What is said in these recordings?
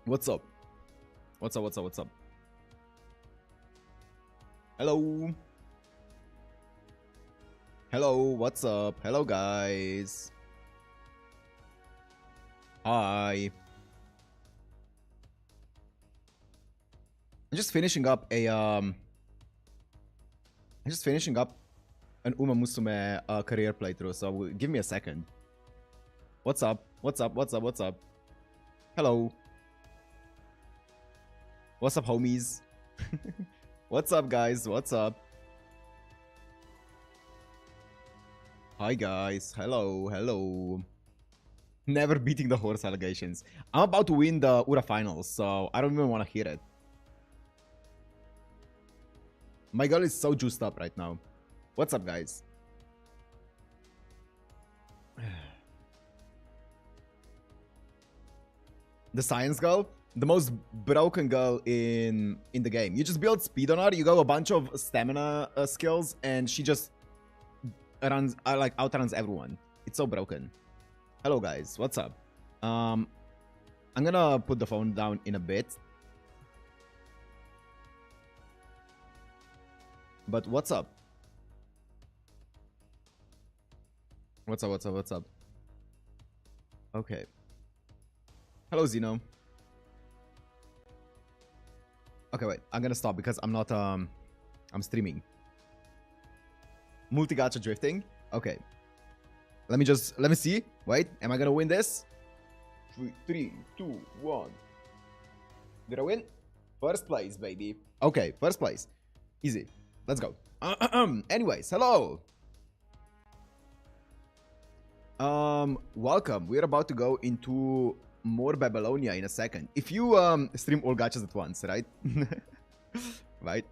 What's up? What's up? What's up? What's up? Hello. Hello. What's up? Hello, guys. Hi. I'm just finishing up an Uma Musume career playthrough, so give me a second. What's up? What's up? What's up? What's up? Hello. What's up, homies? What's up, guys? What's up? Hi, guys. Hello. Hello. Never beating the horse allegations. I'm about to win the Ura finals, so I don't even want to hear it. My girl is so juiced up right now. What's up, guys? The science girl? The most broken girl in the game. You just build speed on her, you go a bunch of stamina skills, and she just runs, outruns everyone. It's so broken. Hello, guys. What's up? I'm gonna put the phone down in a bit. But what's up? What's up? What's up? What's up? Okay. Hello, Zeno. Okay, wait. I'm gonna stop because I'm not, I'm streaming. Multi-gacha drifting? Okay. Let me see. Wait, am I gonna win this? 3, 2, 1. Did I win? First place, baby. Okay, first place. Easy. Let's go. Anyways, hello. Welcome. We're about to go into more Babylonia in a second. If you stream all gachas at once, right? Right.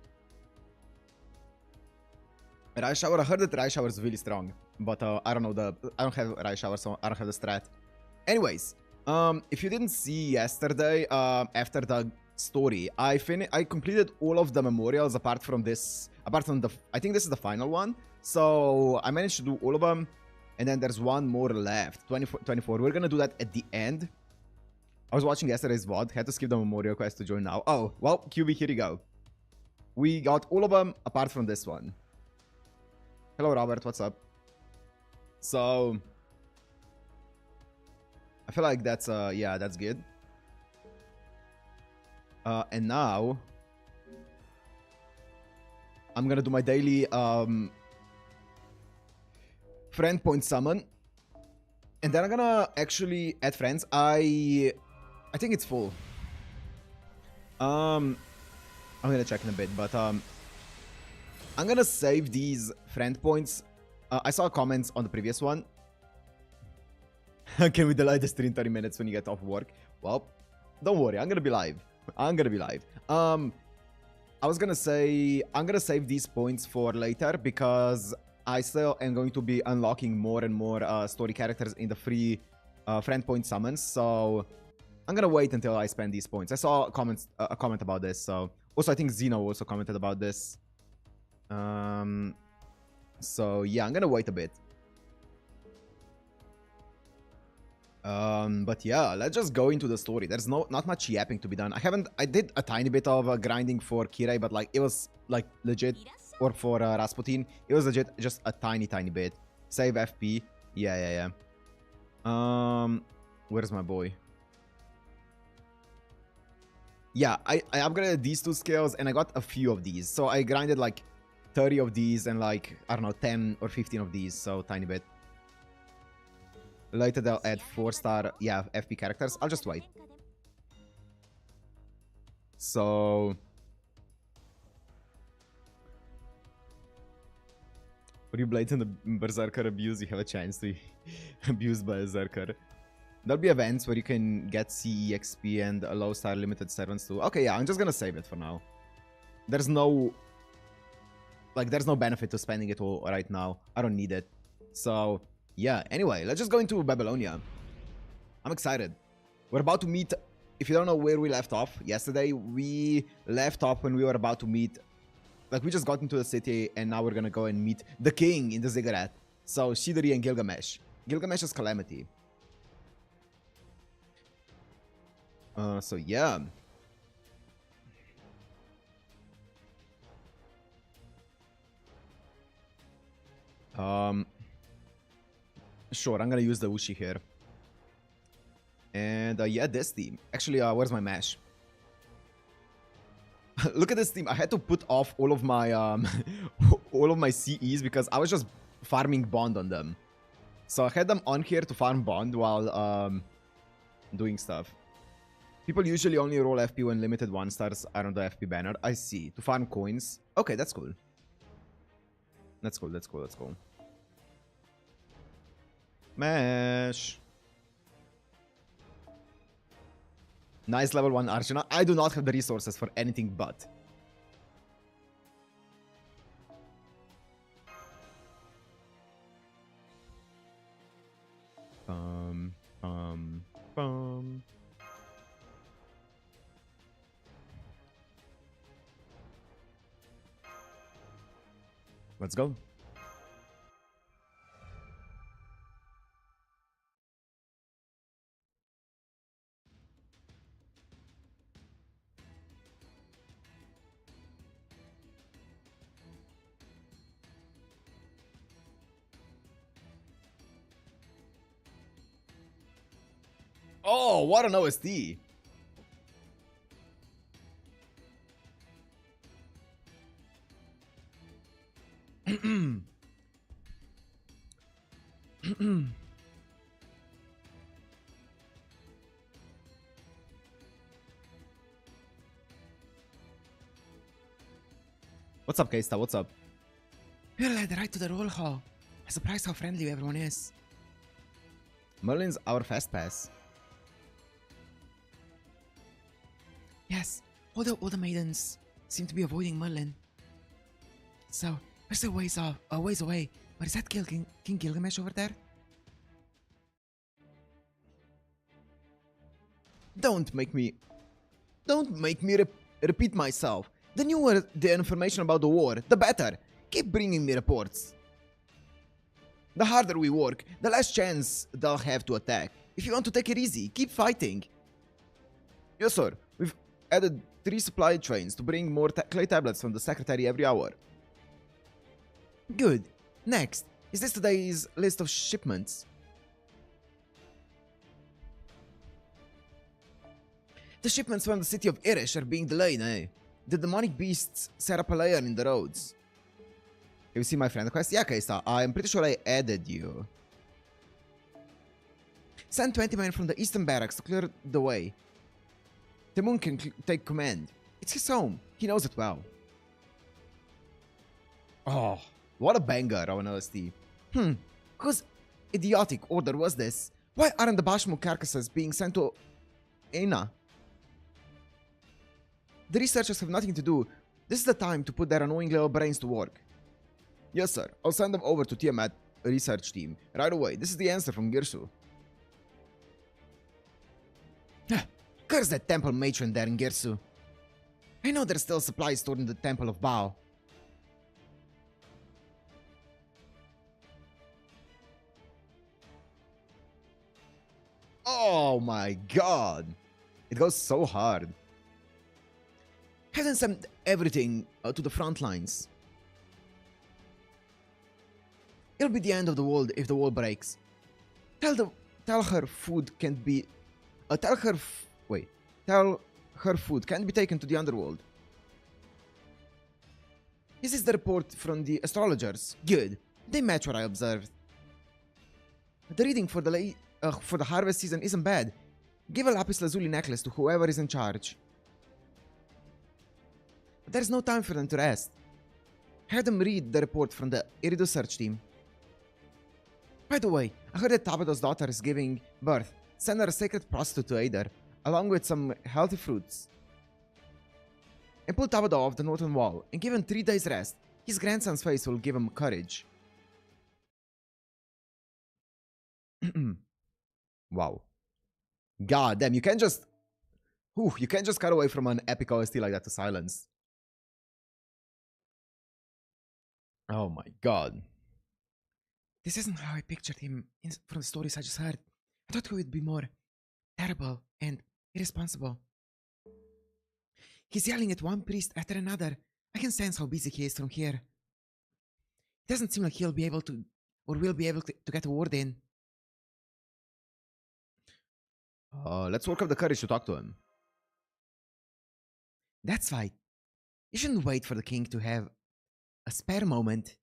Rise Shower, I heard that Rise Shower is really strong, but I don't know I don't have Rise Shower, so I don't have the strat. Anyways, if you didn't see yesterday, after the story, I completed all of the memorials apart from the, I think this is the final one. So I managed to do all of them, and then there's one more left, 24. We're gonna do that at the end. I was watching yesterday's VOD, had to skip the memorial quest to join now. Oh, well, QB, here you go. We got all of them apart from this one. Hello, Robert, what's up? So I feel like that's, yeah, that's good. And now I'm gonna do my daily friend point summon, and then I'm gonna actually add friends. I think it's full. I'm gonna check in a bit, but I'm gonna save these friend points. I saw comments on the previous one. Can we delay the stream 30 minutes when you get off work? Well, don't worry, I'm gonna be live. I'm gonna be live. I was gonna say I'm gonna save these points for later because I still am going to be unlocking more and more story characters in the free friend point summons. So I'm gonna wait until I spend these points. I saw a comment about this. So also I think Zeno also commented about this. So yeah, I'm gonna wait a bit. But yeah, let's just go into the story. There's not much yapping to be done. I did a tiny bit of grinding for Kirei, but like it was like legit, or for Rasputin, it was legit just a tiny bit. Save FP. Yeah. Where's my boy? Yeah, I upgraded these two skills and I got a few of these. So I grinded like 30 of these and like, I don't know, 10 or 15 of these. So tiny bit. Later they'll add 4-star, yeah, FP characters. I'll just wait. So for you blatant Berserker abuse, you have a chance to be abused by a Berserker. There'll be events where you can get CE XP and a low star limited servants too. Okay, yeah, I'm just gonna save it for now. There's no benefit to spending it all right now. I don't need it. So yeah, anyway, let's just go into Babylonia. I'm excited. We're about to meet, if you don't know where we left off, yesterday we left off when we were about to meet, like we just got into the city and now we're gonna go and meet the king in the ziggurat. So Siduri and Gilgamesh. Gilgamesh's calamity. So yeah. Um, sure, I'm gonna use the Ushi here. And yeah, this team. Actually, where's my mash? Look at this team. I had to put off all of my all of my CEs because I was just farming bond on them. So I had them on here to farm bond while doing stuff. People usually only roll FP when limited 1-stars are on the FP banner. I see. To farm coins. Okay, that's cool. That's cool, that's cool, that's cool. Mash. Nice level 1 Archana. I do not have the resources for anything but. Bum. Let's go. Oh, what an OST. What's up, K-Star? What's up? We're led right to the roll hall. I'm surprised how friendly everyone is. Merlin's our fast pass. Yes, all the maidens seem to be avoiding Merlin. So, we're still ways away. But is that King Gilgamesh over there? Don't make me repeat myself. The newer the information about the war, the better. Keep bringing me reports. The harder we work, the less chance they'll have to attack. If you want to take it easy, keep fighting. Yes, sir. We've added 3 supply trains to bring more clay tablets from the secretary every hour. Good. Next, is this today's list of shipments? The shipments from the city of Irish are being delayed, eh? The demonic beasts set up a layer in the roads. Have you seen my friend request? Yeah, K-Star. I'm pretty sure I added you. Send 20 men from the eastern barracks to clear the way. Timon can take command. It's his home. He knows it well. Oh, what a banger of an OST. Whose idiotic order was this? Why aren't the Bashmu carcasses being sent to Aina? The researchers have nothing to do. This is the time to put their annoying little brains to work. Yes, sir. I'll send them over to Tiamat research team right away. This is the answer from Girsu. Curse that temple matron there in Girsu. I know there's still supplies stored in the temple of Bao. Oh my god. It goes so hard. Hasn't sent everything to the front lines. It'll be the end of the world if the wall breaks. Tell her food can't be. Tell her food can't be taken to the underworld. This is the report from the astrologers. Good. They match what I observed. The reading for the harvest season isn't bad. Give a lapis lazuli necklace to whoever is in charge. But there's no time for them to rest. Have them read the report from the Iridu search team. By the way, I heard that Tabado's daughter is giving birth. Send her a sacred prostitute to aid her, along with some healthy fruits. And pull Tabado off the northern wall, and give him 3 days rest. His grandson's face will give him courage. Wow. God damn, you can't just cut away from an epic OST like that to silence. Oh my god. This isn't how I pictured him from the stories I just heard. I thought he would be more terrible and irresponsible. He's yelling at one priest after another. I can sense how busy he is from here. It doesn't seem like he'll be able to, or will be able to get a word in. Let's work up the courage to talk to him. That's right. You shouldn't wait for the king to have a spare moment.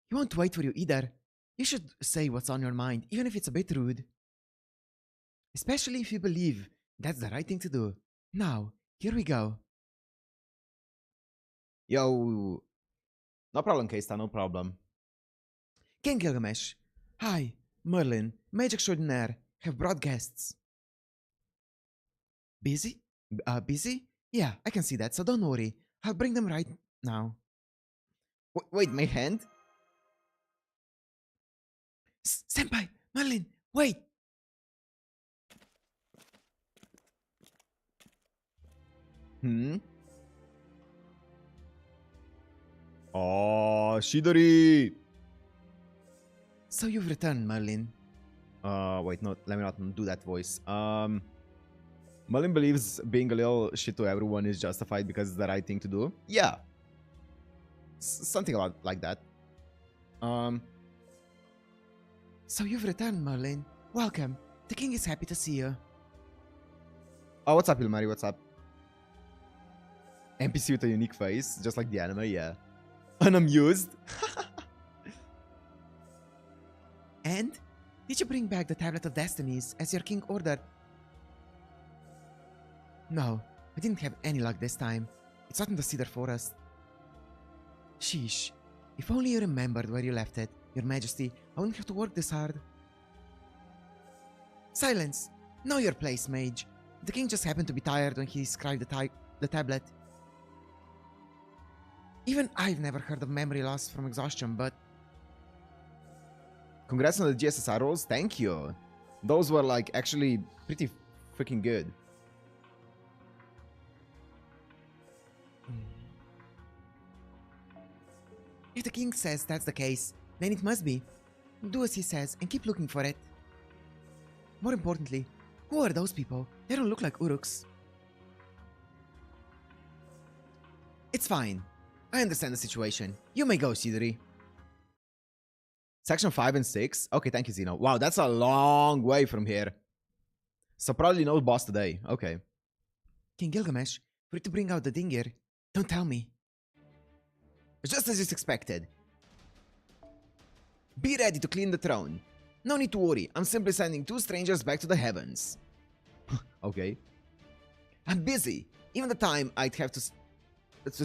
He won't wait for you either. You should say what's on your mind, even if it's a bit rude. Especially if you believe that's the right thing to do. Now, here we go. Yo. No problem, Keista, no problem. King Gilgamesh. Hi, Merlin, Mage Extraordinaire, have brought guests. Busy? Busy? Yeah, I can see that, so don't worry. I'll bring them right now. Wait, my hand? Senpai! Merlin! Wait! Oh, Siduri! So you've returned, Merlin. Wait, no, let me not do that voice. Merlin believes being a little shit to everyone is justified because it's the right thing to do. Yeah. Something like that. So you've returned, Merlin. Welcome. The king is happy to see you. Oh, what's up, Ilmari? What's up? NPC with a unique face, just like the anime, yeah. Unamused. And? Did you bring back the Tablet of Destinies as your king ordered? No, I didn't have any luck this time. It's not in the Cedar Forest. Sheesh. If only you remembered where you left it, Your Majesty. I wouldn't have to work this hard. Silence! Know your place, mage. The king just happened to be tired when he described the tablet. Even I've never heard of memory loss from exhaustion, but... Congrats on the GSSR rolls, thank you. Those were like actually pretty freaking good. If the king says that's the case, then it must be. Do as he says and keep looking for it. More importantly, who are those people? They don't look like Uruks. It's fine. I understand the situation. You may go, Siduri. Section 5 and 6? Okay, thank you, Zeno. Wow, that's a long way from here. So probably no boss today. Okay. King Gilgamesh, for you to bring out the dingir, don't tell me. Just as is expected. Be ready to clean the throne. No need to worry, I'm simply sending 2 strangers back to the heavens. Okay. I'm busy. Even the time I'd have to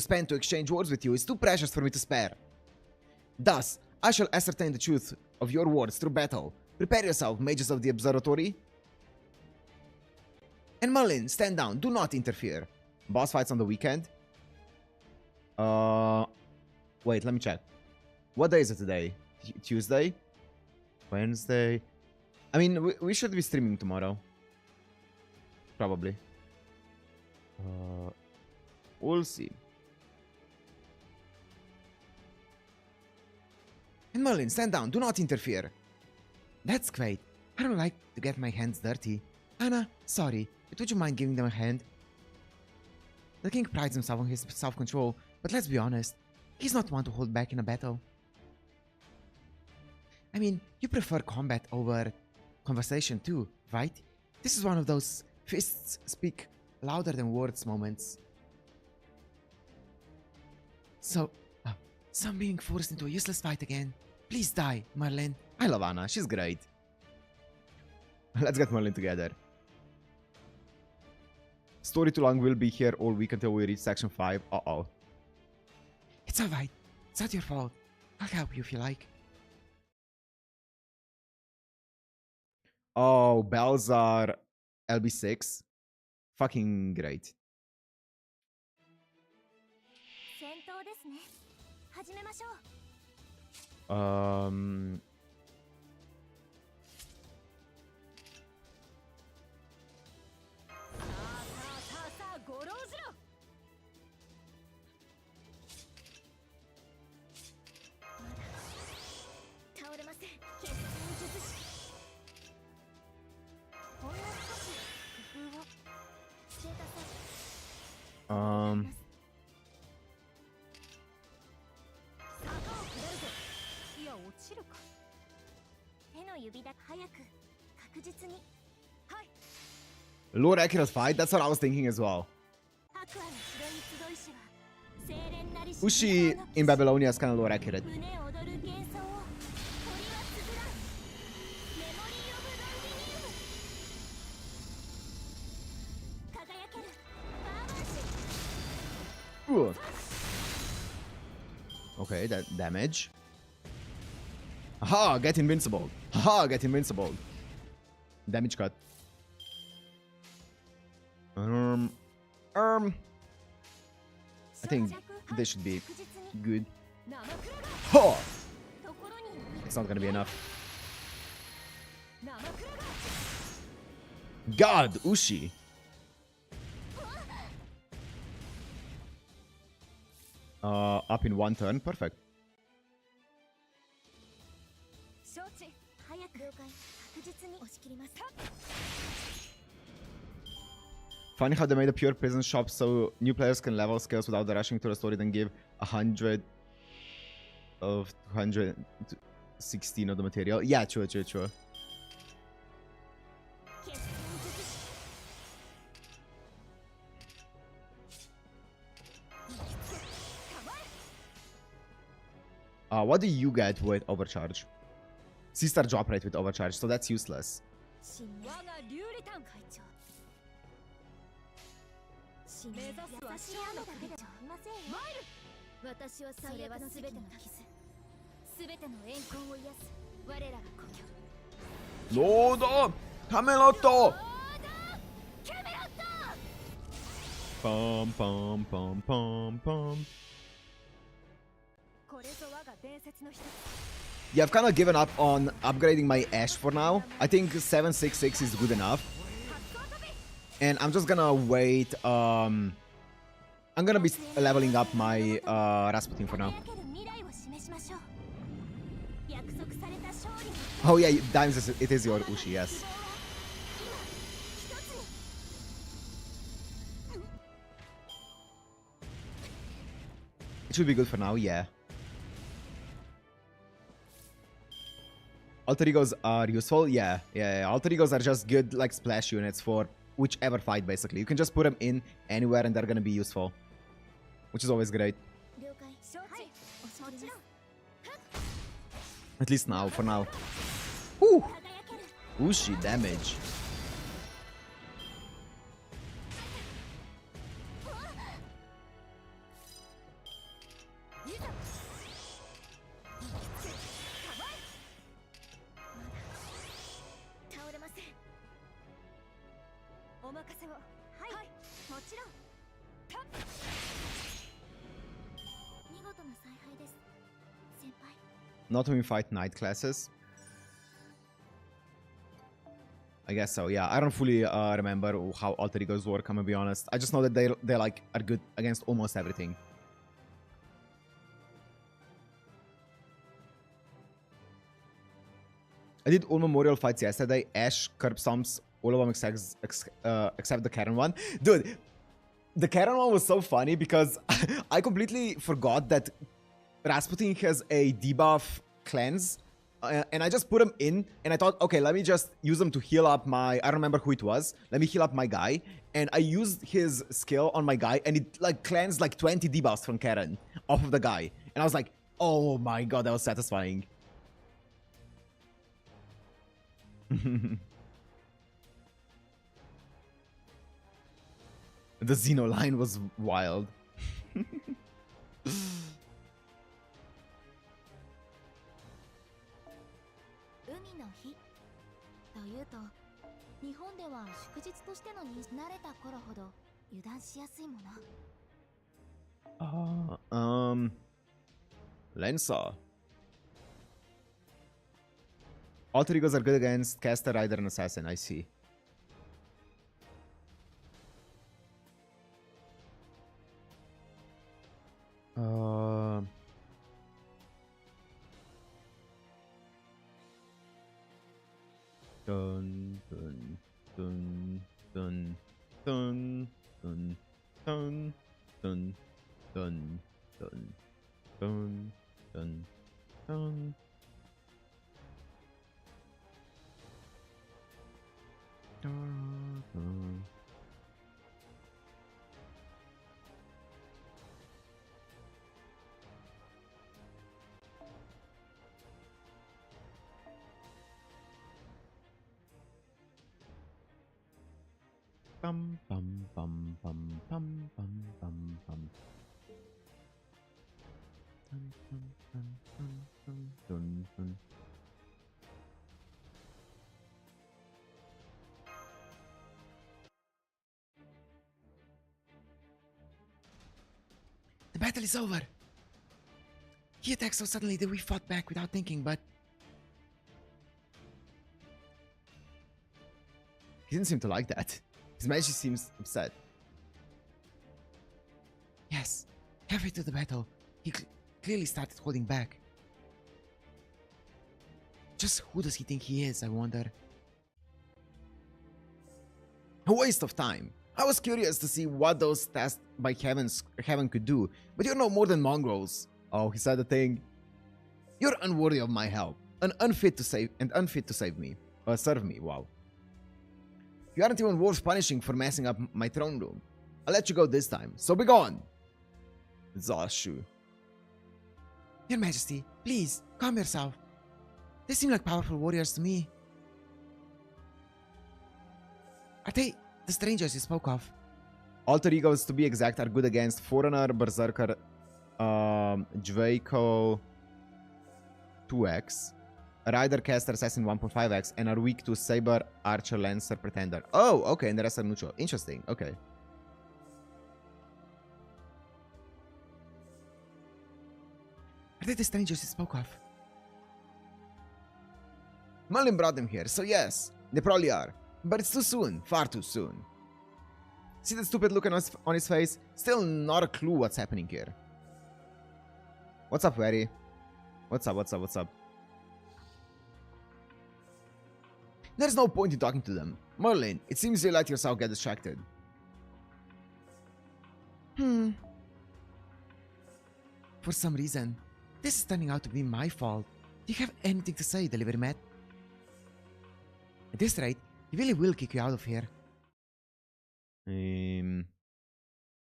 spend to exchange words with you is too precious for me to spare. Thus, I shall ascertain the truth of your words through battle. Prepare yourself, mages of the observatory. And Merlin, stand down. Do not interfere. Boss fights on the weekend? Wait, let me check. What day is it today? Tuesday? Wednesday? I mean, we should be streaming tomorrow. Probably. We'll see. And Merlin, stand down. Do not interfere. That's great. I don't like to get my hands dirty. Anna, sorry, but would you mind giving them a hand? The king prides himself on his self-control, but let's be honest, he's not one to hold back in a battle. I mean, you prefer combat over conversation too, right? This is one of those fists speak louder than words moments. So I'm being forced into a useless fight again. Please die, Merlin. I love Anna, she's great. Let's get Merlin together. Story too long, will be here all week until we reach section 5. Uh-oh. It's alright. It's not your fault. I'll help you if you like. Oh, bells are LB6. Fucking great. Um. Lord accurate fight? That's what I was thinking as well. Ushi in Babylonia is kind of lore accurate. Ooh. Okay, that damage. Haha, get invincible. Haha, get invincible. Damage cut. I think this should be good. Oh! It's not gonna be enough. God, Ushi. Up in one turn, perfect. Funny how they made a pure prison shop so new players can level skills without rushing to the story, then give 100 of 216 of the material. Yeah, true. What do you get with overcharge? C-star drop rate with overcharge, so that's useless. Lodo! Camelotto! Pum pum pum pum pum. Yeah, I've kind of given up on upgrading my Ash for now. I think 766 is good enough. And I'm just gonna wait. I'm gonna be leveling up my Rasputin for now. Oh yeah, Dimes, it is your Ushi, yes. It should be good for now, yeah. Alter Egos are useful, yeah. Alter Egos are just good, like, splash units for whichever fight, basically. You can just put them in anywhere and they're gonna be useful. Which is always great. At least now, for now. Whew! Ushi damage. Not when we fight night classes. I guess so, yeah. I don't fully remember how alter egos work, I'm gonna be honest. I just know that they like are good against almost everything. I did all memorial fights yesterday. Ash, curb stomps, all of them except the Karen one. Dude, the Karen one was so funny because I completely forgot that Rasputin has a debuff cleanse, and I just put him in, and I thought, okay, let me just use them to heal up my, I don't remember who it was, let me heal up my guy, and I used his skill on my guy, and it like cleansed like 20 debuffs from Karen off of the guy, and I was like, oh my god, that was satisfying. The Xeno line was wild. 日本では祝日としての認識慣れた頃ほど油断しやすいもの。Lensa. Alter egos are good against caster, rider, and assassin. I see. Dun dun dun dun dun dun Dun, dun, dun, dun, dun, dun, dun. Dun, dun. Bum bum bum bum bum bum bum bum. Dun, dun, dun, dun, dun, dun, dun. The battle is over. He attacked so suddenly that we fought back without thinking, but He didn't seem to like that. His majesty seems upset. yes, halfway through the battle, he clearly started holding back. Just who does he think he is, I wonder? A waste of time. I was curious to see what those tests by heaven could do, but you're no more than mongrels. Oh, he said a thing. You're unworthy of my help, and unfit to save me. Serve me, wow. You aren't even worth punishing for messing up my throne room. I'll let you go this time, so be gone. Zashu. Your Majesty, please, calm yourself. They seem like powerful warriors to me. Are they the strangers you spoke of? Alter egos, to be exact, are good against Forerunner, Berserker, Dvejko 2x, Rider, Caster, Assassin 1.5x, and are weak to Saber, Archer, Lancer, Pretender. Oh, okay, and the rest are neutral. Interesting, okay. Are they the strangers you spoke of? Merlin brought them here, so yes, they probably are. But it's too soon, far too soon. See that stupid look on his face? Still not a clue what's happening here. What's up, Harry? What's up? There's no point in talking to them. Merlin, it seems you let yourself get distracted. For some reason, this is turning out to be my fault. Do you have anything to say, Delivery Matt? At this rate, he really will kick you out of here.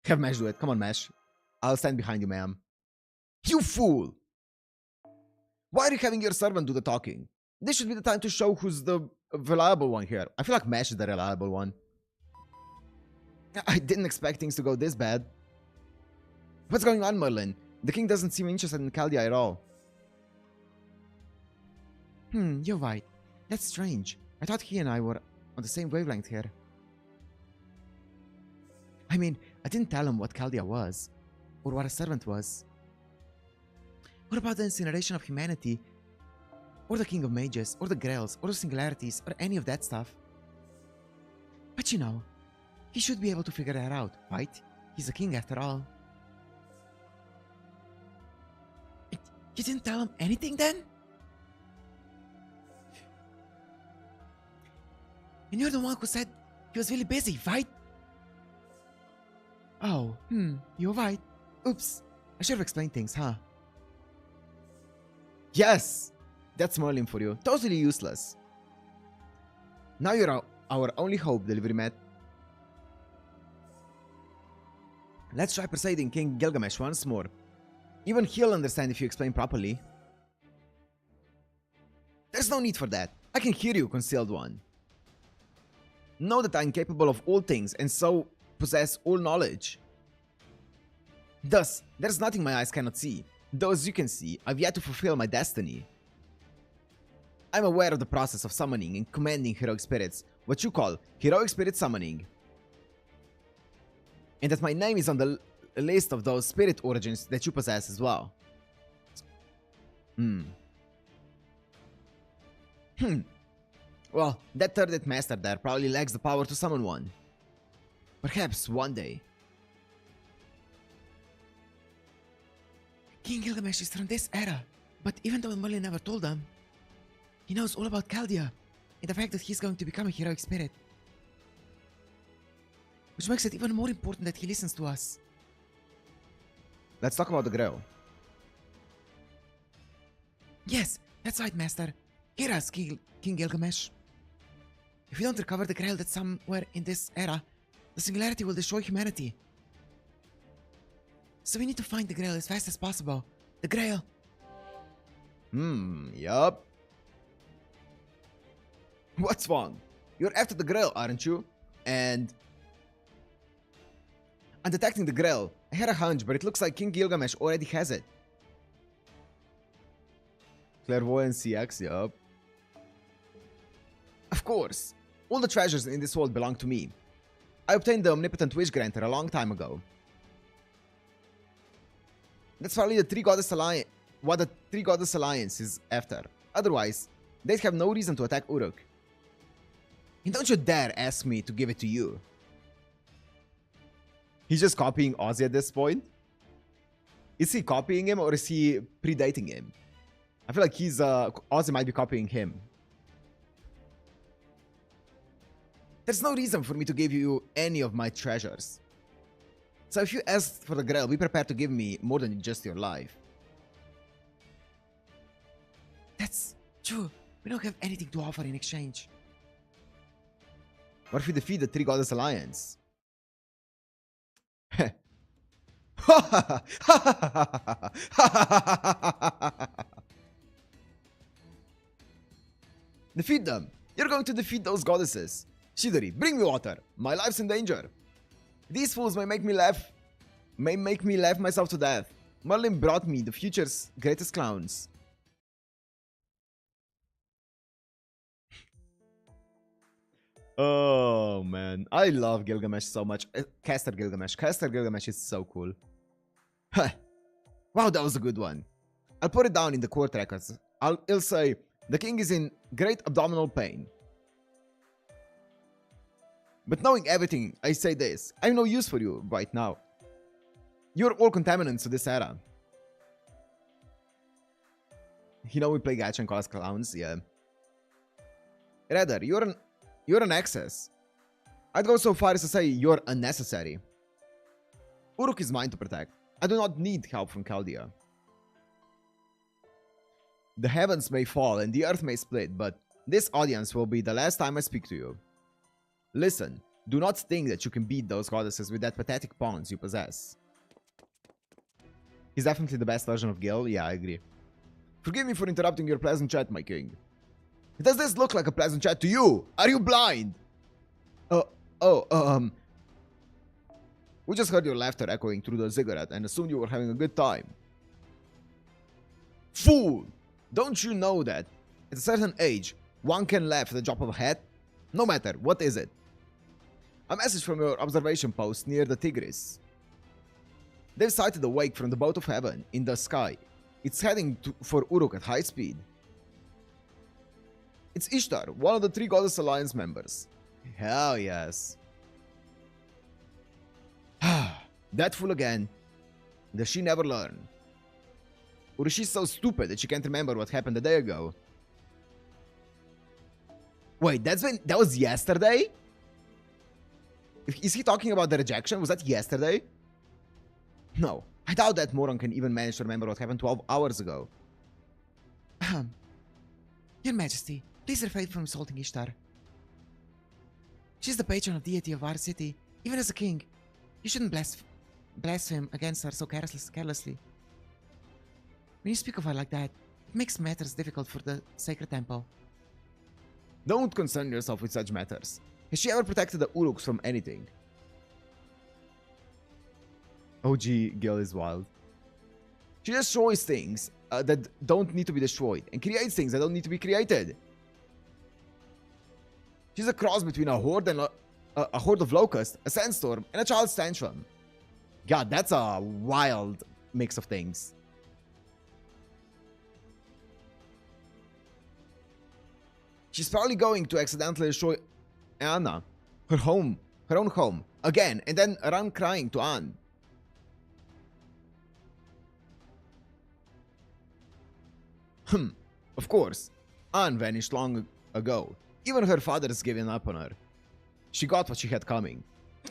Have Mesh do it. Come on, Mesh. I'll stand behind you, ma'am. You fool! Why are you having your servant do the talking? This should be the time to show who's the reliable one here. I feel like Mesh is the reliable one. I didn't expect things to go this bad. What's going on, Merlin? The king doesn't seem interested in Chaldea at all. You're right. That's strange. I thought he and I were on the same wavelength here. I mean, I didn't tell him what Chaldea was, or what a servant was. What about the incineration of humanity, or the King of Mages, or the Grails, or the Singularities, or any of that stuff? But you know, he should be able to figure that out, right? He's a king after all. You didn't tell him anything then? And you're the one who said he was really busy, right? Oh, you're right. Oops, I should have explained things, huh? Yes! That's Merlin for you. Totally useless. Now you're our only hope, Delivery Matt. Let's try persuading King Gilgamesh once more. Even he'll understand if you explain properly. There's no need for that. I can hear you, Concealed One. Know that I'm capable of all things and so possess all knowledge. Thus, there's nothing my eyes cannot see. Though as you can see, I've yet to fulfill my destiny. I'm aware of the process of summoning and commanding heroic spirits, what you call heroic spirit summoning. And that my name is on the list of those spirit origins that you possess as well. Well, that third master there probably lacks the power to summon one. Perhaps one day. King Gilgamesh is from this era, but even though Merlin never told them, he knows all about Chaldea and the fact that he's going to become a heroic spirit. which makes it even more important that he listens to us. Let's talk about the Grail. Yes, that's right, Master. Hear us, King Gilgamesh. If we don't recover the Grail that's somewhere in this era, the Singularity will destroy humanity. So we need to find the Grail as fast as possible. The Grail. Yup. What's wrong? You're after the Grail, aren't you? And... I'm detecting the Grail. I had a hunch, but it looks like King Gilgamesh already has it. Clairvoyance CX, yup. Of course. All the treasures in this world belong to me. I obtained the Omnipotent Wish Granter a long time ago. That's probably the Three Goddess Alliance, what the Three Goddess Alliance is after. Otherwise, they'd have no reason to attack Uruk. And don't you dare ask me to give it to you. He's just copying Ozzy at this point? Is he copying him or is he predating him? I feel like Ozzy might be copying him. There's no reason for me to give you any of my treasures. So if you asked for the Grail, be prepared to give me more than just your life. That's true. We don't have anything to offer in exchange. What if we defeat the Three Goddess Alliance? Defeat them! You're going to defeat those goddesses! Siduri, bring me water! My life's in danger! These fools may make me laugh myself to death. Merlin brought me the future's greatest clowns. Oh man, I love Gilgamesh so much. Caster Gilgamesh. Caster Gilgamesh is so cool. Wow, that was a good one. I'll put it down in the court records. I'll say, the king is in great abdominal pain. But knowing everything, I say this. I have no use for you right now. You're all contaminants to this era. You know we play gacha and call us clowns? Yeah. Rather, you're an excess. I'd go so far as to say you're unnecessary. Uruk is mine to protect. I do not need help from Chaldea. The heavens may fall and the earth may split, but this audience will be the last time I speak to you. Listen, do not think that you can beat those goddesses with that pathetic pawns you possess. He's definitely the best version of Gil. Yeah, I agree. Forgive me for interrupting your pleasant chat, my king. Does this look like a pleasant chat to you? Are you blind? We just heard your laughter echoing through the ziggurat and assumed you were having a good time. Fool! Don't you know that at a certain age, one can laugh at the drop of a hat? No matter, what is it? A message from your observation post near the Tigris. They've sighted a wake from the boat of heaven in the sky. It's heading for Uruk at high speed. It's Ishtar, one of the Three Goddess Alliance members. Hell yes. That fool again. Does she never learn? Or she's so stupid that she can't remember what happened a day ago. Wait, that was yesterday? Is he talking about the rejection? Was that yesterday? No, I doubt that moron can even manage to remember what happened 12 hours ago. Your Majesty, please refrain from insulting Ishtar. She's the patron of deity of our city. Even as a king, you shouldn't blaspheme against her so carelessly. When you speak of her like that, it makes matters difficult for the sacred temple. Don't concern yourself with such matters. Has she ever protected the Uruks from anything? OG Gil is wild. She destroys things that don't need to be destroyed and creates things that don't need to be created. She's a cross between a horde and a horde of locusts, a sandstorm, and a child's tantrum. God, that's a wild mix of things. She's probably going to accidentally destroy Anna, her own home, again, and then run crying to Anne. Of course, Anne vanished long ago. Even her father has given up on her. She got what she had coming.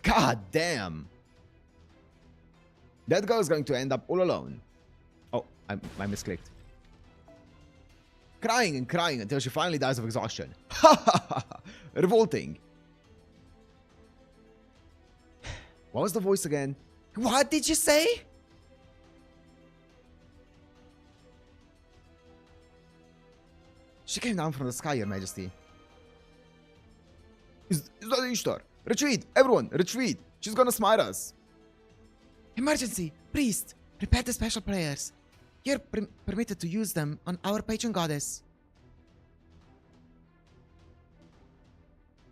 God damn. That girl is going to end up all alone. Oh, I misclicked. Crying and crying until she finally dies of exhaustion. Revolting. What was the voice again? What did you say? She came down from the sky, Your Majesty. Is that Ishtar? Retreat! Everyone, retreat! She's gonna smite us. Emergency! Priest! Prepare the special prayers. You're permitted to use them on our patron goddess.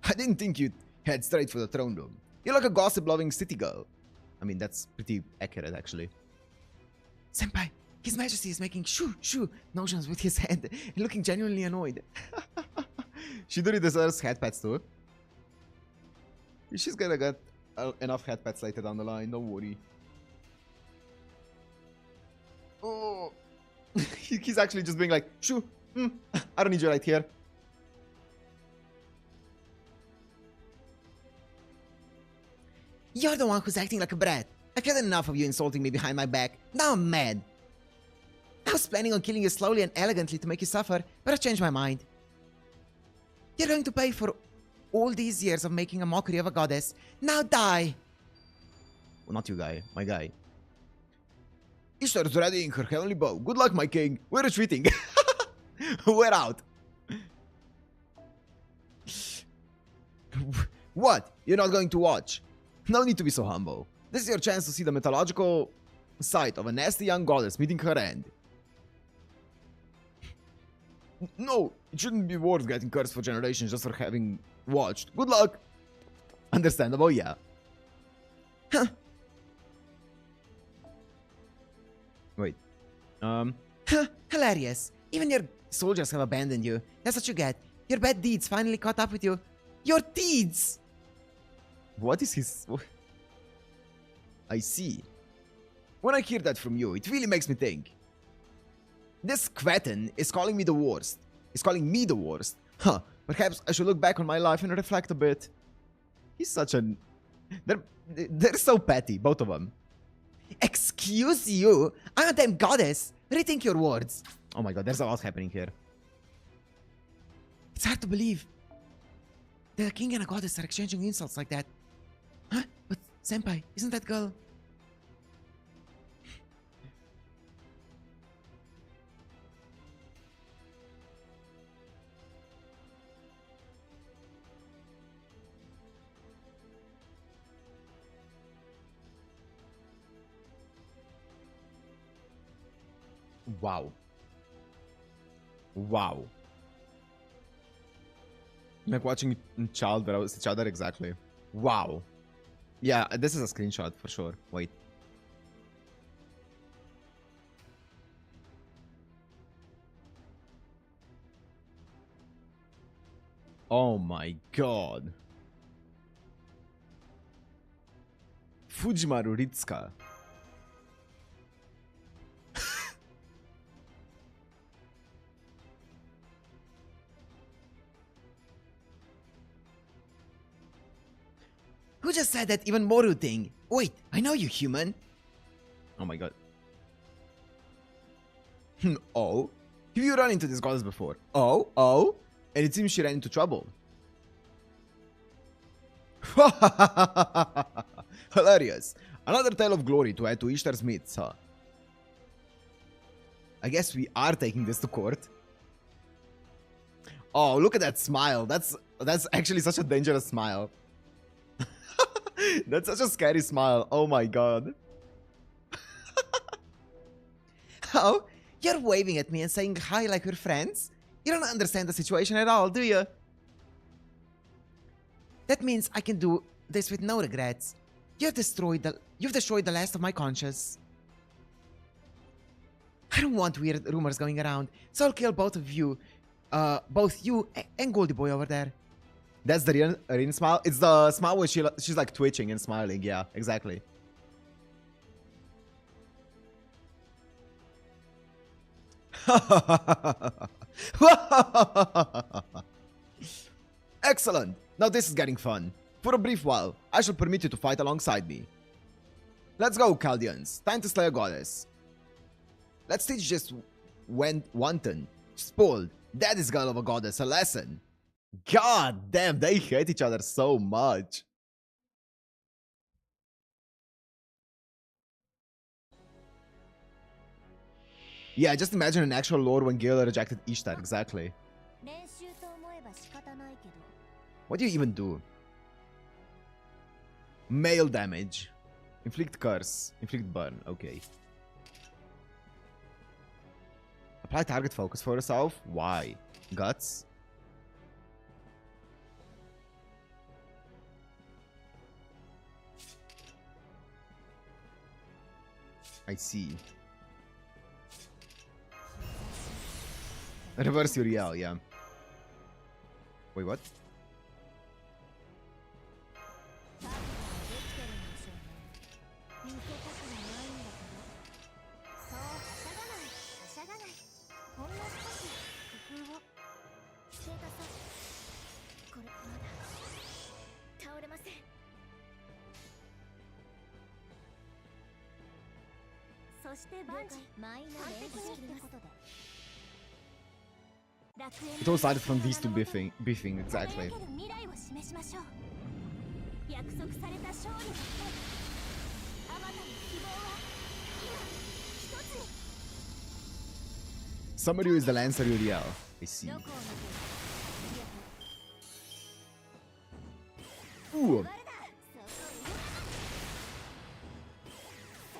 I didn't think you'd head straight for the throne room. You're like a gossip-loving city girl. I mean, that's pretty accurate, actually. Senpai, His Majesty is making shoo notions with his hand and looking genuinely annoyed. Siduri deserves head pats too. She's gonna get enough head pats later down the line, don't worry. Oh, he's actually just being like, shoo, I don't need you right here. You're the one who's acting like a brat. I've had enough of you insulting me behind my back. Now I'm mad. I was planning on killing you slowly and elegantly to make you suffer, but I've changed my mind. You're going to pay for all these years of making a mockery of a goddess. Now die! Well, not you, guy. My guy. Ishtar is readying her heavenly bow. Good luck, my king. We're retreating. We're out. What? You're not going to watch? No need to be so humble. This is your chance to see the mythological sight of a nasty young goddess meeting her end. No, it shouldn't be worth getting cursed for generations just for having watched. Good luck. Understandable, yeah. Huh. Wait. Huh, hilarious. Even your soldiers have abandoned you. That's what you get. Your bad deeds finally caught up with you. Your deeds! What is his... I see. When I hear that from you, it really makes me think. This Kvetin is calling me the worst. He's calling me the worst. Huh. Perhaps I should look back on my life and reflect a bit. He's such an... They're so petty, both of them. Excuse you? I'm a damn goddess. Rethink your words. Oh my god, there's a lot happening here. It's hard to believe that a king and a goddess are exchanging insults like that. Huh? But Senpai, isn't that girl... Wow. Wow. Like watching child with each other, exactly. Wow. Yeah, this is a screenshot for sure. Wait. Oh my god. Fujimaru Ritsuka. Who just said that even Moru thing? Wait, I know you, human. Oh my god. Oh? Have you run into this goddess before? Oh? And it seems she ran into trouble. Hilarious. Another tale of glory to add to Ishtar's myths, huh? I guess we are taking this to court. Oh, look at that smile. That's actually such a dangerous smile. That's such a scary smile. Oh my god. Oh? You're waving at me and saying hi like we're friends? You don't understand the situation at all, do you? That means I can do this with no regrets. You've destroyed the last of my conscience. I don't want weird rumors going around, so I'll kill both of you. Both you and Goldie Boy over there. That's the real smile? It's the smile where she's like twitching and smiling. Yeah, exactly. Excellent. Now this is getting fun. For a brief while, I shall permit you to fight alongside me. Let's go, Chaldeans. Time to slay a goddess. Let's teach this wanton, spoiled, daddy's girl of a goddess a lesson. God damn, they hate each other so much. Yeah, just imagine an actual lore when Gale rejected Ishtar, exactly. What do you even do? Male damage. Inflict curse. Inflict burn. Okay. Apply target focus for yourself. Why? Guts? I see. Reverse Uriel, yeah. Wait, what? It all started from these two beefing, exactly. Summeryu is the Lancer Uriel. I see. Ooh.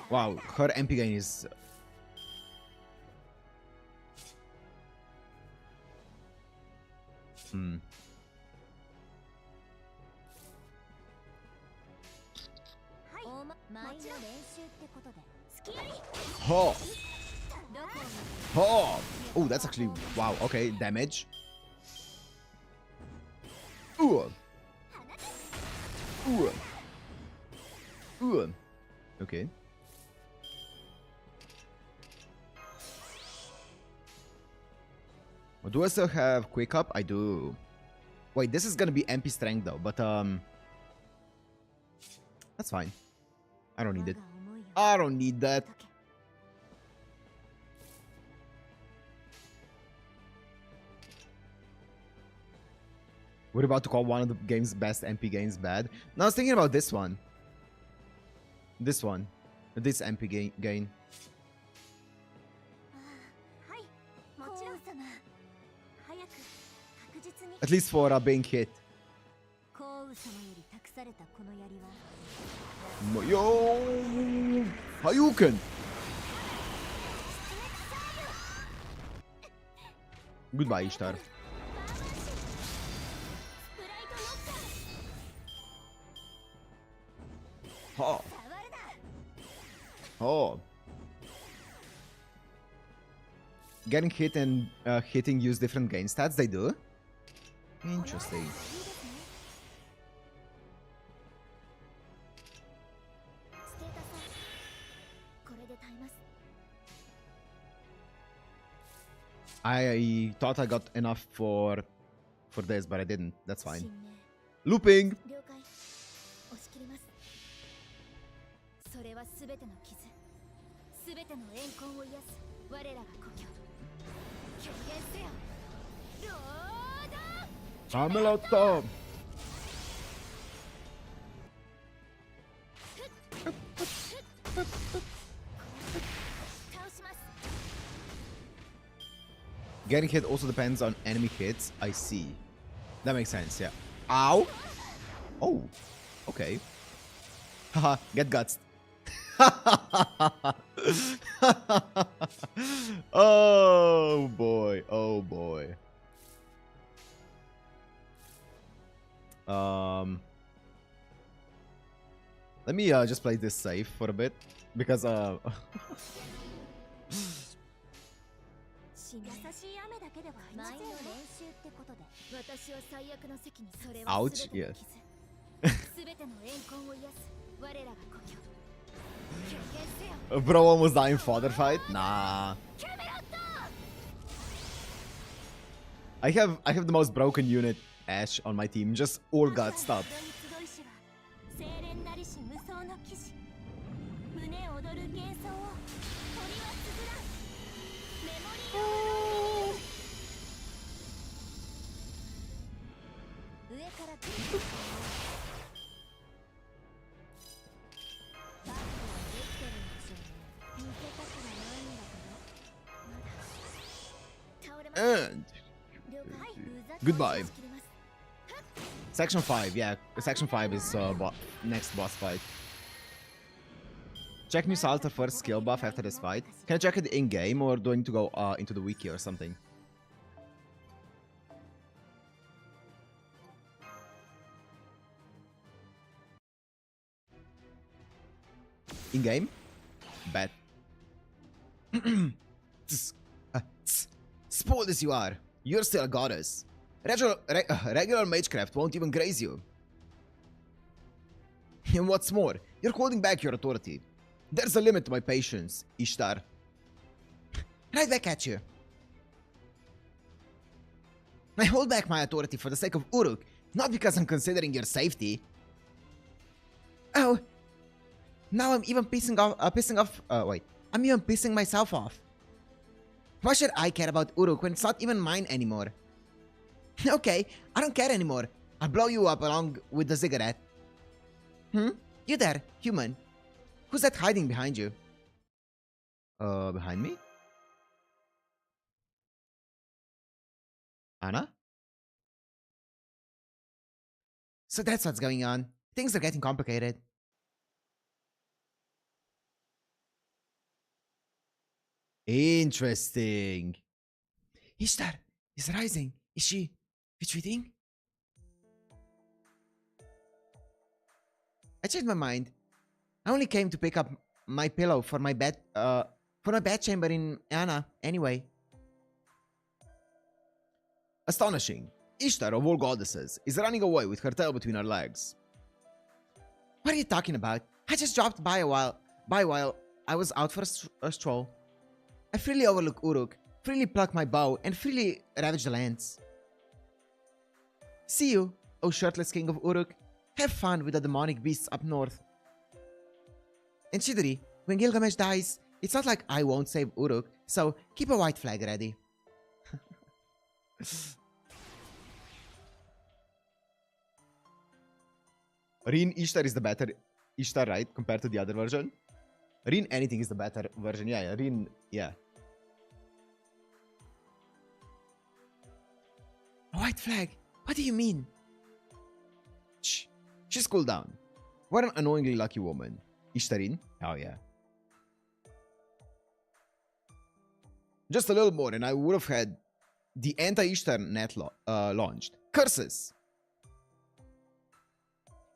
Wow, her MP gain is... Oh. Oh. Oh, that's actually... Wow, okay, damage. Ooh. Ooh. Ooh. Okay. Do I still have Quick Up? I do. Wait, this is gonna be MP strength though, but that's fine. I don't need it. I don't need that. We're about to call one of the game's best MP gains bad. No, I was thinking about this one. This one. This MP gain. At least for being hit. Yo! Hayuken! Goodbye, Ishtar. Oh. Oh. Getting hit and hitting use different gain stats, they do? Interesting. I thought I got enough for this, but I didn't. That's fine. Looping! Camelot! Getting hit also depends on enemy hits. I see. That makes sense, yeah. Ow! Oh, okay. Haha, get guts. Oh boy, oh boy. Let me just play this safe for a bit because ouch, yeah. Bro almost died in fodder fight? Nah. I have the most broken unit Ash on my team, just all got stuff. 上から来る。バッグはできてるんでしょうね。見せたくはないんだけど。まだ倒れます。 And 了解。 goodbye. Section 5, yeah. Section 5 is next boss fight. Check new Salter first skill buff after this fight. Can I check it in-game or do I need to go into the wiki or something? In-game? Bet. Spoiled as you are, you're still a goddess. Regular magecraft won't even graze you. And what's more, you're holding back your authority. There's a limit to my patience, Ishtar. Right back at you. I hold back my authority for the sake of Uruk, not because I'm considering your safety. Oh. Now I'm even I'm even pissing myself off. Why should I care about Uruk when it's not even mine anymore? Okay, I don't care anymore. I'll blow you up along with the ziggurat. You there, human. Who's that hiding behind you? Behind me? Anna? So that's what's going on. Things are getting complicated. Interesting. Ishtar is rising. Is she retreating? I changed my mind. I only came to pick up my pillow for my bed chamber in Anna anyway. Astonishing. Ishtar of all goddesses is running away with her tail between her legs. What are you talking about? I just dropped by while I was out for a stroll. I freely overlook Uruk, freely pluck my bow, and freely ravage the lands. See you, O shirtless king of Uruk. Have fun with the demonic beasts up north. And Siduri, when Gilgamesh dies, it's not like I won't save Uruk, so keep a white flag ready. Rin Ishtar is the better Ishtar, right? Compared to the other version? Rin anything is the better version. Yeah, Rin, yeah. A white flag? What do you mean? Shh. She's cooled down. What an annoyingly lucky woman. Ishtarin? Oh yeah. Just a little more and I would have had the anti-Ishtar net launched. Curses!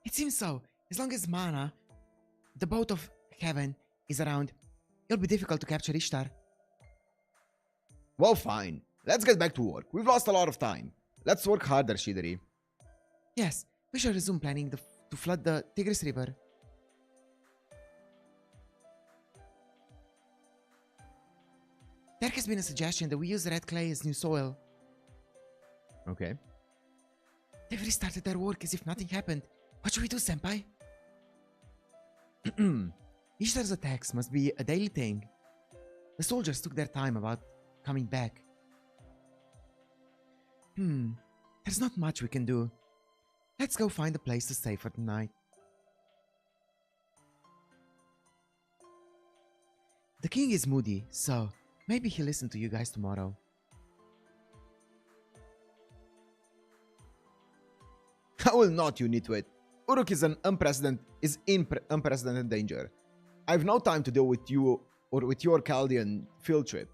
It seems so. As long as Mana, the boat of heaven, is around, it'll be difficult to capture Ishtar. Well, fine. Let's get back to work. We've lost a lot of time. Let's work harder, Siduri. Yes, we shall resume planning to flood the Tigris River. There has been a suggestion that we use red clay as new soil. Okay. They've restarted their work as if nothing happened. What should we do, senpai? Ishtar's attacks must be a daily thing. The soldiers took their time about coming back. There's not much we can do. Let's go find a place to stay for the night. The king is moody, so maybe he'll listen to you guys tomorrow. I will not, you nitwit. Uruk is in unprecedented danger. I have no time to deal with you or with your Chaldean field trip.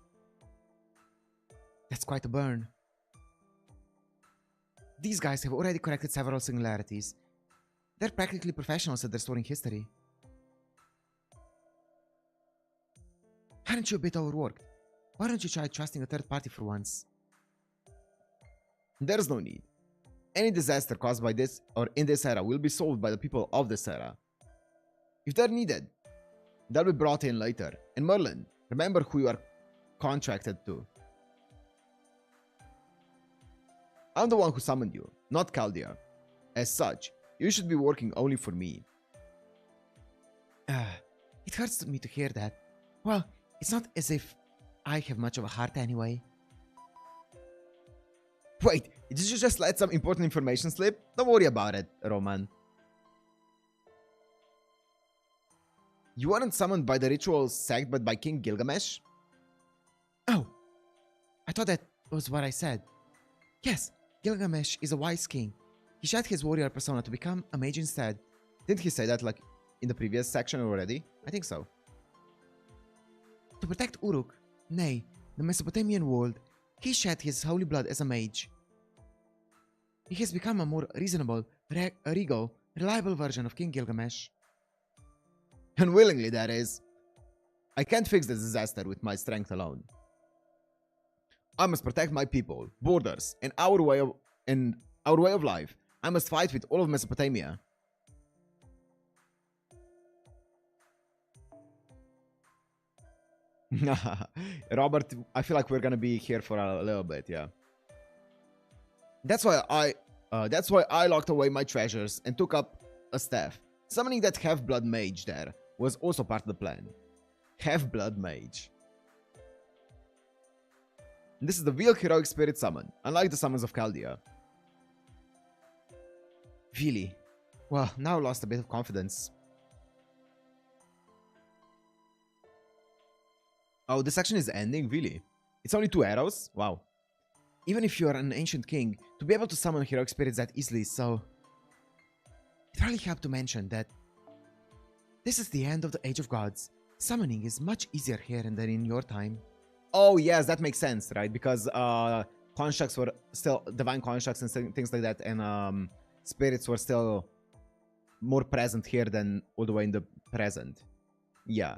That's quite a burn. These guys have already corrected several singularities. They're practically professionals at restoring history. Aren't you a bit overworked? Why don't you try trusting a third party for once? There's no need. Any disaster caused by this or in this era will be solved by the people of this era. If they're needed, they'll be brought in later. And Merlin, remember who you are contracted to. I'm the one who summoned you, not Chaldea. As such, you should be working only for me. It hurts me to hear that. Well, it's not as if I have much of a heart anyway. Wait, Did you just let some important information slip? Don't worry about it, Roman. You weren't summoned by the ritual sect, but by King Gilgamesh? Oh, I thought that was what I said. Yes, Gilgamesh is a wise king. He shed his warrior persona to become a mage instead. Didn't he say that like in the previous section already? I think so. To protect Uruk, nay, the Mesopotamian world, he shed his holy blood as a mage. He has become a more reasonable, regal, reliable version of King Gilgamesh. Unwillingly, that is. I can't fix this disaster with my strength alone. I must protect my people, borders, and our way of life. I must fight with all of Mesopotamia. Robert, I feel like we're gonna be here for a little bit, yeah. That's why I locked away my treasures and took up a staff. Summoning that half-blood mage there was also part of the plan. Half-blood mage. This is the real heroic spirit summon, unlike the summons of Chaldea. Really? Well, now I lost a bit of confidence. Oh, this section is ending? Really? It's only 2 arrows? Wow. Even if you are an ancient king, to be able to summon heroic spirits that easily, so... It really helped to mention that this is the end of the Age of Gods. Summoning is much easier here than in your time. Oh, yes, that makes sense, right? Because constructs were still... Divine constructs and things like that, and spirits were still more present here than all the way in the present. Yeah.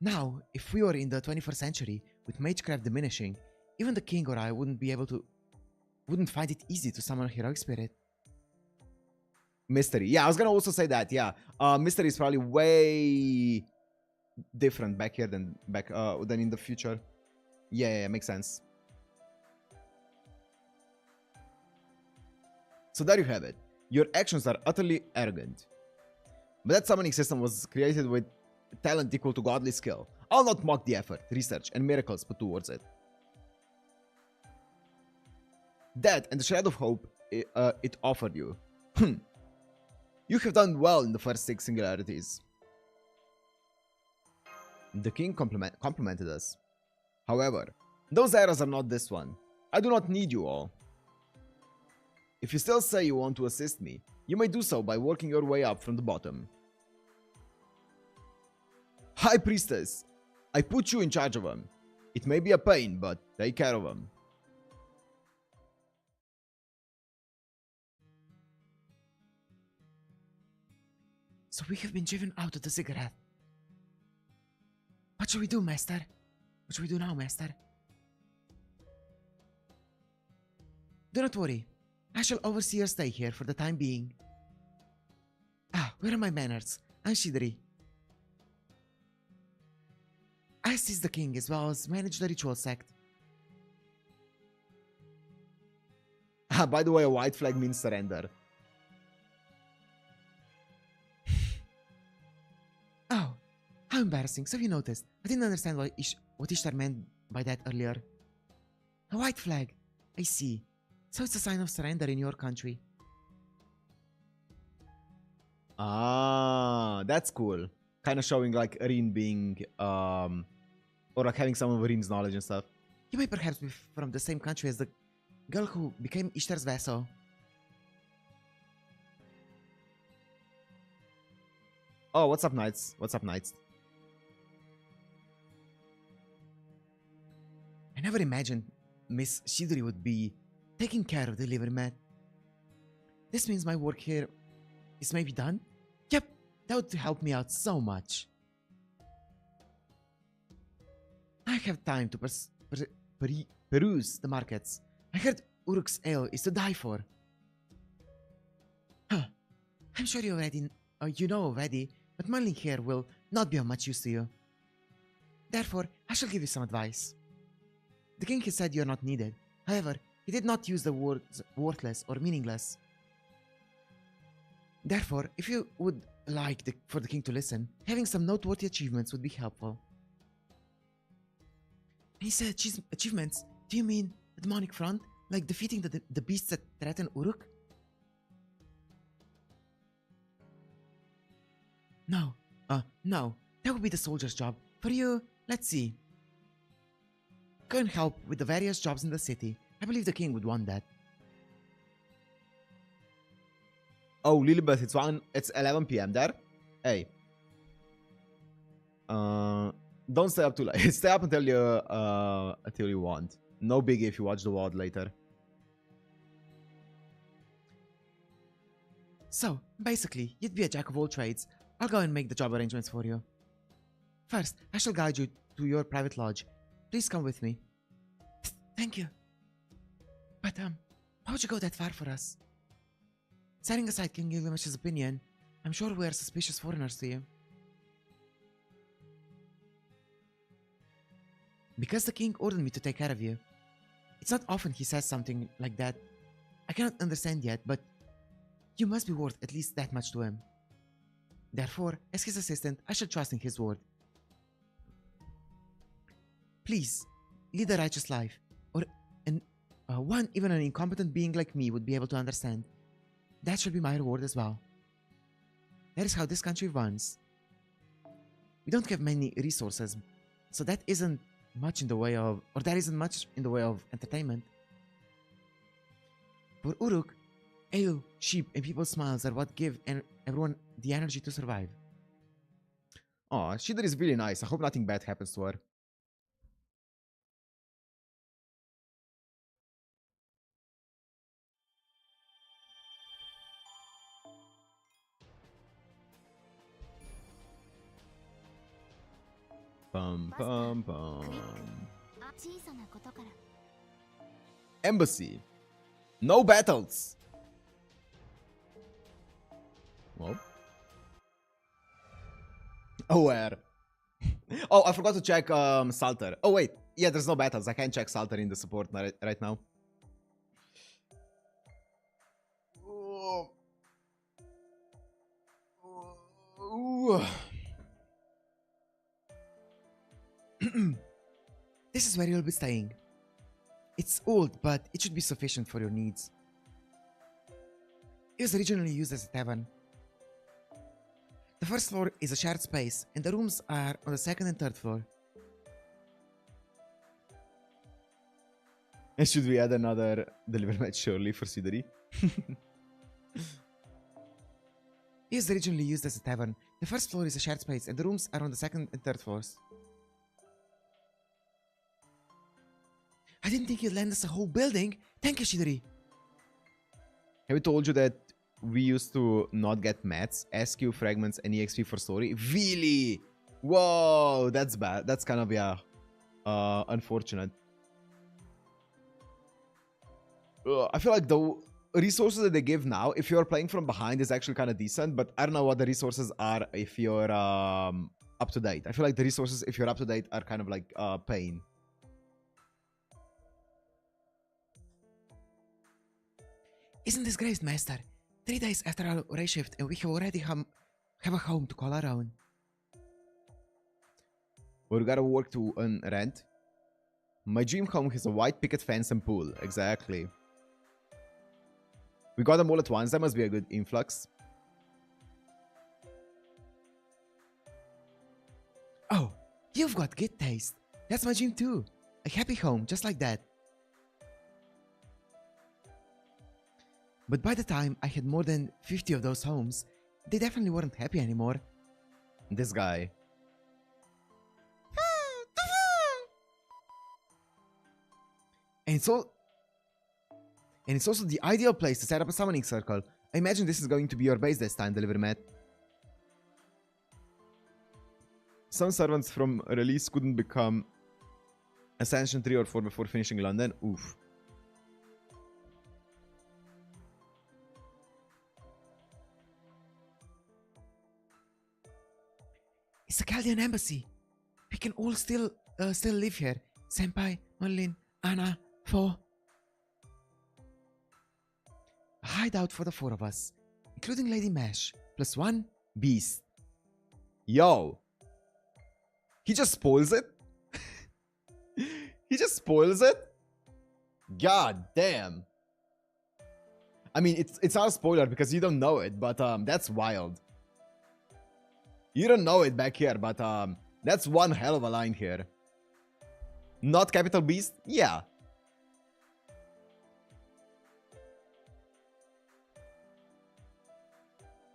Now, if we were in the 21st century, with magecraft diminishing, even the king or I wouldn't find it easy to summon a heroic spirit. Mystery. Yeah, I was gonna also say that, yeah. Mystery is probably way different back here than in the future. Yeah, makes sense. So there you have it. Your actions are utterly arrogant. But that summoning system was created with talent equal to godly skill. I'll not mock the effort, research, and miracles put towards it. That and the shred of hope it offered you. You have done well in the first 6 singularities. The king complimented us. However, those arrows are not this one. I do not need you all. If you still say you want to assist me, you may do so by working your way up from the bottom. High Priestess, I put you in charge of them. It may be a pain, but take care of them. So we have been driven out of the ziggurat. What should we do, Master? What should we do now, Master? Do not worry. I shall oversee your stay here for the time being. Ah, where are my manners? I'm Siduri. I assist the king as well as manage the ritual sect. Ah, by the way, a white flag means surrender. Oh, how embarrassing. So you noticed. I didn't understand what Ishtar meant by that earlier. A white flag. I see. So it's a sign of surrender in your country. Ah, that's cool. Kind of showing like Rin being, or like having some of Rin's knowledge and stuff. You may perhaps be from the same country as the girl who became Ishtar's vassal. Oh, what's up, Knights? What's up, Knights? I never imagined Miss Siduri would be taking care of the liver mat. This means my work here is maybe done? Yep, that would help me out so much. I have time to peruse the markets. I heard Uruk's ale is to die for. Huh. I'm sure you know already, but muddling here will not be of much use to you. Therefore, I shall give you some advice. The king has said you are not needed. However, he did not use the words worthless or meaningless. Therefore, if you would like for the king to listen, having some noteworthy achievements would be helpful. He said achievements. Do you mean the demonic front? Like defeating the beasts that threaten Uruk? No. No. That would be the soldier's job. For you, let's see. Go and help with the various jobs in the city. I believe the king would want that. Oh, Lilibeth, it's 11 p.m. there. Hey. Don't stay up too late. Stay up until you want. No biggie if you watch the WOD later. So, basically, you'd be a jack of all trades. I'll go and make the job arrangements for you. First, I shall guide you to your private lodge. Please come with me. Thank you. But, why would you go that far for us? Setting aside King Gilgamesh's opinion, I'm sure we are suspicious foreigners to you. Because the king ordered me to take care of you. It's not often he says something like that. I cannot understand yet, but you must be worth at least that much to him. Therefore, as his assistant, I shall trust in his word. Please, lead a righteous life, or one even an incompetent being like me would be able to understand. That should be my reward as well. That is how this country runs. We don't have many resources, so that isn't much in the way of, or there isn't much in the way of entertainment. For Uruk, ale, sheep, and people's smiles are what give everyone the energy to survive. Oh, Siduri is really nice. I hope nothing bad happens to her. Bum, bum, bum. Embassy. No battles. Well. Oh, where? Oh, I forgot to check Salter. Oh, wait. Yeah, there's no battles. I can't check Salter in the support right now. This is where you'll be staying. It's old, but it should be sufficient for your needs. It was originally used as a tavern. The first floor is a shared space, and the rooms are on the second and third floor. And should we add another deliver match surely for Siduri? It was originally used as a tavern. The first floor is a shared space, and the rooms are on the second and third floors. I didn't think you'd lend us a whole building. Thank you, Siduri. Have we told you that we used to not get mats, SQ, fragments, and EXP for story? Really? Whoa, that's bad. That's kind of, yeah, unfortunate. I feel like the resources that they give now, if you're playing from behind, is actually kind of decent, but I don't know what the resources are if you're up to date. I feel like the resources, if you're up to date, are kind of like pain. Isn't this great, Master? 3 days after our raid shift, and we have already have a home to call our own. We gotta work to earn rent. My dream home has a white picket fence and pool. Exactly. We got them all at once. That must be a good influx. Oh, you've got good taste. That's my dream too. A happy home, just like that. But by the time I had more than 50 of those homes, they definitely weren't happy anymore. This guy. And it's also the ideal place to set up a summoning circle. I imagine this is going to be your base this time, Delivery Matt. Some servants from release couldn't become Ascension 3 or 4 before finishing London. Oof. It's a Chaldean embassy. We can all still live here. Senpai, Merlin, Anna, Fo. A hideout for the 4 of us, including Lady Mesh, plus 1 beast. Yo. He just spoils it. He just spoils it? God damn. I mean, it's not a spoiler because you don't know it, but that's wild. You don't know it back here, but that's one hell of a line here. Not Capital Beast? Yeah.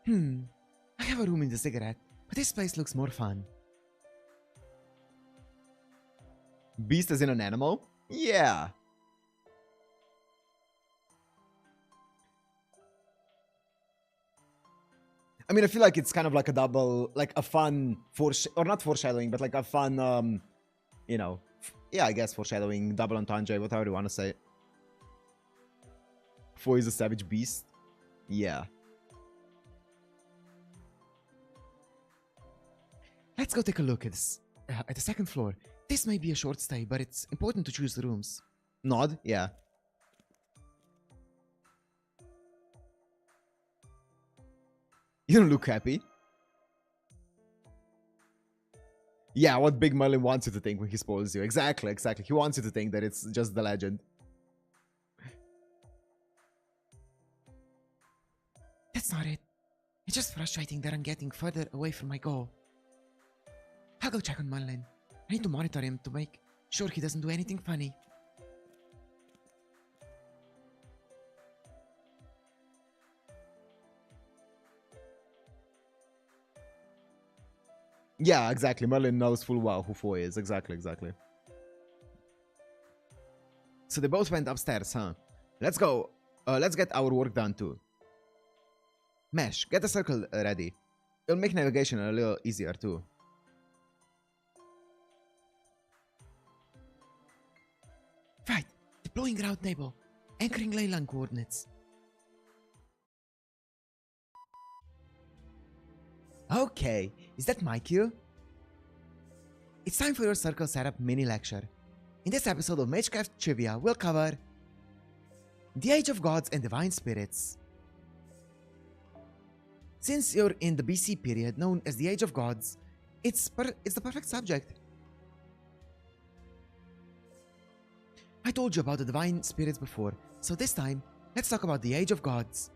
I have a room in the ziggurat, but this place looks more fun. Beast as in an animal? Yeah. I mean, I feel like it's kind of like a double, like a fun or not foreshadowing, but like a fun, you know, yeah, I guess foreshadowing, double entendre, whatever you want to say. Foy is a savage beast. Yeah. Let's go take a look at this, at the second floor. This may be a short stay, but it's important to choose the rooms. Nod? Yeah. You don't look happy. Yeah, what Big Merlin wants you to think when he spoils you. Exactly, exactly. He wants you to think that it's just the legend. That's not it. It's just frustrating that I'm getting further away from my goal. I'll go check on Merlin. I need to monitor him to make sure he doesn't do anything funny. Yeah, exactly. Merlin knows full well who Foy is. Exactly, exactly. So they both went upstairs, huh? Let's go. Let's get our work done too. Mesh, get a circle ready. It'll make navigation a little easier too. Right. Deploying route table. Anchoring leyline coordinates. Okay, is that my cue? It's time for your circle setup mini lecture. In this episode of Magecraft Trivia, we'll cover the Age of Gods and Divine Spirits. Since you're in the BC period known as the Age of Gods, it's the perfect subject. I told you about the Divine Spirits before, so this time, let's talk about the Age of Gods.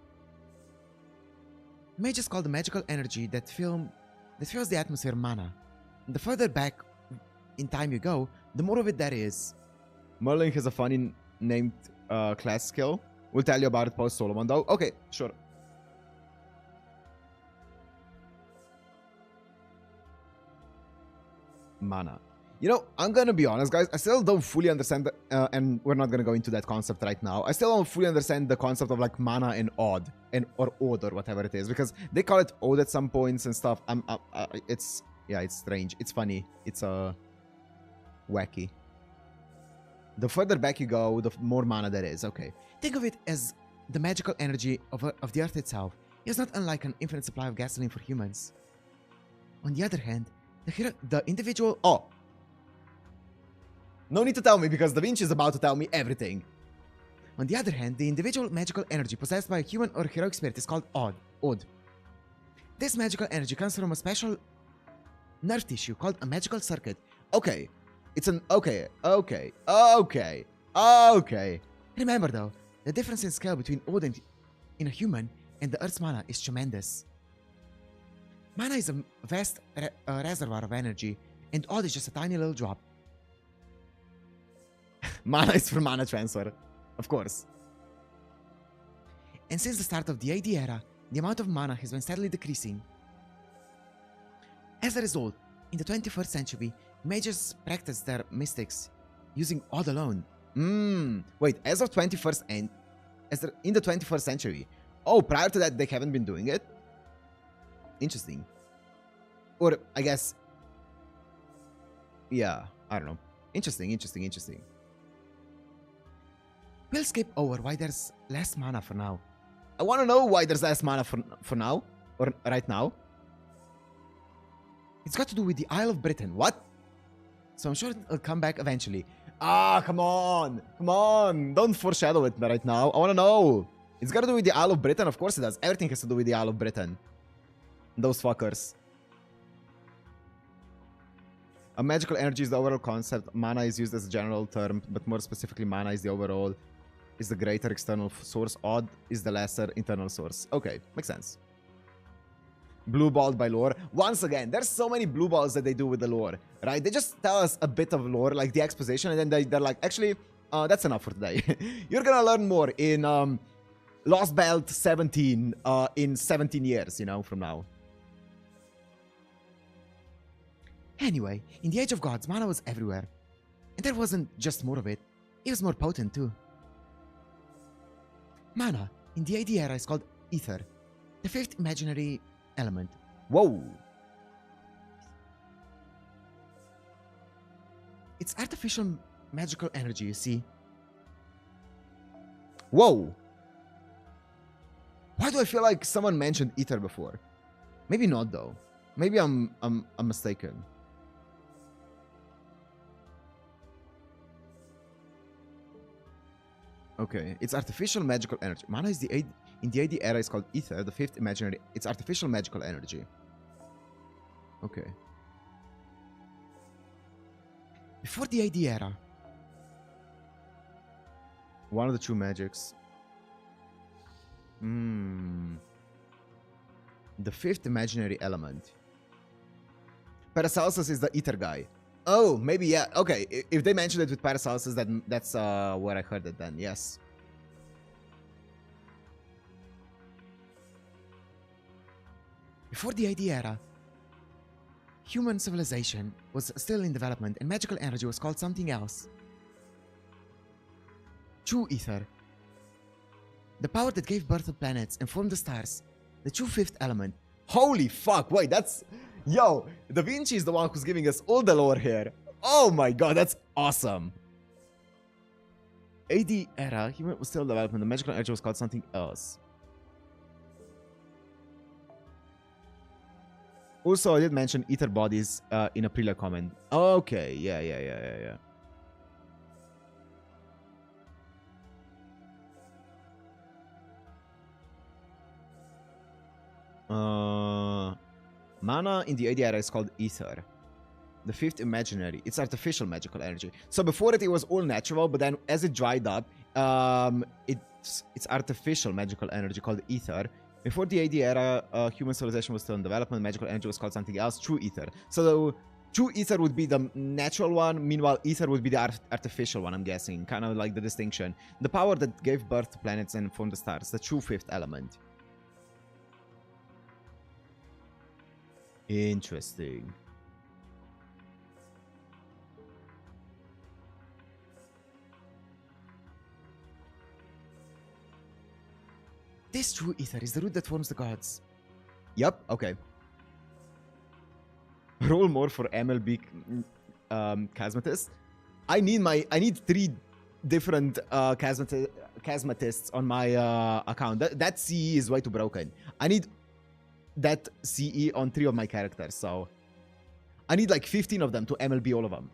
Mages call the magical energy that fills the atmosphere mana. The further back in time you go, the more of it there is. Merlin has a funny named class skill. We'll tell you about it post Solomon though. Okay, sure. Mana. You know, I'm gonna be honest, guys. I still don't fully understand, and we're not gonna go into that concept right now. I still don't fully understand the concept of like mana and odd, or odd or whatever it is, because they call it odd at some points and stuff. It's strange. It's funny. It's wacky. The further back you go, the more mana there is. Okay. Think of it as the magical energy of the Earth itself. It's not unlike an infinite supply of gasoline for humans. On the other hand, the individual... Oh! No need to tell me, because Da Vinci is about to tell me everything. On the other hand, the individual magical energy possessed by a human or heroic spirit is called odd. This magical energy comes from a special nerve tissue called a magical circuit. Okay. It's an... Okay. Remember though, the difference in scale between odd in a human and the Earth's mana is tremendous. Mana is a vast reservoir of energy, and odd is just a tiny little drop. Mana is for mana transfer, of course. And since the start of the AD era, the amount of mana has been steadily decreasing. As a result, in the 21st century, mages practice their mystics using odd alone. Wait, as of in the 21st century. Oh, prior to that, they haven't been doing it? Interesting. Or, I guess... Yeah, I don't know. Interesting. We'll skip over why there's less mana for now. I want to know why there's less mana for now. Or right now. It's got to do with the Isle of Britain. What? So I'm sure it'll come back eventually. Ah, come on. Don't foreshadow it right now. I want to know. It's got to do with the Isle of Britain. Of course it does. Everything has to do with the Isle of Britain. Those fuckers. A magical energy is the overall concept. Mana is used as a general term, but more specifically, mana is the overall, is the greater external source. Odd is the lesser internal source. Okay, makes sense. Blue balled by lore. Once again, there's so many blue balls that they do with the lore, right? They just tell us a bit of lore, like the exposition, and then they're like, actually, that's enough for today. You're gonna learn more in Lost Belt 17 in 17 years, you know, from now. Anyway, in the Age of Gods, mana was everywhere. And there wasn't just more of it, it was more potent too. Mana, in the AD era, is called Ether, the fifth imaginary element. Whoa. It's artificial magical energy, you see. Whoa. Why do I feel like someone mentioned Ether before? Maybe not, though. Maybe I'm mistaken. Okay, it's artificial magical energy. Mana is in the AD era is called Ether, the fifth imaginary. It's artificial magical energy. Okay. Before the AD era, one of the true magics. The fifth imaginary element. Paracelsus is the ether guy. Oh, maybe, yeah. Okay, if they mentioned it with Paracelsus, then that's where I heard it then, yes. Before the AD era, human civilization was still in development and magical energy was called something else. True Ether. The power that gave birth to planets and formed the stars. The true fifth element. Holy fuck, wait, that's... Yo, Da Vinci is the one who's giving us all the lore here. Oh my god, that's awesome. AD era, human was still in development. The magical energy was called something else. Also, I did mention ether bodies in a previous comment. Okay, yeah. Mana in the AD era is called ether. The fifth imaginary. It's artificial magical energy. So before it was all natural, but then as it dried up, it's artificial magical energy called ether. Before the AD era, human civilization was still in development. Magical energy was called something else. True ether. So true ether would be the natural one. Meanwhile, ether would be the artificial one, I'm guessing. Kind of like the distinction. The power that gave birth to planets and formed the stars. The true fifth element. Interesting. This true ether is the root that forms the gods. Yep, okay. Roll more for MLB Chasmatists. I need 3 different Chasmatists on my account. That CE is way too broken. I need that CE on 3 of my characters, so I need like 15 of them to MLB all of them.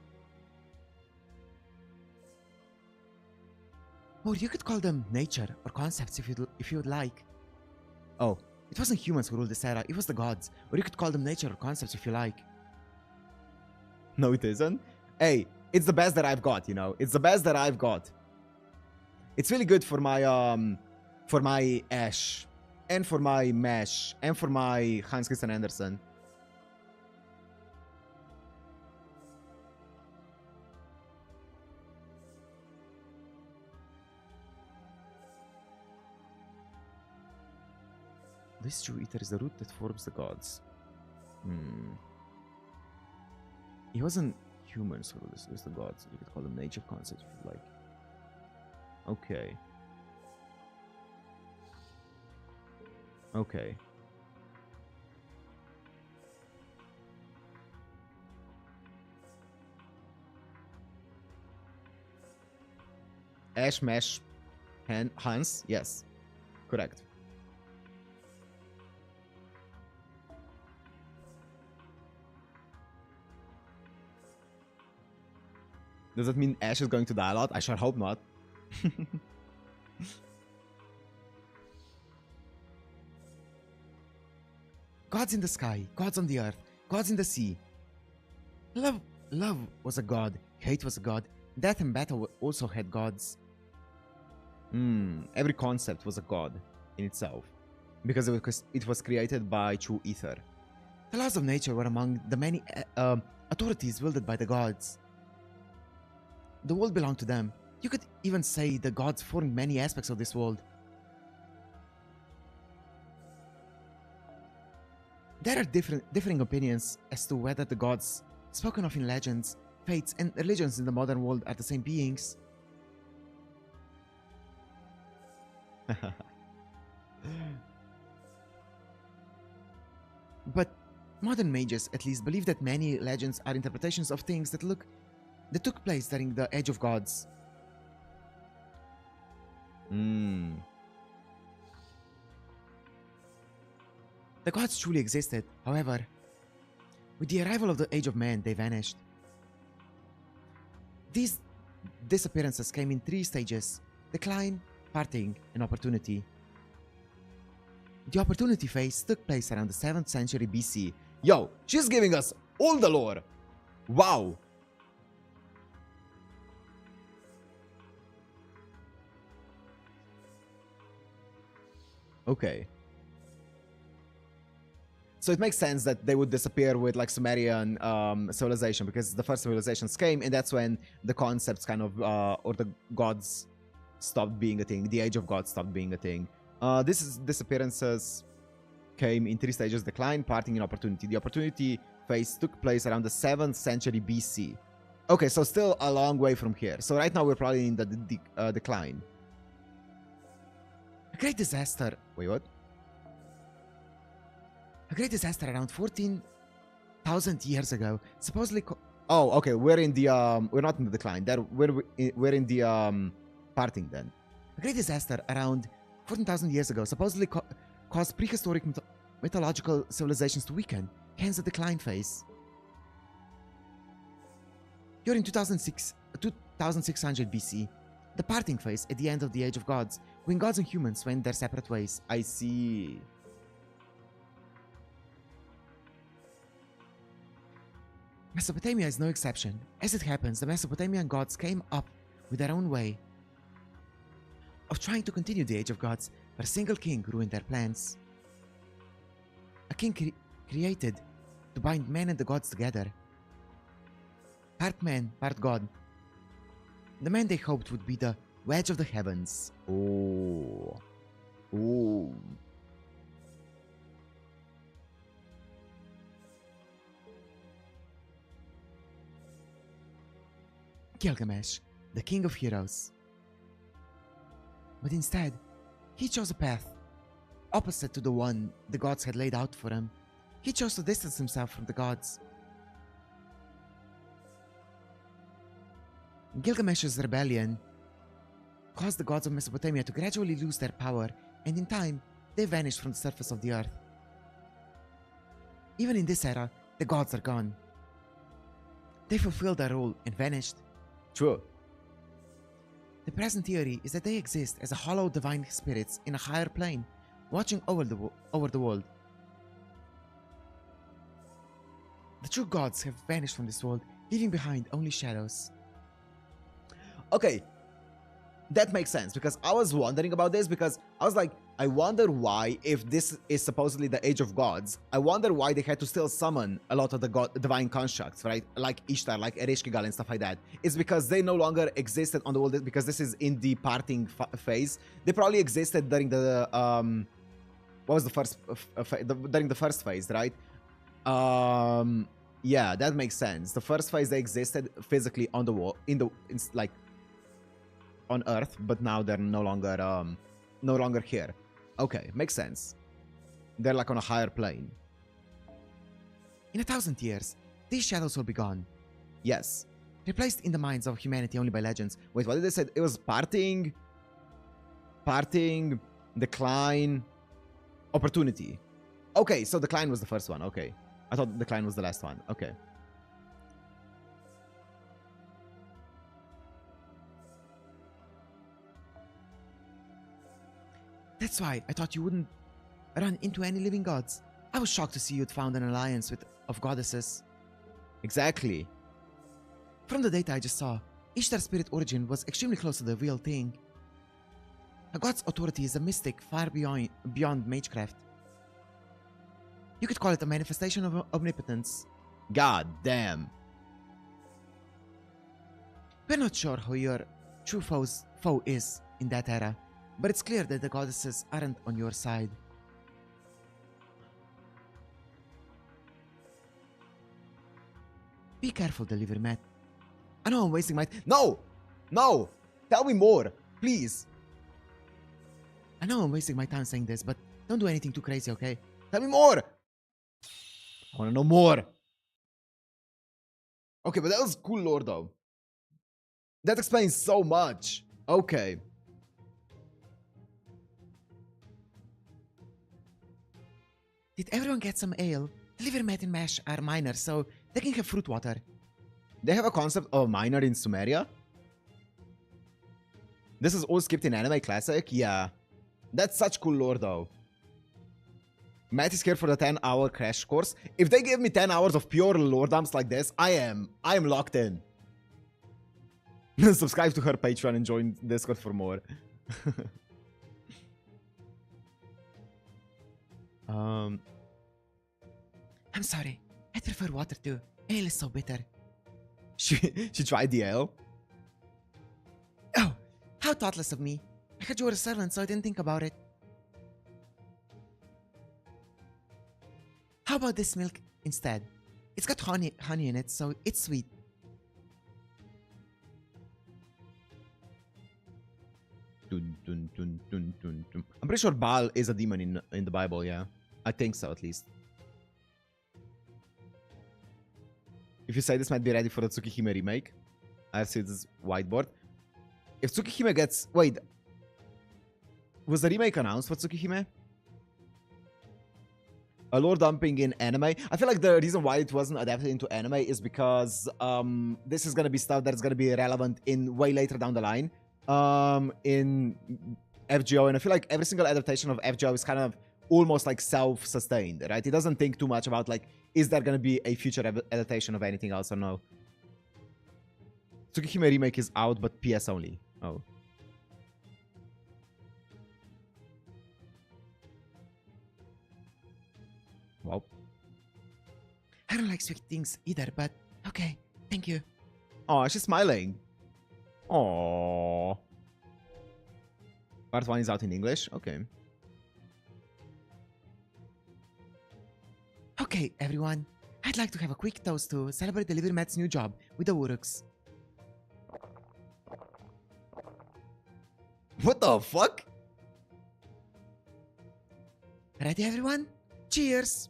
Or you could call them nature or concepts if you would like. Oh, it wasn't humans who ruled this era, it was the gods. Or you could call them nature or concepts if you like. No, it isn't. Hey, it's the best that I've got, you know. It's the best that I've got. It's really good for my Ash, and for my Mesh, and for my Hans Christian Andersen. This true ether is the root that forms the gods. It wasn't humans who ruled this, it was the gods. You could call them nature concepts if you like. Okay. Okay. Ash, Mesh, Hans? Yes. Correct. Does that mean Ash is going to die a lot? I sure hope not. Gods in the sky, gods on the earth, gods in the sea. Love was a god, hate was a god, death and battle also had gods. Every concept was a god in itself. Because it was created by true ether. The laws of nature were among the many authorities wielded by the gods. The world belonged to them. You could even say the gods formed many aspects of this world. There are differing opinions as to whether the gods spoken of in legends, fates, and religions in the modern world are the same beings. But modern mages at least believe that many legends are interpretations of things that took place during the Age of Gods. The gods truly existed, however. With the arrival of the Age of Man, they vanished. These disappearances came in 3 stages: decline, parting, and opportunity. The opportunity phase took place around the 7th century BC. Yo, she's giving us all the lore! Wow! Okay. So it makes sense that they would disappear with like Sumerian civilization, because the first civilizations came and that's when the concepts kind of, or the gods stopped being a thing. The Age of Gods stopped being a thing. Disappearances came in 3 stages: decline, parting, and opportunity. The opportunity phase took place around the 7th century BC. Okay, so still a long way from here. So right now we're probably in the decline. A great disaster. Wait, what? A great disaster around 14,000 years ago supposedly. Oh, okay. We're in the we're not in the decline. We're in the parting then. A great disaster around 14,000 years ago supposedly caused prehistoric mythological civilizations to weaken, hence the decline phase. During 2600 BC, the parting phase at the end of the Age of Gods, when gods and humans went their separate ways. I see. Mesopotamia is no exception. As it happens, the Mesopotamian gods came up with their own way of trying to continue the Age of Gods, but a single king ruined their plans. A king created to bind men and the gods together. Part man, part god. The man they hoped would be the wedge of the heavens. Oh. Ooh. Gilgamesh, the king of heroes. But instead, he chose a path opposite to the one the gods had laid out for him. He chose to distance himself from the gods. Gilgamesh's rebellion caused the gods of Mesopotamia to gradually lose their power, and in time, they vanished from the surface of the earth. Even in this era, the gods are gone. They fulfilled their role and vanished. True. The present theory is that they exist as a hollow divine spirits in a higher plane, watching over the world. The true gods have vanished from this world, leaving behind only shadows. Okay, that makes sense, because I was wondering about this, because I was like, I wonder why, if this is supposedly the Age of Gods, I wonder why they had to still summon a lot of the divine constructs, right? Like Ishtar, like Ereshkigal and stuff like that. It's because they no longer existed on the world, because this is in the parting phase. They probably existed during the, what was the first, during the first phase, right? Yeah, that makes sense. The first phase, they existed physically on the wall, like, on Earth, but now they're no longer here. Okay, makes sense. They're like on a higher plane. In 1,000 years, these shadows will be gone. Yes. Replaced in the minds of humanity only by legends. Wait, what did they say? It was parting, decline, opportunity. Okay, so decline was the first one. Okay. I thought decline was the last one. Okay. That's why I thought you wouldn't run into any living gods. I was shocked to see you'd found an alliance of goddesses. Exactly. From the data I just saw, Ishtar's spirit origin was extremely close to the real thing. A god's authority is a mystic far beyond magecraft. You could call it a manifestation of omnipotence. God damn. We're not sure who your true foe is in that era, but it's clear that the goddesses aren't on your side. Be careful, Delivery Matt. I know I'm wasting my... No! No! Tell me more, please. I know I'm wasting my time saying this, but don't do anything too crazy, okay? Tell me more! I wanna know more. Okay, but that was cool lore though. That explains so much. Okay. Did everyone get some ale? Delivery Matt and Mash are minors, so they can have fruit water. They have a concept of a miner in Sumeria. This is all skipped in Anime Classic? Yeah. That's such cool lore though. Matt is here for the 10-hour crash course. If they give me 10 hours of pure lore dumps like this, I am locked in. Subscribe to her Patreon and join Discord for more. I'm sorry. I prefer water too. Ale is so bitter. She tried the ale. Oh, how thoughtless of me. I heard you were a servant, so I didn't think about it. How about this milk instead? It's got honey in it, so it's sweet. Dun, dun, dun, dun, dun, dun. I'm pretty sure Baal is a demon in the Bible, yeah. I think so, at least. If you say this might be ready for the Tsukihime remake, I see this whiteboard. If Tsukihime gets... Wait. Was the remake announced for Tsukihime? A lore dumping in anime. I feel like the reason why it wasn't adapted into anime is because this is going to be stuff that's going to be relevant in way later down the line in FGO. And I feel like every single adaptation of FGO is kind of almost like self-sustained, right? It doesn't think too much about like, is there going to be a future adaptation of anything else or no? Tsukihime remake is out, but PS only. Oh. Wow. I don't like sweet things either, but okay, thank you. Oh, she's smiling. Oh. Part 1 is out in English? Okay. Okay, everyone. I'd like to have a quick toast to celebrate Delivery Matt's new job with the Uruks. What the fuck? Ready, everyone? Cheers!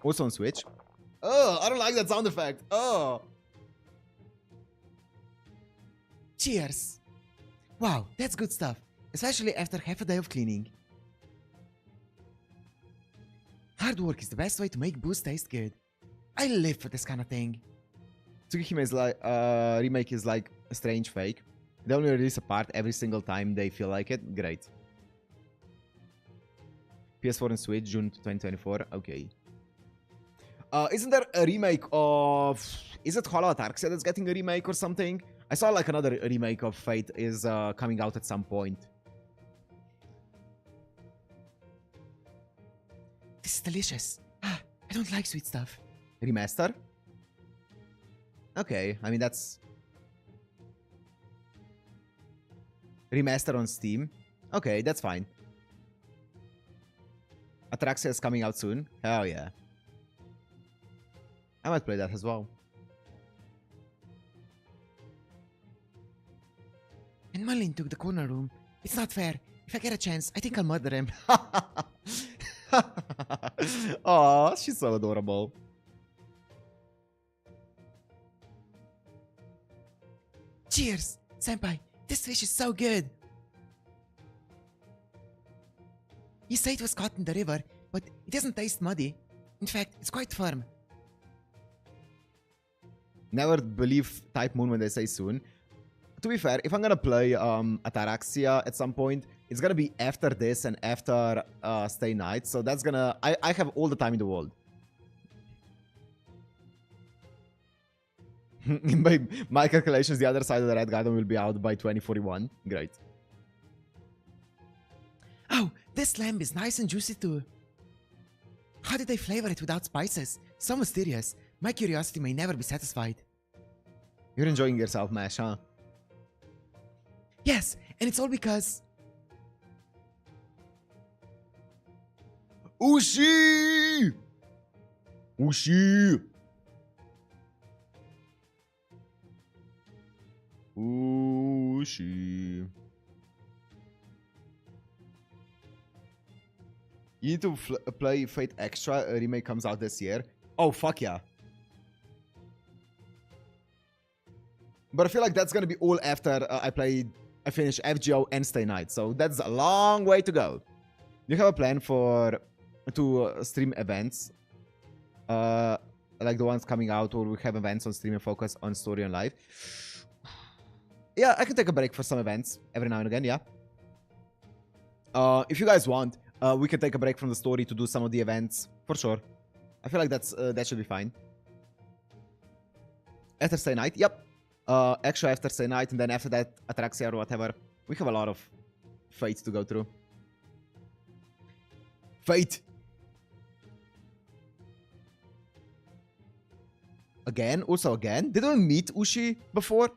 Also on Switch. Oh, I don't like that sound effect. Oh. Cheers! Wow, that's good stuff. Especially after half a day of cleaning. Hard work is the best way to make booze taste good. I live for this kind of thing. Tsukihime's like remake is like a strange fake. They only release a part every single time they feel like it. Great. PS4 and Switch, June 2024. Okay. Isn't there a remake of... Is it Hollow Ataraxia that's getting a remake or something? I saw like another remake of Fate is coming out at some point. This is delicious. Ah, I don't like sweet stuff. Remaster? Okay, I mean that's... Remaster on Steam? Okay, that's fine. Ataraxia is coming out soon? Hell yeah. I might play that as well. And Marlin took the corner room. It's not fair. If I get a chance, I think I'll murder him. Aw, she's so adorable. Cheers! Senpai, this fish is so good! You say it was caught in the river, but it doesn't taste muddy. In fact, it's quite firm. Never believe Type Moon when they say soon. To be fair, if I'm gonna play Ataraxia at some point, it's gonna be after this and after Stay Night, so that's gonna... I have all the time in the world. By my calculations, the other side of the Red Garden will be out by 2041. Great. Oh, this lamb is nice and juicy too. How did they flavor it without spices? So mysterious. My curiosity may never be satisfied. You're enjoying yourself, Mash, huh? Yes, and it's all because... Ushi! Ushi! Ushi. You need to play Fate Extra. A remake comes out this year. Oh, fuck yeah. But I feel like that's gonna be all after I finish FGO and Stay Night. So that's a long way to go. Do you have a plan to stream events? Like the ones coming out, or we have events on stream and focus on story and life? Yeah, I can take a break for some events every now and again, yeah. If you guys want, we can take a break from the story to do some of the events, for sure. I feel like that should be fine. After Stay Night, yep. Extra after Stay Night, and then after that, Atraxia or whatever. We have a lot of Fate to go through. Fate! Again? Also again? Didn't we meet Ushi before?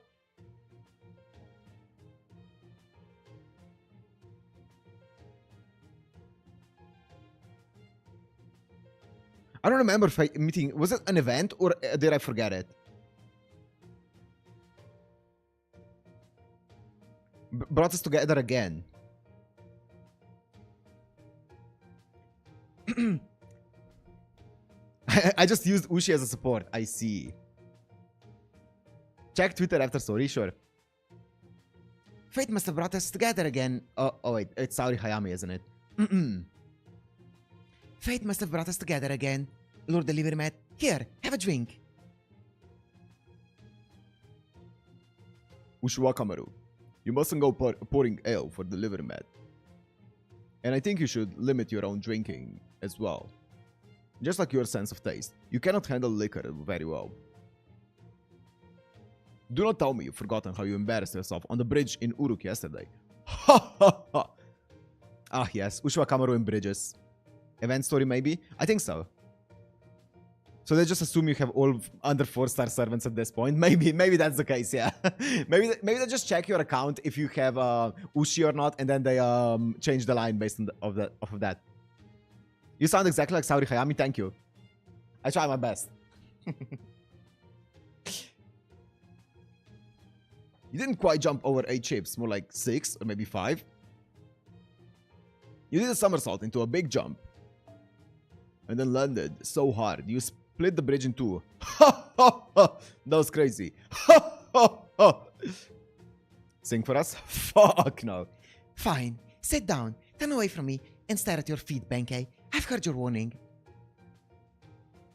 I don't remember meeting. Was it an event or did I forget it? Brought us together again. I just used Ushi as a support. I see. Check Twitter after story, sure. Fate must have brought us together again. Oh wait, it's Saori Hayami, isn't it? Fate must have brought us together again. Lord Delivery Mat, here, have a drink. Ushiwakamaru, you mustn't go pouring ale for Delivery Mat. And I think you should limit your own drinking as well. Just like your sense of taste, you cannot handle liquor very well. Do not tell me you've forgotten how you embarrassed yourself on the bridge in Uruk yesterday. Ha ha ha! Ah yes, Ushiwakamaru in bridges. Event story maybe? I think so. So they just assume you have all under 4-star servants at this point. Maybe that's the case, yeah. maybe they just check your account if you have Ushi or not, and then they change the line based on off of that. You sound exactly like Saori Hayami, thank you. I try my best. You didn't quite jump over 8 ships, more like 6 or maybe 5. You did a somersault into a big jump. And then landed so hard. You split the bridge in 2. Ha ha ha! That was crazy. Ha ha ha! Sing for us? Fuck no. Fine. Sit down. Turn away from me and stare at your feet, Benkei. I've heard your warning.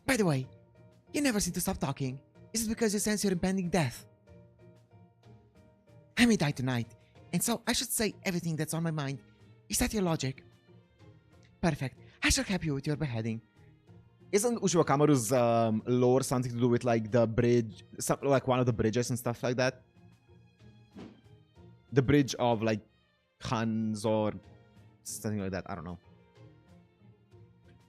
By the way, you never seem to stop talking. Is it because you sense your impending death? I may die tonight, and so I should say everything that's on my mind. Is that your logic? Perfect. I shall help you with your beheading. Isn't Ushiwakamaru's lore something to do with like the bridge, like one of the bridges and stuff like that? The bridge of like Hans or something like that. I don't know.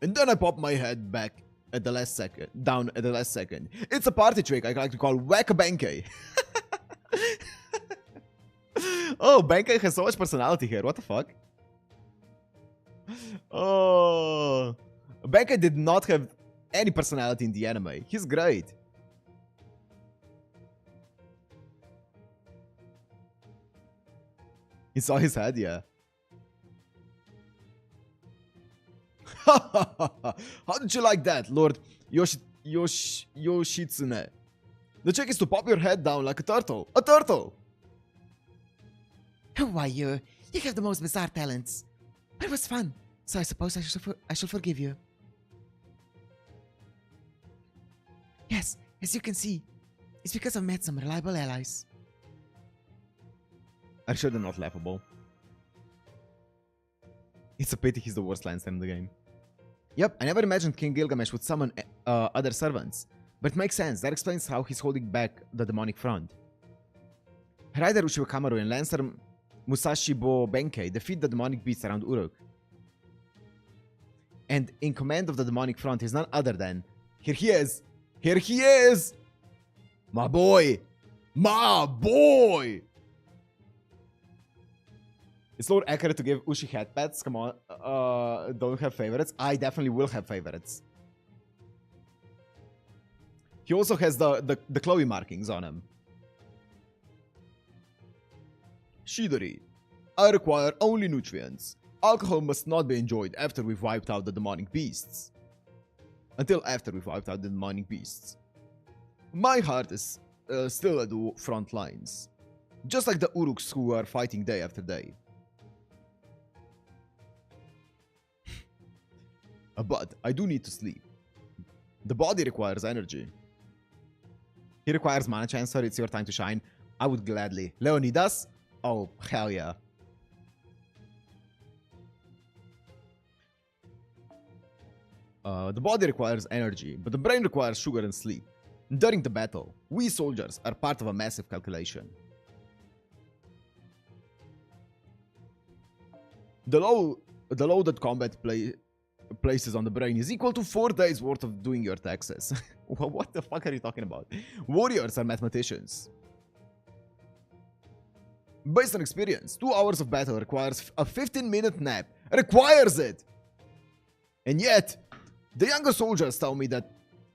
And then I pop my head back at the last second, down at the last second. It's a party trick I like to call Whack a Benkei. Oh, Benkei has so much personality here. What the fuck? Oh, Benkei did not have any personality in the anime. He's great. He saw his head, yeah. How did you like that, Lord Yoshitsune? The trick is to pop your head down like a turtle. A turtle! Why, you have the most bizarre talents. But it was fun, so I suppose I shall forgive you. Yes, as you can see, it's because I've met some reliable allies. I'm sure they're not laughable. It's a pity he's the worst Lancer in the game. Yep, I never imagined King Gilgamesh would summon other servants, But it makes sense. That explains how he's holding back the demonic front. Rider Uchiwa Kamaru and Lancer Musashibo Benkei defeat the demonic beasts around Uruk. And in command of the demonic front is none other than... Here he is! Here he is! My boy! My boy! It's not accurate to give Ushi head pats. Come on. Don't have favorites. I definitely will have favorites. He also has the Chloe markings on him. Siduri. I require only nutrients. Alcohol must not be enjoyed after we've wiped out the demonic beasts. Until after we've wiped out the demonic beasts. My heart is still at the front lines. Just like the Uruks who are fighting day after day. But I do need to sleep. The body requires energy. He requires mana transfer. It's your time to shine. I would gladly. Leonidas? Oh, hell yeah. The body requires energy, but the brain requires sugar and sleep. During the battle, we soldiers are part of a massive calculation. The load that combat places on the brain is equal to 4 days worth of doing your taxes. What the fuck are you talking about? Warriors are mathematicians. Based on experience, 2 hours of battle requires a 15-minute nap. Requires it! And yet, the younger soldiers tell me that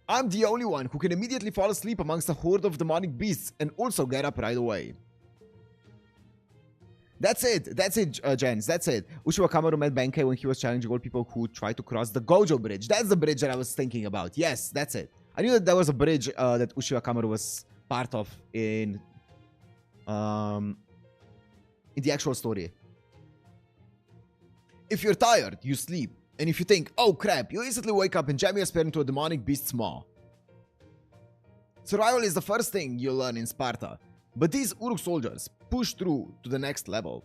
I'm the only one who can immediately fall asleep amongst a horde of demonic beasts and also get up right away. That's it, gents, that's it. Uchiwa Kamaru met Benkei when he was challenging all people who tried to cross the Gojo Bridge. That's the bridge that I was thinking about. Yes, that's it. I knew that there was a bridge that Uchiwa Kamaru was part of in the actual story. If you're tired, you sleep. And if you think, oh crap, you instantly wake up and jam your spear into a demonic beast's maw. Survival is the first thing you learn in Sparta. But these Uruk soldiers push through to the next level.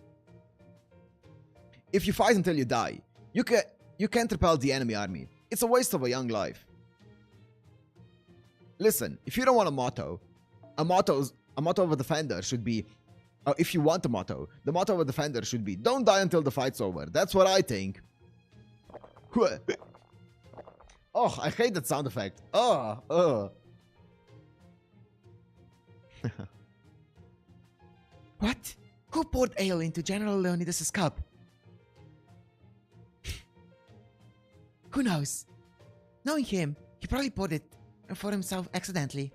If you fight until you die, you can't repel the enemy army. It's a waste of a young life. Listen, if you don't want a motto of a defender should be, if you want a motto, the motto of a defender should be, don't die until the fight's over. That's what I think. Oh, I hate that sound effect. What? Who poured ale into General Leonidas' cup? Who knows? Knowing him, he probably poured it for himself accidentally.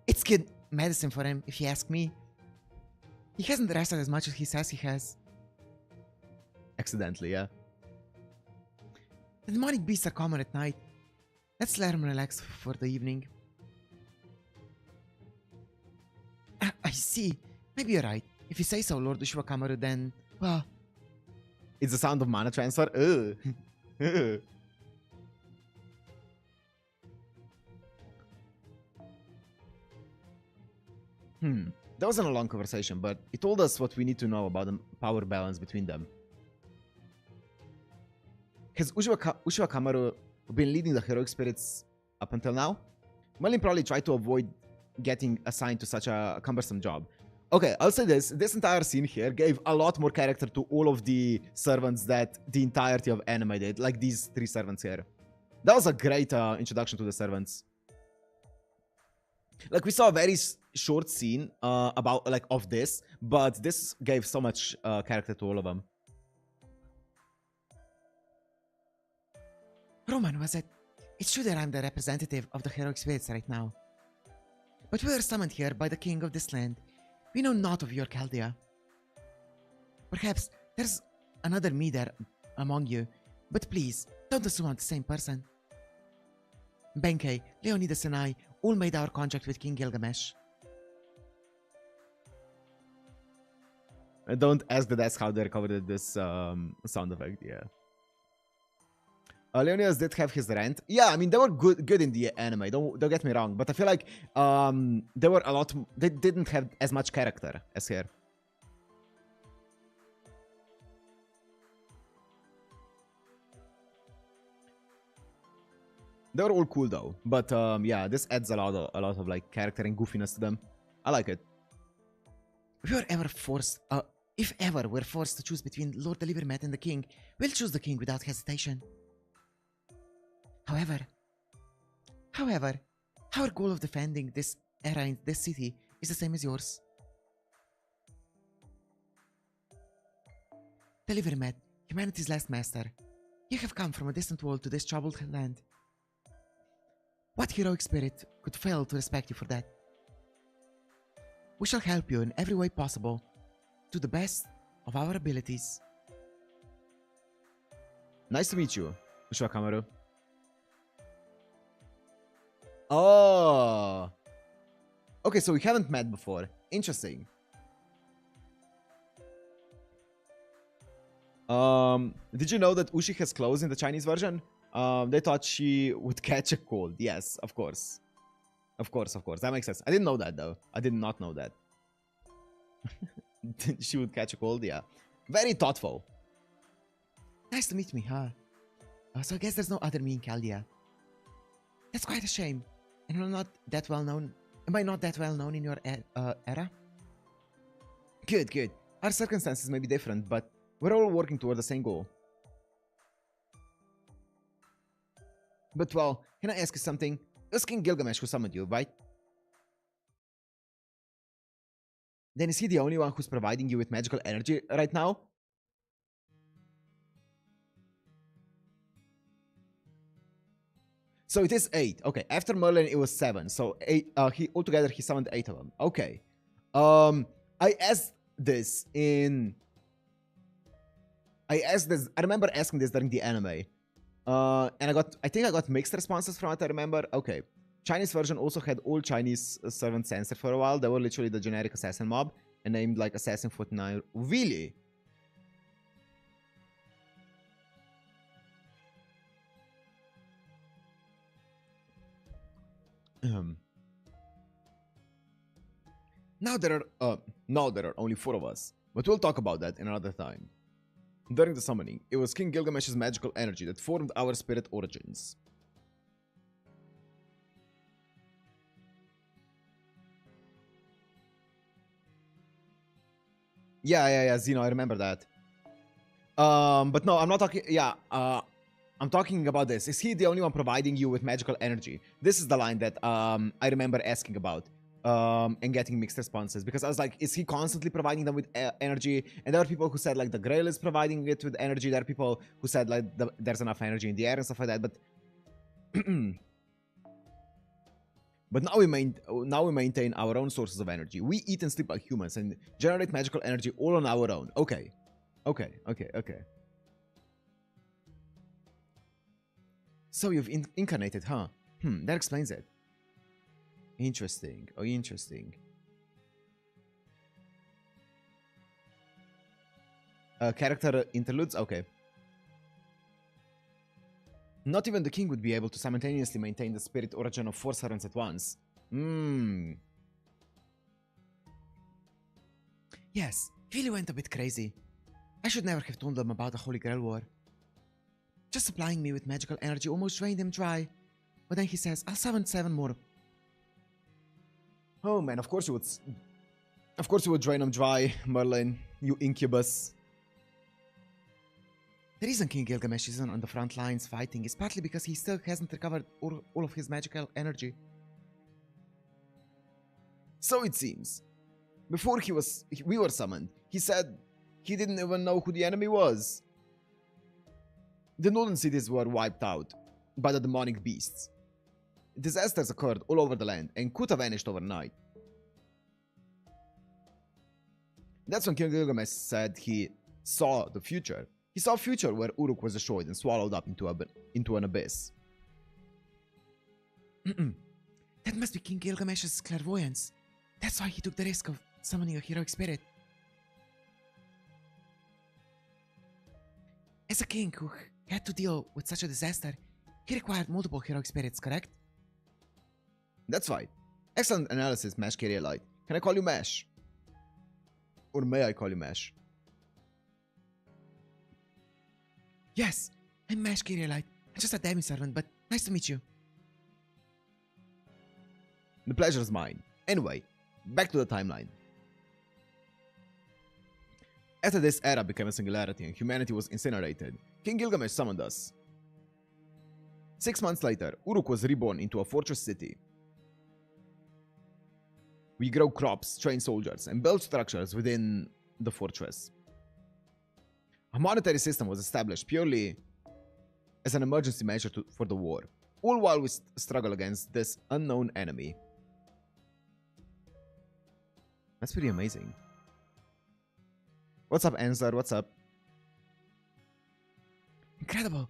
It's good medicine for him, if you ask me. He hasn't rested as much as he says he has. Accidentally, yeah. The demonic beasts are common at night. Let's let him relax for the evening. I see. Maybe you're right. If you say so, Lord Uchiwa Kamaru, then... well... It's the sound of mana transfer. That wasn't a long conversation, but it told us what we need to know about the power balance between them. Has Uchiwa Kamaru been leading the heroic spirits up until now? Merlin probably tried to avoid getting assigned to such a cumbersome job. Okay, I'll say this. This entire scene here gave a lot more character to all of the servants that the entirety of anime did. Like these 3 servants here. That was a great introduction to the servants. Like we saw a very short scene of this, but this gave so much character to all of them. Roman, was it? It's true that I'm the representative of the heroic spirits right now. But we were summoned here by the king of this land. We know naught of your Chaldea. Perhaps there's another me there among you, but please, don't assume I'm the same person. Benkei, Leonidas and I all made our contract with King Gilgamesh. Don't ask the desk how they recovered this sound effect, yeah. Leonidas did have his rant. Yeah, I mean, they were good in the anime, don't get me wrong, but I feel like they didn't have as much character as here. They were all cool though. But yeah, this adds a lot of like character and goofiness to them. I like it. If we were ever forced, if ever we're forced to choose between Lord Delivermat and the king, we'll choose the king without hesitation. However, our goal of defending this era in this city is the same as yours. Delivermat, humanity's last master, you have come from a distant world to this troubled land. What heroic spirit could fail to respect you for that? We shall help you in every way possible, to the best of our abilities. Nice to meet you, Ushua Kamaru. Oh. Okay, so we haven't met before. Interesting. Did you know that Ushi has clothes in the Chinese version? They thought she would catch a cold. Yes, of course. Of course. That makes sense. I didn't know that, though. I did not know that. She would catch a cold, yeah. Very thoughtful. Nice to meet me, huh? So I guess there's no other me in Chaldea. That's quite a shame. And I'm not that well known. Am I not that well known in your era? Good. Our circumstances may be different, but we're all working toward the same goal. But well, can I ask you something? It was King Gilgamesh who summoned you, right? Then is he the only one who's providing you with magical energy right now? So it is 8. Okay, after Merlin it was 7. So 8. He altogether he summoned 8 of them. Okay. I asked this. I remember asking this during the anime. And I think I got mixed responses from it, I remember. Okay. Chinese version also had all Chinese servants censored for a while. They were literally the generic assassin mob and named like Assassin 49. Really? Now there are only 4 of us, but we'll talk about that another time. During the summoning, it was King Gilgamesh's magical energy that formed our spirit origins. Yeah, Zeno, I remember that. But no, I'm not talking, I'm talking about this. Is he the only one providing you with magical energy? This is the line that I remember asking about and getting mixed responses, because I was like, is he constantly providing them with energy? And there are people who said like the Grail is providing it with energy. There are people who said like there's enough energy in the air and stuff like that. But but now we maintain our own sources of energy. We eat and sleep like humans and generate magical energy all on our own. Okay. So you've incarnated, huh? That explains it. Interesting. Oh, interesting. Character interludes? Okay. Not even the king would be able to simultaneously maintain the spirit origin of 4 servants at once. Yes, really went a bit crazy. I should never have told them about the Holy Grail War. Just supplying me with magical energy almost drained him dry. But then he says, I'll summon 7 more. Oh man, of course you would drain him dry, Merlin, you incubus. The reason King Gilgamesh isn't on the front lines fighting is partly because he still hasn't recovered all of his magical energy. So it seems. Before we were summoned, he said he didn't even know who the enemy was. The northern cities were wiped out by the demonic beasts. Disasters occurred all over the land and Kuta vanished overnight. That's when King Gilgamesh said he saw the future. He saw a future where Uruk was destroyed and swallowed up into an abyss. That must be King Gilgamesh's clairvoyance. That's why he took the risk of summoning a heroic spirit. As a king who had to deal with such a disaster, he required multiple heroic spirits, correct? That's right. Excellent analysis, Mash Kyrielite. Can I call you Mash? Or may I call you Mash? Yes, I'm Mash Kyrielite. I'm just a demi-servant, but nice to meet you. The pleasure's mine. Anyway, back to the timeline. After this era became a singularity and humanity was incinerated, King Gilgamesh summoned us. 6 months later, Uruk was reborn into a fortress city. We grow crops, train soldiers, and build structures within the fortress. A monetary system was established purely as an emergency measure for the war, all while we struggle against this unknown enemy. That's pretty amazing. What's up, Ansar? What's up? Incredible.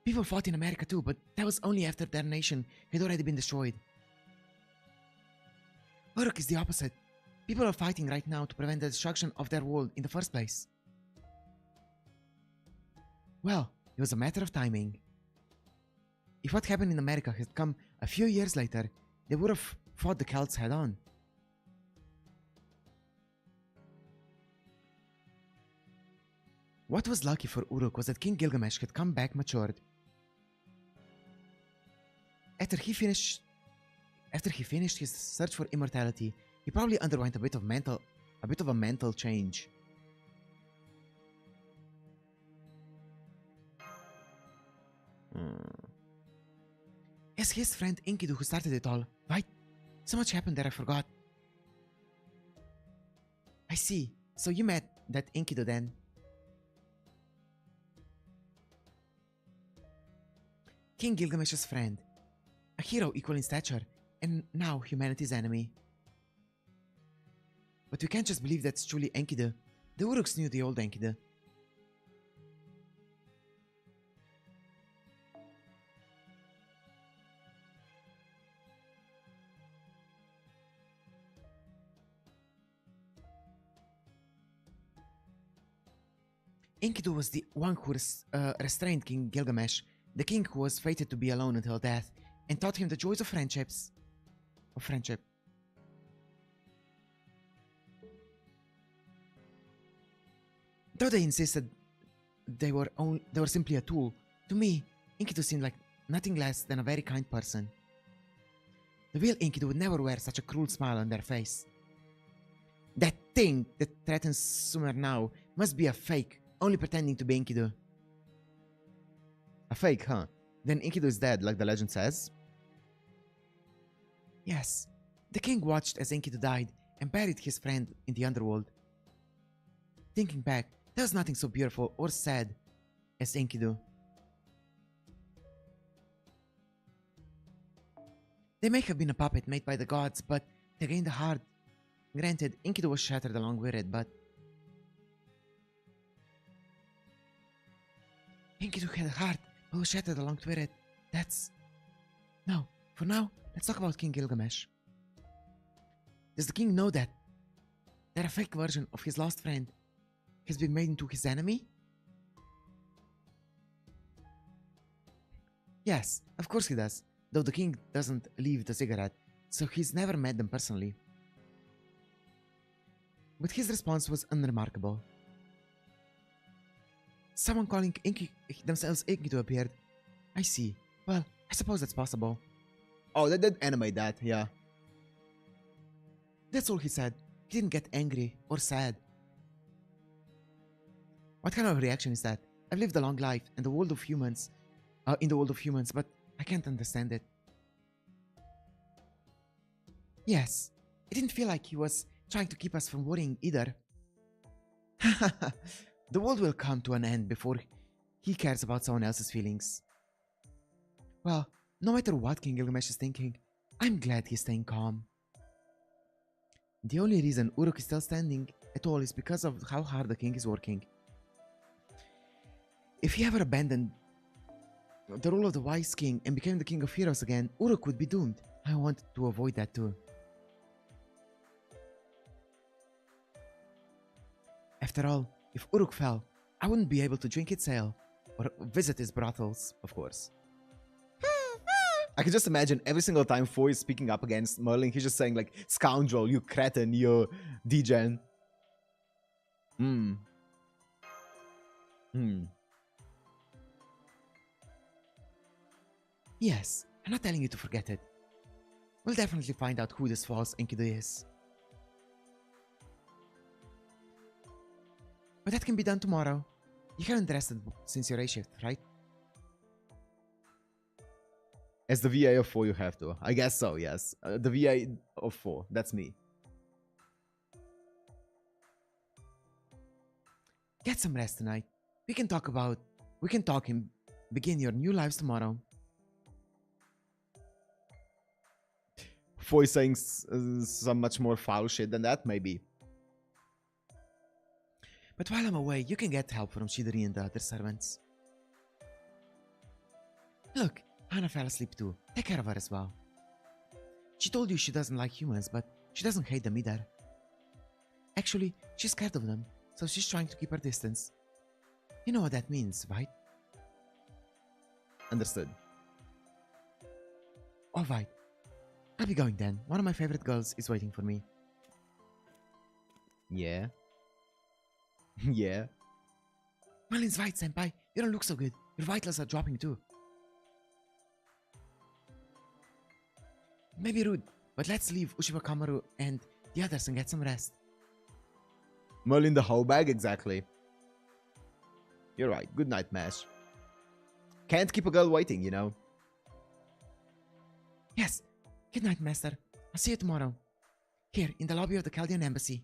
People fought in America too, but that was only after their nation had already been destroyed. Uruk is the opposite. People are fighting right now to prevent the destruction of their world in the first place. Well, it was a matter of timing. If what happened in America had come a few years later, they would have fought the Celts head on. What was lucky for Uruk was that King Gilgamesh had come back matured. After he finished his search for immortality, he probably underwent a bit of a mental change. It's his friend Enkidu who started it all, right? So much happened that I forgot. I see. So you met that Enkidu then? King Gilgamesh's friend. A hero equal in stature, and now humanity's enemy. But we can't just believe that's truly Enkidu. The Uruks knew the old Enkidu. Enkidu was the one who restrained King Gilgamesh, the king who was fated to be alone until death, and taught him the joys of friendship. Though they insisted they were simply a tool, to me, Enkidu seemed like nothing less than a very kind person. The real Enkidu would never wear such a cruel smile on their face. That thing that threatens Sumer now must be a fake, only pretending to be Enkidu. A fake, huh? Then Enkidu is dead, like the legend says? Yes. The king watched as Enkidu died and buried his friend in the underworld. Thinking back, there was nothing so beautiful or sad as Enkidu. They may have been a puppet made by the gods, but they gained a heart. Granted, Enkidu was shattered along with it, but... Enkidu had a heart, but was shattered along with it. That's... No, for now, let's talk about King Gilgamesh. Does the king know that a fake version of his lost friend has been made into his enemy? Yes, of course he does, though the king doesn't leave the ziggurat, so he's never met them personally. But his response was unremarkable. Someone calling themselves Enkidu appeared. I see. Well, I suppose that's possible. Oh, they did animate that, yeah. That's all he said. He didn't get angry or sad. What kind of reaction is that? I've lived a long life in the world of humans, but I can't understand it. Yes, it didn't feel like he was trying to keep us from worrying either. The world will come to an end before he cares about someone else's feelings. Well, no matter what King Gilgamesh is thinking, I'm glad he's staying calm. The only reason Uruk is still standing at all is because of how hard the king is working. If he ever abandoned the role of the wise king and became the king of heroes again, Uruk would be doomed. I want to avoid that too. After all, if Uruk fell, I wouldn't be able to drink its ale or visit his brothels, of course. I can just imagine every single time Foy is speaking up against Merlin, he's just saying like, scoundrel, you cretin, you degen. Yes, I'm not telling you to forget it. We'll definitely find out who this false Enkidu is. But that can be done tomorrow. You haven't rested since your A shift, right? As the VA of 4, you have to. I guess so, yes. The VA of 4, that's me. Get some rest tonight. We can talk and begin your new lives tomorrow. 4 is saying some much more foul shit than that, maybe. But while I'm away, you can get help from Siduri and the other servants. Look, Hannah fell asleep too. Take care of her as well. She told you she doesn't like humans, but she doesn't hate them either. Actually, she's scared of them, so she's trying to keep her distance. You know what that means, right? Understood. Alright. I'll be going then. One of my favorite girls is waiting for me. Yeah. Yeah. Merlin's right, senpai. You don't look so good. Your vitals are dropping too. Maybe rude, but let's leave Uchiba Kamaru and the others and get some rest. Merlin the hoe bag, exactly. You're right. Good night, Mash. Can't keep a girl waiting, you know. Yes. Good night, Master. I'll see you tomorrow. Here, in the lobby of the Chaldean Embassy.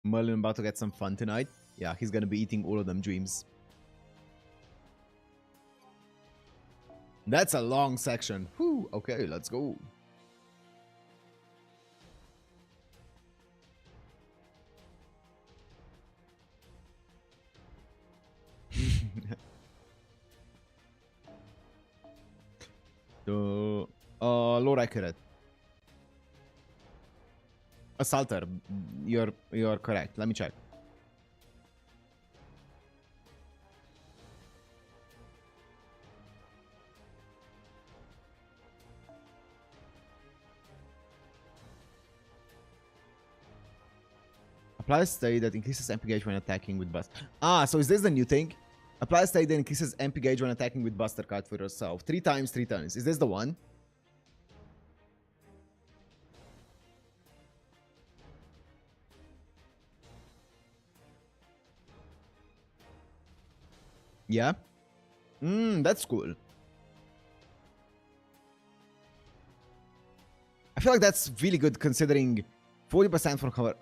Merlin about to get some fun tonight. Yeah, he's gonna be eating all of them dreams. That's a long section. Whew, okay, let's go. Lore accurate. Assaulter, you're correct. Let me check. Apply a state that increases MP gauge when attacking with Buster. Ah, so is this the new thing? Apply a state that increases MP gauge when attacking with Buster Card for yourself. 3 times, 3 turns. Is this the one? Yeah? That's cool. I feel like that's really good considering 40% from her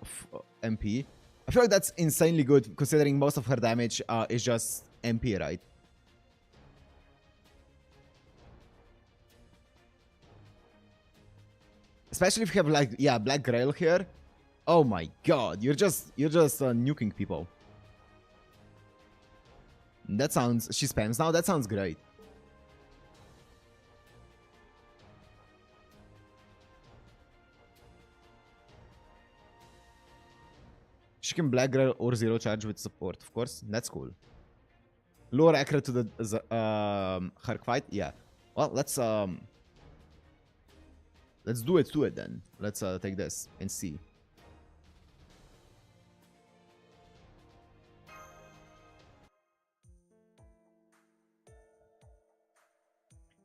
MP. I feel like that's insanely good considering most of her damage is just MP, right? Especially if you have like, yeah, Black Grail here. Oh my god, you're just nuking people. That sounds... She spams now? That sounds great. She can Black Grail or Zero Charge with support, of course. That's cool. Lower accurate to the Herc fight? Yeah. Well, let's do it to it then. Let's take this and see.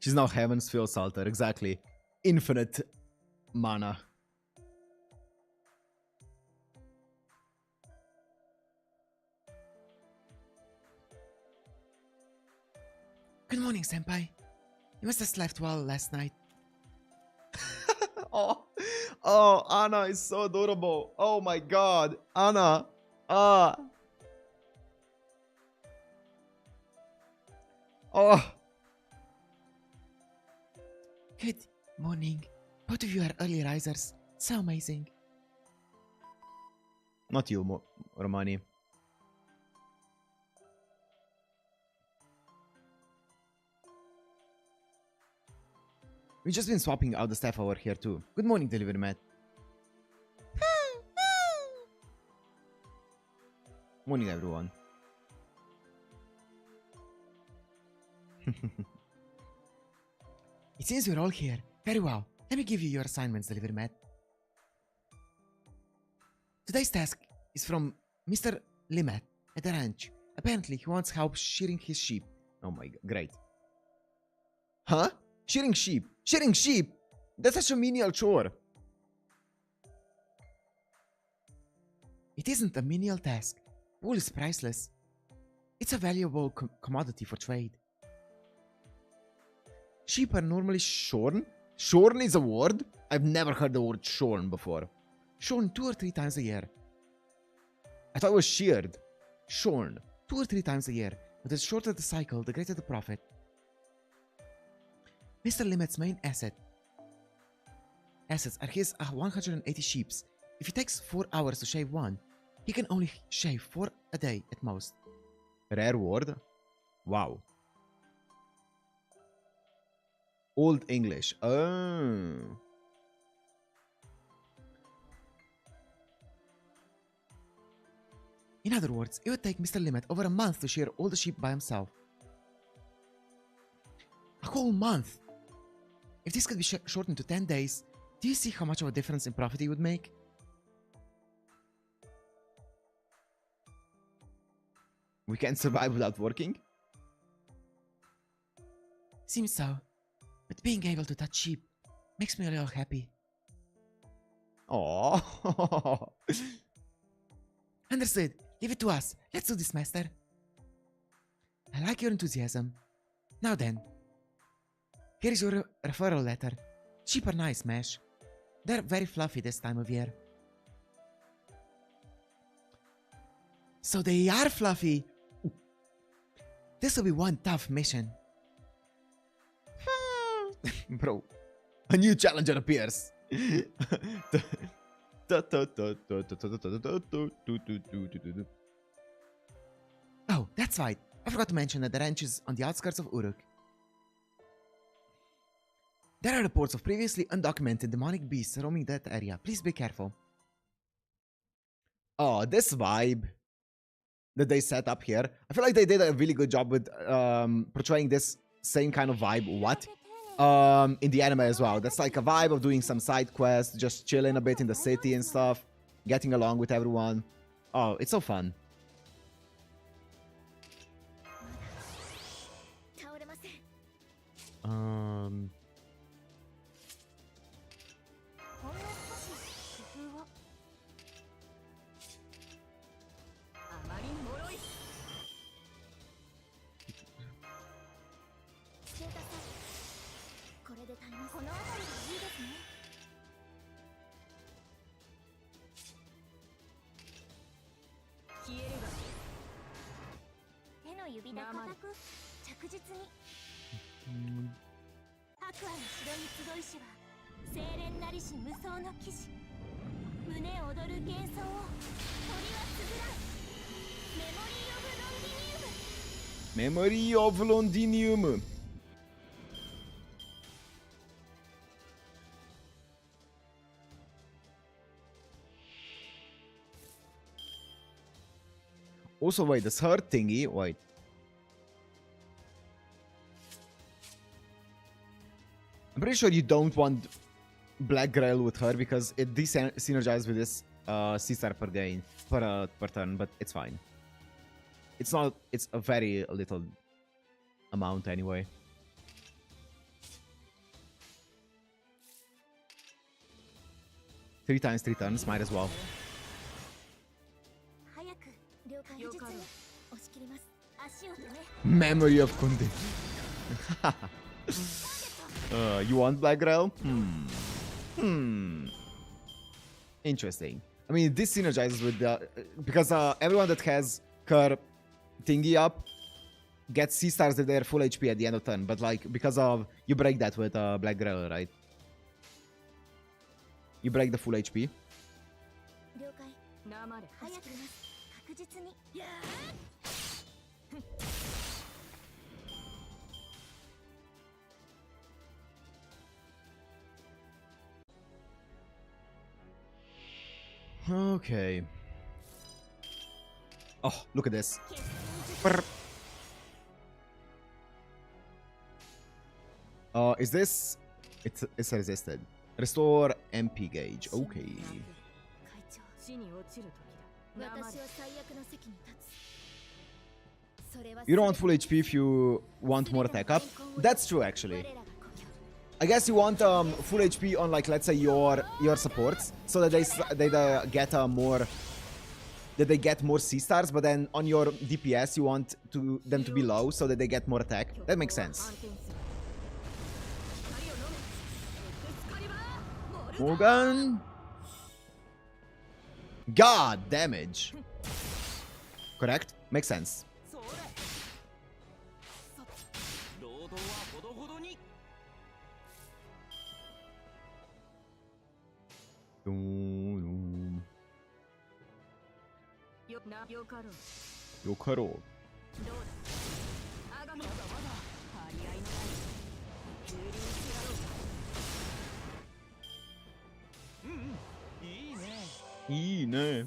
She's now Heaven's Field Salter, exactly. Infinite mana. Good morning, senpai. You must have slept well last night. Oh, Anna is so adorable. Oh my god, Anna. Oh. Good morning. Both of you are early risers. So amazing. Not you, Romani. We've just been swapping out the staff over here too. Good morning, delivery man. Morning, everyone. It seems we're all here. Very well. Let me give you your assignments, delivery man. Today's task is from Mr. Limet at the ranch. Apparently, he wants help shearing his sheep. Oh my god, great. Huh? Shearing sheep. Shearing sheep? That's such a menial chore. It isn't a menial task. Wool is priceless. It's a valuable commodity for trade. Sheep are normally shorn? Shorn is a word? I've never heard the word shorn before. Shorn 2 or 3 times a year. I thought it was sheared. Shorn 2 or 3 times a year. But the shorter the cycle, the greater the profit. Mr. Limet's main assets are his 180 sheep. If it takes 4 hours to shave one, he can only shave 4 a day at most. Rare word? Wow. Old English. Oh. In other words, it would take Mr. Limet over a month to shear all the sheep by himself. A whole month! If this could be shortened to 10 days, do you see how much of a difference in profit he would make? We can't survive without working? Seems so. But being able to touch sheep makes me a little happy. Oh. Understood. Leave it to us. Let's do this, master. I like your enthusiasm. Now then. Here is your referral letter. Sheep are nice, Mesh. They're very fluffy this time of year. So they are fluffy. This will be one tough mission. Bro, a new challenger appears. Oh, that's right. I forgot to mention that the ranch is on the outskirts of Uruk. There are reports of previously undocumented demonic beasts roaming that area. Please be careful. Oh, this vibe that they set up here. I feel like they did a really good job with portraying this same kind of vibe. What? In the anime as well. That's like a vibe of doing some side quests, just chilling a bit in the city and stuff, getting along with everyone. Oh, it's so fun. Memory of Londinium. Also, wait, this her thingy, wait. I'm pretty sure you don't want Black Grail with her because it synergizes with this C-star per gain, per turn, but it's fine. It's not, it's a very little amount anyway. Three times 3 turns, might as well. Memory of Kundi. You want Black Grail? Interesting. I mean, this synergizes with the... because everyone that has her thingy up gets C-stars if they're full HP at the end of turn. But like, because of... you break that with Black Grail, right? You break the full HP. Okay. Oh, look at this. Is this... it's resisted. Restore MP gauge. Okay. You don't want full HP if you want more attack up. That's true, actually. I guess you want full HP on, like, let's say your supports, so that they get more C stars. But then on your DPS, you want them to be low, so that they get more attack. That makes sense. Morgan. God, damage. Correct? Makes sense. Yokaro. Ne.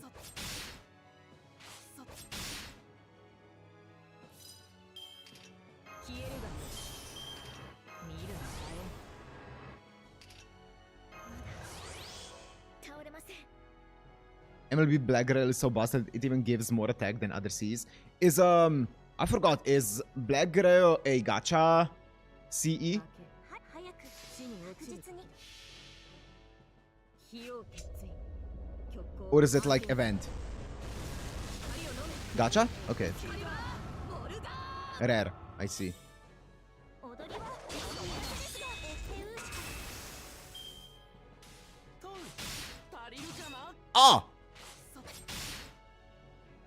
MLB Black Grail is so busted it even gives more attack than other Cs. Is I forgot, is Black Grail a gacha CE? Or is it like event? Gacha? Okay. Rare, I see. Ah!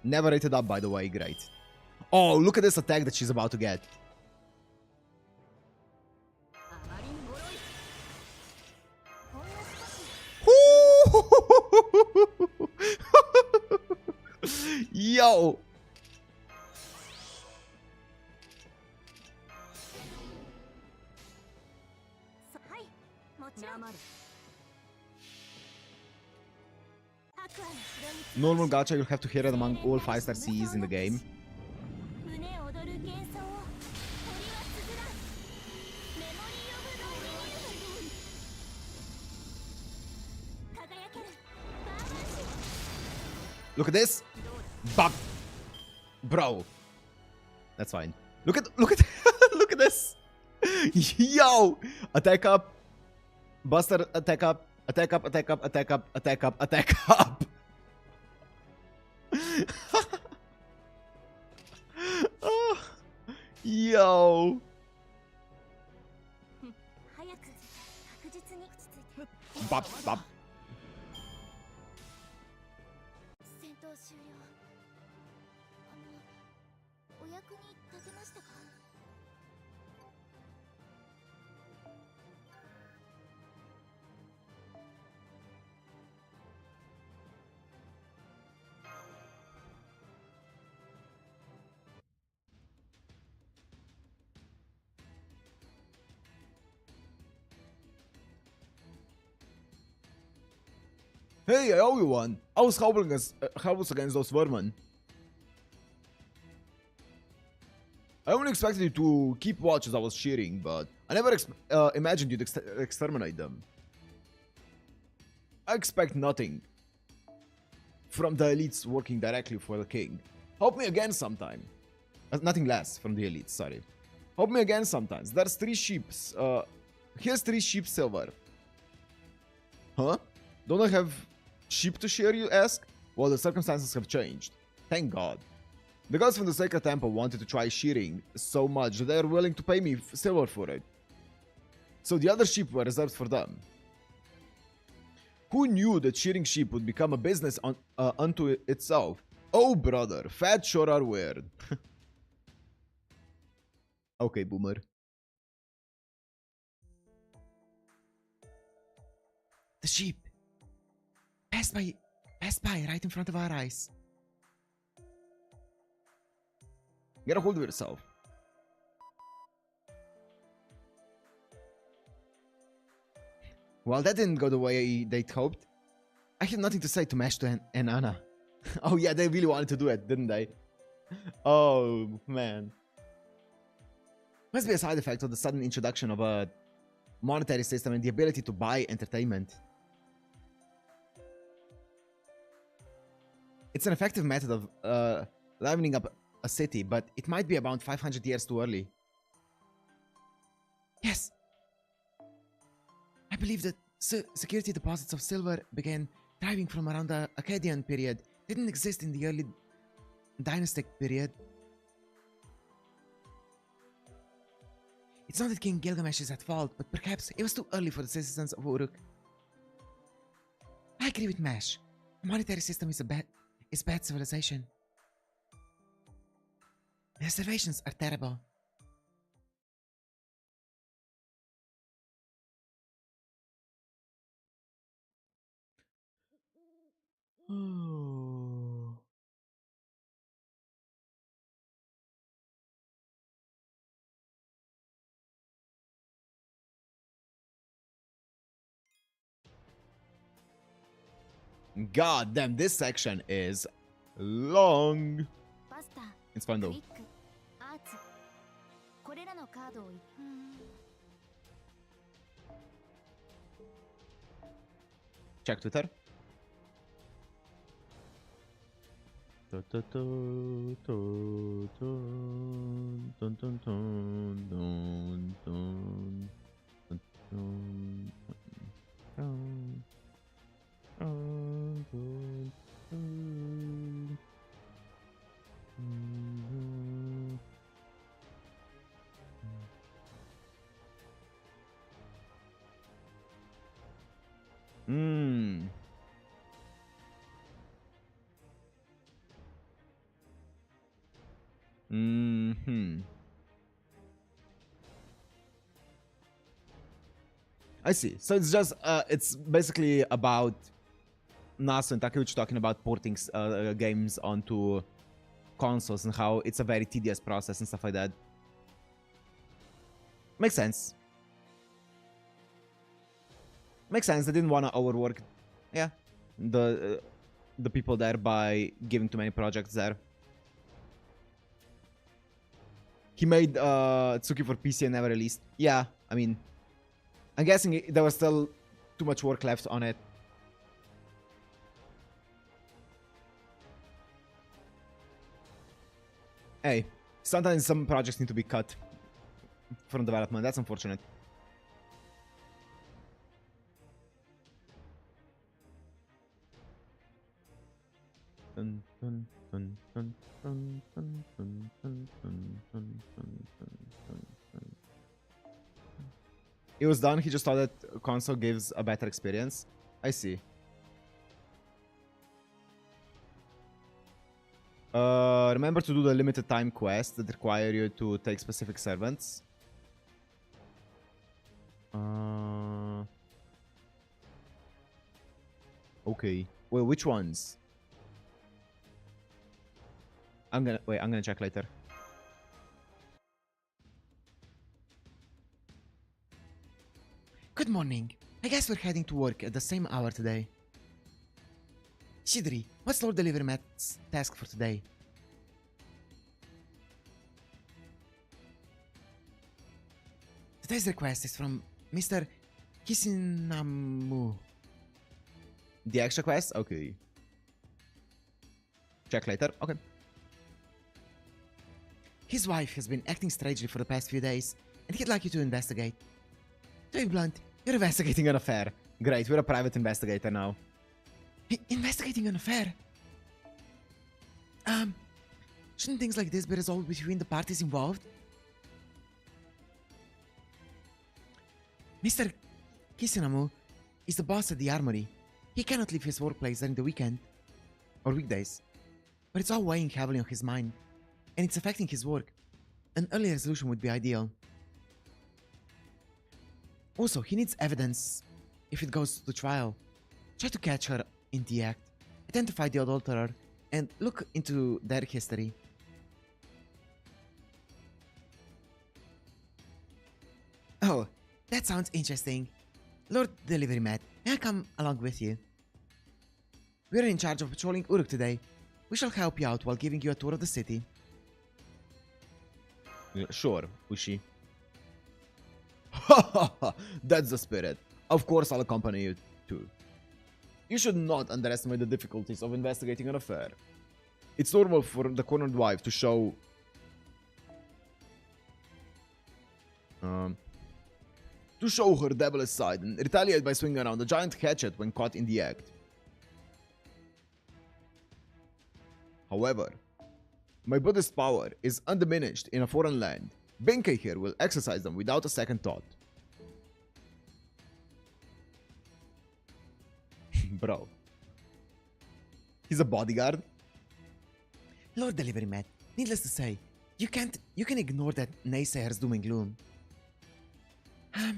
Never rated up, by the way, great. Oh, look at this attack that she's about to get. Yo! Normal gacha, you'll have to hit it among all 5-star Cs in the game. Look at this. Bop. Bro. That's fine. Look at look at this. Yo! Attack up. Buster, attack up. Attack up, attack up, attack up, attack up, attack up. Oh, yo. Bop, bop. Hey, I owe you one. I was helpless against those vermin. I only expected you to keep watch as I was cheering, but I never imagined you'd exterminate them. I expect nothing from the elites working directly for the king. Help me again sometime. Nothing less from the elites, sorry. Help me again sometimes. There's 3 sheeps. Here's 3 sheep silver. Huh? Don't I have sheep to share, you ask? Well, the circumstances have changed. Thank God. The gods from the Sacred Temple wanted to try shearing so much that they are willing to pay me silver for it. So the other sheep were reserved for them. Who knew that shearing sheep would become a business unto itself? Oh, brother, fat sure are weird. Okay, boomer. The sheep. Passed by right in front of our eyes. Get a hold of yourself. Well, that didn't go the way they'd hoped. I had nothing to say to Meshto and Anna. Oh yeah, they really wanted to do it, didn't they? Oh, man. Must be a side effect of the sudden introduction of a monetary system and the ability to buy entertainment. It's an effective method of livening up a city, but it might be about 500 years too early. Yes. I believe that security deposits of silver began thriving from around the Akkadian period. They didn't exist in the early dynastic period. It's not that King Gilgamesh is at fault, but perhaps it was too early for the citizens of Uruk. I agree with Mesh. The monetary system is bad civilization. The reservations are terrible. Oh. God damn, this section is long. バスター、 It's fun ク though. イック、アーツ。これらのカードをCheck Twitter. I see. So it's just, it's basically about Nasu and Takeuchi talking about porting games onto consoles and how it's a very tedious process and stuff like that. Makes sense. Makes sense. They didn't want to overwork, yeah, the people there by giving too many projects there. He made Tsuki for PC and never released. Yeah, I mean, I'm guessing there was still too much work left on it. Hey, sometimes some projects need to be cut from development. That's unfortunate. It was done. He just thought that console gives a better experience. I see. Remember to do the limited time quests that require you to take specific servants. Okay. Well, which ones? I'm gonna check later. Good morning. I guess we're heading to work at the same hour today. Siduri, what's Lord Delivery Matt's task for today? Today's request is from Mr. Kisinamu. The extra quest? Okay. Check later. Okay. His wife has been acting strangely for the past few days, and he'd like you to investigate. To be blunt, You're investigating an affair. Great, we're a private investigator now. Investigating an affair? Shouldn't things like this be resolved between the parties involved? Mr. Kisinamu is the boss at the armory. He cannot leave his workplace during the weekend or weekdays, but it's all weighing heavily on his mind, and it's affecting his work. An early resolution would be ideal. Also, he needs evidence if it goes to trial. Try to catch her in the act, identify the adulterer, and look into their history. Oh, that sounds interesting. Lord Delivery Mat, may I come along with you? We're in charge of patrolling Uruk today. We shall help you out while giving you a tour of the city. Sure, Ushi. That's the spirit. Of course I'll accompany you too. You should not underestimate the difficulties of investigating an affair. It's normal for the cornered wife to show her devilish side and retaliate by swinging around a giant hatchet when caught in the act. However, my Buddhist power is undiminished in a foreign land. Benkei here will exercise them without a second thought. Bro. He's a bodyguard? Lord Delivery Mat, needless to say, you can ignore that naysayer's doom and gloom. I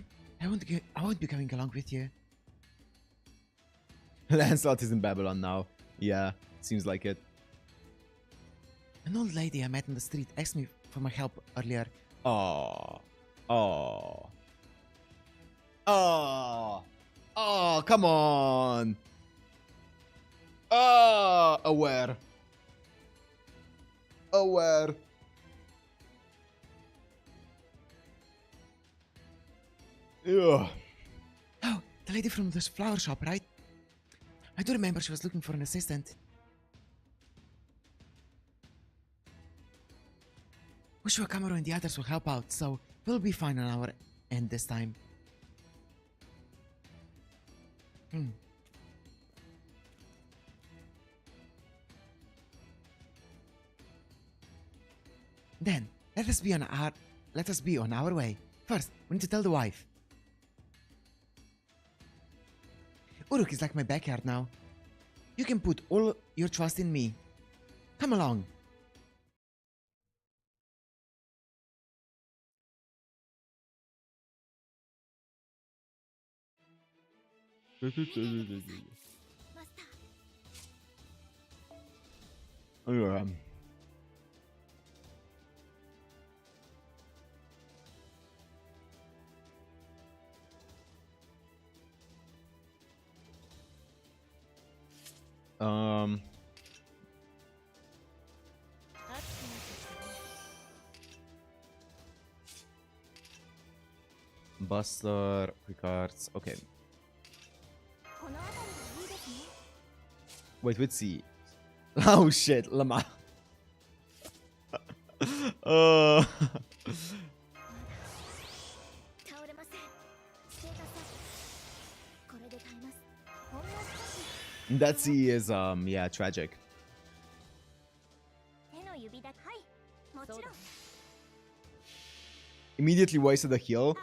won't be coming along with you. Lancelot is in Babylon now. Yeah, seems like it. An old lady I met on the street asked me for my help earlier. Oh, come on. Aware. Ugh. Oh, the lady from this flower shop, right? I do remember she was looking for an assistant. Wish Camaro and the others will help out, so we'll be fine on our end this time. Then, let us be on our way. First, we need to tell the wife. Uruk is like my backyard now. You can put all your trust in me. Come along. Buster, quick arts, okay. Wait, let's see. Oh shit, Lama. That sea is, yeah, tragic. Immediately wasted a heal.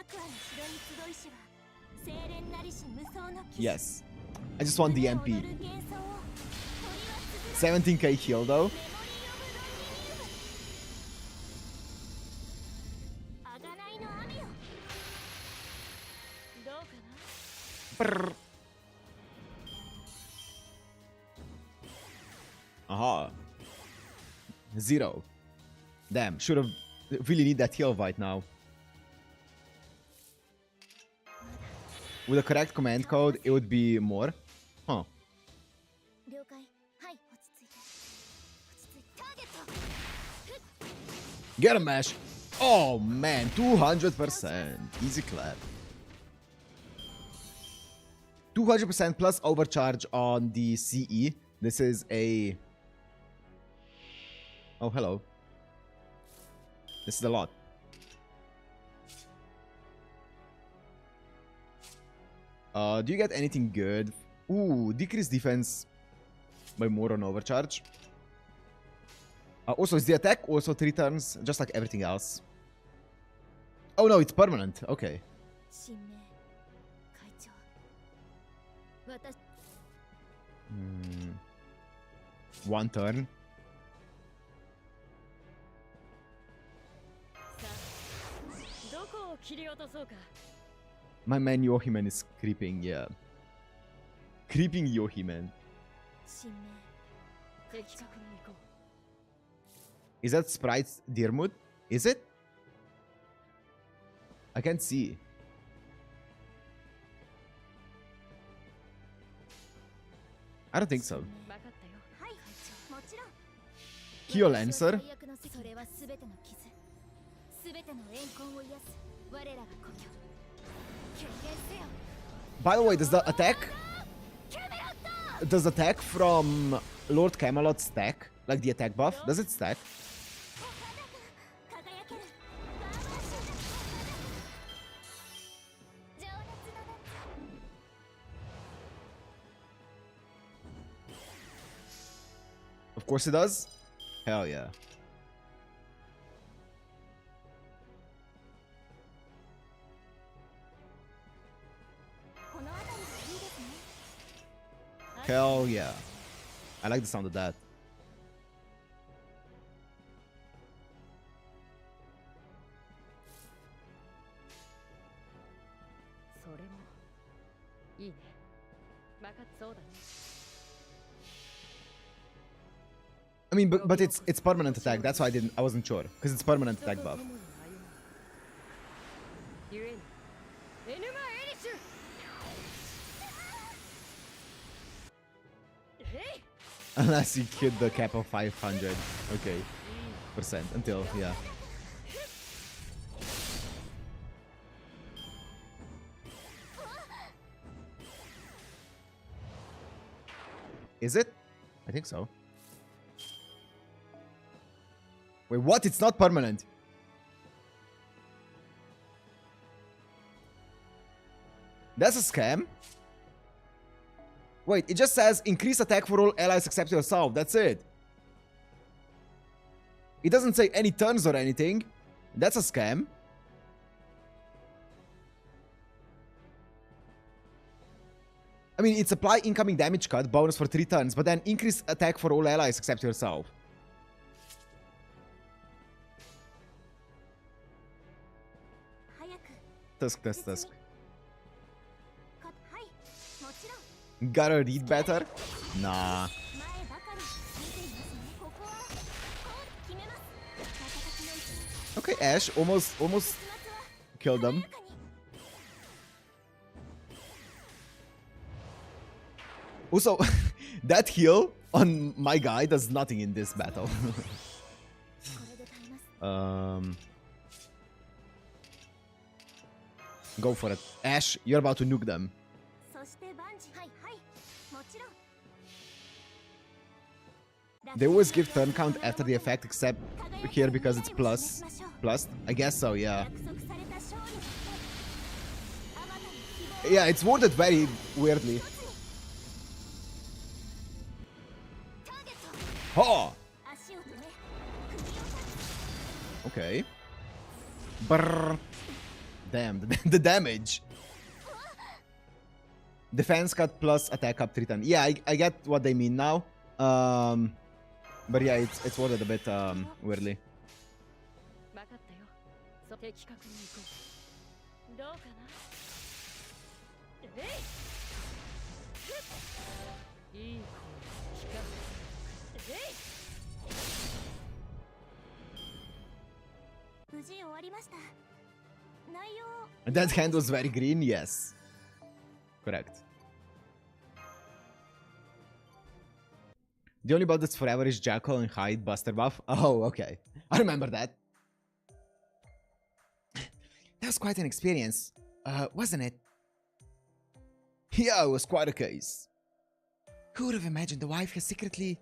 Yes. I just want the MP. 17k heal though. Brr. Aha. 0. Damn, should have really need that heal right now. With the correct command code, it would be more. Huh. Get a mash. Oh man, 200%. Easy clap. 200% plus overcharge on the CE. This is a... Oh, hello. This is a lot. Do you get anything good? Ooh, decrease defense by more on overcharge. Also, is the attack also 3 turns? Just like everything else. Oh no, it's permanent. Okay. 1 turn. My man Yohiman is creeping, yeah. Creeping Yohiman. Is that Sprite Dirmut? Is it? I can't see. I don't think so. Kyo Lancer? By the way, does the attack from Lord Camelot stack? Like the attack buff. Does it stack? Of course it does. Hell yeah. Hell yeah. I like the sound of that. I mean, but it's permanent attack. That's why I wasn't sure, because it's permanent attack buff. Unless you hit the cap of 500, okay, percent until yeah. Is it? I think so. Wait, what? It's not permanent. That's a scam. Wait, it just says increase attack for all allies except yourself. That's it. It doesn't say any turns or anything. That's a scam. I mean, it's apply incoming damage cut bonus for 3 turns, but then increase attack for all allies except yourself. Tusk, tusk, tusk. Gotta read better? Nah. Okay, Ash almost killed them. Also, that heal on my guy does nothing in this battle. Go for it. Ash, you're about to nuke them. They always give turn count after the effect, except here because it's plus. Plus? I guess so, yeah. Yeah, it's worded very weirdly. Oh! Okay. Brrr. Damn, the damage. Defense cut plus attack up 3 times. Yeah, I get what they mean now. But yeah, it's worded a bit weirdly. That hand was very green, yes. Correct. The only buff that's forever is Jackal and Hide Buster buff. Oh, okay. I remember that. That was quite an experience, wasn't it? Yeah, it was quite a case. Who would have imagined the wife was secretly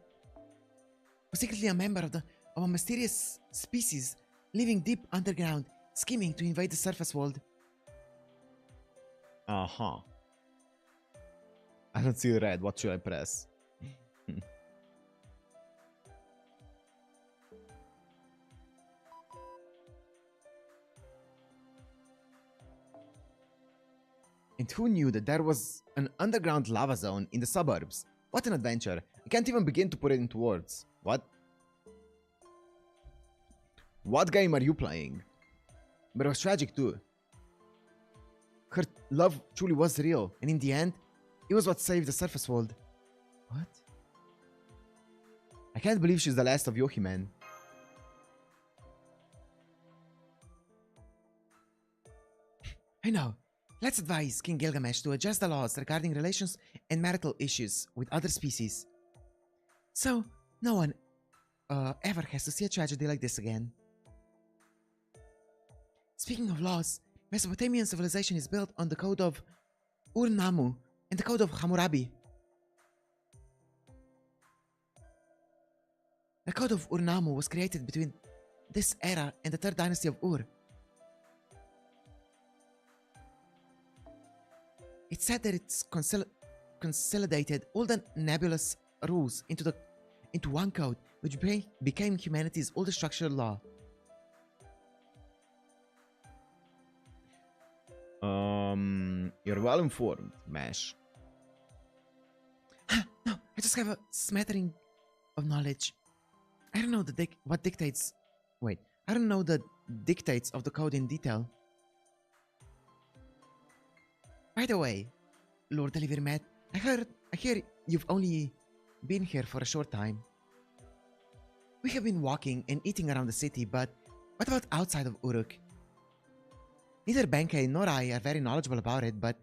a member of a mysterious species living deep underground, scheming to invade the surface world? Uh-huh. I don't see red. What should I press? And who knew that there was an underground lava zone in the suburbs? What an adventure. I can't even begin to put it into words. What? What game are you playing? But it was tragic too. Her love truly was real, and in the end, it was what saved the surface world. What? I can't believe she's the last of Yohimen. I know. Let's advise King Gilgamesh to adjust the laws regarding relations and marital issues with other species. So, no one ever has to see a tragedy like this again. Speaking of laws, Mesopotamian civilization is built on the code of Ur-Nammu and the code of Hammurabi. The Code of Ur-Nammu was created between this era and the 3rd dynasty of Ur. It said that it's consolidated all the nebulous rules into one code, which became humanity's oldest structural law. You're well informed, Mash. No, I just have a smattering of knowledge. I don't know what dictates. Wait, I don't know the dictates of the code in detail. By the way, Lord Delivermet, I hear you've only been here for a short time. We have been walking and eating around the city, but what about outside of Uruk? Neither Benkei nor I are very knowledgeable about it, but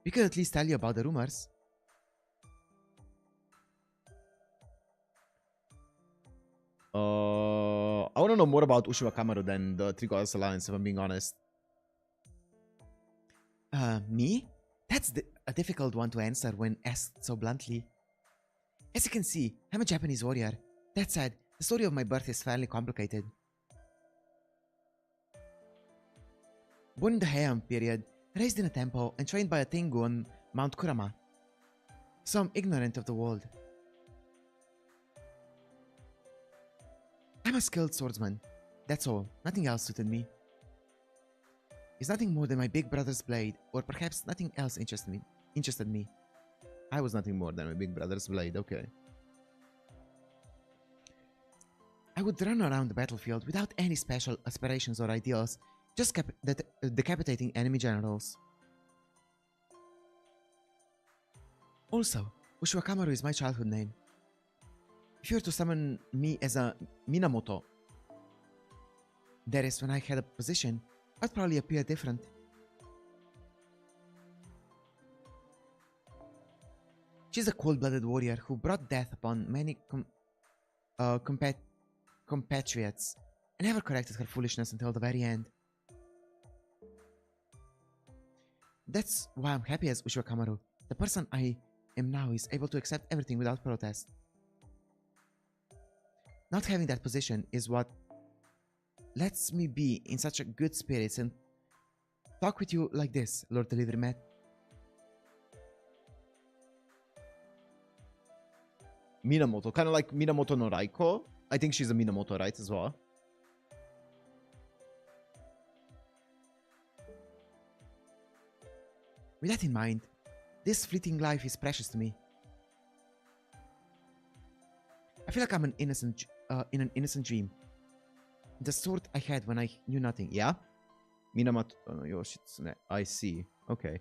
we could at least tell you about the rumors. I want to know more about Uchiwa Kamaru than the Three Goddess Alliance, if I'm being honest. Me? That's a difficult one to answer when asked so bluntly. As you can see, I'm a Japanese warrior. That said, the story of my birth is fairly complicated. Born in the Heian period, raised in a temple, and trained by a Tengu on Mount Kurama. So I'm ignorant of the world. I'm a skilled swordsman. That's all. Nothing else suited me. It's nothing more than my big brother's blade, or perhaps nothing else interested me. I was nothing more than my big brother's blade, okay. I would run around the battlefield without any special aspirations or ideals, just decapitating enemy generals. Also, Uchiwa Kamaru is my childhood name. If you were to summon me as a Minamoto, that is, when I had a position, I'd probably appear different. She's a cold-blooded warrior who brought death upon many compatriots and never corrected her foolishness until the very end. That's why I'm happy as Uchiwa Kamaru. The person I am now is able to accept everything without protest. Not having that position is what lets me be in such a good spirits and talk with you like this, Lord Delivermet. Minamoto, kind of like Minamoto no Raiko. I think she's a Minamoto, right, as well? With that in mind, this fleeting life is precious to me. I feel like I'm in an innocent dream. The sort I had when I knew nothing. Yeah? Minamoto no Yoshitsune. I see. Okay.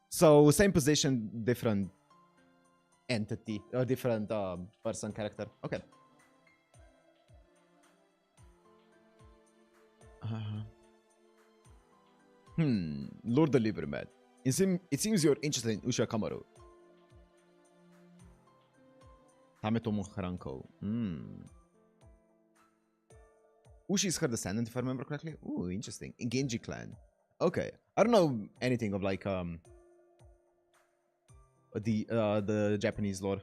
So, same position, different entity, or different person, character. Okay. Lord Delivermet. It seems you're interested in Uchiwa Kamaru. Tametomo Haranko. Uchi is her descendant, if I remember correctly. Ooh, interesting. In Genji clan. Okay. I don't know anything of like the Japanese lore.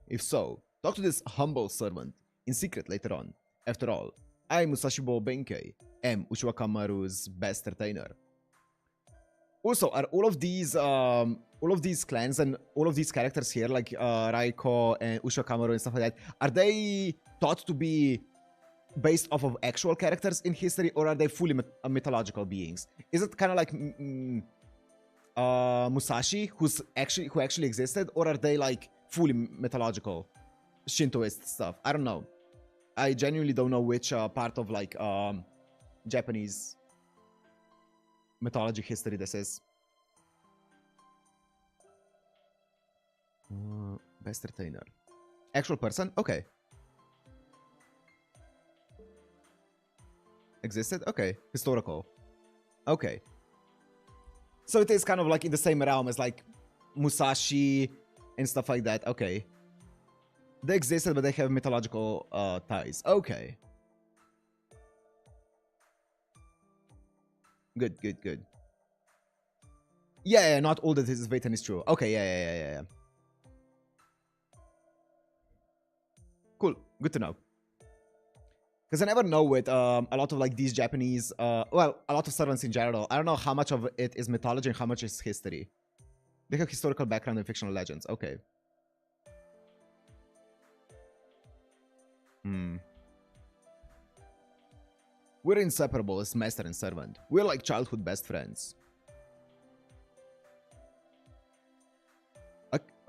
If so, talk to this humble servant in secret later on. After all, I, Musashibo Benkei, am Uchiwa Kamaru's best retainer. Also, are all of these clans and all of these characters here, like Raiko and Uchiwa Kamaru and stuff like that, are they thought to be based off of actual characters in history, or are they fully mythological beings? Is it kind of like Musashi, who actually existed, or are they like fully mythological Shintoist stuff? I don't know. I genuinely don't know which part of like Japanese mythology history this is. Best retainer. Actual person? Okay. Existed? Okay. Historical. Okay. So it is kind of like in the same realm as like Musashi and stuff like that. Okay. They existed, but they have mythological ties. Okay. Good, good, good. Yeah, not all that is written is true. Okay, yeah. Cool. Good to know. Because I never know with a lot of like these Japanese, well, a lot of servants in general. I don't know how much of it is mythology and how much is history. They have historical background and fictional legends. Okay. We're inseparable as master and servant. We're like childhood best friends.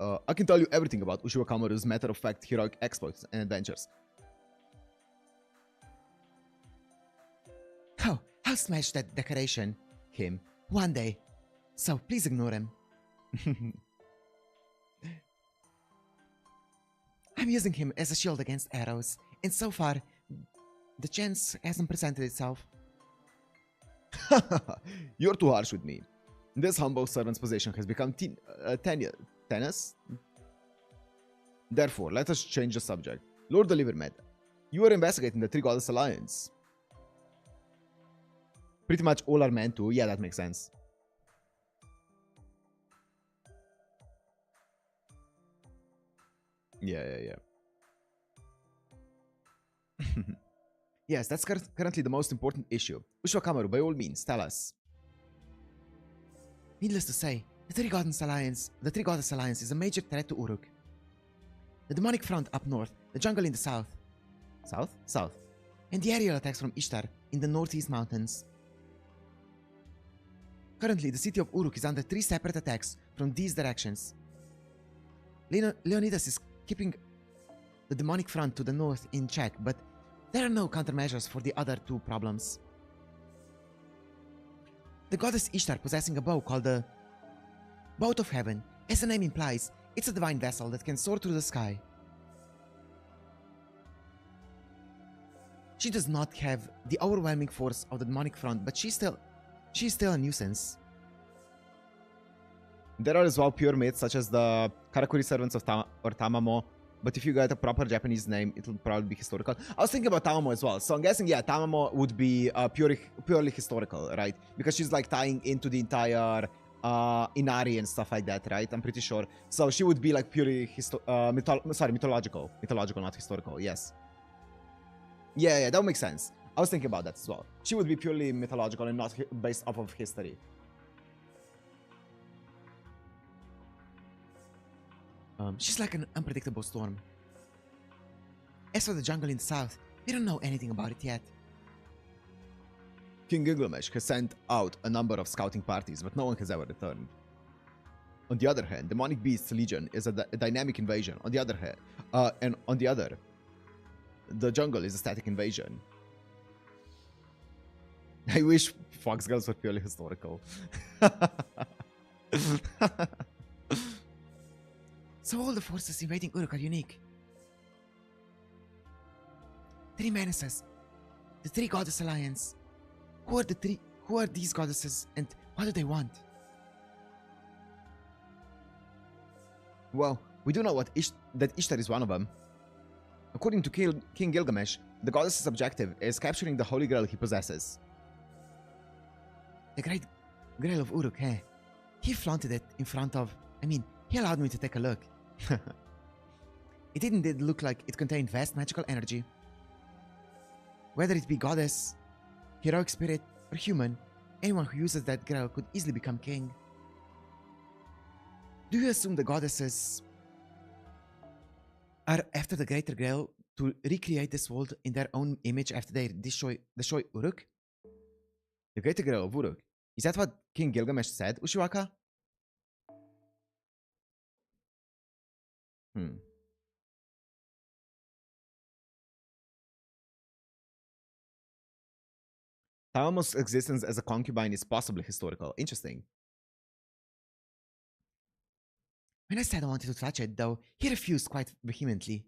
I can tell you everything about Uchiwa Kamaru's matter-of-fact heroic exploits and adventures. Oh, I'll smash that decoration. Him. One day. So please ignore him. I'm using him as a shield against arrows, and so far, the chance hasn't presented itself. You're too harsh with me. This humble servant's position has become tenuous. Therefore, let us change the subject. Lord Delivermed, you are investigating the Three Goddess Alliance. Pretty much all are meant to. Yeah, that makes sense. Yeah. Yes, that's currently the most important issue. Uchiwa Kamaru, by all means, tell us. Needless to say, the Three Goddess Alliance is a major threat to Uruk. The demonic front up north, the jungle in the south. South. And the aerial attacks from Ishtar in the northeast mountains. Currently, the city of Uruk is under 3 separate attacks from these directions. Leonidas is keeping the demonic front to the north in check, but there are no countermeasures for the other 2 problems. The goddess Ishtar possessing a bow called the Boat of Heaven. As the name implies, it's a divine vessel that can soar through the sky. She does not have the overwhelming force of the demonic front, but she's still a nuisance. There are as well pure myths such as the Karakuri servants of Tamamo, but if you get a proper Japanese name, it'll probably be historical. I was thinking about Tamamo as well, so I'm guessing, yeah, Tamamo would be purely historical, right? Because she's like tying into the entire Inari and stuff like that, right? I'm pretty sure. So she would be like purely mythological. Mythological, not historical, yes. Yeah, that would make sense. I was thinking about that as well. She would be purely mythological and not based off of history. She's like an unpredictable storm. As for the jungle in the south, we don't know anything about it yet. King Gilgamesh has sent out a number of scouting parties, but no one has ever returned. On the other hand, Demonic Beast's Legion is a dynamic invasion. On the other hand, the jungle is a static invasion. I wish Fox Girls were purely historical. So all the forces invading Uruk are unique. 3 menaces. The Three Goddess Alliance. Who are these goddesses and what do they want? Well, we do know that Ishtar is one of them. According to King Gilgamesh, the goddess's objective is capturing the Holy Grail he possesses. The great Grail of Uruk, eh? He flaunted it in front of... he allowed me to take a look. It did look like it contained vast magical energy. Whether it be goddess, heroic spirit, or human, anyone who uses that grail could easily become king. Do you assume the goddesses are after the greater grail to recreate this world in their own image after they destroy Uruk? The greater grail of Uruk. Is that what King Gilgamesh said, Ushiwaka? Tamamo's existence as a concubine is possibly historical. Interesting. When I said I wanted to touch it, though, he refused quite vehemently.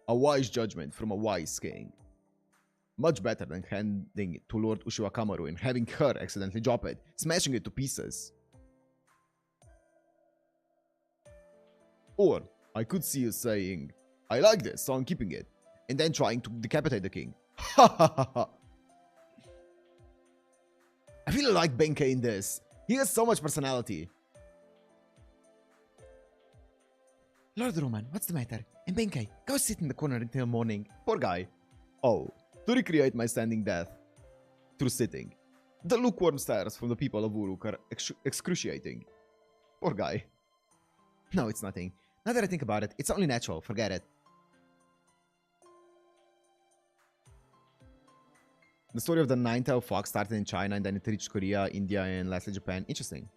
A wise judgment from a wise king. Much better than handing it to Lord Uchiwa Kamaru and having her accidentally drop it, smashing it to pieces. Or, I could see you saying, I like this, so I'm keeping it, and then trying to decapitate the king. Ha ha ha ha. I really like Benkei in this. He has so much personality. Lord Roman, what's the matter? And Benkei, go sit in the corner until morning. Poor guy. Oh, to recreate my standing death through sitting. The lukewarm stares from the people of Uruk are excruciating. Poor guy. No, it's nothing. Now that I think about it, it's only natural. Forget it. The story of the nine-tailed fox started in China and then it reached Korea, India, and lastly Japan. Interesting.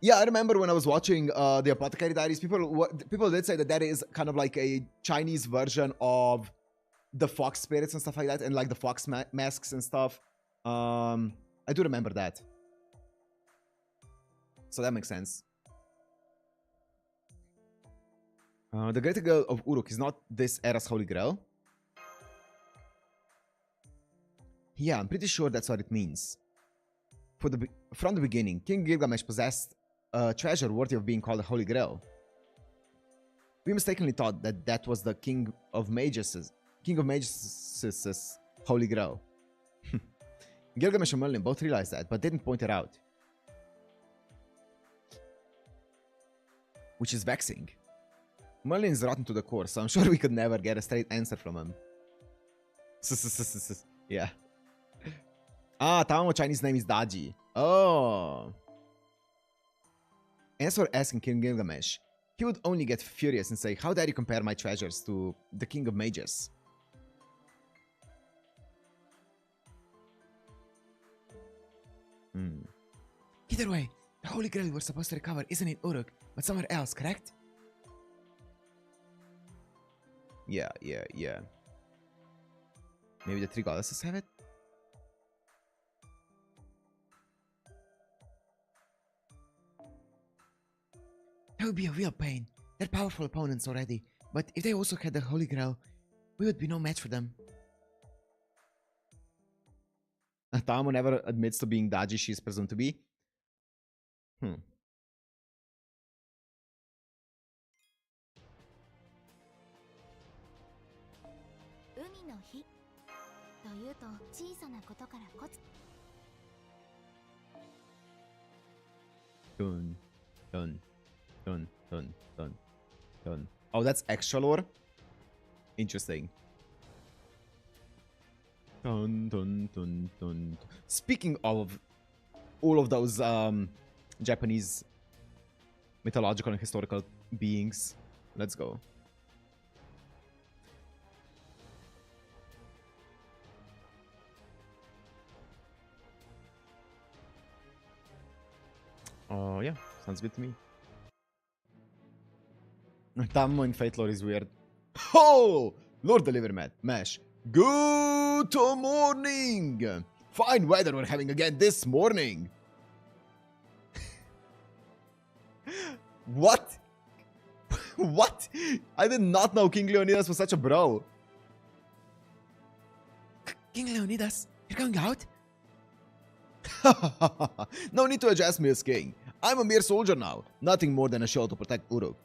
Yeah, I remember when I was watching the Apothecary Diaries, people did say that that is kind of like a Chinese version of the fox spirits and stuff like that, and like the fox masks and stuff. I do remember that. So that makes sense. The Greater Grail of Uruk is not this era's Holy Grail. Yeah, I'm pretty sure that's what it means. From the beginning, King Gilgamesh possessed a treasure worthy of being called the Holy Grail. We mistakenly thought that that was the King of Mages' Holy Grail. Gilgamesh and Merlin both realized that, but didn't point it out. Which is vexing. Merlin is rotten to the core, so I'm sure we could never get a straight answer from him. Yeah. Ah, Tamamo Chinese name is Daji. Oh. As for asking King Gilgamesh, he would only get furious and say, how dare you compare my treasures to the King of Mages? Either way, the Holy Grail we're supposed to recover isn't in Uruk, but somewhere else, correct? Yeah. Maybe the three goddesses have it? That would be a real pain. They're powerful opponents already, but if they also had the Holy Grail, we would be no match for them. Tamo never admits to being Daji she's presumed to be. Hmm. 海の日というと小さなことからコツ Dun, dun, dun, dun, dun, dun. Oh, that's extra lore? Interesting. Dun, dun, dun, dun. Speaking of all of those Japanese mythological and historical beings, let's go. Oh, yeah. Sounds good to me. Tammo in Fate lore is weird. Oh! Lord Deliver Mash. Good morning! Fine weather we're having again this morning. What? What? I did not know King Leonidas was such a bro. King Leonidas, you're going out? No need to address me as king. I'm a mere soldier now, nothing more than a shell to protect Uruk.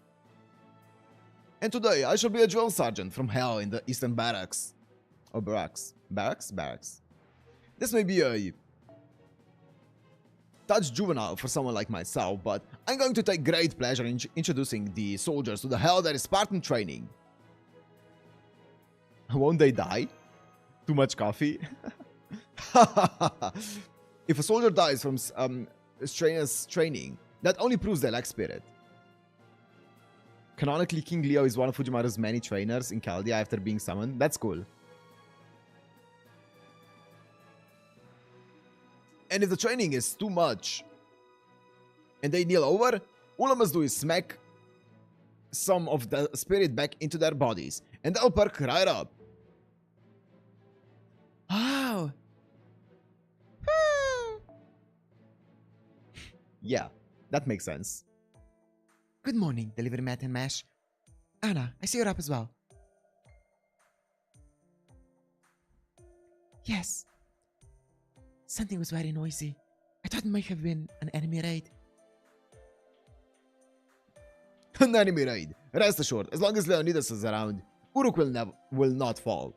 And today I shall be a drill sergeant from hell in the eastern barracks. Or barracks. Barracks. This may be a touch juvenile for someone like myself, but I'm going to take great pleasure in introducing the soldiers to the hell that is Spartan training. Won't they die? Too much coffee? If a soldier dies from strenuous training, that only proves they lack spirit. Canonically, King Leo is one of Fujimaru's many trainers in Chaldea after being summoned. That's cool. And if the training is too much and they kneel over, all I must do is smack some of the spirit back into their bodies and they'll perk right up. Oh! Yeah, that makes sense. Good morning, Delivery Matt and Mash. Anna, I see you're up as well. Yes. Something was very noisy. I thought it might have been an enemy raid. An enemy raid. Rest assured, as long as Leonidas is around, Uruk will not fall.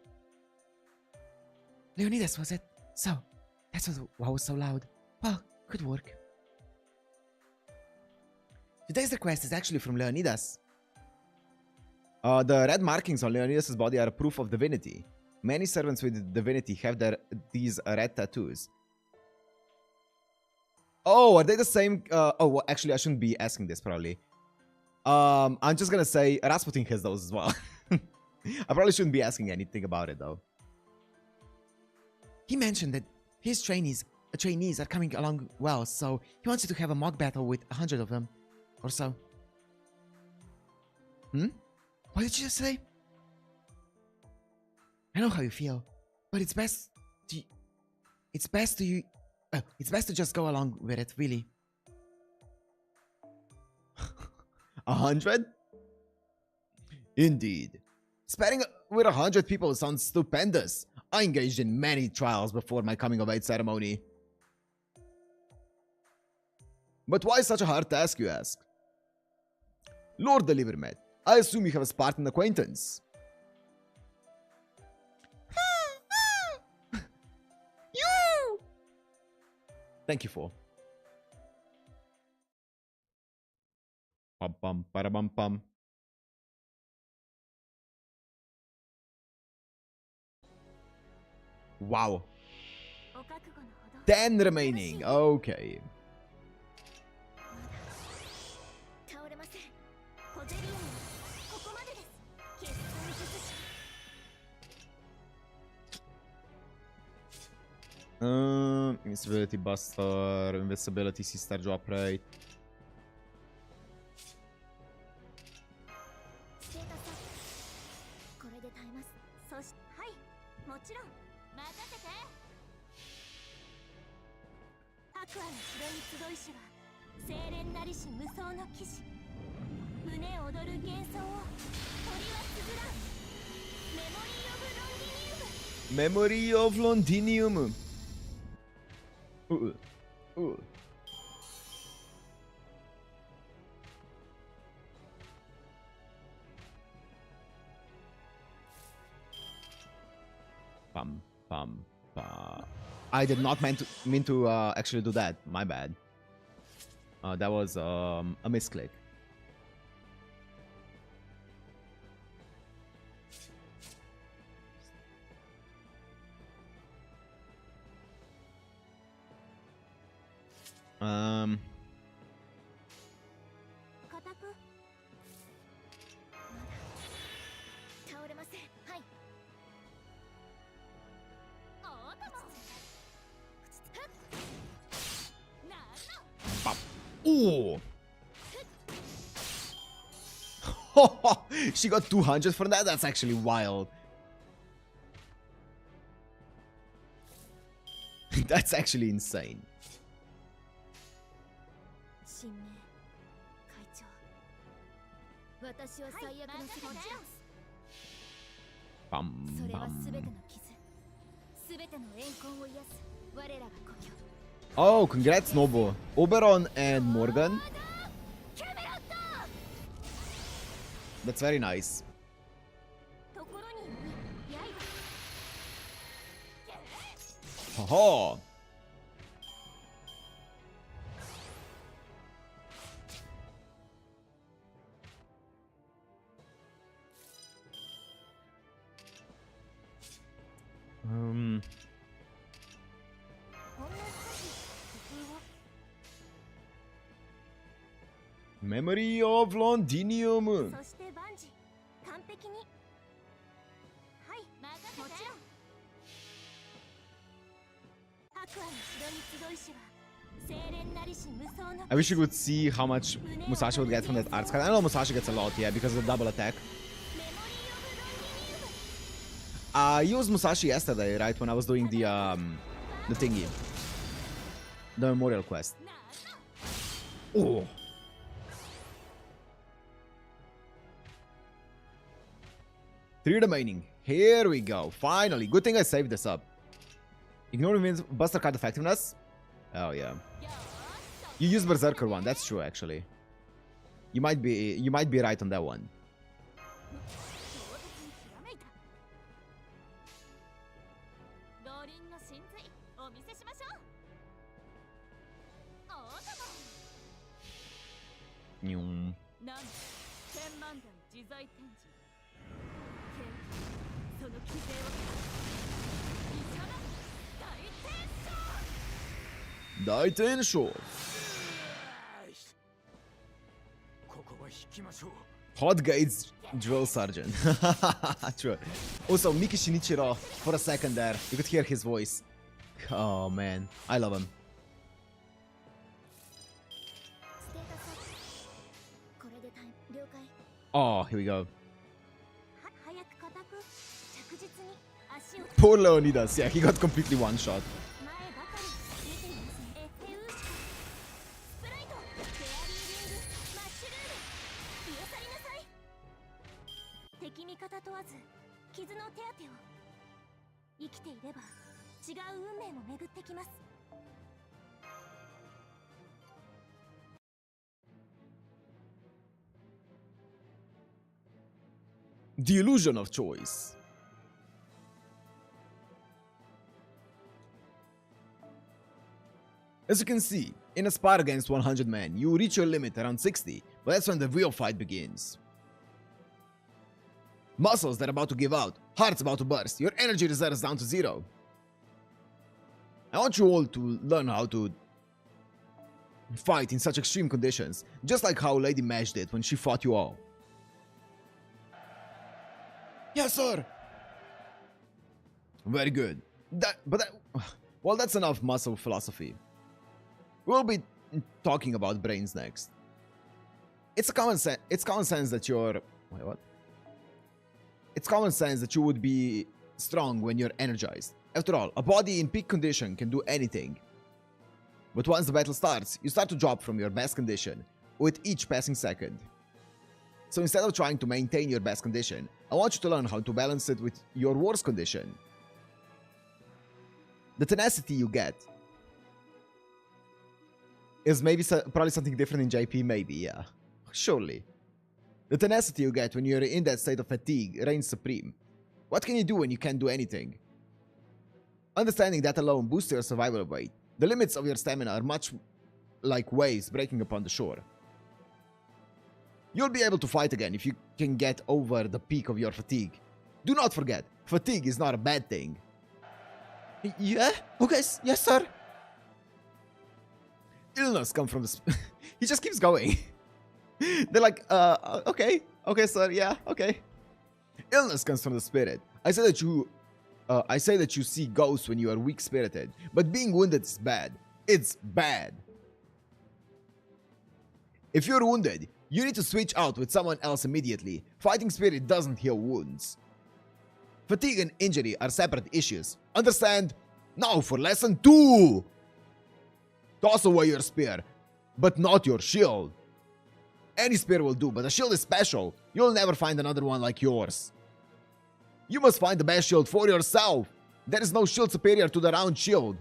Leonidas, was it? So, that's what was so loud. Well, good work. Today's request is actually from Leonidas. The red markings on Leonidas' body are proof of divinity. Many servants with divinity have these red tattoos. Oh, are they the same? Oh, well, actually, I shouldn't be asking this, probably. I'm just gonna say Rasputin has those as well. I probably shouldn't be asking anything about it, though. He mentioned that his trainees are coming along well, so he wants you to have a mock battle with 100 of them, or so. Hmm? What did you just say? I know how you feel, but it's best to just go along with it, really. 100? Indeed. Sparring with 100 people sounds stupendous. I engaged in many trials before my coming of age ceremony. But why such a hard task, you ask? Lord Delivermet, I assume you have a Spartan acquaintance. You! Thank you for. Pum pum para bum pum. Wow. 10 remaining. Okay. 倒れません。小ゼリウムここまでです。決戦術師。Invincibility Buster, Invincibility Sister Drop Rate. ステータスこれで耐えます。そしてはいもちろん任せて。アクアの城に集いしは清廉なりし無双の騎士。胸躍る幻想を鳥はつづらん。メモリー・オブ・ロンディニウム。 Memory of Londinium. Pum pum pum. I did not mean to actually do that. My bad. That was a misclick. Um. 固くまだ倒れません。はい。おーとも。なんの。 Ooh. She got 200 for that? That's actually wild. That's actually insane. 新名会長。私は最悪の責任です。 Bum, それは bum. 全ての傷、全ての怨恨を癒す我らが故郷。 Oh, congrats, Nobu. Oberon and Morgan. That's very nice. ところに刃。 Haha. Um. ほんの少し工夫を。 Memory of Londinium. そして万事完璧に。はい任せて。もちろん。アクアの城に集いしは清廉なりし無双の。 I wish you could see how much Musashi would get from that art card. I know Musashi gets a lot, yeah, because of the double attack. I used Musashi yesterday, right, when I was doing the thingy. The memorial quest. Oh. Three remaining. Here we go. Finally. Good thing I saved this up. Ignore means Buster card effectiveness. Oh, yeah. You use Berserker one. That's true, actually. You might be right on that one. 老林の神髄お見せしましょう。おーとも。Nyum. なん千万台自在展示剣その騎勢を医者だ大天使 Daiten Show. Hot Gates Drill Sergeant. True. Also, Miki Shinichiro, for a second there, you could hear his voice. Oh man, I love him. ステータスこれでタイム了解 Oh, here we go. は早く固く着実に足を Poor Leonidas, yeah, he got completely one shot. 前ばかり見ていますねエウーシカスプライトフェアリーリングマッシュルール癒さりなさい敵味方問わず傷の手当てを生きていれば違う運命も巡ってきます The illusion of choice. As you can see, in a spar against 100 men, you reach your limit around 60, but that's when the real fight begins. Muscles that are about to give out, hearts about to burst, your energy reserves down to 0. I want you all to learn how to fight in such extreme conditions, just like how Lady Mesh did when she fought you all. Yes, sir! Very good. Well, that's enough muscle philosophy. We'll be talking about brains next. It's common sense that you're... Wait, what? It's common sense that you would be strong when you're energized. After all, a body in peak condition can do anything. But once the battle starts, you start to drop from your best condition with each passing second. So instead of trying to maintain your best condition, I want you to learn how to balance it with your worst condition. The tenacity you get is probably something different in JP, maybe, yeah. Surely. The tenacity you get when you're in that state of fatigue reigns supreme. What can you do when you can't do anything? Understanding that alone boosts your survival rate. The limits of your stamina are much like waves breaking upon the shore. You'll be able to fight again if you can get over the peak of your fatigue. Do not forget, fatigue is not a bad thing. Yeah? Okay, yes, sir. Illness comes from the... He just keeps going. They're like, okay, sir, yeah, okay. Illness comes from the spirit. I say that you see ghosts when you are weak-spirited, but being wounded is bad. It's bad. If you're wounded, you need to switch out with someone else immediately. Fighting spirit doesn't heal wounds. Fatigue and injury are separate issues. Understand? Now for lesson 2! Toss away your spear, but not your shield. Any spear will do, but a shield is special. You'll never find another one like yours. You must find the best shield for yourself. There is no shield superior to the round shield.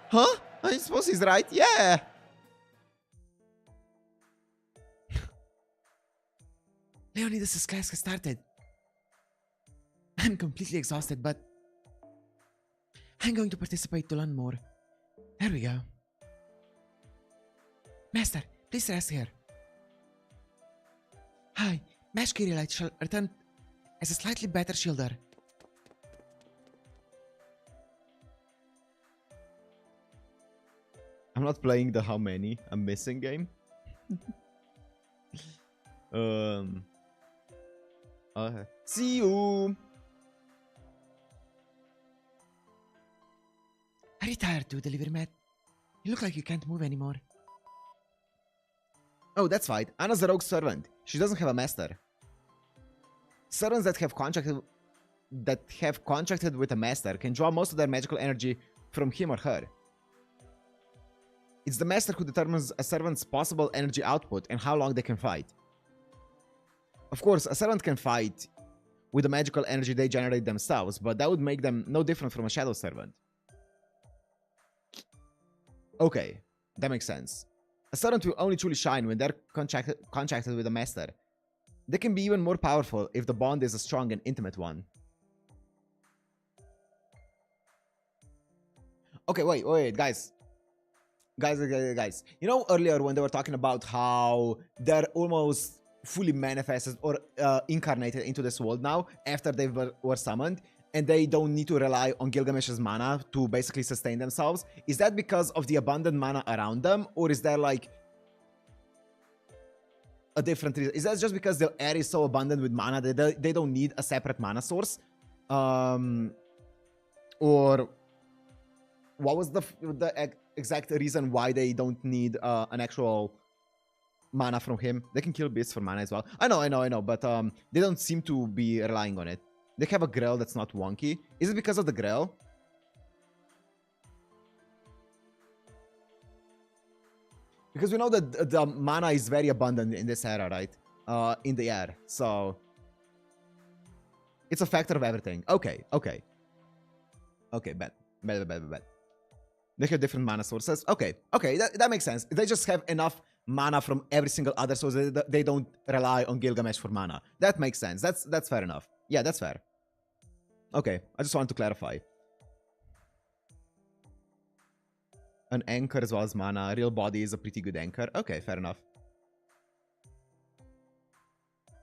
Huh? I suppose he's right, yeah. Leonidas' class has started. I'm completely exhausted, but I'm going to participate to learn more. There we go. Master, please rest here. Hi, Mash Kirilite shall return as a slightly better shielder. I'm not playing the how many I'm missing game. See you. Are you tired to deliver, Matt? You look like you can't move anymore. Oh, that's fine. Anna's the rogue servant. She doesn't have a master. Servants that have contracted with a master can draw most of their magical energy from him or her. It's the master who determines a servant's possible energy output and how long they can fight. Of course, a servant can fight with the magical energy they generate themselves, but that would make them no different from a shadow servant. Okay, that makes sense. A servant will only truly shine when they're contracted with a master. They can be even more powerful if the bond is a strong and intimate one. Okay, wait, guys. guys. You know earlier when they were talking about how they're almost fully manifested or incarnated into this world now after they were summoned, and they don't need to rely on Gilgamesh's mana to basically sustain themselves. Is that because of the abundant mana around them, or is there like a different reason? Is that just because the air is so abundant with mana that they don't need a separate mana source? Or what was the exact reason why they don't need an actual mana from him? They can kill beasts for mana as well. I know, but they don't seem to be relying on it. They have a Grail that's not wonky. Is it because of the Grail? Because we know that the mana is very abundant in this era, right? In the air. So it's a factor of everything. Okay, bad. They have different mana sources. Okay, that makes sense. They just have enough mana from every single other source that they don't rely on Gilgamesh for mana. That makes sense. That's fair enough. Yeah, that's fair. Okay, I just wanted to clarify. An anchor as well as mana. Real body is a pretty good anchor. Okay, fair enough.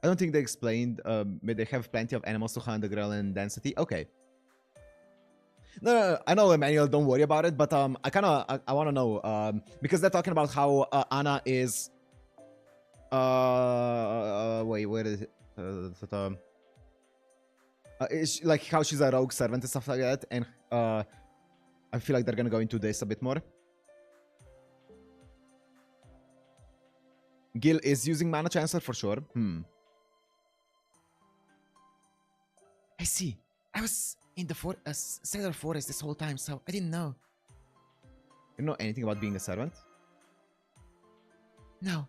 I don't think they explained. They have plenty of animals to hunt the Grail and density. Okay. No, I know, Emmanuel, don't worry about it, but I want to know, because they're talking about how Anna is, wait, where is it? Like how she's a rogue servant and stuff like that, and I feel like they're gonna go into this a bit more. Gil is using Mana Chancellor for sure. I see. I was in the Cellar Forest this whole time, so I didn't know. You know anything about being a servant? No.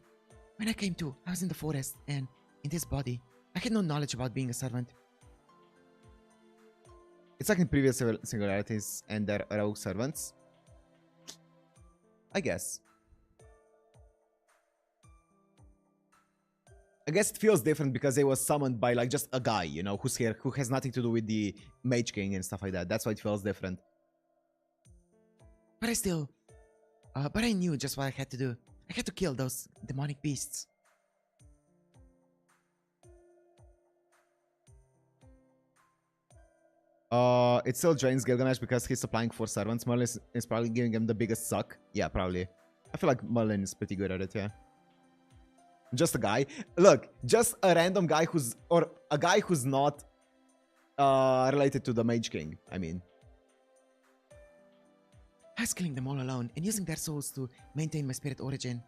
When I came to, I was in the forest, and in this body, I had no knowledge about being a servant. It's like in previous singularities and their rogue servants. I guess. I guess it feels different because they was summoned by like just a guy, you know, who's here, who has nothing to do with the Mage King and stuff like that. That's why it feels different. But but I knew just what I had to do. I had to kill those demonic beasts. It still drains Gilgamesh because he's supplying 4 servants. Merlin is probably giving him the biggest suck. Yeah, probably. I feel like Merlin is pretty good at it, yeah. Just a guy. Look, just a random guy or a guy who's not related to the Mage King, I mean. I was killing them all alone and using their souls to maintain my spirit origin.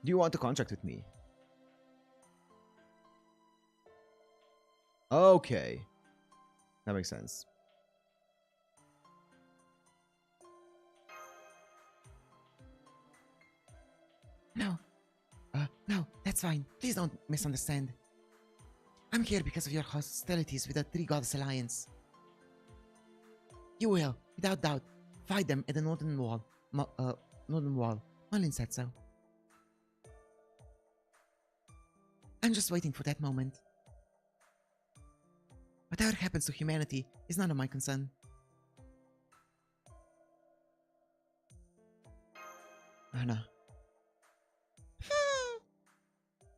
Do you want to contract with me? Okay. That makes sense. No, that's fine. Please don't misunderstand. I'm here because of your hostilities with the Three Goddess Alliance. You will, without doubt, fight them at the Northern Wall. Merlin said so. I'm just waiting for that moment. Whatever happens to humanity is none of my concern. Anna.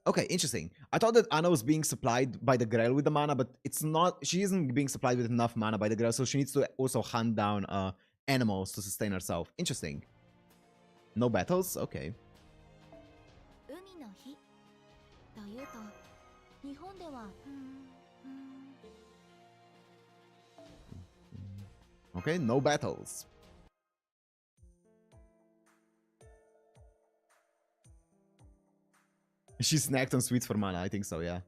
Okay, interesting. I thought that Anna was being supplied by the Grail with the mana, but it's not. She isn't being supplied with enough mana by the Grail, so she needs to also hunt down animals to sustain herself. Interesting. No battles? Okay. Okay, no battles. She snacked on sweets for mana, I think so, yeah.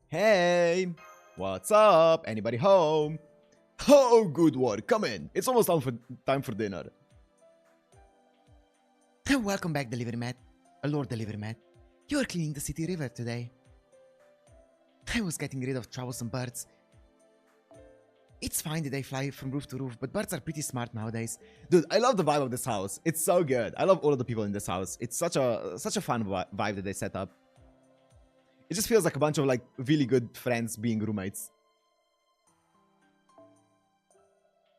Hey! What's up? Anybody home? Oh, good work. Come in. It's almost time for dinner. Welcome back, Delivery Mat. Lord Delivery Mat. You are cleaning the city river today. I was getting rid of troublesome birds. It's fine that they fly from roof to roof, but birds are pretty smart nowadays. Dude, I love the vibe of this house. It's so good. I love all of the people in this house. It's such a fun vibe that they set up. It just feels like a bunch of like really good friends being roommates.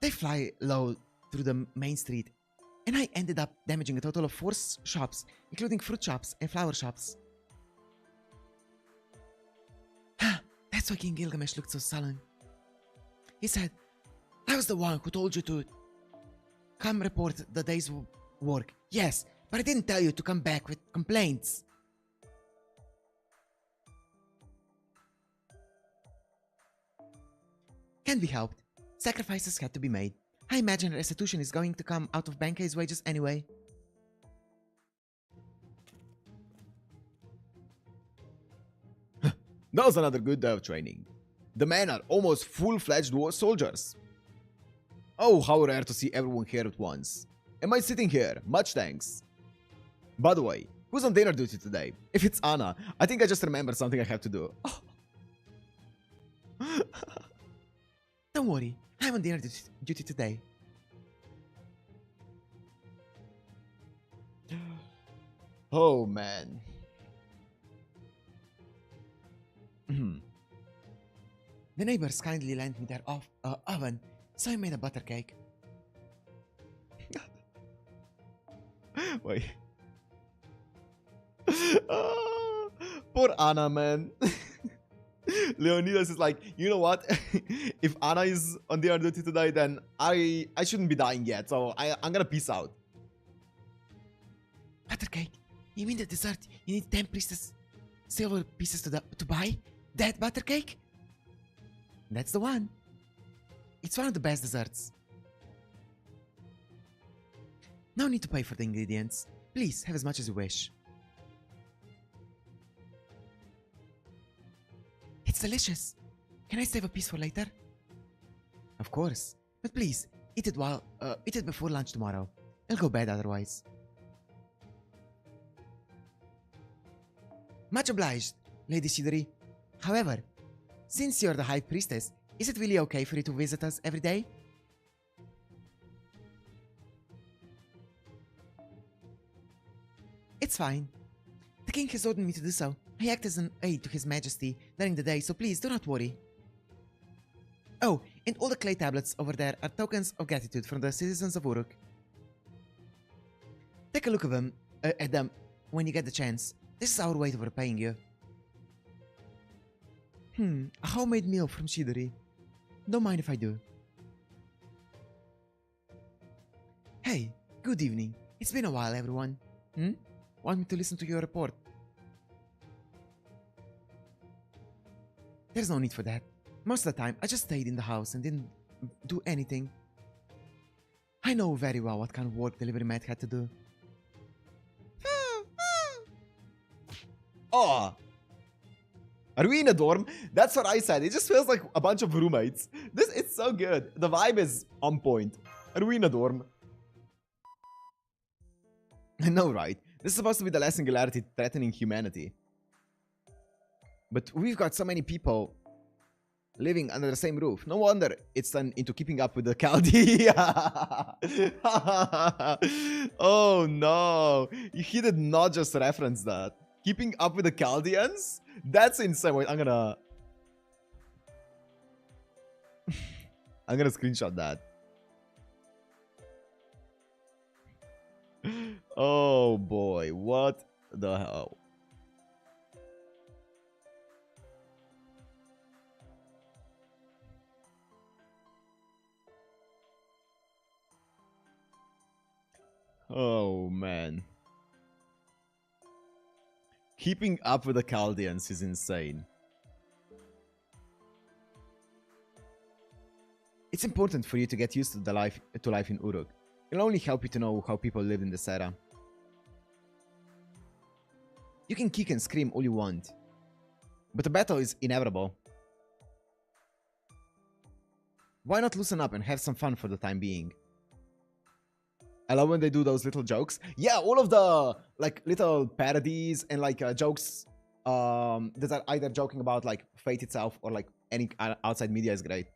They fly low through the main street, and I ended up damaging a total of 4 shops, including fruit shops and flower shops. That's why King Gilgamesh looked so sullen. He said, I was the one who told you to come report the day's work. Yes, but I didn't tell you to come back with complaints. Can't be helped. Sacrifices had to be made. I imagine restitution is going to come out of Bankei's wages anyway. That was another good day of training. The men are almost full-fledged war soldiers. Oh, how rare to see everyone here at once. Am I sitting here? Much thanks. By the way, who's on dinner duty today? If it's Anna, I think I just remembered something I have to do. Oh. Don't worry, I'm on dinner duty today. Oh, man. The neighbors kindly lent me their oven, so I made a butter cake. Wait. Poor Anna, man. Leonidas is like, you know what? If Anna is on dinner duty today, then I shouldn't be dying yet, so I'm gonna peace out. Butter cake? You mean the dessert you need 10 priestess silver pieces to buy? That butter cake? That's the one. It's one of the best desserts. No need to pay for the ingredients. Please, have as much as you wish. It's delicious. Can I save a piece for later? Of course. But please, eat it before lunch tomorrow. It'll go bad otherwise. Much obliged, Lady Siduri. However, since you're the High Priestess, is it really okay for you to visit us every day? It's fine. The king has ordered me to do so. I act as an aide to His Majesty during the day, so please do not worry. Oh, and all the clay tablets over there are tokens of gratitude from the citizens of Uruk. Take a look at them when you get the chance. This is our way of repaying you. A homemade meal from Siduri. Don't mind if I do. Hey, good evening. It's been a while, everyone. Want me to listen to your report? There's no need for that. Most of the time, I just stayed in the house and didn't do anything. I know very well what kind of work Delivery Matt had to do. Oh! Are we in a dorm? That's what I said. It just feels like a bunch of roommates. It's so good. The vibe is on point. Are we in a dorm? I know, right? This is supposed to be the last singularity threatening humanity. But we've got so many people living under the same roof. No wonder it's turned into keeping up with the Chaldea. Oh no. He did not just reference that. Keeping up with the Chaldeans? That's insane. Wait, I'm gonna screenshot that. Oh boy, what the hell? Oh man. Keeping up with the Chaldeans is insane. It's important for you to get used to life in Uruk. It'll only help you to know how people live in this era. You can kick and scream all you want, but the battle is inevitable. Why not loosen up and have some fun for the time being? I love when they do those little jokes. Yeah, all of the like little parodies and like jokes that are either joking about like Fate itself or like any outside media is great.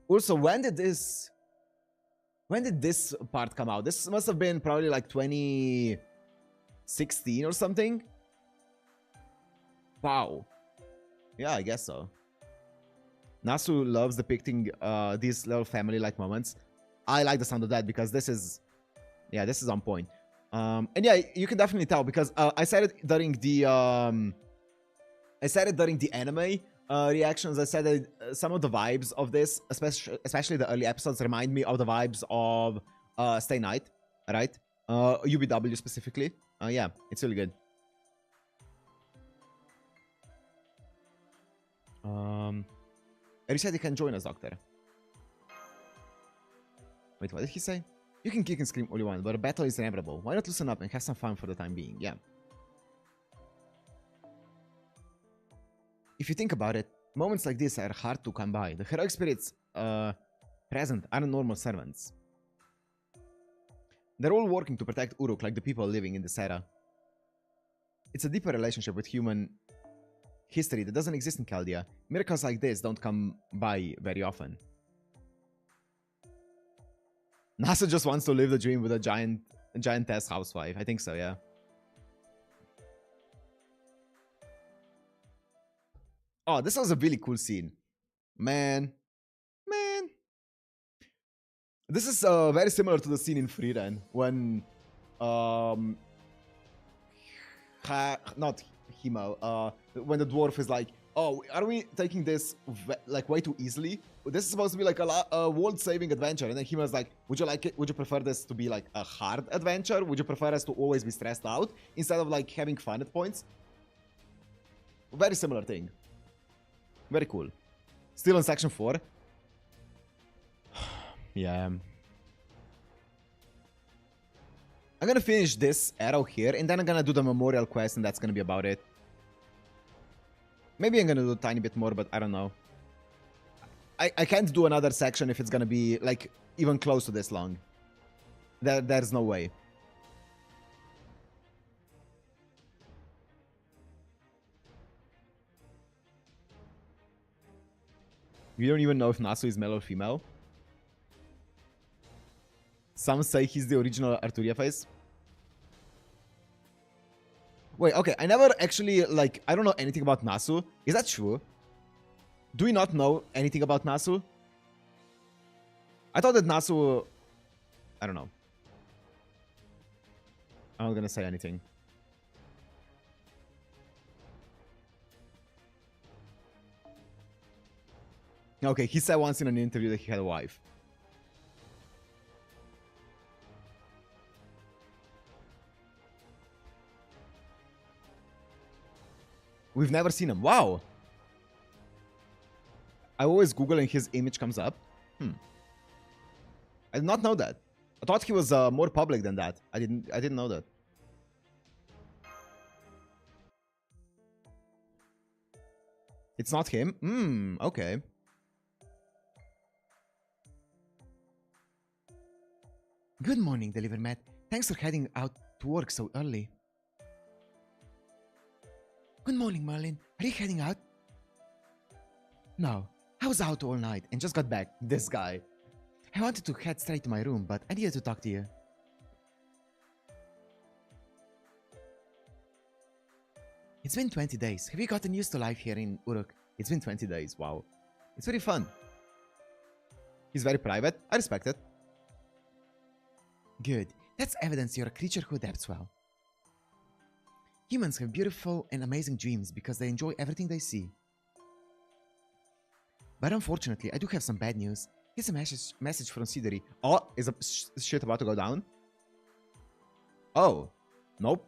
Also, when did this part come out? This must have been probably like 2016 or something. Wow. Yeah, I guess so. Nasu loves depicting these little family-like moments. I like the sound of that because this is on point. And yeah, you can definitely tell because I said it during the anime reactions. I said that some of the vibes of this, especially the early episodes, remind me of the vibes of Stay Night, right? UBW specifically. Yeah, it's really good. He said he can join us, Doctor. Wait, what did he say? You can kick and scream all you want, but a battle is inevitable. Why not loosen up and have some fun for the time being? Yeah. If you think about it, moments like this are hard to come by. The heroic spirits present aren't normal servants. They're all working to protect Uruk like the people living in this era. It's a deeper relationship with human history that doesn't exist in Chaldea. Miracles like this don't come by very often. NASA just wants to live the dream with a giantess housewife. I think so, yeah. Oh, this was a really cool scene. Man. This is very similar to the scene in Freeren when not Himo, when the dwarf is like, oh, are we taking this like way too easily? This is supposed to be like a world-saving adventure. And then Hima's like, would you like it? Would you prefer this to be like a hard adventure? Would you prefer us to always be stressed out instead of like having fun at points? Very similar thing. Very cool. Still in section 4. Yeah. I'm gonna finish this arrow here, and then I'm gonna do the memorial quest, and that's gonna be about it. Maybe I'm gonna do a tiny bit more, but I don't know. I can't do another section if it's gonna be, like, even close to this long. There's no way. We don't even know if Nasu is male or female. Some say he's the original Arturia face. Wait, okay, I never actually, like, I don't know anything about Nasu. Is that true? Do we not know anything about Nasu? I thought that Nasu... I don't know. I'm not gonna say anything. Okay, he said once in an interview that he had a wife. We've never seen him. Wow. I always Google and his image comes up. I did not know that. I thought he was more public than that. I didn't know that. It's not him? Okay. Good morning, Deliver Matt. Thanks for heading out to work so early. Good morning, Merlin. Are you heading out? No. I was out all night and just got back. This guy. I wanted to head straight to my room, but I needed to talk to you. It's been 20 days. Have you gotten used to life here in Uruk? It's been 20 days. Wow. It's very fun. He's very private. I respect it. Good. That's evidence you're a creature who adapts well. Humans have beautiful and amazing dreams because they enjoy everything they see. But unfortunately, I do have some bad news. Here's a message from Siduri. Oh, is a shit about to go down? Oh. Nope.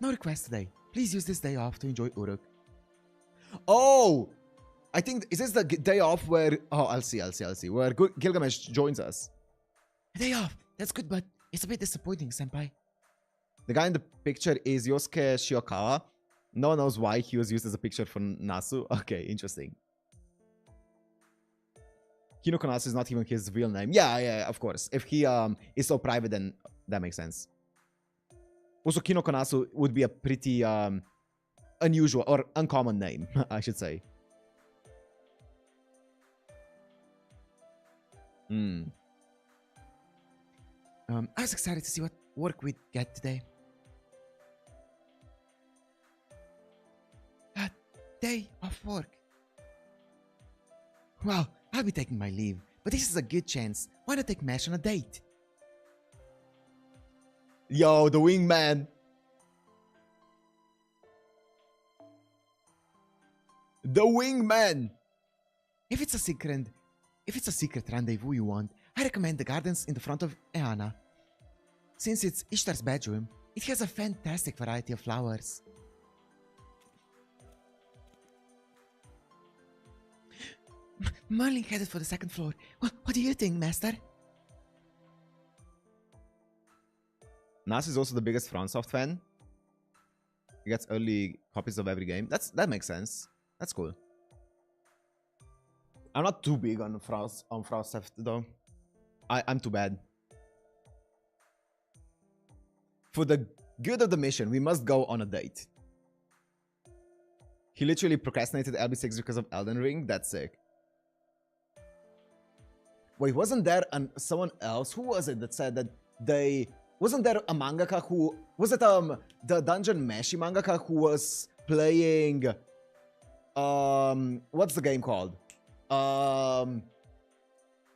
No request today. Please use this day off to enjoy Uruk. Oh! I think, is this the day off where... Oh, I'll see. Where Gilgamesh joins us. A day off. That's good, but it's a bit disappointing, senpai. The guy in the picture is Yosuke Shiokawa. No one knows why he was used as a picture for Nasu. Okay, interesting. Hinoko Nasu is not even his real name. Yeah, of course. If he is so private, then that makes sense. Also, Kinoko Nasu would be a pretty unusual or uncommon name, I should say. I was excited to see what work we'd get today. A day of work. Well, I'll be taking my leave, but this is a good chance. Why not take Mesh on a date? Yo, the wingman. The wingman. If it's a secret rendezvous you want, I recommend the gardens in the front of Eana. Since it's Ishtar's bedroom, it has a fantastic variety of flowers. Merlin headed for the second floor. What do you think, Master? Nas is also the biggest FromSoft fan. He gets early copies of every game. That makes sense. That's cool. I'm not too big on FromSoft though. I'm too bad. For the good of the mission, we must go on a date. He literally procrastinated LB6 because of Elden Ring. That's sick. Wait, wasn't there someone else? Who was it that said that they... Wasn't there a mangaka who... Was it the Dungeon Meshi mangaka who was playing... What's the game called?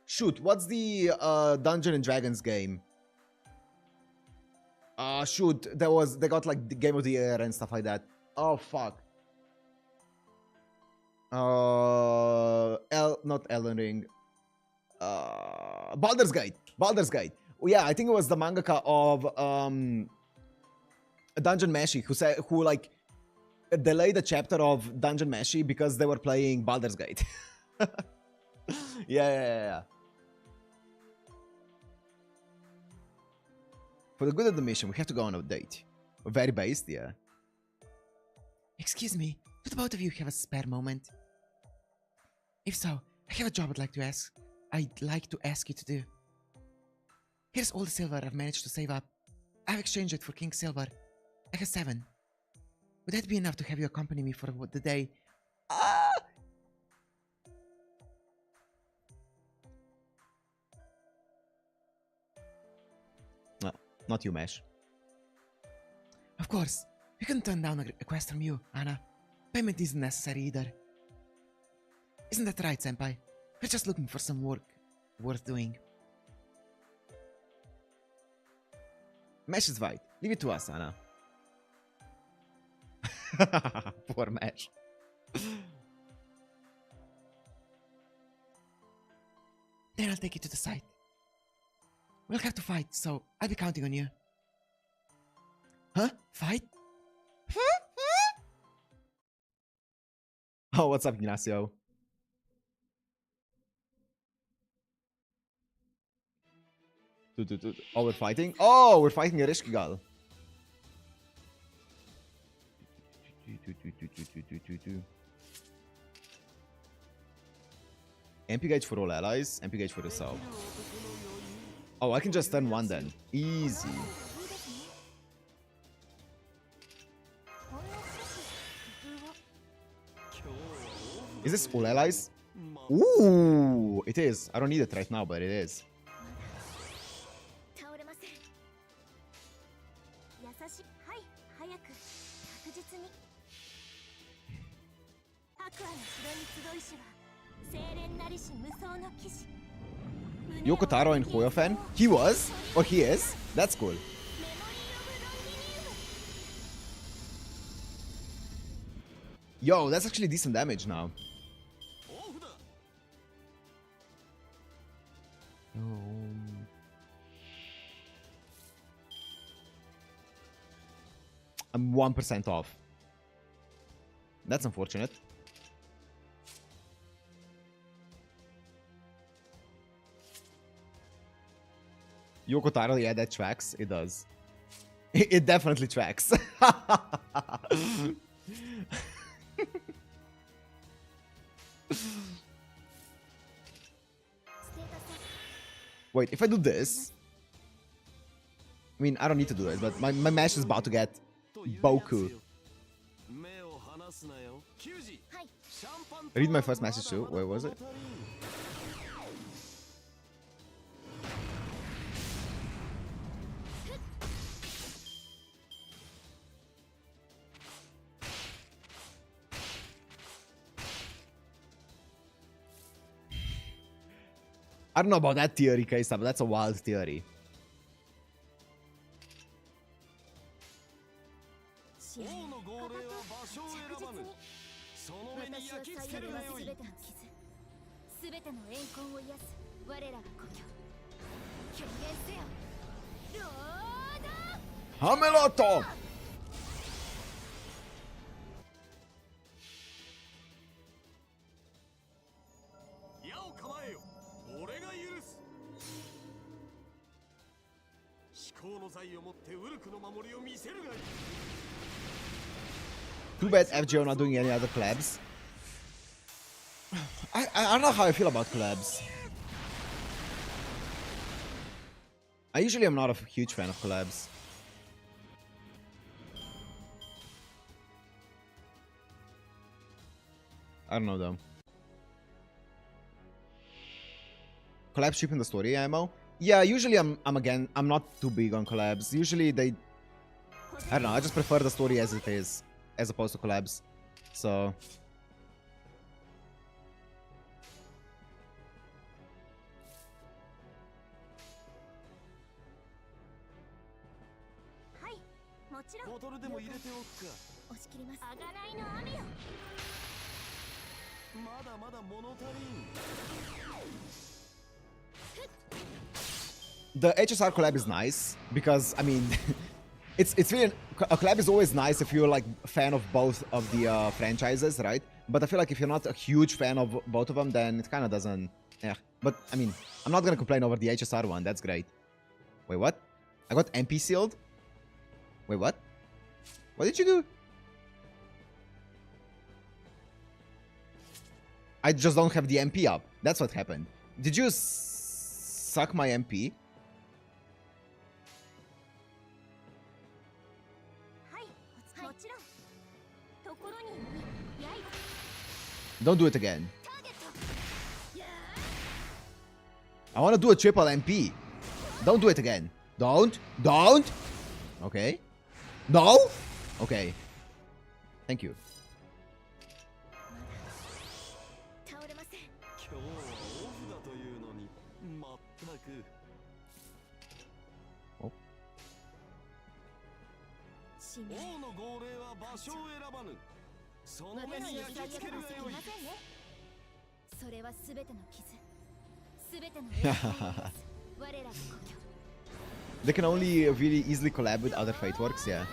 Shoot, what's the Dungeon and Dragons game? Shoot, they got like the Game of the Year and stuff like that. Oh fuck. Not Elden Ring. Baldur's Gate. Baldur's Gate. Yeah, I think it was the mangaka of Dungeon Meshi who like delayed a chapter of Dungeon Meshi because they were playing Baldur's Gate. Yeah. For the good of the mission, we have to go on a date. We're very based, yeah. Excuse me, do the both of you have a spare moment? If so, I have a job I'd like to ask you to do. Here's all the silver I've managed to save up. I've exchanged it for King Silver. I have 7. Would that be enough to have you accompany me for the day? No, not you, Mesh. Of course. We couldn't turn down a request from you, Anna. Payment isn't necessary either. Isn't that right, Senpai? We're just looking for some work worth doing. Mesh is right. Leave it to us, Anna. Poor Mesh. Then I'll take you to the site. We'll have to fight, so I'll be counting on you. Huh? Fight? Oh, what's up, Ignacio? Oh, we're fighting? Oh, we're fighting a Rishkigal. MP gauge for all allies, MP gauge for yourself. Oh, I can just turn 1 then. Easy. Is this all allies? Ooh, it is. I don't need it right now, but it is. Yoko Taro and Hoyo fan? He was? Or he is? That's cool. Yo, that's actually decent damage now. I'm 1% off. That's unfortunate. Yoko Taro, yeah, that tracks. It does. It definitely tracks. Wait, if I do this... I mean, I don't need to do this, but my Mesh is about to get Boku. Read my first message too. Where was it? I don't know about that theory, Kaisa, but that's a wild theory. Hameloto! Too bad FGO not doing any other collabs. I don't know how I feel about collabs. I usually am not a huge fan of collabs. I don't know though. Collabs shipping the story ammo? Yeah, usually I'm not too big on collabs. Usually they, I don't know, I just prefer the story as it is, as opposed to collabs. So the HSR collab is nice because I mean it's really a collab is always nice if you're like a fan of both of the franchises, right? But I feel like if you're not a huge fan of both of them, then it kind of doesn't. Yeah. But I mean, I'm not gonna complain over the HSR one. That's great. Wait, what? I got MP sealed. Wait, what? What did you do? I just don't have the MP up. That's what happened. Did you suck my MP? Don't do it again. I want to do a triple MP. Don't do it again. Don't. Okay. No? Okay. Thank you. Oh. They can only really easily collab with other Fate works, yeah.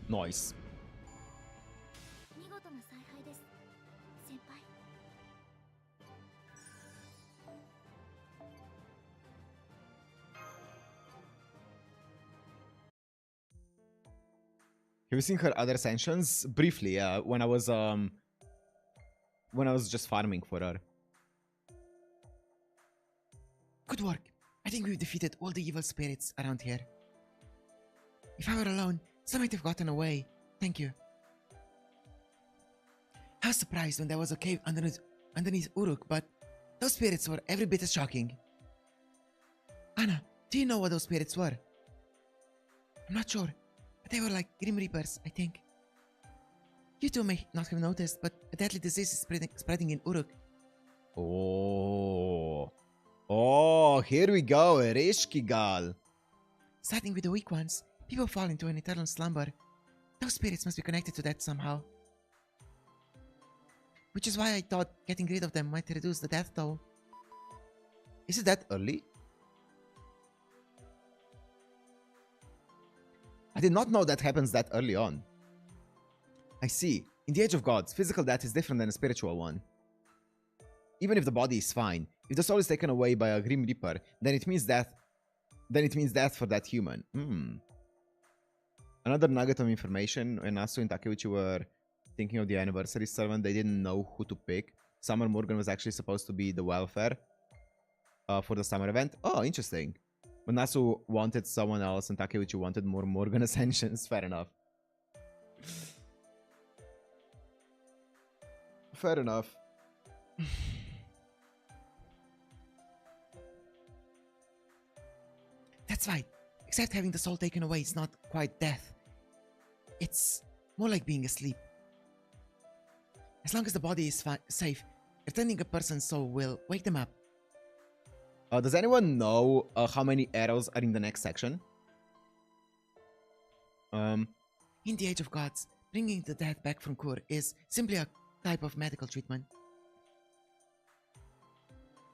Nice. Have you seen her other ascensions? Briefly, yeah, when I was just farming for her. Good work. I think we've defeated all the evil spirits around here. If I were alone, some might have gotten away. Thank you. I was surprised when there was a cave underneath Uruk, but those spirits were every bit as shocking. Anna, do you know what those spirits were? I'm not sure, but they were like Grim Reapers, I think. You two may not have noticed, but a deadly disease is spreading in Uruk. Oh, here we go, Rishkigal. Starting with the weak ones, people fall into an eternal slumber. Those spirits must be connected to that somehow. Which is why I thought getting rid of them might reduce the death toll. Is it that early? I did not know that happens that early on. I see. In the Age of Gods, physical death is different than a spiritual one. Even if the body is fine, if the soul is taken away by a Grim Reaper, then it means death. Then it means death for that human. Another nugget of information: when Asu and Takeuchi were thinking of the anniversary servant, they didn't know who to pick. Summer Morgan was actually supposed to be the welfare for the summer event. Oh, interesting. But Nasu wanted someone else and Takeuchi wanted more Morgan Ascensions. Fair enough. Fair enough. That's right. Except having the soul taken away is not quite death. It's more like being asleep. As long as the body is safe, returning a person's soul will wake them up. Does anyone know how many arrows are in the next section? In the Age of Gods, bringing the dead back from Kur is simply a type of medical treatment.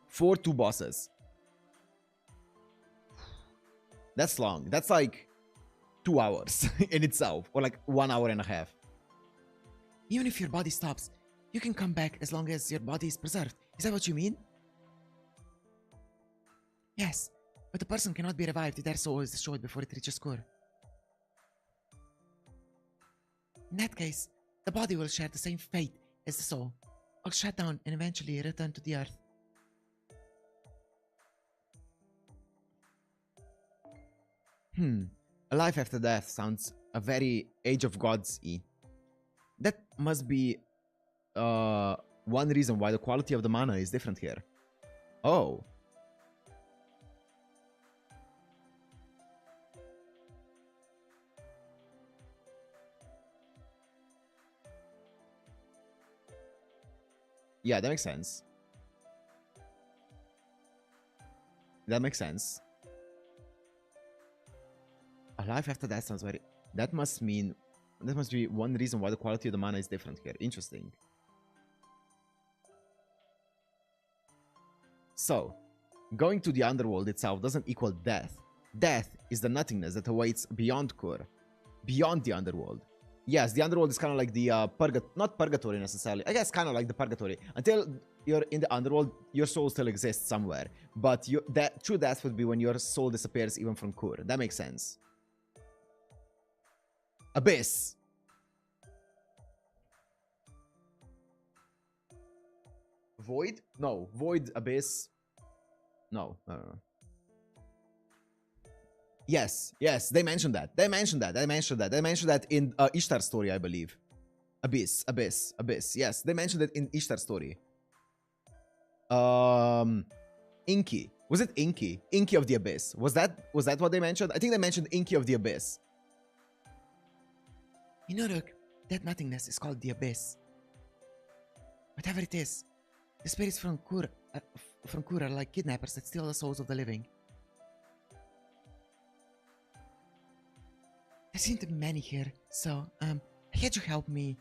For 2 bosses. That's long. That's like 2 hours in itself. Or like 1 hour and a half. Even if your body stops, you can come back as long as your body is preserved. Is that what you mean? Yes, but the person cannot be revived if their soul is destroyed before it reaches Kur. In that case, the body will share the same fate as the soul. All shut down and eventually return to the earth. A life after death sounds a very Age of Gods-y. That must be one reason why the quality of the mana is different here. Oh. Yeah, that makes sense. That makes sense. A life after that sounds very... That must be one reason why the quality of the mana is different here. Interesting. So, going to the underworld itself doesn't equal death. Death is the nothingness that awaits beyond Kur. Beyond the underworld. Yes, the underworld is kind of like the not purgatory necessarily. I guess kind of like the purgatory. Until you're in the underworld, your soul still exists somewhere. But true death would be when your soul disappears even from Kur. That makes sense. Abyss. Void? No. Void, Abyss. No. Yes, they mentioned that. They mentioned that in Ishtar story, I believe. Abyss. Yes, they mentioned it in Ishtar story. Inky. Was it Inky? Inky of the Abyss. Was that what they mentioned? I think they mentioned Inky of the Abyss. In Uruk, that nothingness is called the Abyss. Whatever it is, the spirits from Kur are like kidnappers that steal the souls of the living. There seem to be many here, so, I had you help me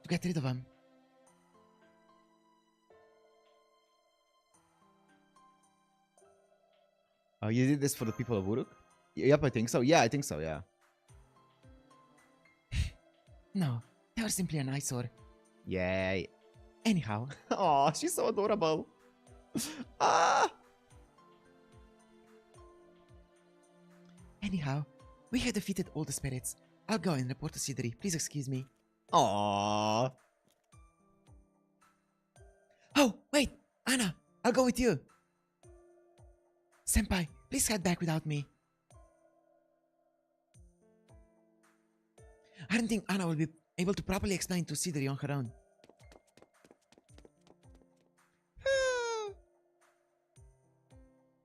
to get rid of them. You did this for the people of Uruk? Yep, I think so. Yeah, No, they were simply an eyesore. Yay. Anyhow. Oh, she's so adorable. Ah! Anyhow, we have defeated all the spirits. I'll go and report to Siduri. Please excuse me. Aww. Oh, wait! Anna! I'll go with you! Senpai, please head back without me. I don't think Anna will be able to properly explain to Siduri on her own.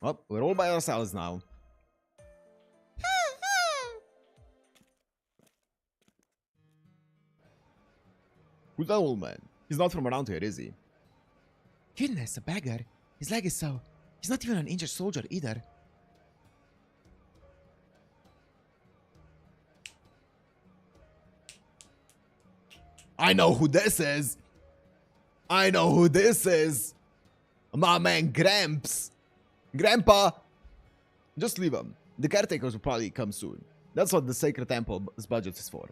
Well, we're all by ourselves now. Who's that old man? He's not from around here, is he? Goodness, a beggar. His leg is so... He's not even an injured soldier either. I know who this is! My man Gramps! Grandpa! Just leave him. The caretakers will probably come soon. That's what the Sacred Temple's budget is for.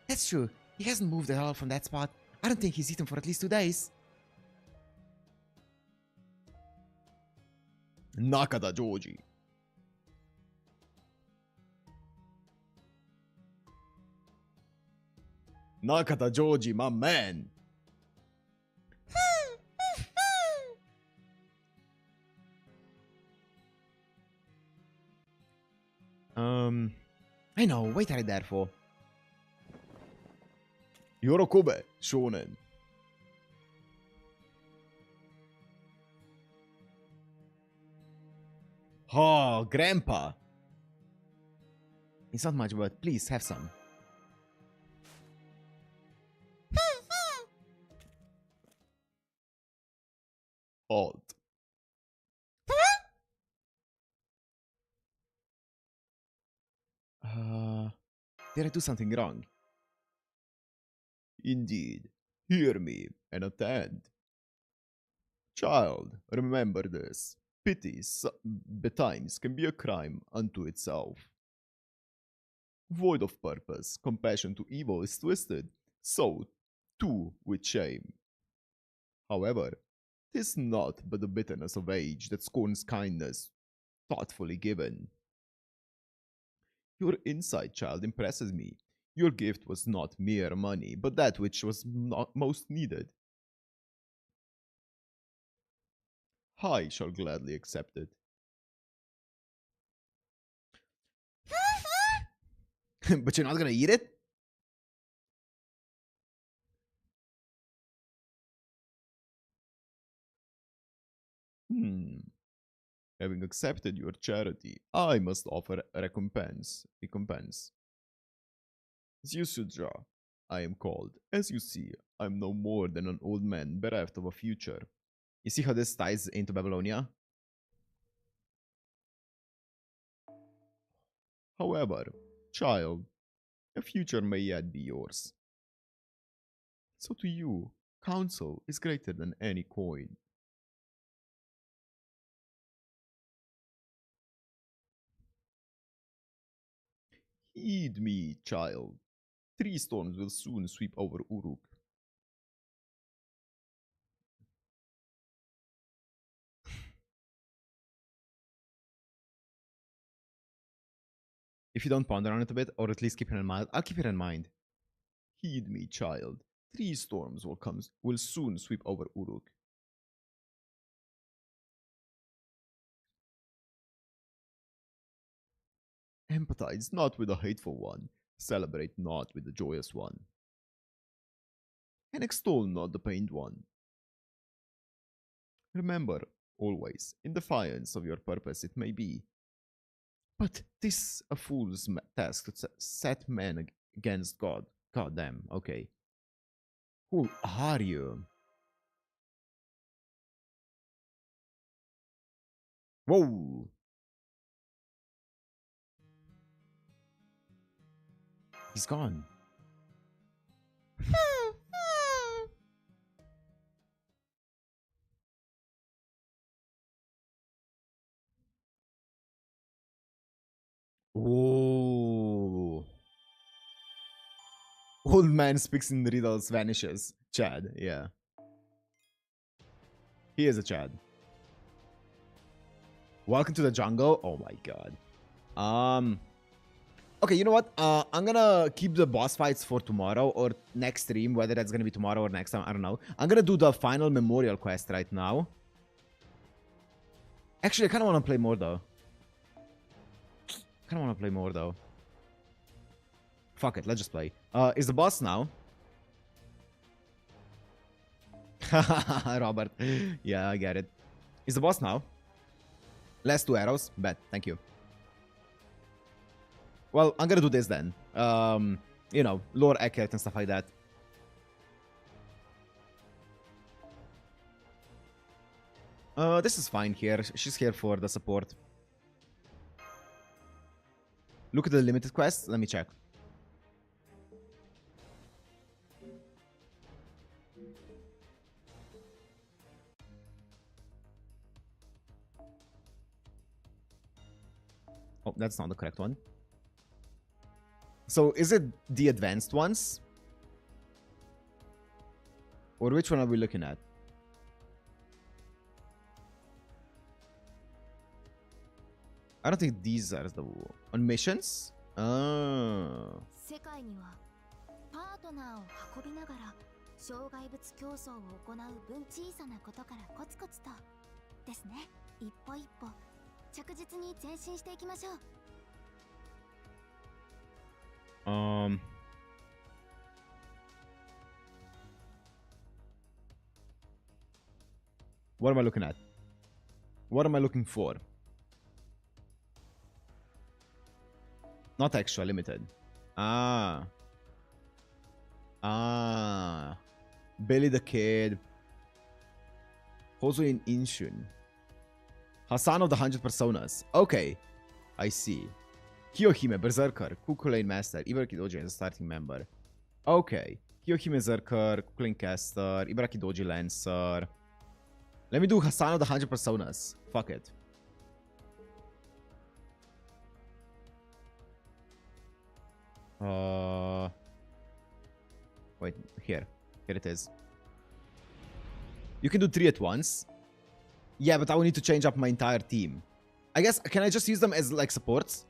That's true. He hasn't moved at all from that spot. I don't think he's eaten for at least 2 days. Nakada Joji. Nakata Joji, my man. I know, wait are you there for? Yorokobe, shonen. Oh, grandpa. It's not much, but please have some. Halt. Did I do something wrong? Indeed. Hear me and attend. Child, remember this. Pity betimes can be a crime unto itself. Void of purpose, compassion to evil is twisted, so too with shame. However, 'tis naught but the bitterness of age that scorns kindness thoughtfully given. Your insight, child, impresses me. Your gift was not mere money, but that which was not most needed. I shall gladly accept it. But you're not gonna eat it? Having accepted your charity, I must offer a recompense. As you should draw, I am called. As you see, I am no more than an old man bereft of a future. You see how this ties into Babylonia? However, child, a future may yet be yours. So to you, counsel is greater than any coin. Heed me, child. 3 storms will soon sweep over Uruk. If you don't ponder on it a bit, or at least keep it in mind, I'll keep it in mind. Heed me, child. 3 storms will soon sweep over Uruk. Empathize not with the hateful one, celebrate not with the joyous one, and extol not the pained one. Remember, always, in defiance of your purpose it may be, but 'tis a fool's task to set men against God. God damn, okay. Who are you? Whoa! He's gone. Oh! Old man speaks in riddles, vanishes. Chad, yeah. He is a Chad. Welcome to the jungle. Oh my god. Okay, you know what? I'm gonna keep the boss fights for tomorrow or next stream, whether that's gonna be tomorrow or next time, I don't know. I'm gonna do the final memorial quest right now. Actually, I kind of want to play more though. Fuck it, let's just play. Is the boss now? Robert. Yeah, I get it. Is the boss now? Last 2 arrows? Bet, thank you. Well, I'm gonna do this then. You know, lore accurate and stuff like that. This is fine here. She's here for the support. Look at the limited quest. Let me check. Oh, that's not the correct one. So, is it the advanced ones? Or which one are we looking at? I don't think these are the... On missions? Oh. パートナーを運びながら障害物競争を行う分小さなことからコツコツとですね。一歩一歩着実に前進していきましょう。What am I looking at? What am I looking for? Not extra, limited. Ah. Billy the Kid. Hozu in Inshun. Hassan of the 100 Personas. Okay. I see. Kiyohime, Berserker, Kukulane Master, Ibaraki Doji as a starting member. Okay. Kiyohime Berserker, Kukulane Caster, Ibaraki Doji Lancer. Let me do Hassan of the 100 Personas. Fuck it. Wait, here. Here it is. You can do 3 at once. Yeah, but I will need to change up my entire team. I guess, can I just use them as, like, supports?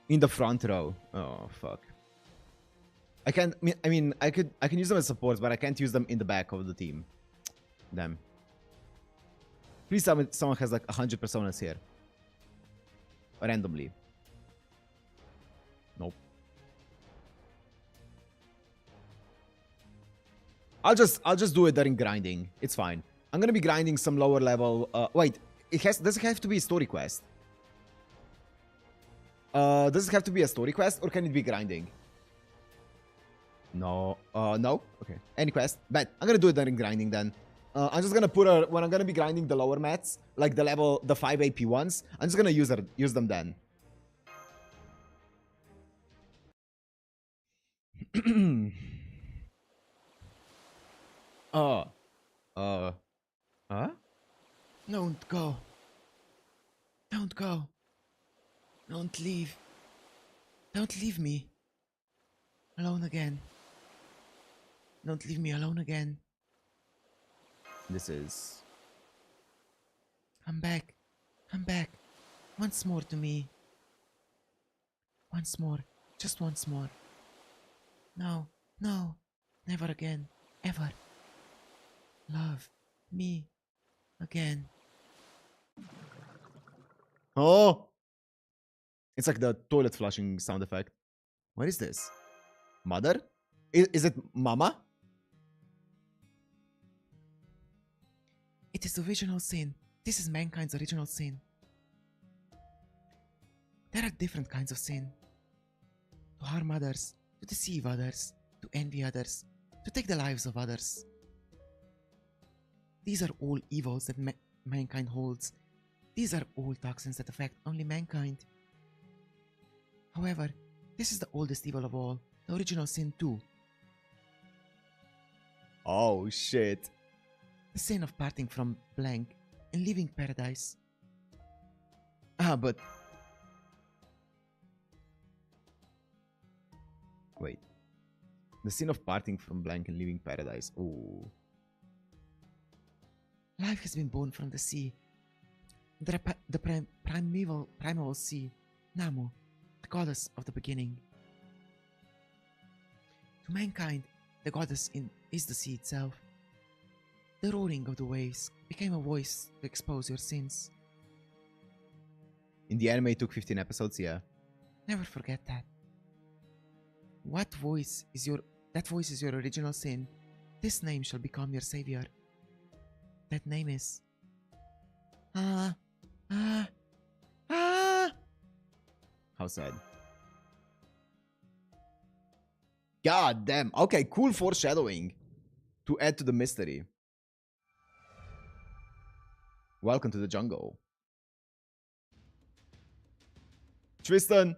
In the front row. Oh, fuck. I can't, I mean, I can use them as supports, but I can't use them in the back of the team. Damn. Please tell me someone has, like, 100 personas here. Randomly. Nope. I'll just do it during grinding. It's fine. I'm gonna be grinding some lower level. Wait, does it have to be a story quest? Does it have to be a story quest or can it be grinding? No. No? Okay. Any quest? Bet. I'm gonna do it during grinding then. I'm just gonna put when I'm gonna be grinding the lower mats, like the 5 AP ones, I'm just gonna use them then. Don't go. Don't go. Don't leave. Don't leave me. Alone again. Don't leave me alone again. This is... Come back. Come back. Once more to me. Once more. Just once more. No. No. Never again. Ever. Love me again. Oh! It's like the toilet flushing sound effect. What is this? Mother? Is it Mama? It is the original sin. This is mankind's original sin. There are different kinds of sin. To harm others, to deceive others, to envy others, to take the lives of others. These are all evils that mankind holds. These are all toxins that affect only mankind. However, this is the oldest evil of all, the original sin too. Oh shit. The sin of parting from blank and leaving paradise. But... Wait. The sin of parting from blank and leaving paradise. Ooh. Life has been born from the sea. The primeval sea, Namu, the goddess of the beginning. To mankind, the goddess is the sea itself. The roaring of the waves became a voice to expose your sins. In the anime it took 15 episodes, yeah. Never forget that. That voice is your original sin. This name shall become your savior. That name is... How sad. God damn. Okay, cool foreshadowing to add to the mystery. Welcome to the jungle. Tristan.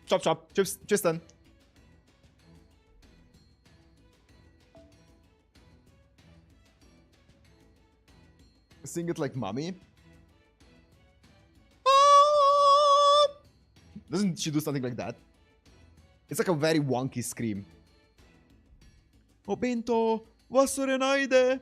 Chop chop. Tristan. Sing it like mommy. Doesn't she do something like that? It's like a very wonky scream. O bento, wassorenaide.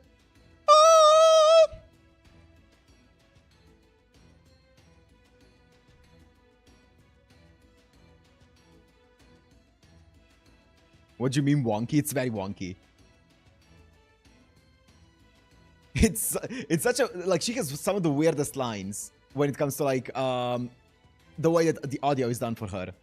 What do you mean wonky? It's very wonky. It's such a, like, she has some of the weirdest lines when it comes to, like, the way that the audio is done for her.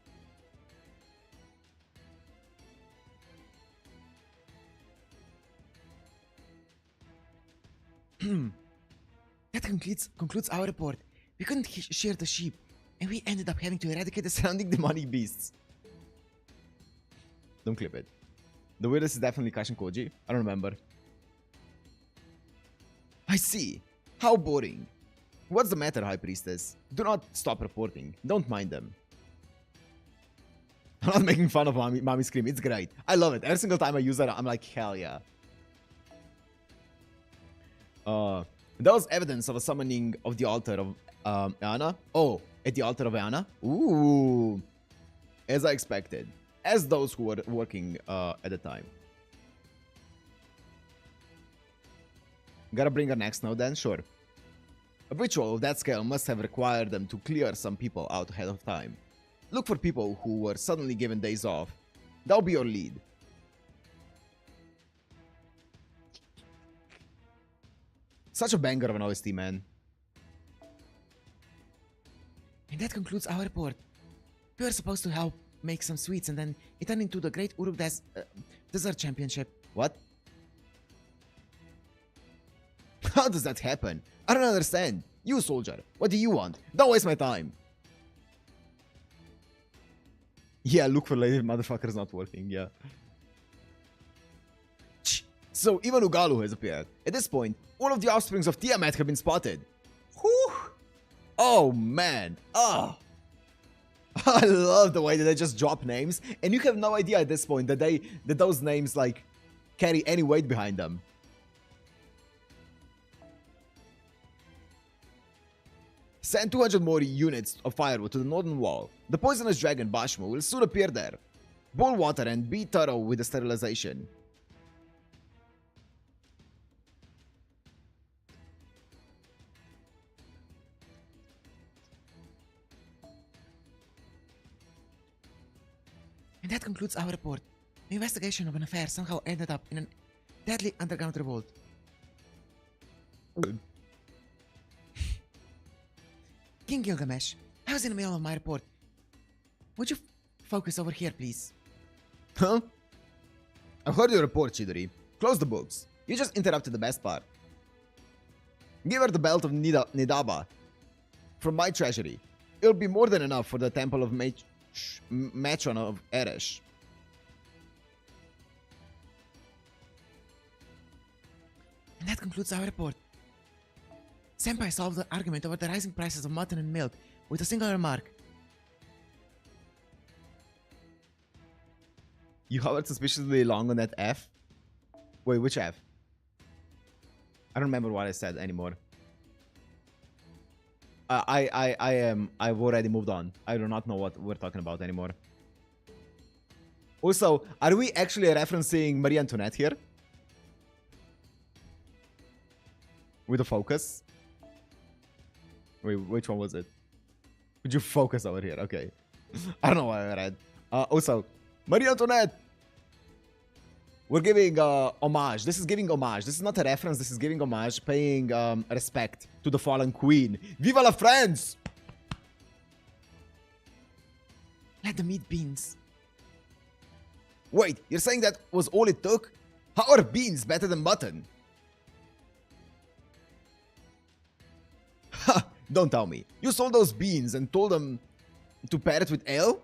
That concludes our report. We couldn't share the sheep, and we ended up having to eradicate the surrounding demonic beasts. Don't clip it. The weirdest is definitely Kash and Koji. I don't remember. I see. How boring. What's the matter, High Priestess? Do not stop reporting. Don't mind them. I'm not making fun of Mommy Scream. It's great. I love it. Every single time I use that, I'm like, hell yeah. That was evidence of a summoning of the altar of Eana. Oh, at the altar of Eana? Ooh. As I expected. As those who were working at the time. Gotta bring her next now then? Sure. A ritual of that scale must have required them to clear some people out ahead of time. Look for people who were suddenly given days off. That'll be your lead. Such a banger of an OST, man. And that concludes our report. We were supposed to help make some sweets, and then it turned into the Great Uruk Dessert Championship. What? How does that happen? I don't understand. You, soldier, what do you want? Don't waste my time. Yeah, look for lady motherfuckers not working, yeah. So, even Ugalu has appeared. At this point, all of the offsprings of Tiamat have been spotted. Whew. Oh, man. Oh. I love the way that they just drop names, and you have no idea at this point that those names, like, carry any weight behind them. Send 200 more units of firewood to the northern wall. The poisonous dragon Bashmu will soon appear there. Boil water and be thorough with the sterilization. And that concludes our report. The investigation of an affair somehow ended up in a deadly underground revolt. King Gilgamesh, I was in the middle of my report. Would you focus over here, please? Huh? I've heard your report, Siduri. Close the books. You just interrupted the best part. Give her the belt of Nidaba from my treasury. It'll be more than enough for the temple of Matron of Eresh. And that concludes our report. Senpai solved the argument over the rising prices of mutton and milk with a single remark. You hovered suspiciously long on that F? Wait, which F? I don't remember what I said anymore. I've already moved on. I do not know what we're talking about anymore. Also, are we actually referencing Marie Antoinette here? With a focus? Wait, which one was it? Would you focus over here? Okay. I don't know what I read. Also, Marie Antoinette! We're giving homage. This is giving homage. This is not a reference. This is giving homage, paying respect to the fallen queen. Viva la France! Let them eat beans. Wait, you're saying that was all it took? How are beans better than mutton? Ha! Don't tell me. You sold those beans and told them to pair it with ale?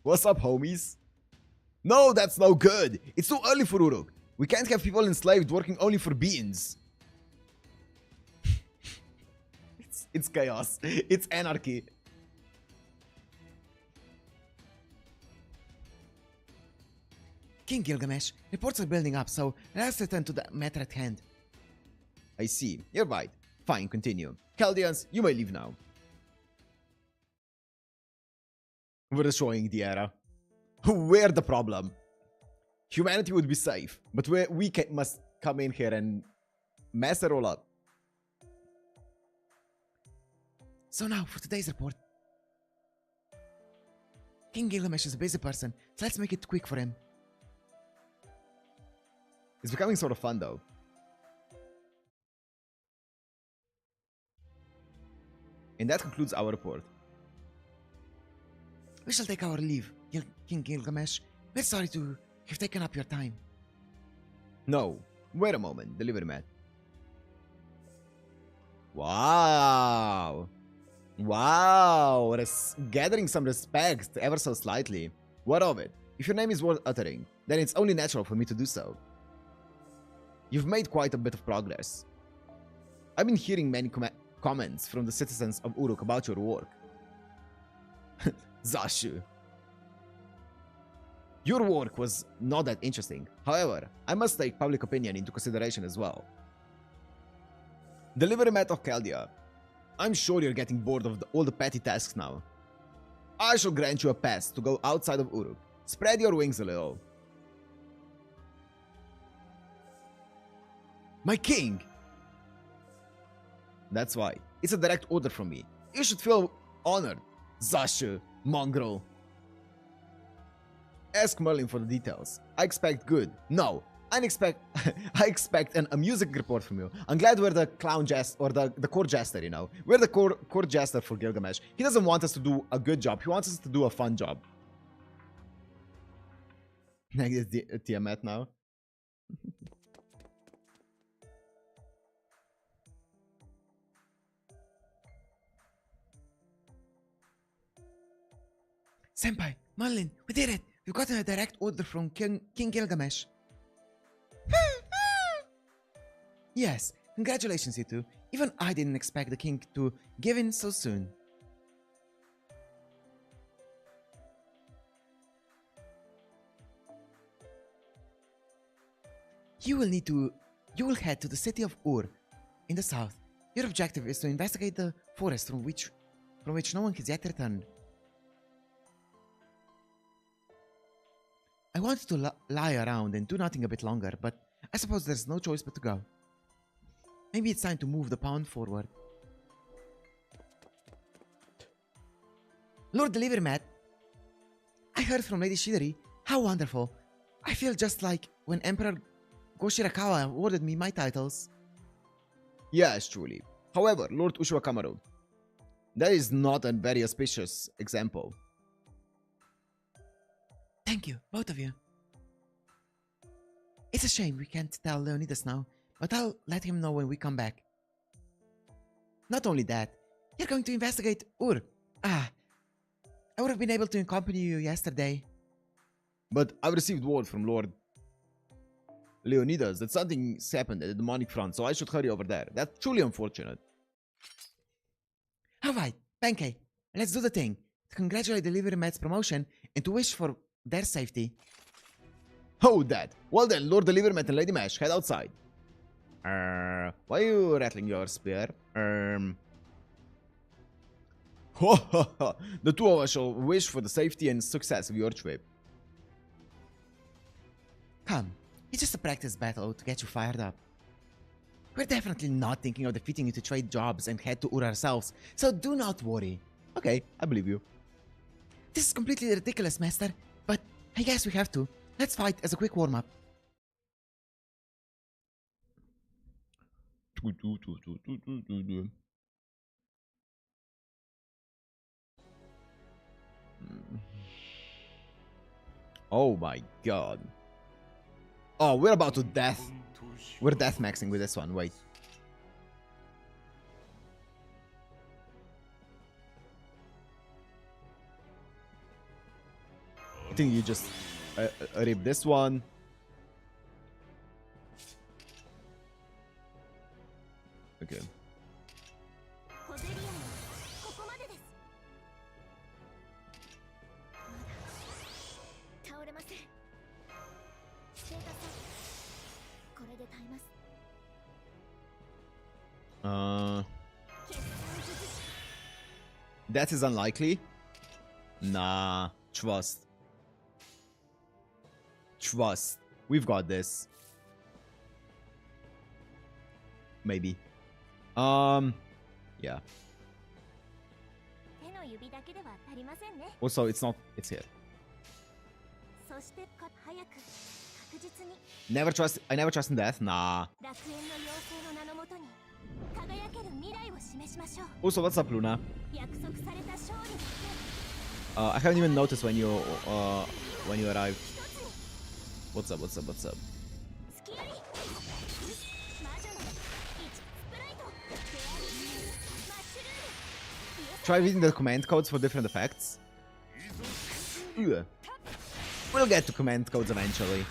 What's up, homies? No, that's no good. It's too early for Uruk. We can't have people enslaved working only for beans. It's chaos. It's anarchy. King Gilgamesh, reports are building up, so let's return to the matter at hand. I see. You're right. Fine, continue. Chaldeans, you may leave now. We're destroying the era. We're the problem. Humanity would be safe, but we must come in here and mess it all up. So now, for today's report. King Gilgamesh is a busy person, so let's make it quick for him. It's becoming sort of fun though. And that concludes our report. We shall take our leave, King Gilgamesh. We're sorry to have taken up your time. No, wait a moment, delivery man. Wow. Wow, gathering some respect ever so slightly. What of it? If your name is worth uttering, then it's only natural for me to do so. You've made quite a bit of progress. I've been hearing many comments from the citizens of Uruk about your work. Zashu. Your work was not that interesting. However, I must take public opinion into consideration as well. Delivery mat of Chaldea. I'm sure you're getting bored of all the petty tasks now. I shall grant you a pass to go outside of Uruk. Spread your wings a little. My king! That's why. It's a direct order from me. You should feel honored, Zashu, mongrel. Ask Merlin for the details. I expect good. No, I expect an amusing report from you. I'm glad we're the clown jester, or the court jester, you know. We're the court jester for Gilgamesh. He doesn't want us to do a good job. He wants us to do a fun job. Negative Tiamat now. Senpai, Merlin, we did it! We've gotten a direct order from King Gilgamesh. Yes, congratulations you two. Even I didn't expect the king to give in so soon. You will head to the city of Ur in the south. Your objective is to investigate the forest from which no one has yet returned. I wanted to lie around and do nothing a bit longer, but I suppose there's no choice but to go. Maybe it's time to move the pawn forward. Lord Delivery Mat, I heard from Lady Siduri. How wonderful. I feel just like when Emperor Goshirakawa awarded me my titles. Yes, truly. However, Lord Ushiwakamaru, that is not a very auspicious example. Thank you, both of you. It's a shame we can't tell Leonidas now, but I'll let him know when we come back. Not only that, you're going to investigate Ur. I would have been able to accompany you yesterday. But I've received word from Lord Leonidas that something's happened at the demonic front, so I should hurry over there. That's truly unfortunate. Alright, Pancake, let's do the thing. To congratulate Delivery Mat's promotion and to wish for their safety. Oh, that. Well then, Lord Delivery Mat and Lady Mash, head outside. Why are you rattling your spear? The two of us shall wish for the safety and success of your trip. Come, it's just a practice battle to get you fired up. We're definitely not thinking of defeating you to trade jobs and head to Ur ourselves, so do not worry. Okay, I believe you. This is completely ridiculous, Master, but I guess we have to. Let's fight as a quick warm-up. Oh my god. Oh, we're about to death. We're death maxing with this one, wait. I think you just rip this one. Okay. That is unlikely. Nah, trust. Trust. We've got this. Maybe. Yeah. の指だけでは足りませんね。 Also, it's not. It's here. そして早く確実に Never trust. I never trust in death. Nah. 楽園の妖精の名のもとに輝ける未来を示しましょう。 Also, what's up, Luna? 約束された勝利の I haven't even noticed when you arrived. What's up? What's up? What's up? スキアリ魔女の1スプライトフェアリーマッシュルーム Try reading the command codes for different effects. Ugh. We'll get to command codes eventually.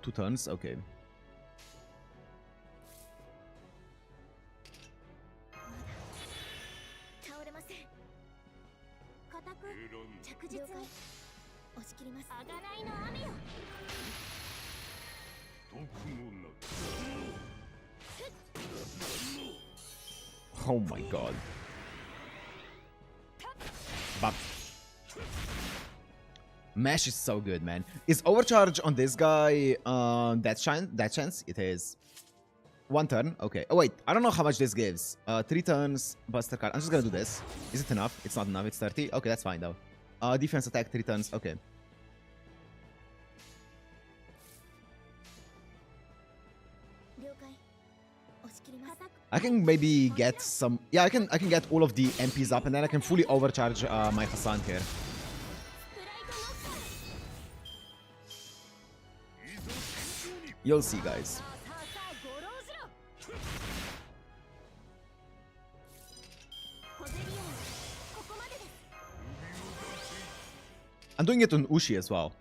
Two turns. Okay. 倒れません。固く着実に押し切ります。あがないの雨よ。 Oh my god. Bop. Mesh is so good, man. Is overcharge on this guy that chance? It is. One turn. Okay. Oh wait, I don't know how much this gives. 3 turns, buster card. I'm just gonna do this. Is it enough? It's not enough. It's 30. Okay, that's fine though. Defense attack 3 turns. Okay. I can maybe get some. Yeah, I can get all of the MPs up, and then I can fully overcharge my Hassan here. You'll see, guys. I'm doing it on Ushi as well.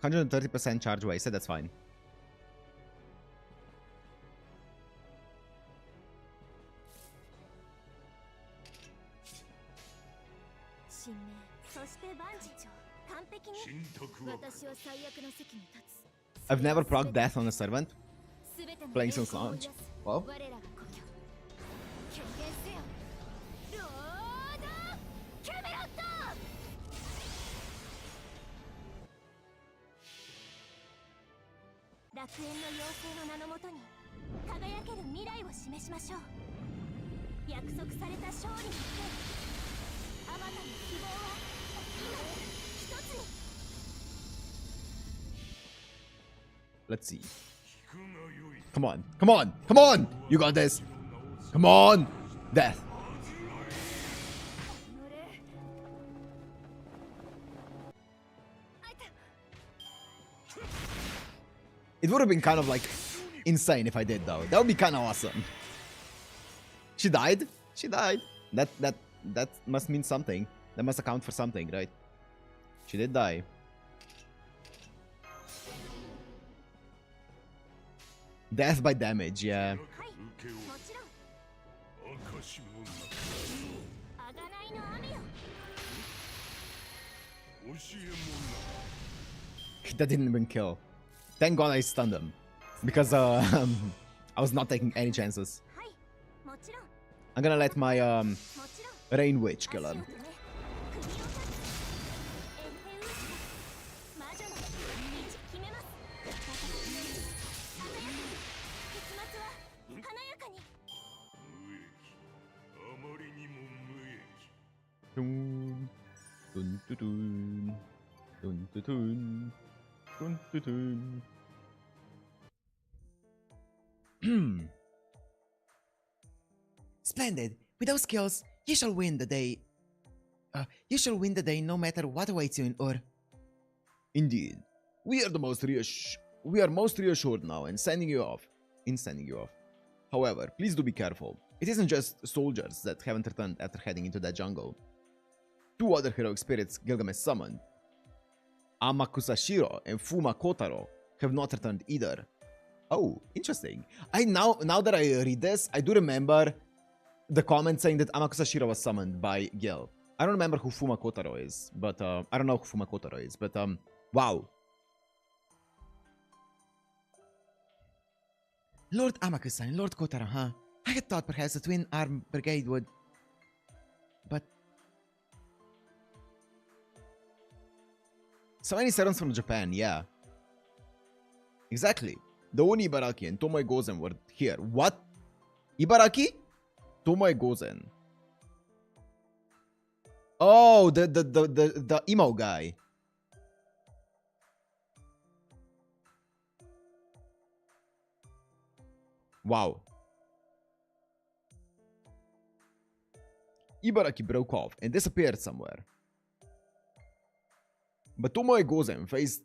%130% charge wasted, that's fine. I've never procced death on a servant. Playing Silk Launch. Well. Let's see. Come on. Come on. Come on. You got this. Come on. Death. It would have been kind of like insane if I did though. That would be kind of awesome. She died? She died. That must mean something. That must account for something, right? She did die. Death by damage, yeah. That didn't even kill. Thank God I stunned him. Because I was not taking any chances. I'm gonna let my Rain Witch kill him. Dun, dun, dun, dun, dun, dun, dun, dun, dun. Splendid. With those skills, you shall win the day. You shall win the day no matter what awaits you in Ur. Indeed. We are most reassured now in sending you off. However, please do be careful. It isn't just soldiers that haven't returned after heading into that jungle. 2 other heroic spirits Gilgamesh summoned, Amakusashiro and Fuma Kotaro, have not returned either. Oh, interesting. Now that I read this, I do remember the comment saying that Amakusashiro was summoned by Gil. I don't remember who Fuma Kotaro is, but I don't know who Fuma Kotaro is, but wow. Lord Amakusa and Lord Kotaro, huh? I had thought perhaps the twin arm brigade would... But... So many servants from Japan, yeah. Exactly. The Oni Ibaraki and Tomoe Gozen were here. What? Ibaraki? Tomoe Gozen. Oh, the emo guy. Wow. Ibaraki broke off and disappeared somewhere. But Tomoe Gozen faced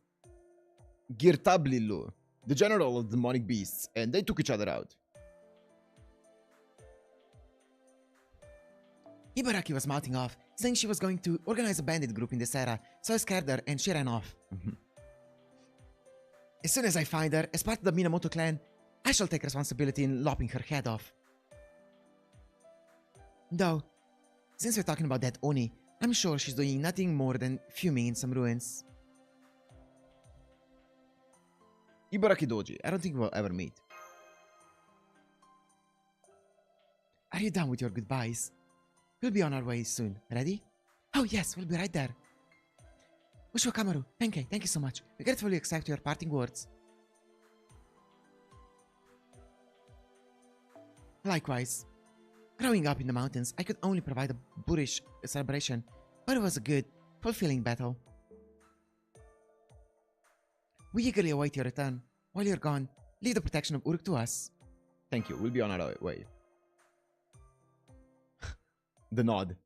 Girtablilu, the general of demonic beasts, and they took each other out. Ibaraki was mouthing off, saying she was going to organize a bandit group in this era, so I scared her and she ran off. As soon as I find her, as part of the Minamoto clan, I shall take responsibility in lopping her head off. Though, since we're talking about that Oni, I'm sure she's doing nothing more than fuming in some ruins. Ibaraki Doji, I don't think we'll ever meet. Are you done with your goodbyes? We'll be on our way soon. Ready? Oh yes, we'll be right there. Usho Kamaru, Benkei, thank you so much. We gratefully accept your parting words. Likewise. Growing up in the mountains, I could only provide a boorish celebration, but it was a good, fulfilling battle. We eagerly await your return. While you're gone, leave the protection of Uruk to us. Thank you, we'll be on our way. The nod.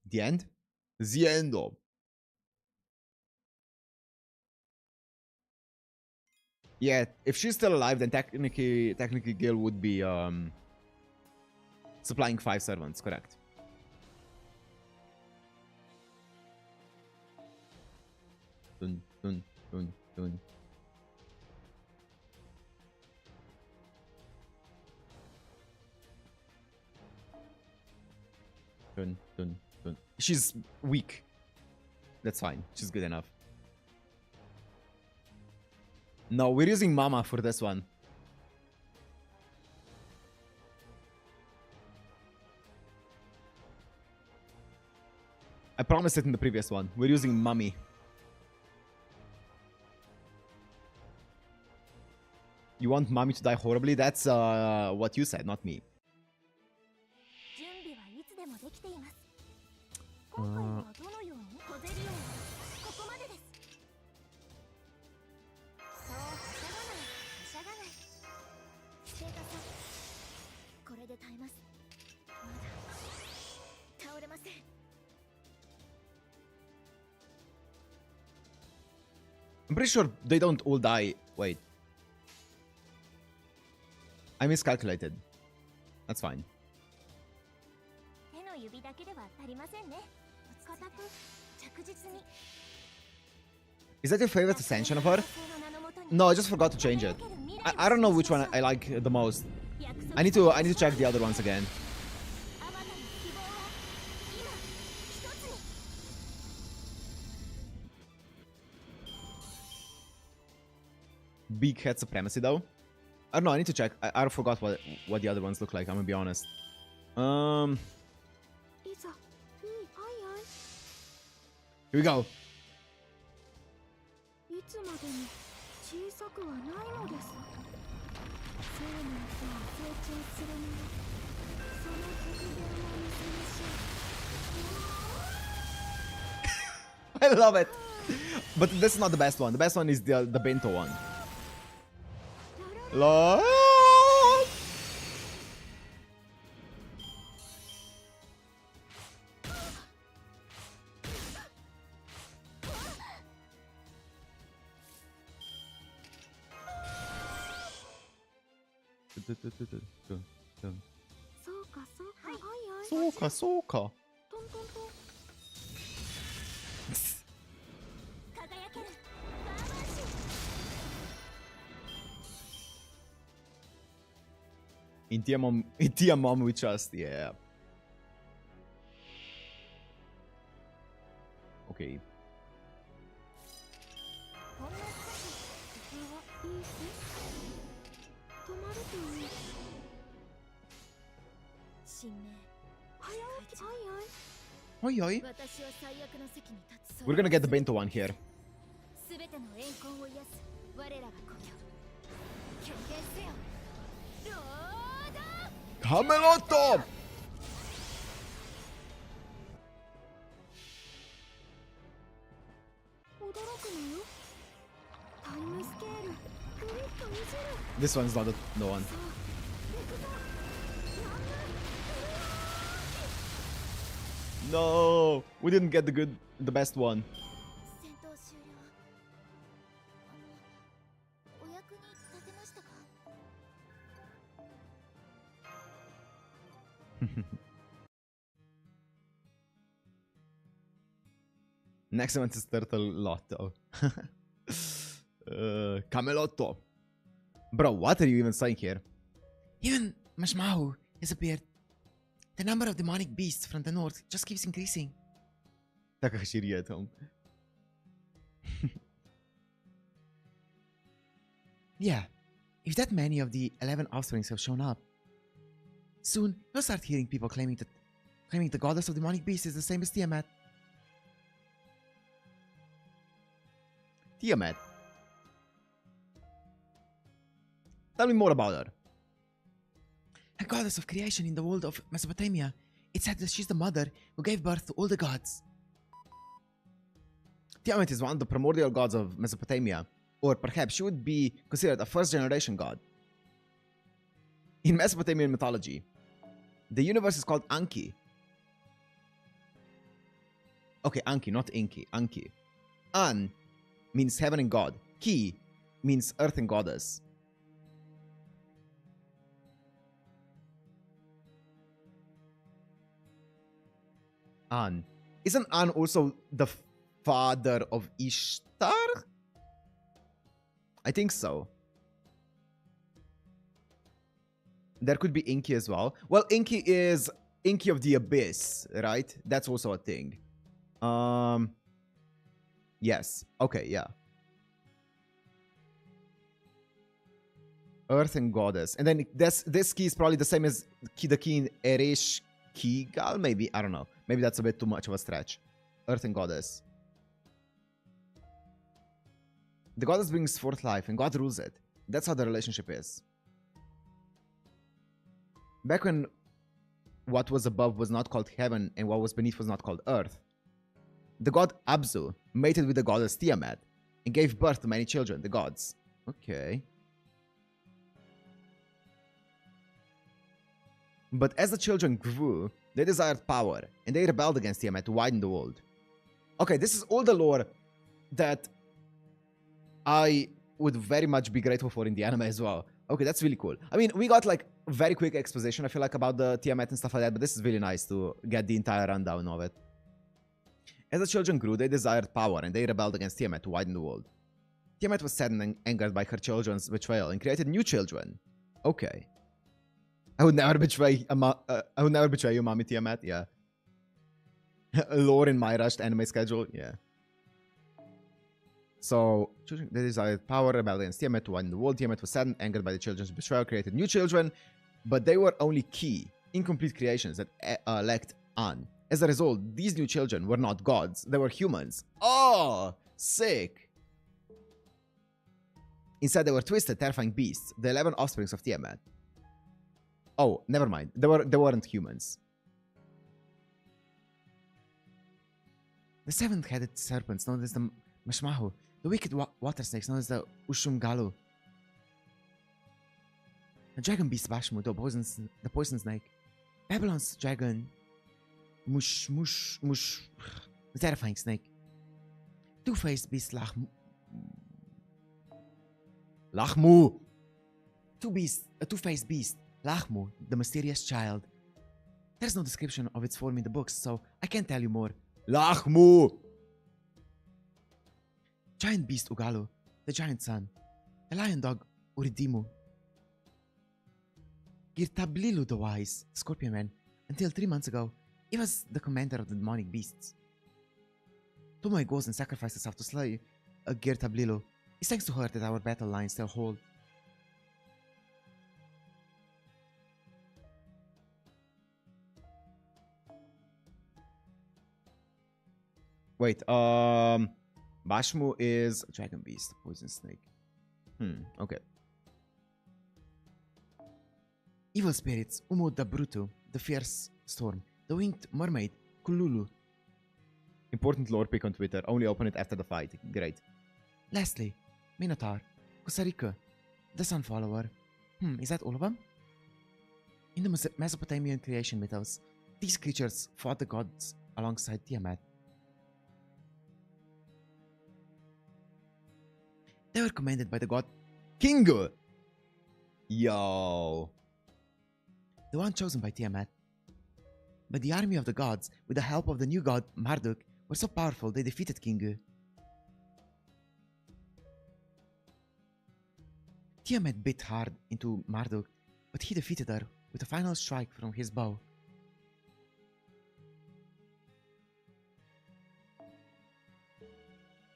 The end? The end of. Yeah, if she's still alive, then technically Gil would be supplying 5 servants, correct? Dun, dun, dun, dun. Dun, dun, dun. She's weak. That's fine. She's good enough. No, we're using Mama for this one. I promised it in the previous one. We're using Mummy. You want Mummy to die horribly? That's what you said, not me. I'm pretty sure they don't all die. Wait. I miscalculated. That's fine. Is that your favorite ascension of her? No, I just forgot to change it. I don't know which one I like the most. I need to check the other ones again. Big head supremacy though. I don't know, I need to check. I forgot what the other ones look like, I'm gonna be honest. Here we go. I love it. But this is not the best one. The best one is the bento one. Lord. Soka. Intia mom we trust, yeah. Okay. Oi, oi. 私は最悪の席に立つ。 We're gonna get the bento one here. すべての怨恨を癒す我らが故郷。決定せよ。ロード。 Camelotto! 驚くのよ。タイムスケール。グリッといじる。 This one's not the one. No, we didn't get the best one. 戦闘終了。お役に立てましたか？ Next one is Turtle Lotto. Camelotto. Bro, what are you even saying here? Even Mashmahu has appeared. The number of demonic beasts from the north just keeps increasing. Takashiri at home. Yeah, if that many of the 11 offsprings have shown up, soon we'll start hearing people claiming the goddess of demonic beasts is the same as Tiamat. Tiamat. Tell me more about her. A goddess of creation in the world of Mesopotamia. It's said that she's the mother who gave birth to all the gods. Tiamat is one of the primordial gods of Mesopotamia, or perhaps she would be considered a first-generation god. In Mesopotamian mythology, the universe is called Anki. Okay, Anki, not Inki, Anki. An means heaven and god. Ki means earth and goddess. An. Isn't An also the father of Ishtar? I think so. There could be Inki as well. Well, Inki is Inki of the Abyss, right? That's also a thing. Yes. Okay, yeah. Earth and Goddess. And then this key is probably the same as the key in Eresh Kigal, maybe? I don't know. Maybe that's a bit too much of a stretch. Earth and Goddess. The Goddess brings forth life and God rules it. That's how the relationship is. Back when what was above was not called heaven and what was beneath was not called earth, the god Abzu mated with the goddess Tiamat and gave birth to many children, the gods. Okay. But as the children grew, they desired power, and they rebelled against Tiamat to widen the world. Okay, this is all the lore that I would very much be grateful for in the anime as well. Okay, that's really cool. I mean, we got like very quick exposition, I feel like, about the Tiamat and stuff like that, but this is really nice to get the entire rundown of it. As the children grew, they desired power, and they rebelled against Tiamat to widen the world. Tiamat was saddened and angered by her children's betrayal and created new children. Okay. I would never betray you, Mommy Tiamat. Yeah. Lore in my rushed anime schedule. Yeah. So, they desired power, rebelled against Tiamat to widen the world. Tiamat was saddened, angered by the children's betrayal, created new children, but they were only key, incomplete creations that lacked An. As a result, these new children were not gods, they were humans. Oh, sick. Instead, they were twisted, terrifying beasts, the 11 offsprings of Tiamat. Oh, never mind. They weren't humans. The seven-headed serpents known as the Mashmahu, the wicked water snakes known as the Ushumgalu, the dragon beast Bashmu, the poison snake, Babylon's dragon, Mush, the terrifying snake, two-faced beast Lachmu. A two-faced beast, Lachmu, the mysterious child. There's no description of its form in the books, so I can't tell you more. Lachmu. Giant beast Ugalu, the giant sun, the lion dog Uridimu, Girtablilu the wise, scorpion man. Until 3 months ago, he was the commander of the demonic beasts. Tomoe goes and sacrifices herself to slay Girtablilu. It's thanks to her that our battle lines still hold. Wait, Bashmu is Dragon Beast, Poison Snake. Okay. Evil spirits, Umut the Bruto, the Fierce Storm, the Winged Mermaid, Kululu. Important lore pick on Twitter. Only open it after the fight. Great. Lastly, Minotaur, Kusarika, the Sun Follower. Is that all of them? In the Mesopotamian creation mythos, these creatures fought the gods alongside Tiamat. They were commanded by the god Kingu! Yo. the one chosen by Tiamat. But the army of the gods, with the help of the new god Marduk, were so powerful they defeated Kingu. Tiamat bit hard into Marduk, but he defeated her with a final strike from his bow.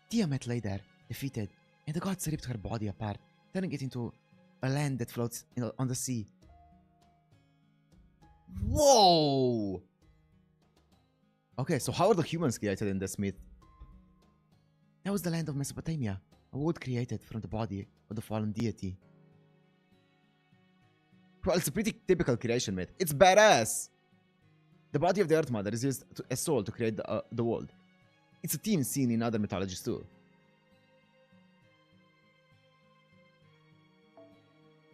Tiamat lay there, defeated, and the gods ripped her body apart, turning it into a land that floats on the sea. Whoa! Okay, so how are the humans created in this myth? That was the land of Mesopotamia, a world created from the body of the fallen deity. Well, it's a pretty typical creation myth. It's badass! The body of the Earth Mother is used as soul to create the world. It's a theme seen in other mythologies too.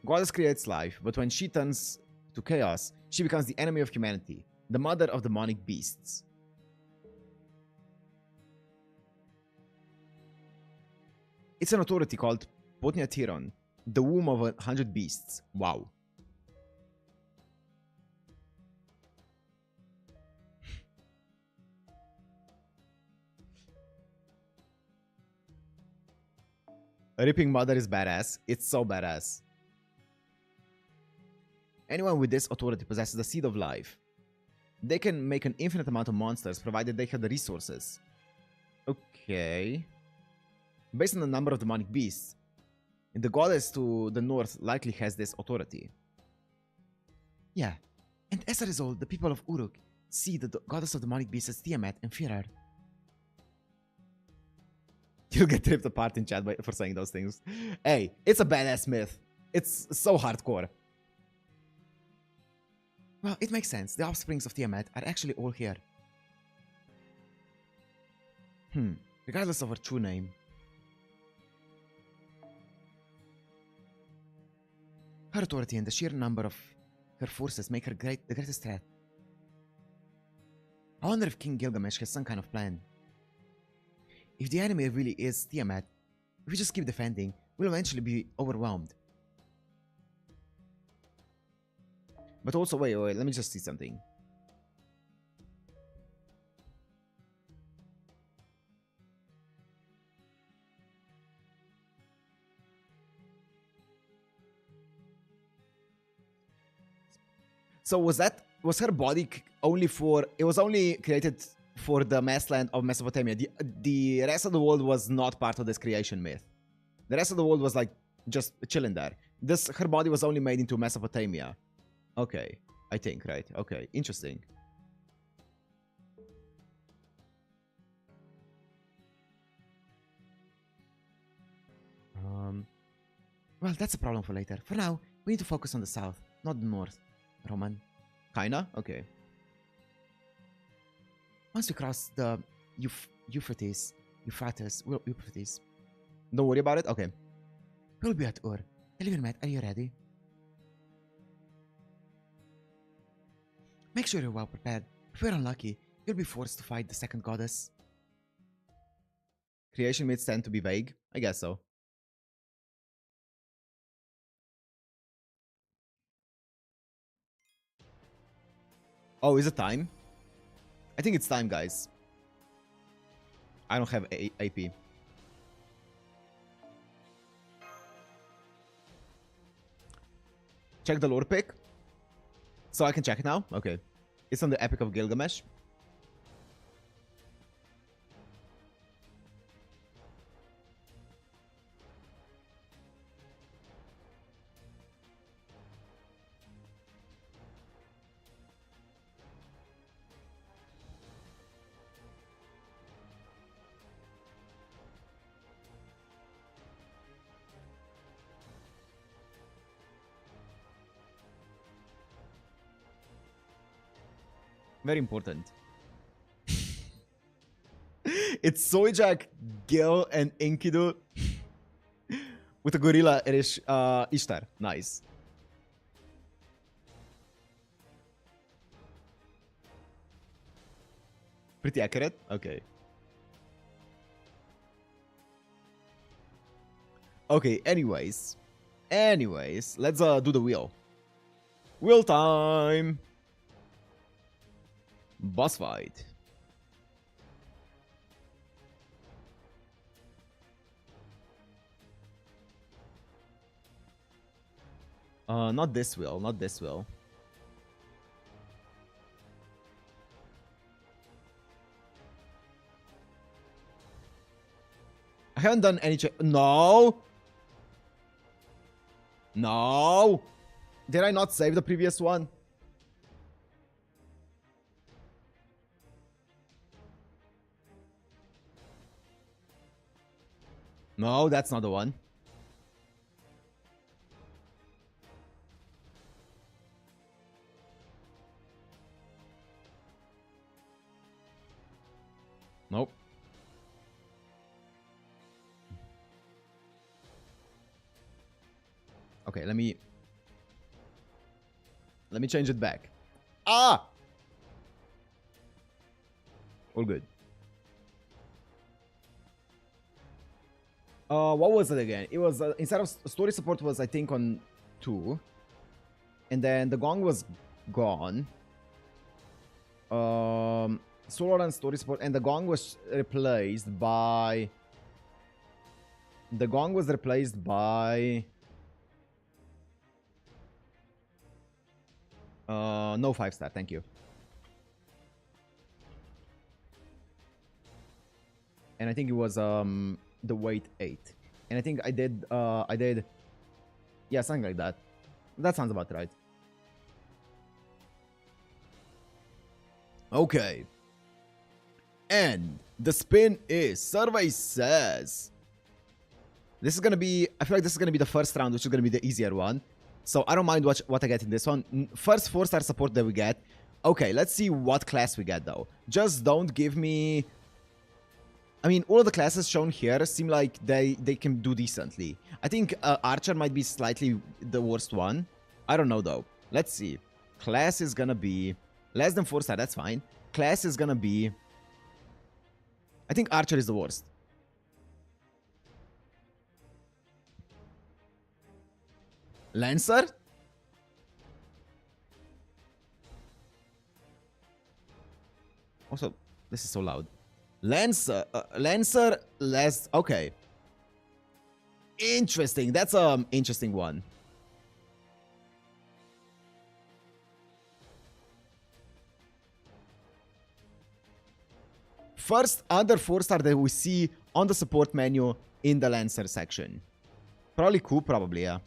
Goddess creates life, but when she turns to chaos, she becomes the enemy of humanity, the mother of demonic beasts. It's an authority called Potniatiron, the womb of 100 beasts. Wow. A ripping mother is badass. It's so badass. Anyone with this authority possesses the seed of life. They can make an infinite amount of monsters provided they have the resources. Okay. Based on the number of demonic beasts, the goddess to the north likely has this authority. Yeah, and as a result, the people of Uruk see the goddess of demonic beasts as Tiamat and fear her. You'll get ripped apart in chat for saying those things. Hey, it's a badass myth. It's so hardcore. Well, it makes sense. The offsprings of Tiamat are actually all here. Regardless of her true name. Her authority and the sheer number of her forces make her the greatest threat. I wonder if King Gilgamesh has some kind of plan. If the enemy really is Tiamat, if we just keep defending, we'll eventually be overwhelmed. But also, wait, let me just see something. So was her body only for, it was only created for the massland of Mesopotamia. The rest of the world was not part of this creation myth. The rest of the world was like just chilling there. Her body was only made into Mesopotamia. Okay, I think, right? Okay, interesting. Well, that's a problem for later. For now, we need to focus on the south, not the north, Roman. Kinda? Okay. Once we cross the Euphrates, Don't worry about it? Okay. we'll be at Ur. Matt, are you ready? Make sure you're well prepared. If we're unlucky, you'll be forced to fight the second goddess. Creation myths tend to be vague? I guess so. Oh, is it time? I think it's time, guys. I don't have AP. Check the lore pick. So I can check it now? Okay. It's on the Epic of Gilgamesh. Very important. It's Sojak, Gil, and Enkidu with a gorilla and Ishtar. Nice. Pretty accurate? Okay. Okay, anyways. Let's do the wheel. Wheel time! Boss fight. Not this wheel, not this wheel. I haven't done any No! No! Did I not save the previous one? No, that's not the one. Nope. Okay, let me change it back. Ah! All good. What was it again? It was instead of story support was I think on 2, and then the gong was gone. Solo and story support, and the gong was replaced by. The gong was replaced by. No 5-star, thank you. And I think it was the weight 8. And I think I did yeah, something like that. That sounds about right. Okay. And the spin is survey says this is gonna be, I feel like this is gonna be the first round, which is gonna be the easier one. So I don't mind what I get in this one. First 4-star support that we get. Okay, let's see what class we get though. Just don't give me. I mean, all of the classes shown here seem like they can do decently. I think Archer might be slightly the worst one. I don't know though. Let's see. Class is gonna be less than 4-star. That's fine. Class is gonna be. I think Archer is the worst. Lancer? Also, this is so loud. Lancer, less. Okay. Interesting. That's interesting one. First under 4-star that we see on the support menu in the Lancer section. Probably Coup, probably, yeah.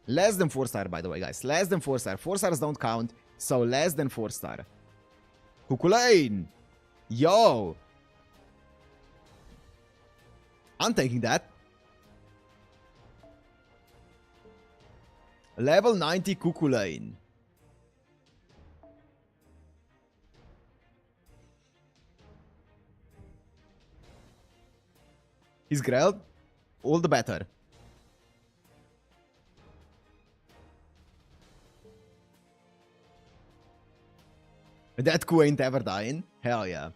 Less than 4-star, by the way, guys. Less than 4-star. 4-stars don't count, so less than 4-star. Kukulane! Yo! I'm taking that. Level 90 Kukulane. He's Grail? All the better. That coup ain't ever dying. Hell yeah.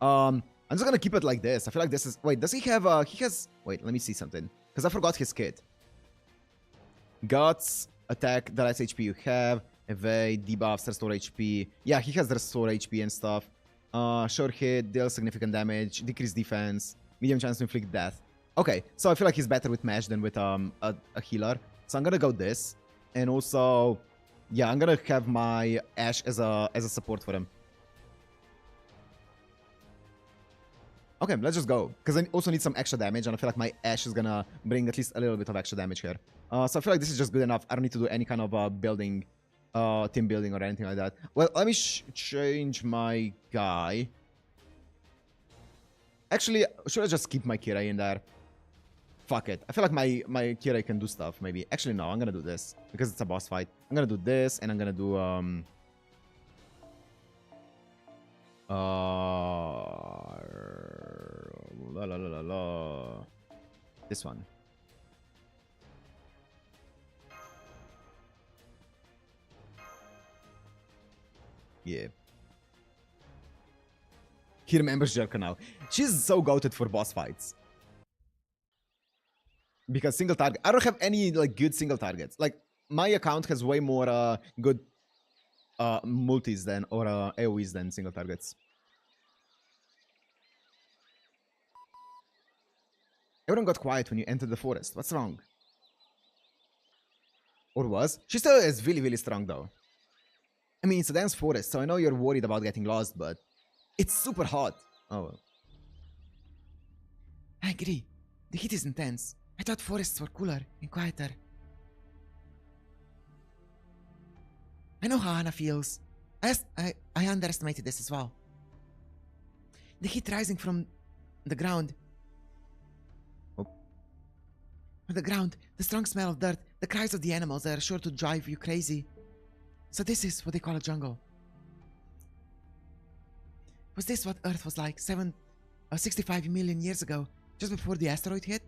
I'm just gonna keep it like this. I feel like this is. Wait, does he have? He has. Wait, let me see something. Because I forgot his kit. Guts, attack, the less HP you have, evade, debuffs, restore HP. Yeah, he has the restore HP and stuff. Sure hit, deal significant damage, decrease defense, medium chance to inflict death. Okay, so I feel like he's better with Mesh than with a healer. So I'm gonna go this, and also. Yeah, I'm gonna have my Ashe as a support for him. Okay, let's just go. Because I also need some extra damage, and I feel like my Ashe is gonna bring at least a little bit of extra damage here. So I feel like this is just good enough. I don't need to do any kind of building, team building or anything like that. Well, let me change my guy. Actually, should I just keep my Kira in there? Fuck it. I feel like my Kira can do stuff, maybe. Actually, no, I'm gonna do this. Because it's a boss fight. I'm gonna do this, and I'm gonna do, La la la la la. This one. Yeah. He remembers Jerka now. She's so goated for boss fights. Because single target. I don't have any like good single targets. Like my account has way more good multis than or AoEs than single targets. Everyone got quiet when you entered the forest. What's wrong? Or was? She still is really, really strong though. I mean, it's a dense forest, so I know you're worried about getting lost, but it's super hot. Oh well. I agree. The heat is intense. I thought forests were cooler and quieter. I know how Anna feels. I underestimated this as well. The heat rising from the ground. Oh. From the ground, the strong smell of dirt, the cries of the animals are sure to drive you crazy. So this is what they call a jungle. Was this what Earth was like 65 million years ago, just before the asteroid hit?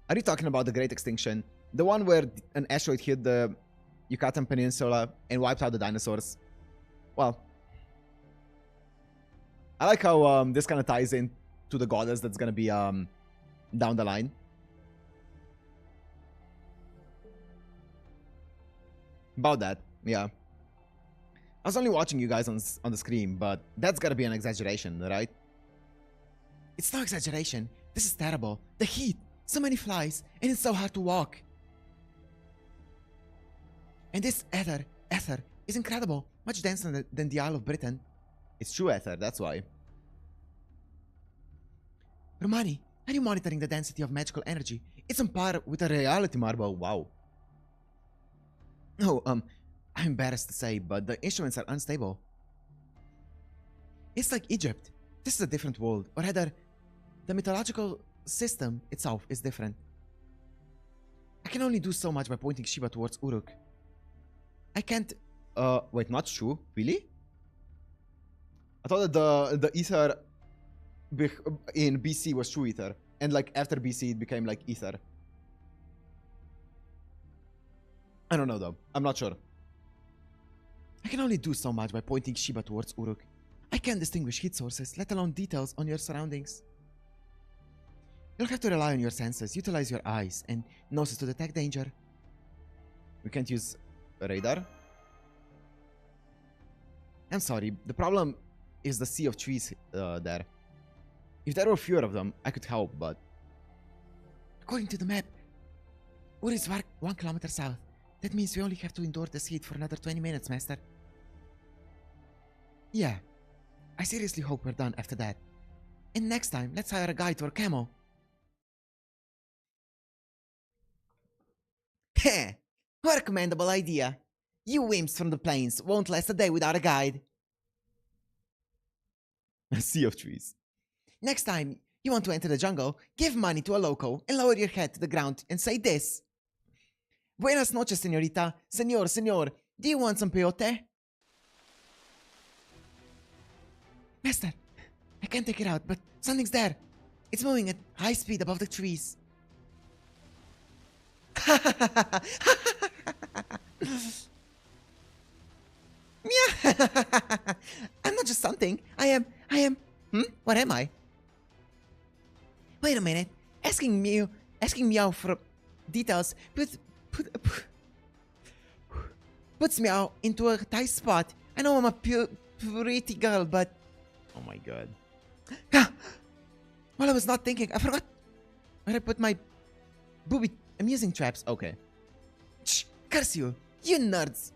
Are you talking about the Great Extinction? The one where an asteroid hit the Yucatan Peninsula and wiped out the dinosaurs? Well, I like how this kind of ties in to the goddess that's gonna be down the line. About that, yeah. I was only watching you guys on the screen, but that's gotta be an exaggeration, right? It's no exaggeration. This is terrible. The heat, so many flies, and it's so hard to walk. And this ether is incredible. Much denser than the Isle of Britain. It's true ether, that's why. Romani, are you monitoring the density of magical energy? It's on par with a Reality marble, wow. Oh, I'm embarrassed to say, but the instruments are unstable. It's like Egypt. This is a different world, or rather, the mythological system itself is different. I can only do so much by pointing Shiva towards Uruk. I can't... Wait, not true? Really? I thought that the ether in BC was true ether, and like after BC it became like ether. I don't know though. I'm not sure. I can only do so much by pointing Shiva towards Uruk. I can't distinguish heat sources, let alone details on your surroundings. You'll have to rely on your senses, utilize your eyes and noses to detect danger. We can't use radar? I'm sorry, The problem is the sea of trees there. If there were fewer of them, I could help, but... according to the map, Ur is 1 kilometer south. That means we only have to endure this heat for another 20 minutes, Master. Yeah, I seriously hope we're done after that. And next time, let's hire a guide or camel. Heh! What a commendable idea! You wimps from the plains won't last a day without a guide. A sea of trees. Next time you want to enter the jungle, give money to a local and lower your head to the ground and say this. Buenas noches, señorita. Señor, do you want some peyote? Master, I can't take it out, but something's there. It's moving at high speed above the trees. I'm not just something. I am... What am I? Wait a minute. Asking Meow for details puts Meow into a tight spot. I know I'm a pretty girl, but... Oh my god. Well, I was not thinking. I forgot where I put my booby amusing traps. Okay. Shh! Curse you! You nerds!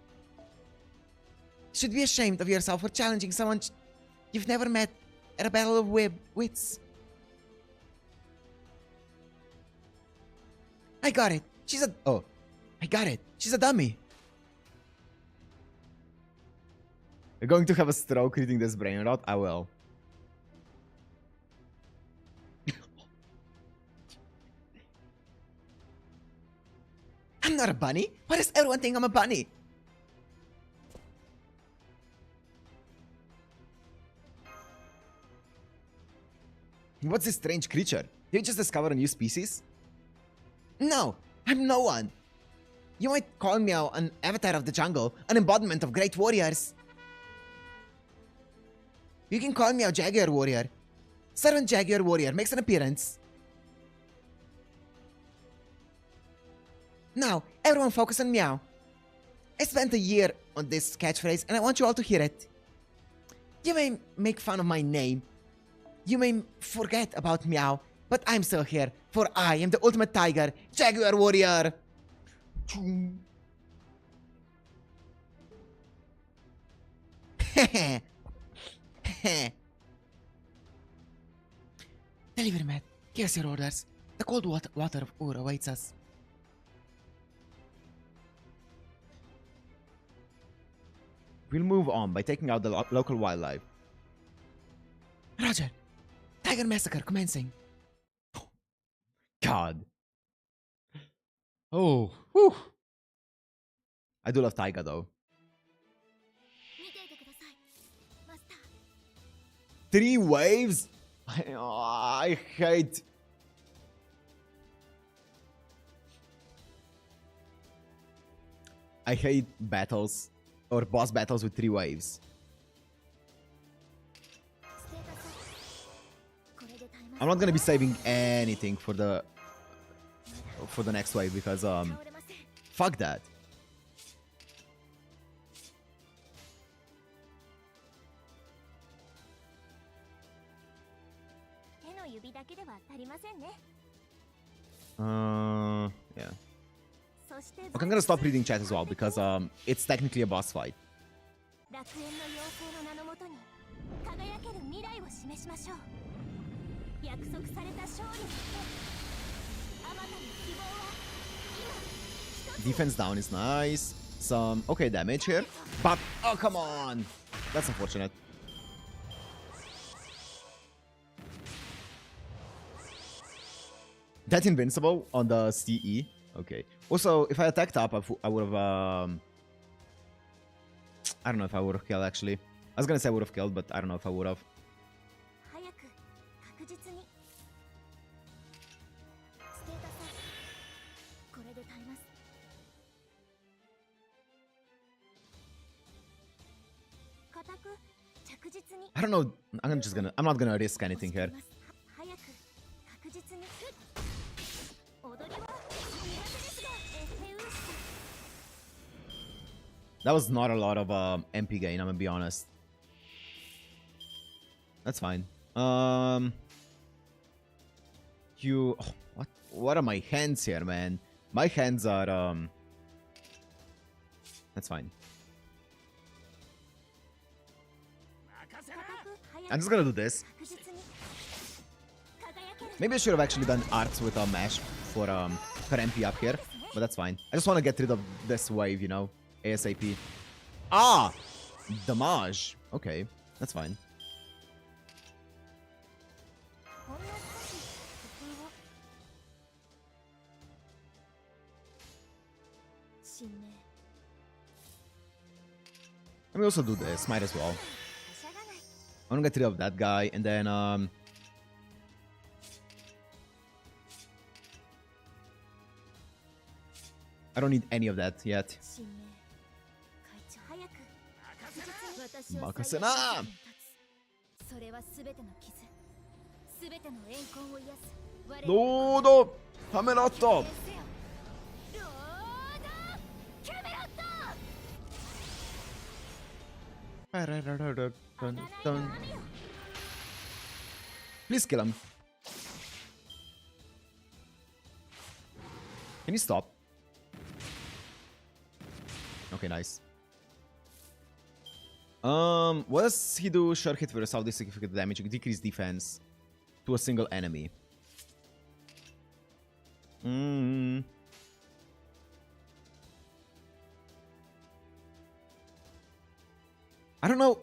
Should be ashamed of yourself for challenging someone you've never met at a battle of wits. I got it. I got it. She's a dummy. You're going to have a stroke reading this brain rot? I will. I'm not a bunny. Why does everyone think I'm a bunny? What's this strange creature? Did you just discover a new species? No, I'm no one. You might call me an avatar of the jungle, an embodiment of great warriors. You can call me a Jaguar Warrior. Servant Jaguar Warrior makes an appearance. Now, everyone focus on Meow. I spent a year on this catchphrase and I want you all to hear it. You may make fun of my name. You may forget about Meow, but I'm still here, for I am the ultimate tiger, Jaguar Warrior. Delivery man, give us your orders. The cold water of Ur awaits us. We'll move on by taking out the local wildlife. Roger. Tiger massacre commencing. God. Oh, whew. I do love Taiga though. 見ていてくださいマスター 3 waves? I hate. I hate battles or boss battles with 3 waves. ステータスこれで耐えます I'm not gonna be saving anything for the next wave because 倒れません fuck that. 手の指だけでは足りませんね Yeah. そして Okay, I'm gonna stop reading chat as well because it's technically a boss fight. 楽園の妖精の名のもとに輝ける未来を示しましょう約束された勝利にしてあまたの希望は今一つ Defense down is nice. Some okay damage here, but oh come on, that's unfortunate. That's invincible on the CE. Okay. Also, if I attacked up, I would have. I don't know if I would have killed actually. I was gonna say I would have killed, but I don't know if I would have. 早く確実にステータスこれで耐えます固く着実に I don't know. I'm not gonna risk anything here. 早く確実に踊りは苦手ですがエウーシ That was not a lot of MP gain. I'm gonna be honest. That's fine. You. Oh, what are my hands here, man? My hands are That's fine. I'm just gonna do this. 確実に輝ける Maybe I should have actually done arts with a mash for MP up here, but that's fine. I just want to get rid of this wave, you know, ASAP. Ah, damage. Okay, that's fine. ほんの少し工夫を信念 Let me also do this. Might as well. はしゃがない I'm gonna get rid of that guy, and then I don't need any of that yet. 信念会長早く確実に私を任せな最大の立つそれは全ての傷全ての怨恨を癒す我々の Dodo, Camelotto. ロードキャメロット Please kill him. Can you stop? Okay, nice. What does he do? Sure hit for without significant damage. Decrease defense to a single enemy. I don't know.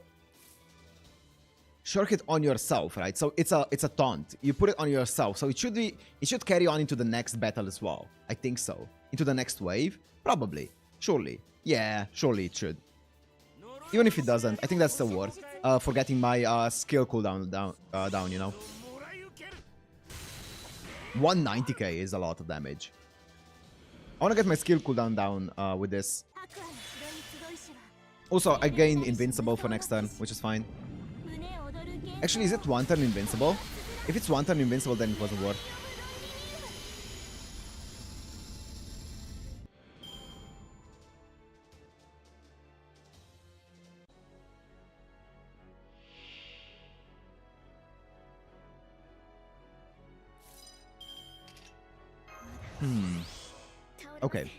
Sure hit on yourself, right? So it's a taunt. You put it on yourself, so it should carry on into the next battle as well. I think so. Into the next wave, probably, surely. Yeah, surely it should. Even if it doesn't, I think that's still worth for getting my skill cooldown down, you know. 190k is a lot of damage. I want to get my skill cooldown down with this. Also, I gain invincible for next turn, which is fine. Actually, is it one turn invincible? If it's one turn invincible, then it wasn't worth. Okay.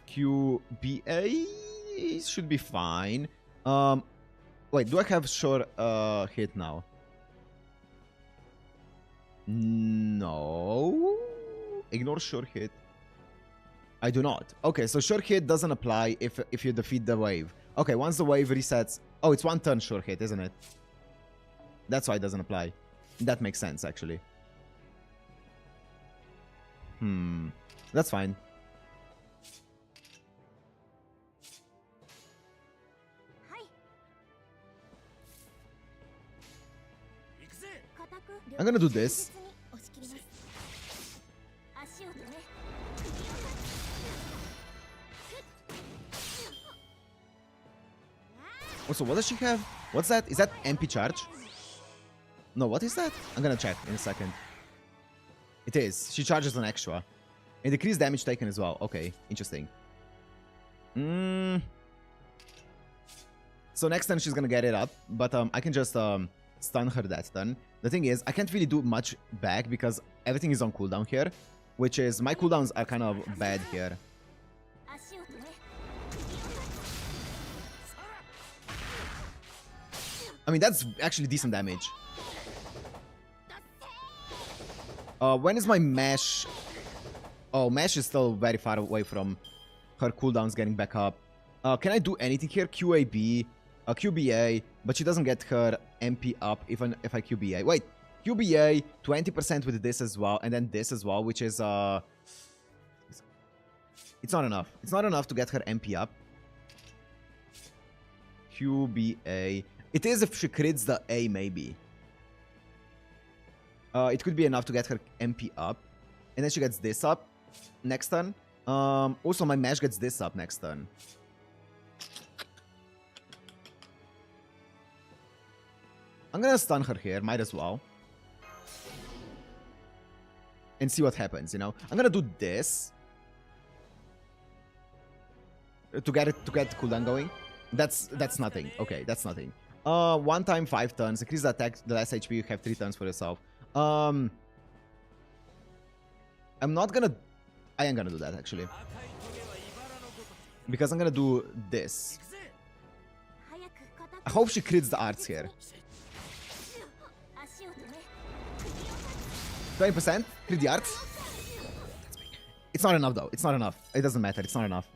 QBA should be fine. Wait, do I have sure hit now? No. Ignore sure hit. I do not. Okay, so sure hit doesn't apply if you defeat the wave. Okay, once the wave resets. Oh, it's one turn sure hit, isn't it? That's why it doesn't apply. That makes sense, actually. That's fine. I'm gonna do this. Also, what does she have? What's that? Is that MP charge? No, what is that? I'm gonna check in a second. It is. She charges an extra. And decreased damage taken as well. Okay, interesting. So next turn she's gonna get it up. But I can just stun her that turn. The thing is, I can't really do much back because everything is on cooldown here. Which is, my cooldowns are kind of bad here. I mean, that's actually decent damage. When is my mash? Oh, mash is still very far away from her cooldowns getting back up. Can I do anything here? QAB, QBA, but she doesn't get her MP up even if I QBA. Wait, QBA, 20% with this as well, and then this as well, which is... It's not enough. It's not enough to get her MP up. QBA. It is if she crits the A, maybe. It could be enough to get her MP up. And then she gets this up next turn. Also, my mash gets this up next turn. I'm gonna stun her here, might as well. And see what happens, you know? I'm gonna do this. To get the cooldown going. That's nothing. Okay, that's nothing. 1 time 5 turns. Increase the attack, the less HP, you have 3 turns for yourself. I'm not gonna... I am gonna do that, actually. Because I'm gonna do this. I hope she crits the arts here. 20%? Crit the arts? It's not enough, though. It's not enough. It doesn't matter. It's not enough.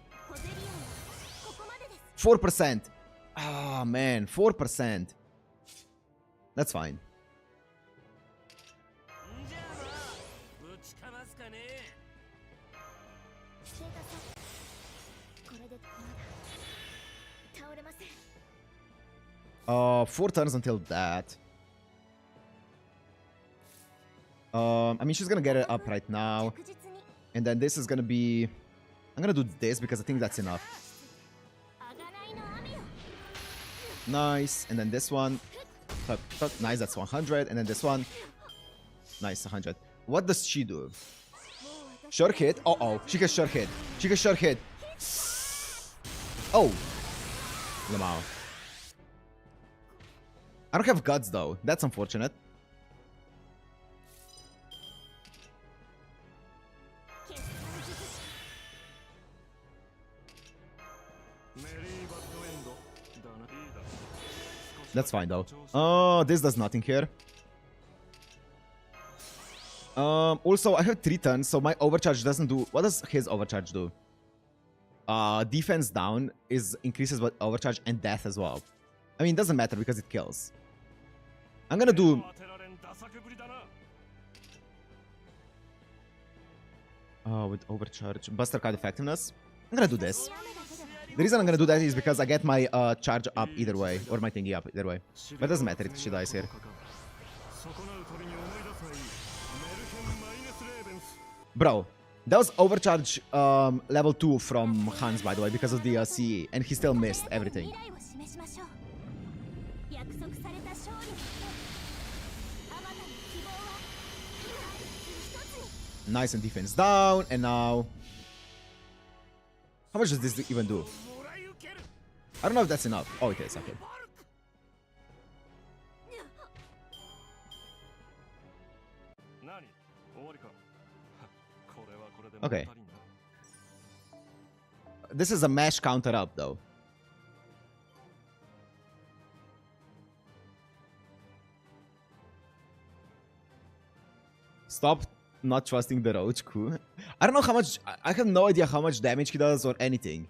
4%. Ah, man. 4%. That's fine. Four turns until that. I mean, she's gonna get it up right now. And then this is gonna be... I'm gonna do this because I think that's enough. Nice. And then this one. Nice, that's 100. And then this one. Nice, 100. What does she do? Sure hit. Uh-oh. She has sure hit. She has sure hit. Oh. Lamau. I don't have guts, though. That's unfortunate. That's fine, though. Oh, this does nothing here. Also, I have 3 turns, so my overcharge doesn't do... What does his overcharge do? Defense down increases with overcharge and death as well. I mean, it doesn't matter because it kills. I'm gonna do... with overcharge. Buster card effectiveness. I'm gonna do this. The reason I'm gonna do that is because I get my charge up either way, or my thingy up either way. But it doesn't matter if she dies here. Bro, that was overcharge level 2 from Hans, by the way, because of the CE, and he still missed everything. Nice, and defense down, and now... How much does this even do? I don't know if that's enough. Oh, it is, okay. Okay. This is a mash counter up, though. Stop not trusting the roach crew. I don't know how much... I have no idea how much damage he does or anything.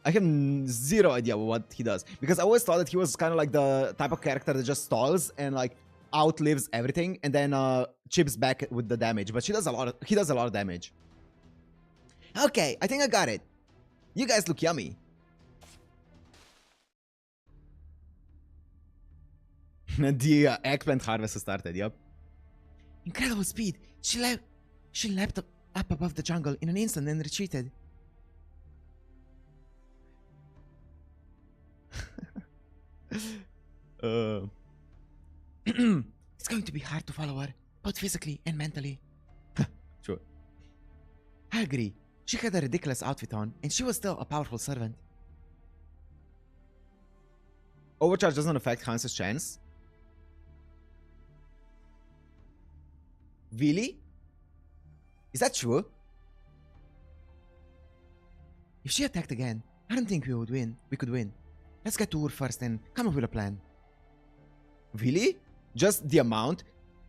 I have zero idea what he does. Because I always thought that he was kind of like the type of character that just stalls and like outlives everything and then chips back with the damage. But he does a lot of damage. Okay, I think I got it. You guys look yummy. The eggplant harvest started, yep. Incredible speed. She leapt up above the jungle in an instant and retreated. It's going to be hard to follow her, both physically and mentally. Sure. I agree. She had a ridiculous outfit on, and she was still a powerful servant. Overcharge doesn't affect Hans's chance. Really? Is that true? If she attacked again, I don't think we could win. Let's get to Uruk first and come up with a plan. Really? Just the amount?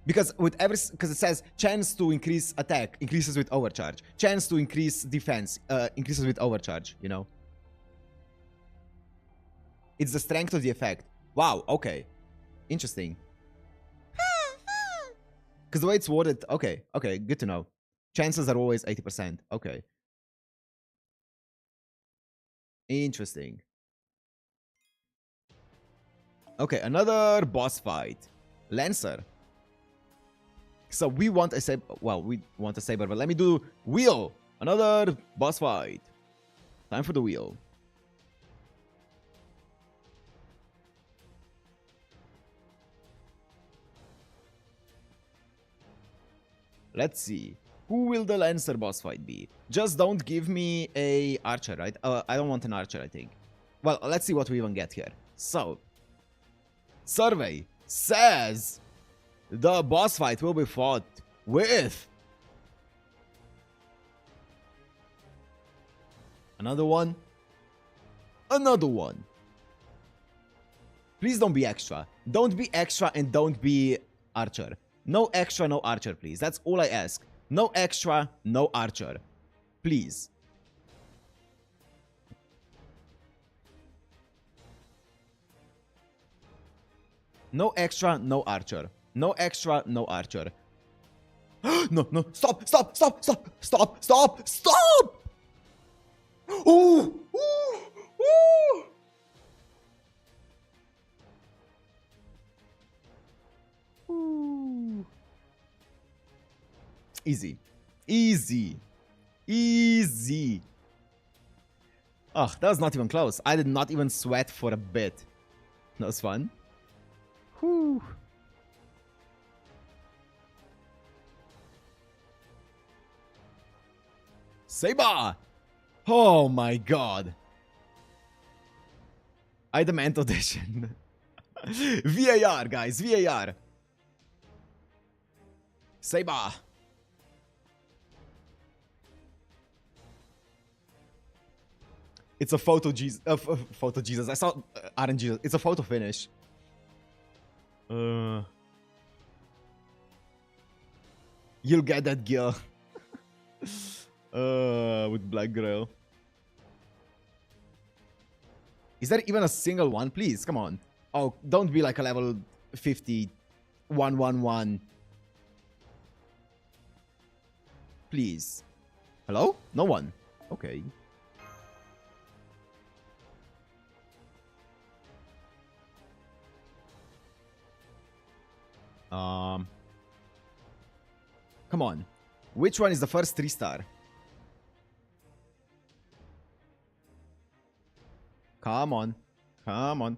Because it says chance to increase attack increases with overcharge. Chance to increase defense increases with overcharge, you know? It's the strength of the effect. Wow, okay. Interesting. Because the way it's worded, okay, good to know. Chances are always 80%. Okay. Interesting. Okay, another boss fight. Lancer. So we want a saber. Well, we want a saber, but let me do wheel. Another boss fight. Time for the wheel. Let's see. Who will the Lancer boss fight be? Just don't give me a archer, right? I don't want an archer, I think. Well, let's see what we even get here. So, survey says the boss fight will be fought with another one. Please don't be extra. Don't be extra and don't be archer. No extra, no archer, please. That's all I ask. No extra, no archer. Please. No extra, no archer. No extra, no archer. No. Stop. Ooh. Easy. Oh, that was not even close. I did not even sweat for a bit. That was fun. Whew. Saber! Oh my god. I demand audition. VAR, guys, VAR. Saber. It's a photo Jesus. Photo Jesus. I saw RNG. It's a photo finish. You'll get that Gil. With Black Grail. Is there even a single one? Please, come on. Oh, don't be like a level 50 111. Please. Hello? No one. Okay. Come on. Which one is the first 3-star? Come on. Come on.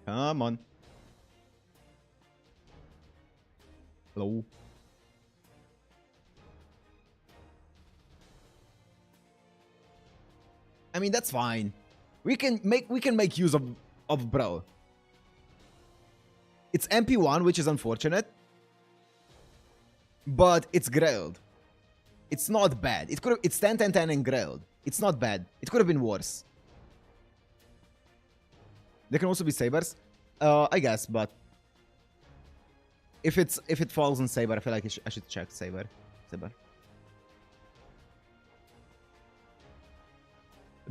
Come on. Hello. I mean, that's fine. We can make use of Bro. It's MP1, which is unfortunate. But it's Grailed. It's not bad. It's 10-10-10 and Grailed. It's not bad. It could have been worse. There can also be sabers, I guess, but if it falls on saber, I feel like I should check saber.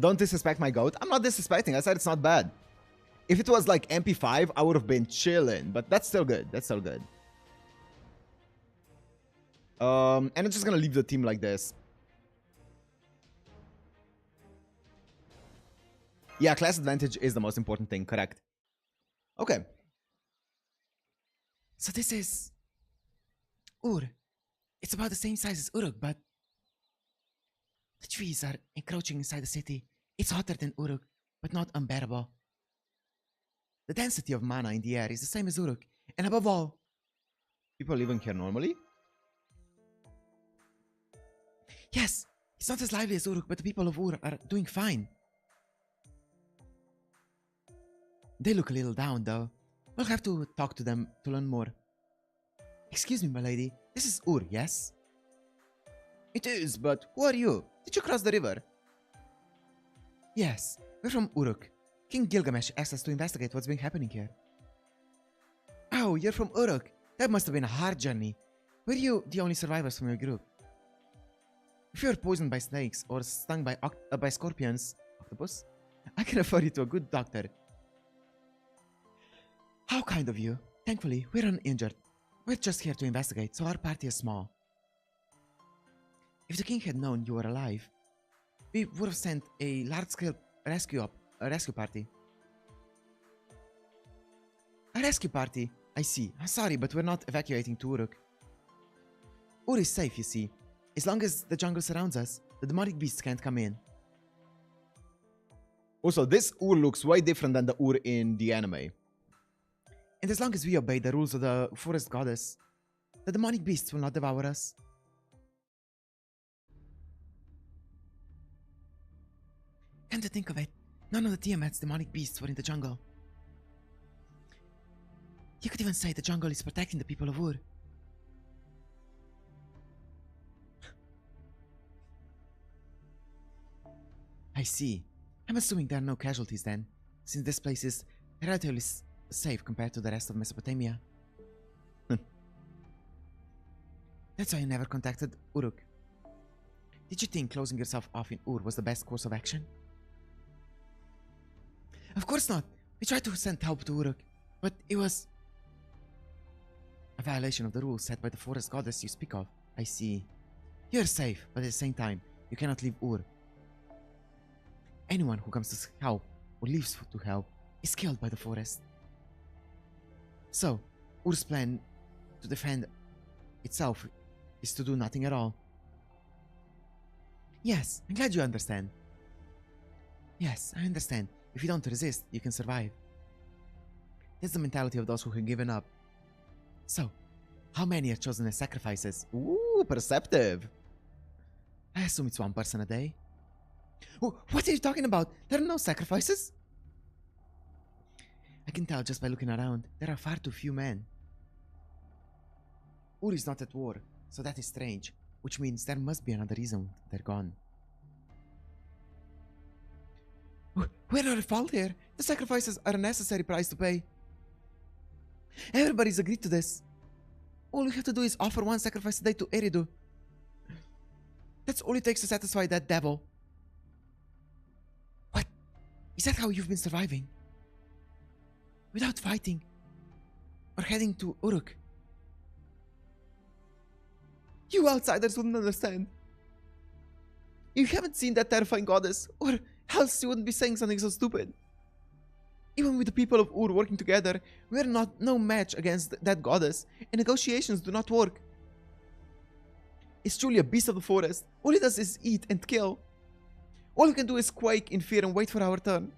Don't disrespect my goat. I'm not disrespecting. I said it's not bad. If it was like MP5, I would have been chilling, but that's still good. That's still good. And I'm just gonna leave the team like this. Yeah, class advantage is the most important thing, correct. Okay. So this is... Ur. It's about the same size as Uruk, but... The trees are encroaching inside the city. It's hotter than Uruk, but not unbearable. The density of mana in the air is the same as Uruk, and above all... People living here normally? Yes, it's not as lively as Uruk, but the people of Ur are doing fine. They look a little down, though. We'll have to talk to them to learn more. Excuse me, my lady. This is Ur, yes? It is, but who are you? Did you cross the river? Yes, we're from Uruk. King Gilgamesh asked us to investigate what's been happening here. Oh, you're from Uruk. That must have been a hard journey. Were you the only survivors from your group? If you're poisoned by snakes or stung by scorpions, octopus, I can refer you to a good doctor. How kind of you. Thankfully, we're uninjured. We're just here to investigate, so our party is small. If the king had known you were alive, we would have sent a large-scale rescue party. A rescue party? I see. I'm sorry, but we're not evacuating to Uruk. Ur is safe, you see. As long as the jungle surrounds us, the demonic beasts can't come in. Also, this Ur looks way different than the Ur in the anime. And as long as we obey the rules of the forest goddess, the demonic beasts will not devour us. Come to think of it, none of the Tiamat's demonic beasts were in the jungle. You could even say the jungle is protecting the people of Ur. I see. I'm assuming there are no casualties then, since this place is relatively safe compared to the rest of Mesopotamia. That's why you never contacted Uruk. Did you think closing yourself off in Ur was the best course of action? Of course not. We tried to send help to Uruk, but it was a violation of the rules set by the forest goddess you speak of. I see. You're safe, but at the same time, you cannot leave Ur. Anyone who comes to help or leaves to help is killed by the forest. So, Ur's plan to defend itself is to do nothing at all. Yes, I'm glad you understand. Yes, I understand. If you don't resist, you can survive. That's the mentality of those who have given up. So, how many are chosen as sacrifices? Ooh, perceptive. I assume it's one person a day. What are you talking about? There are no sacrifices? I can tell just by looking around. There are far too few men. Ur is not at war, so that is strange, which means there must be another reason they're gone. We're not at fault here. The sacrifices are a necessary price to pay. Everybody's agreed to this. All we have to do is offer one sacrifice a day to Eridu. That's all it takes to satisfy that devil. What? Is that how you've been surviving? Without fighting? Or heading to Uruk? You outsiders wouldn't understand. You haven't seen that terrifying goddess, or else you wouldn't be saying something so stupid. Even with the people of Ur working together, we're no match against that goddess, and negotiations do not work. It's truly a beast of the forest. All it does is eat and kill. All we can do is quake in fear and wait for our turn.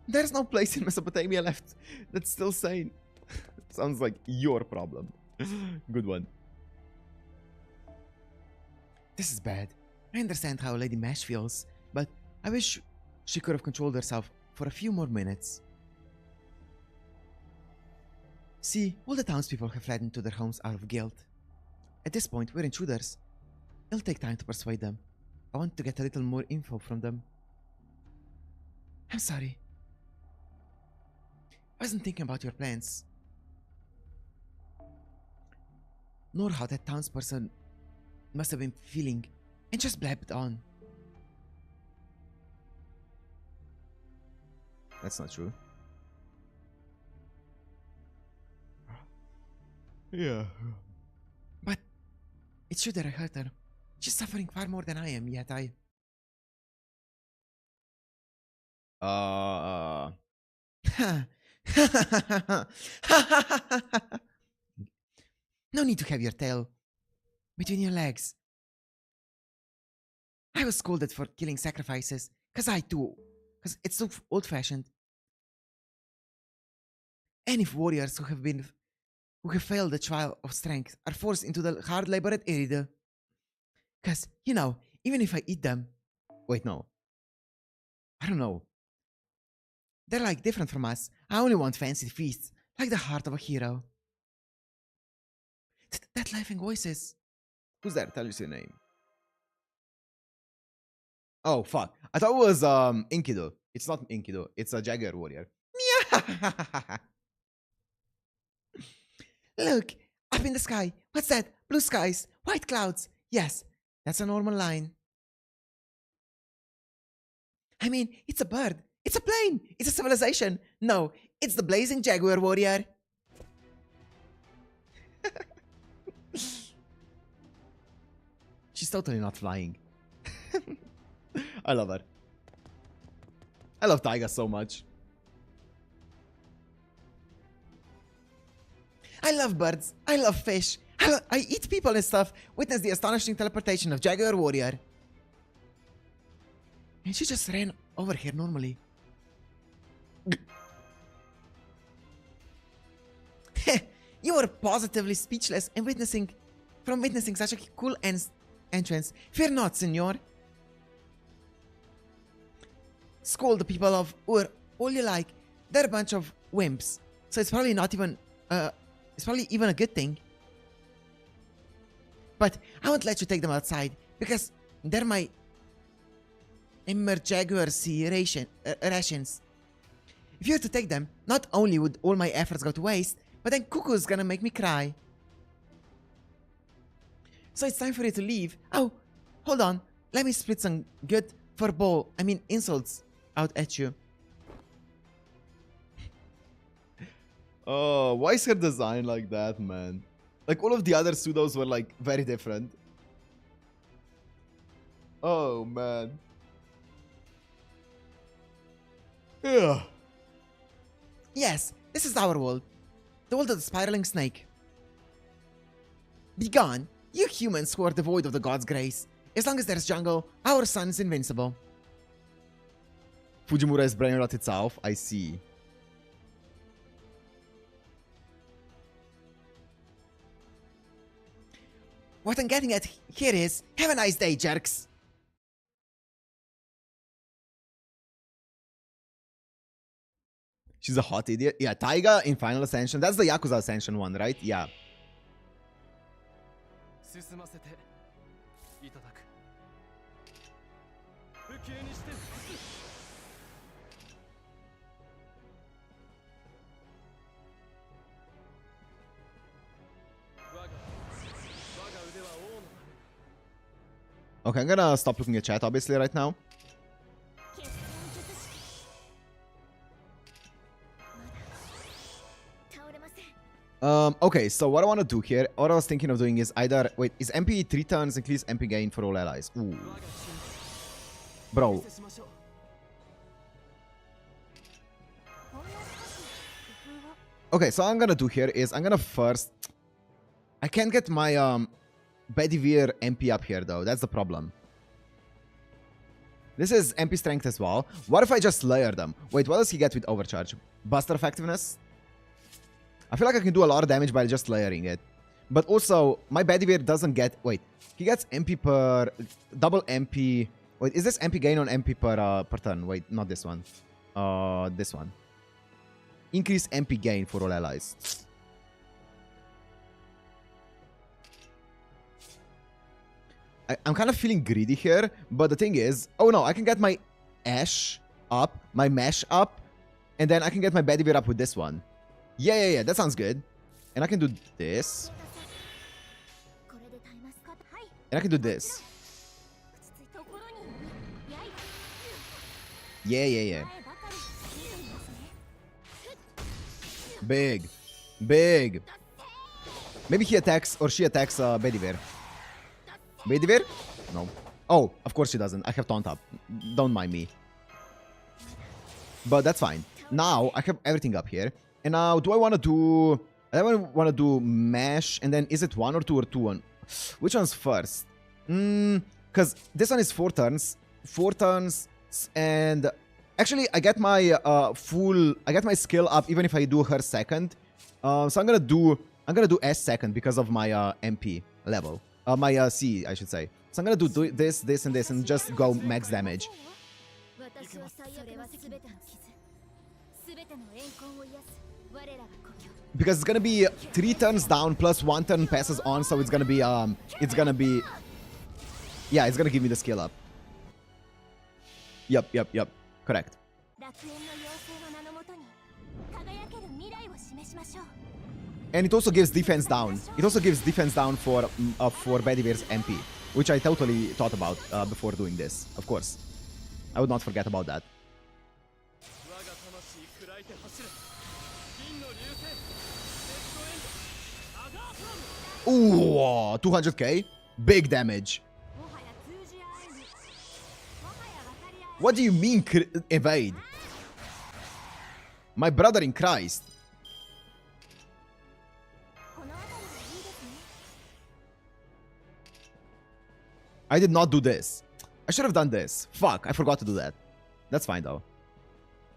There's no place in Mesopotamia left that's still sane. Sounds like your problem. Good one. This is bad. I understand how Lady Mash feels, but I wish she could have controlled herself for a few more minutes. See, all the townspeople have fled into their homes out of guilt. At this point, we're intruders. It'll take time to persuade them. I want to get a little more info from them. I'm sorry. I wasn't thinking about your plans. Nor how that townsperson must have been feeling, and just blabbed on. That's not true. Yeah. But it should have hurt her. She's suffering far more than I am, yet I... No need to have your tail between your legs. I was scolded for killing sacrifices, cause it's so old-fashioned. And if warriors who have failed the trial of strength are forced into the hard labor at Irida, cause, you know, even if I eat them... Wait, no. I don't know. They're like different from us. I only want fancy feasts, like the heart of a hero. That laughing voices. Who's that? Tell us your name. Oh, fuck. I thought it was Enkidu. It's not Enkidu. It's a Jaguar Warrior. Look, up in the sky. What's that? Blue skies, white clouds. Yes, that's a normal line. I mean, it's a bird. It's a plane. It's a civilization. No, it's the blazing Jaguar Warrior. She's totally not flying. I love her. I love Taiga so much. I love birds. I love fish. I eat people and stuff. Witness the astonishing teleportation of Jaguar Warrior. And she just ran over here normally. You were positively speechless and witnessing such a cool entrance. Fear not, senor. Scold the people of Ur all you like. They're a bunch of wimps. So it's probably not even it's probably even a good thing. But I won't let you take them outside because they're my Jaguar rations. If you were to take them, not only would all my efforts go to waste, but then Cuckoo's gonna make me cry. So it's time for you to leave. Oh, hold on. Let me split some good insults out at you. Oh, why is her design like that, man? Like, all of the other pseudos were, like, very different. Oh, man. Yeah. Yes, this is our world. The world of the spiraling snake. Be gone, you humans who are devoid of the god's grace. As long as there's jungle, our sun is invincible. Fujimura is brain rot itself. I see. What I'm getting at here is, have a nice day, jerks. She's a hot idiot. Yeah, Taiga in Final Ascension. That's the Yakuza Ascension one, right? Yeah. Okay, I'm gonna stop looking at chat, obviously, right now. Okay, so what I want to do here, what I was thinking of doing is either... Wait, is MP 3 turns increase MP gain for all allies? Ooh. Bro. Okay, so I'm gonna do here is I'm gonna first... I can't get my Bedivere MP up here though. That's the problem. This is MP strength as well. What if I just layer them? Wait, what does he get with overcharge? Buster effectiveness? I feel like I can do a lot of damage by just layering it. But also, my Bedivere doesn't get... Wait, he gets MP per... Double MP... Wait, is this MP gain on MP per turn? Wait, not this one. This one. Increase MP gain for all allies. I'm kind of feeling greedy here, but the thing is... Oh no, I can get my Ash up, my Mesh up, and then I can get my Bedivere up with this one. Yeah, that sounds good. And I can do this. And I can do this. Yeah. Big. Maybe he attacks or she attacks Bedivere. Bedivere? No. Oh, of course she doesn't. I have taunt up. Don't mind me. But that's fine. Now I have everything up here. And now do I want to do... I want to do Mesh and then is it 1 or 2 or 2? Which one's first? Because this one is 4 turns. 4 turns and... Actually, I get my I get my skill up even if I do her second. So I'm gonna do S second because of my MP level. My C, I should say. So I'm gonna do this, and this, and just go max damage. Because it's gonna be 3 turns down plus 1 turn passes on, so it's gonna be yeah, it's gonna give me the skill up. Yep. Correct. And it also gives defense down. It also gives defense down for Bedivere's MP, which I totally thought about before doing this. Of course, I would not forget about that. Ooh, 200k, big damage. What do you mean evade? My brother in Christ. I did not do this. I should have done this. Fuck, I forgot to do that. That's fine though.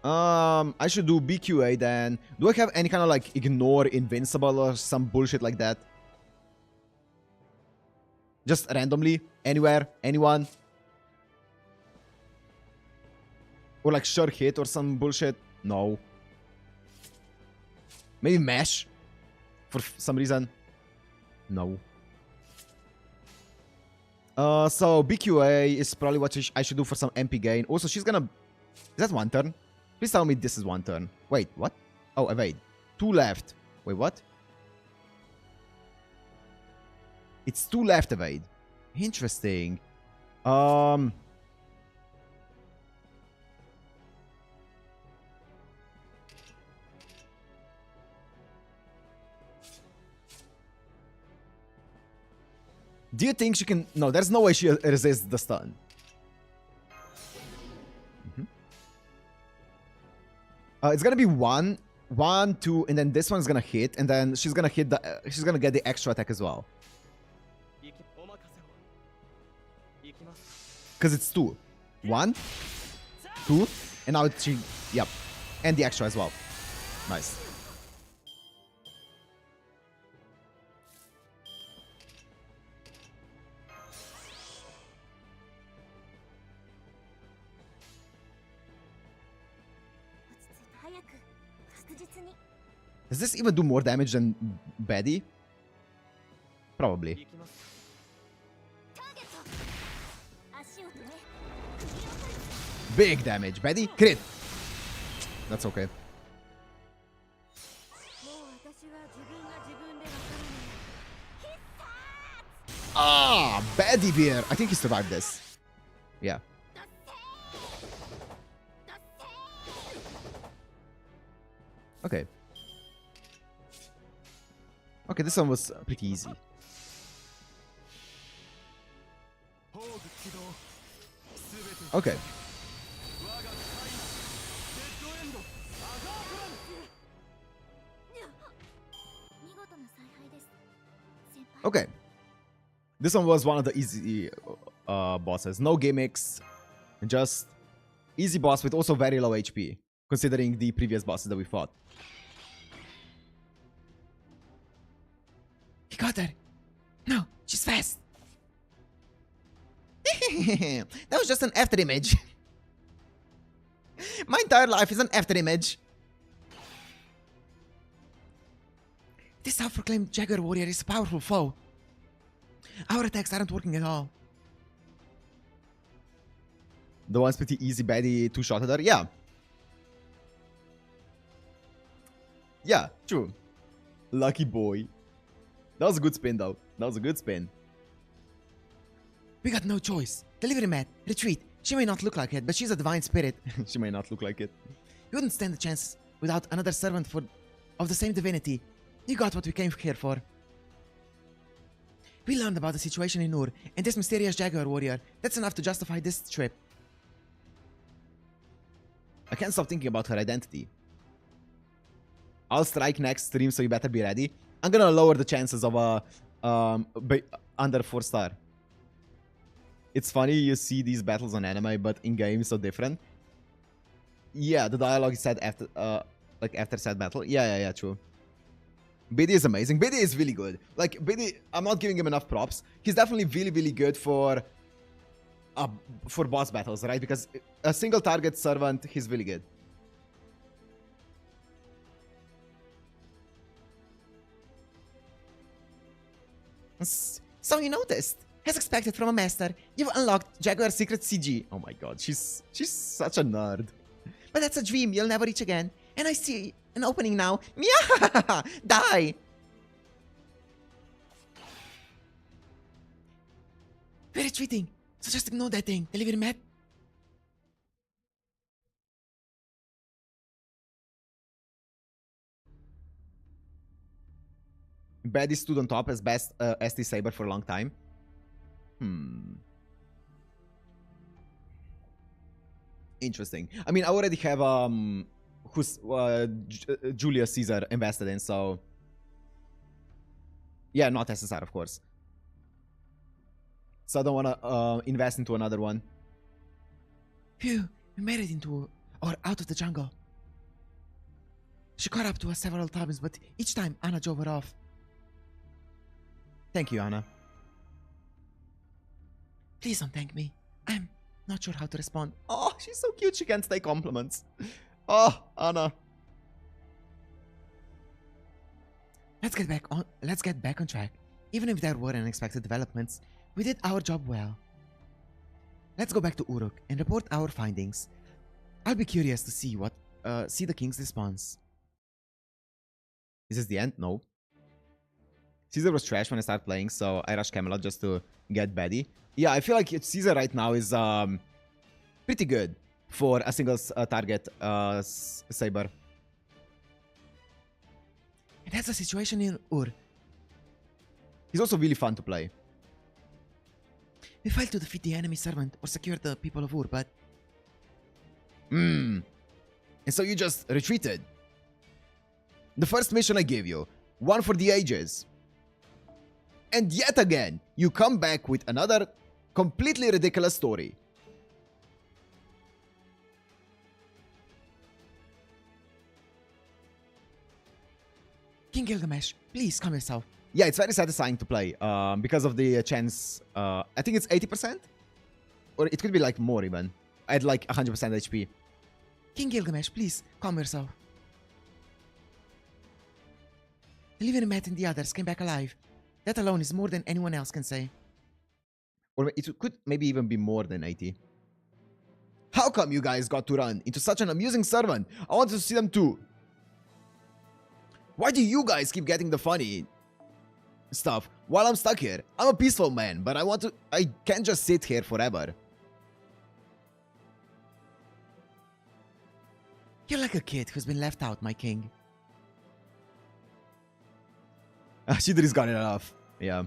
I should do BQA then. Do I have any kind of like ignore invincible or some bullshit like that? Just randomly, anywhere, anyone. Or like sure hit or some bullshit. No. Maybe Mesh. For some reason. No. So BQA is probably what I should do for some MP gain. Also, she's gonna... Is that 1 turn? Please tell me this is 1 turn. Wait, what? Oh, evade. 2 left. Wait, what? It's 2 left evade. Interesting. Do you think she can... No, there's no way she resists the stun. It's gonna be 1, 2, and then this one's gonna hit, and then she's gonna hit the... she's gonna get the extra attack as well. Because it's 2. 1, 2, and now she... Yep. And the extra as well. Nice. Does this even do more damage than Betty? Probably. Big damage. Betty, crit. That's okay. Ah, Bedivere. I think he survived this. Yeah. Okay. Okay, this one was pretty easy. Okay. Okay. This one was one of the easy bosses. No gimmicks. Just easy boss with also very low HP, considering the previous bosses that we fought. He got her. No, she's fast. That was just an after image. My entire life is an after image. This self-proclaimed Jaguar Warrior is a powerful foe. Our attacks aren't working at all. The one's pretty easy, baddie two-shotted her. Yeah. Yeah, true. Lucky boy. That was a good spin, though. That was a good spin. We got no choice. Delivery mat. Retreat. She may not look like it, but she's a divine spirit. She may not look like it. You wouldn't stand a chance without another servant of the same divinity. You got what we came here for. We learned about the situation in Ur and this mysterious Jaguar Warrior. That's enough to justify this trip. I can't stop thinking about her identity. I'll strike next stream, so you better be ready. I'm gonna lower the chances of a under 4-star. It's funny you see these battles on anime, but in game it's so different. Yeah, the dialogue is said after like after said battle. Yeah, true. Biddy is amazing. Biddy is really good. Like Biddy, I'm not giving him enough props. He's definitely really good for boss battles, right? Because a single target servant, he's really good. So you noticed. As expected from a master, you've unlocked Jaguar's secret CG. Oh my god, she's such a nerd. But that's a dream you'll never reach again. And I see an opening now. Meow! Die! We're retreating, so just ignore that thing. Delivery mat. Baddie stood on top as best ST Saber for a long time. Interesting. I mean, I already have who's Julius Caesar invested in, so yeah, not SSR, of course. So I don't want to invest into another one. Phew, we made it into or out of the jungle. She caught up to us several times, but each time Anna drove her off. Thank you, Anna. Please don't thank me. I'm not sure how to respond. Oh, she's so cute. She can't take compliments. Oh, Anna. Let's get back on track. Even if there were unexpected developments, we did our job well. Let's go back to Uruk and report our findings. I'll be curious to see the king's response. Is this the end? No. Caesar was trash when I started playing, so I rushed Camelot just to get Betty. Yeah, I feel like Caesar right now is pretty good for a single target Saber. And that's the situation in Ur. He's also really fun to play. We failed to defeat the enemy servant or secure the people of Ur, but... And so you just retreated. The first mission I gave you, one for the ages. And yet again, you come back with another completely ridiculous story. King Gilgamesh, please calm yourself. Yeah, it's very satisfying to play because of the chance. I think it's 80%? Or it could be like more even. I had like 100% HP. King Gilgamesh, please calm yourself. The living Matt and the others came back alive. That alone is more than anyone else can say. Or it could maybe even be more than 80. How come you guys got to run into such an amusing servant? I wanted to see them too. Why do you guys keep getting the funny stuff while I'm stuck here? I'm a peaceful man, but I can't just sit here forever. You're like a kid who's been left out, my king. Siduri's got it enough. Yeah.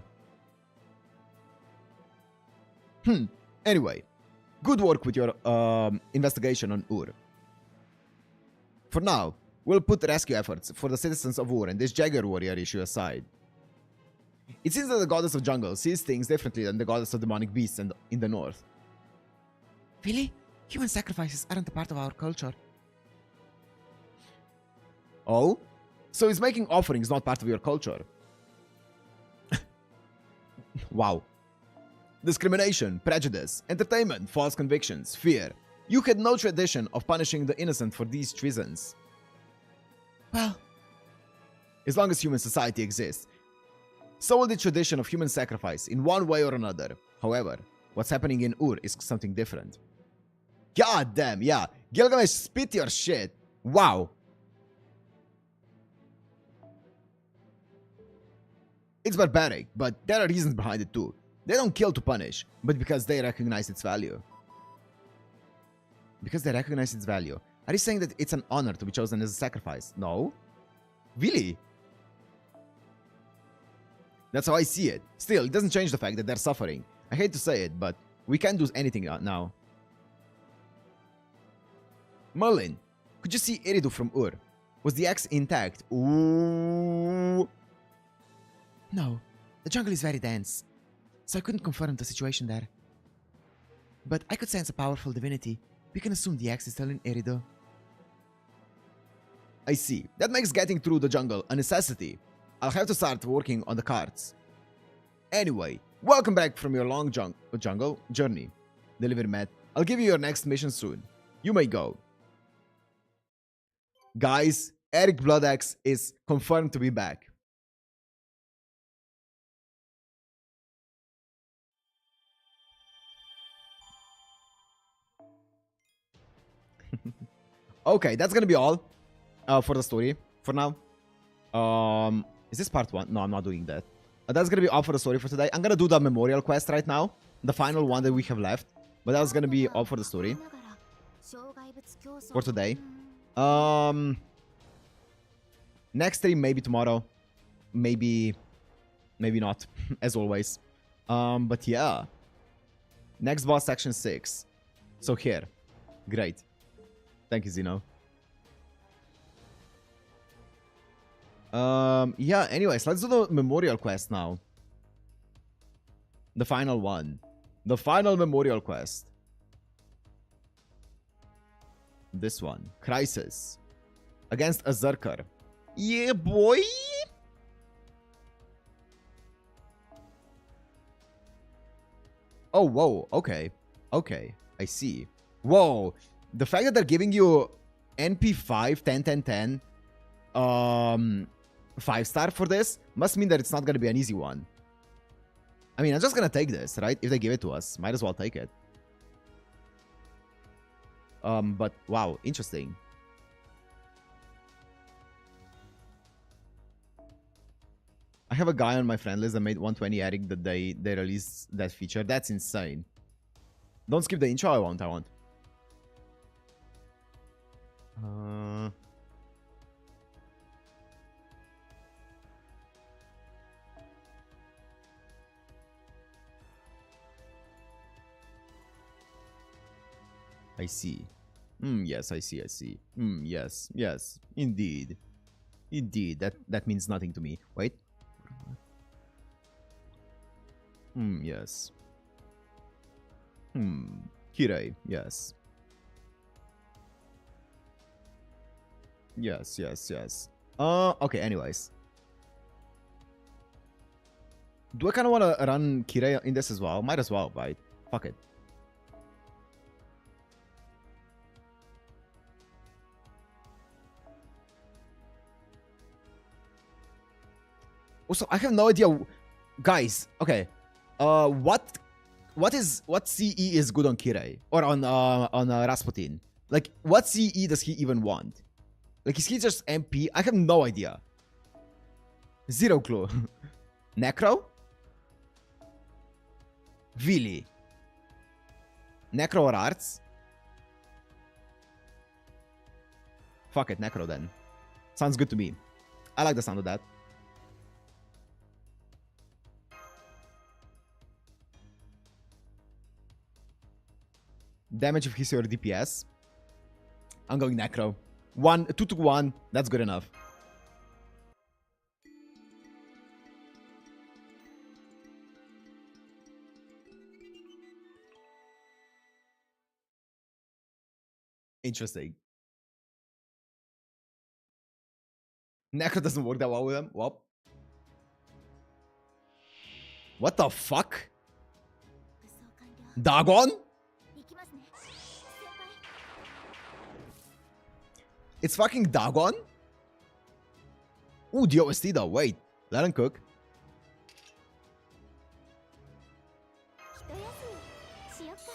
Anyway, good work with your investigation on Ur. For now, we'll put rescue efforts for the citizens of Ur and this Jaguar Warrior issue aside. It seems that the goddess of jungle sees things differently than the goddess of demonic beasts in the north. Really? Human sacrifices aren't a part of our culture. Oh? So is making offerings not part of your culture? Wow. Discrimination, prejudice, entertainment, false convictions, fear. You had no tradition of punishing the innocent for these treasons. Well, As long as human society exists, so will the tradition of human sacrifice in one way or another. However, what's happening in Ur is something different. God damn, yeah. Gilgamesh, spit your shit. Wow. It's barbaric, but there are reasons behind it too. They don't kill to punish, but because they recognize its value. Because they recognize its value. Are you saying that it's an honor to be chosen as a sacrifice? No. Really? That's how I see it. Still, it doesn't change the fact that they're suffering. I hate to say it, but we can't do anything now. Merlin, could you see Eridu from Ur? Was the axe intact? Ooh. no. The jungle is very dense, so I couldn't confirm the situation there. But I could sense a powerful divinity. We can assume the axe is still in Eridu. I see. That makes getting through the jungle a necessity. I'll have to start working on the carts. Anyway, welcome back from your long jungle journey. Delivery Matt. I'll give you your next mission soon. You may go. Guys, Eric Bloodaxe is confirmed to be back. Okay, that's gonna be all for the story for now. Is this part 1? No, I'm not doing that. That's gonna be all for the story for today. I'm gonna do the memorial quest right now, the final one that we have left. But that was gonna be all for the story for today. Next stream maybe tomorrow, maybe not, as always. But yeah, next boss section 6. So here, great. Thank you, Zeno. Yeah, anyways, let's do the memorial quest now. The final one. The final memorial quest. This one. Crisis. Against a Zerker. Yeah, boy! Oh, whoa. Okay. Okay. I see. Whoa. The fact that they're giving you NP5, 10, 10, 10, 5-star for this must mean that it's not going to be an easy one. I mean, I'm just going to take this, right? If they give it to us, might as well take it. But wow, interesting. I have a guy on my friend list that made 120 Eric the day they released that feature. That's insane. Don't skip the intro. I won't. I see. Yes, I see. Yes. Indeed. That means nothing to me. Wait. Yes. Kirei, yes. Yes. Okay, anyways. Do I kind of want to run Kirei in this as well? Might as well, right? Fuck it. Also, I have no idea, guys. Okay, what CE is good on Kirei or on Rasputin? Like, what CE does he even want? Like, is he just MP? I have no idea. Zero clue. Necro? Really? Necro or Arts? Fuck it, Necro then. Sounds good to me. I like the sound of that. Damage of history or DPS. I'm going Necro. 2 to 1. That's good enough. Interesting. Necro doesn't work that well with them. Well. What the fuck? 武装完了 Dagon? 行きますね先輩 It's fucking Dagon? Ooh, the OST though. Wait. Let him cook. 一休みしよっか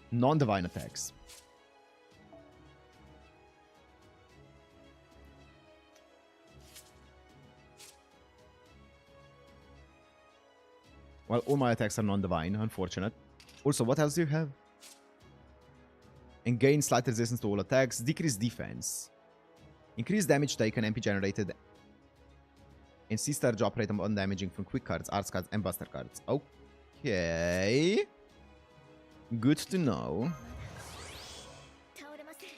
Non-divine attacks. Well, all my attacks are non-divine. Unfortunate. Also, what else do you have? And gain slight resistance to all attacks. Decrease defense. Increase damage taken, MP generated. And C-star drop rate on damaging from quick cards, arts cards, and buster cards. Okay. Good to know. 倒れません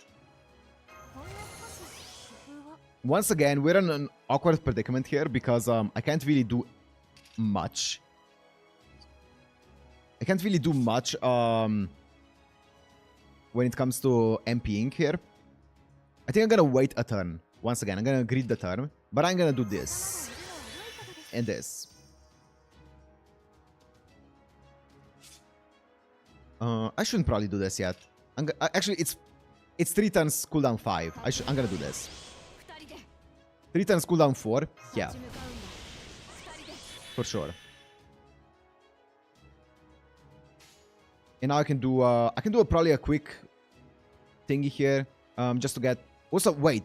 ほんの少し工夫を Once again, we're in an awkward predicament here because I can't really do much. I can't really do much when it comes to MPing here. I think I'm gonna wait a turn. Once again, I'm gonna greed the turn, but I'm gonna do this and this. I shouldn't probably do this yet. Actually, it's 3 turns cooldown 5. I'm gonna do this. 二人で 3 turns cooldown 4. Yeah, 立ち向かうんだ二人で for sure. And now I can do probably a quick thingy here, just to get. Also, wait.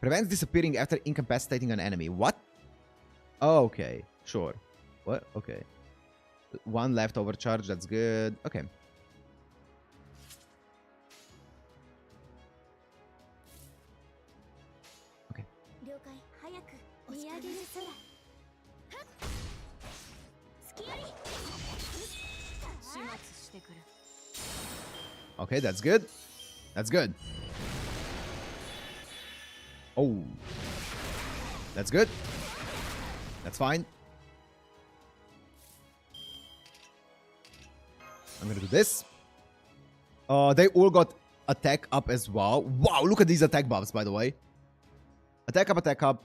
Prevents disappearing after incapacitating an enemy. What? Oh, okay, sure. What? Okay. 1 leftover charge. That's good. Okay. 了解早く見上げる空はっ隙あり始末してくる Okay, that's good. That's good. Oh. That's good. That's fine. I'm gonna do this. They all got attack up as well. Wow, look at these attack buffs, by the way. Attack up, attack up,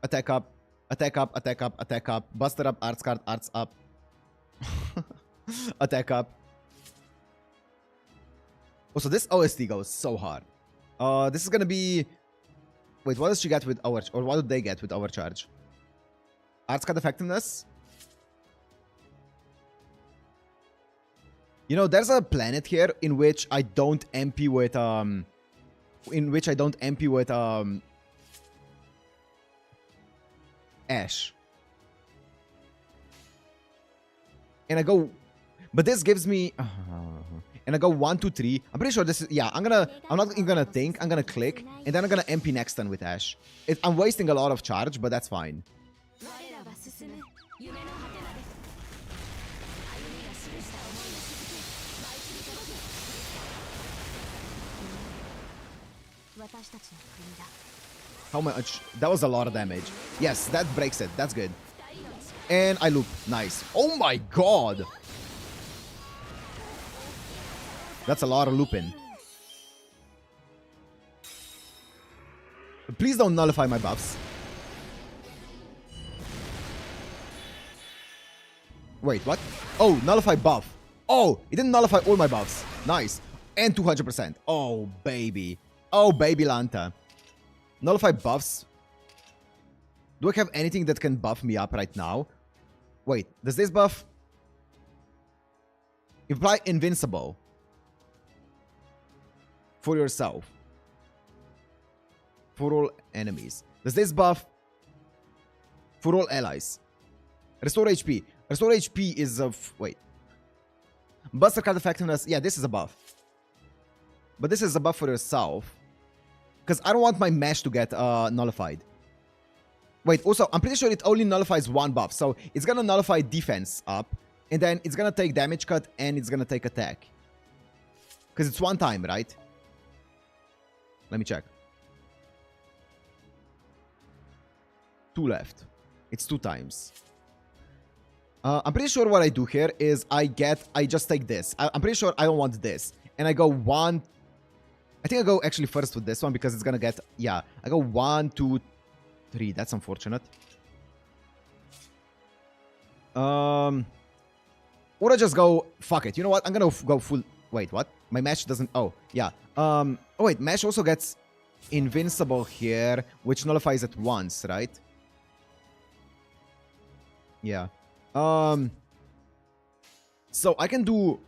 attack up, attack up, attack up, attack up, buster up, arts card, arts up. Attack up. Also, this OST goes so hard. This is gonna be... Wait, what does she get with our... Or what do they get with overcharge? Arts card effectiveness? You know, there's a planet here in which I don't MP with... Ash. And I go... But this gives me... and I go 1, 2, 3. I'm pretty sure this is... Yeah, I'm not even gonna think. I'm gonna click. And then I'm gonna MP next turn with Ash. I'm wasting a lot of charge, but that's fine. 我らは進む夢の果てまで歩みが記した思いの続き舞い散り届け私たちの国だ How much? That was a lot of damage. Yes, that breaks it. That's good. And I loop. Nice. Oh my god! That's a lot of looping. Please don't nullify my buffs. Wait, what? Oh, nullify buff. Oh, it didn't nullify all my buffs. Nice. And 200%. Oh, baby. Oh, baby Lanta. Nullify buffs. Do I have anything that can buff me up right now? Wait, does this buff? Apply invincible. For yourself. For all enemies. Does this buff? For all allies. Restore HP. Restore HP is of... Wait. Buster card effectiveness. Yeah, this is a buff. But this is a buff for yourself. Because I don't want my mesh to get nullified. Wait, also, I'm pretty sure it only nullifies 1 buff. So it's gonna nullify defense up. And then it's gonna take damage cut and it's gonna take attack. Because it's 1 time, right? Let me check. 2 left. It's 2 times. I'm pretty sure what I do here is I just take this. I'm pretty sure I don't want this. And I go 1... I think I go actually first with this one because it's gonna get... Yeah, I go 1, 2, 3. That's unfortunate. Or I just go... Fuck it. You know what? I'm gonna go full... Wait, what? My mesh doesn't... Oh, yeah. Oh, wait. Mesh also gets invincible here, which nullifies it once, right? Yeah. So I can do...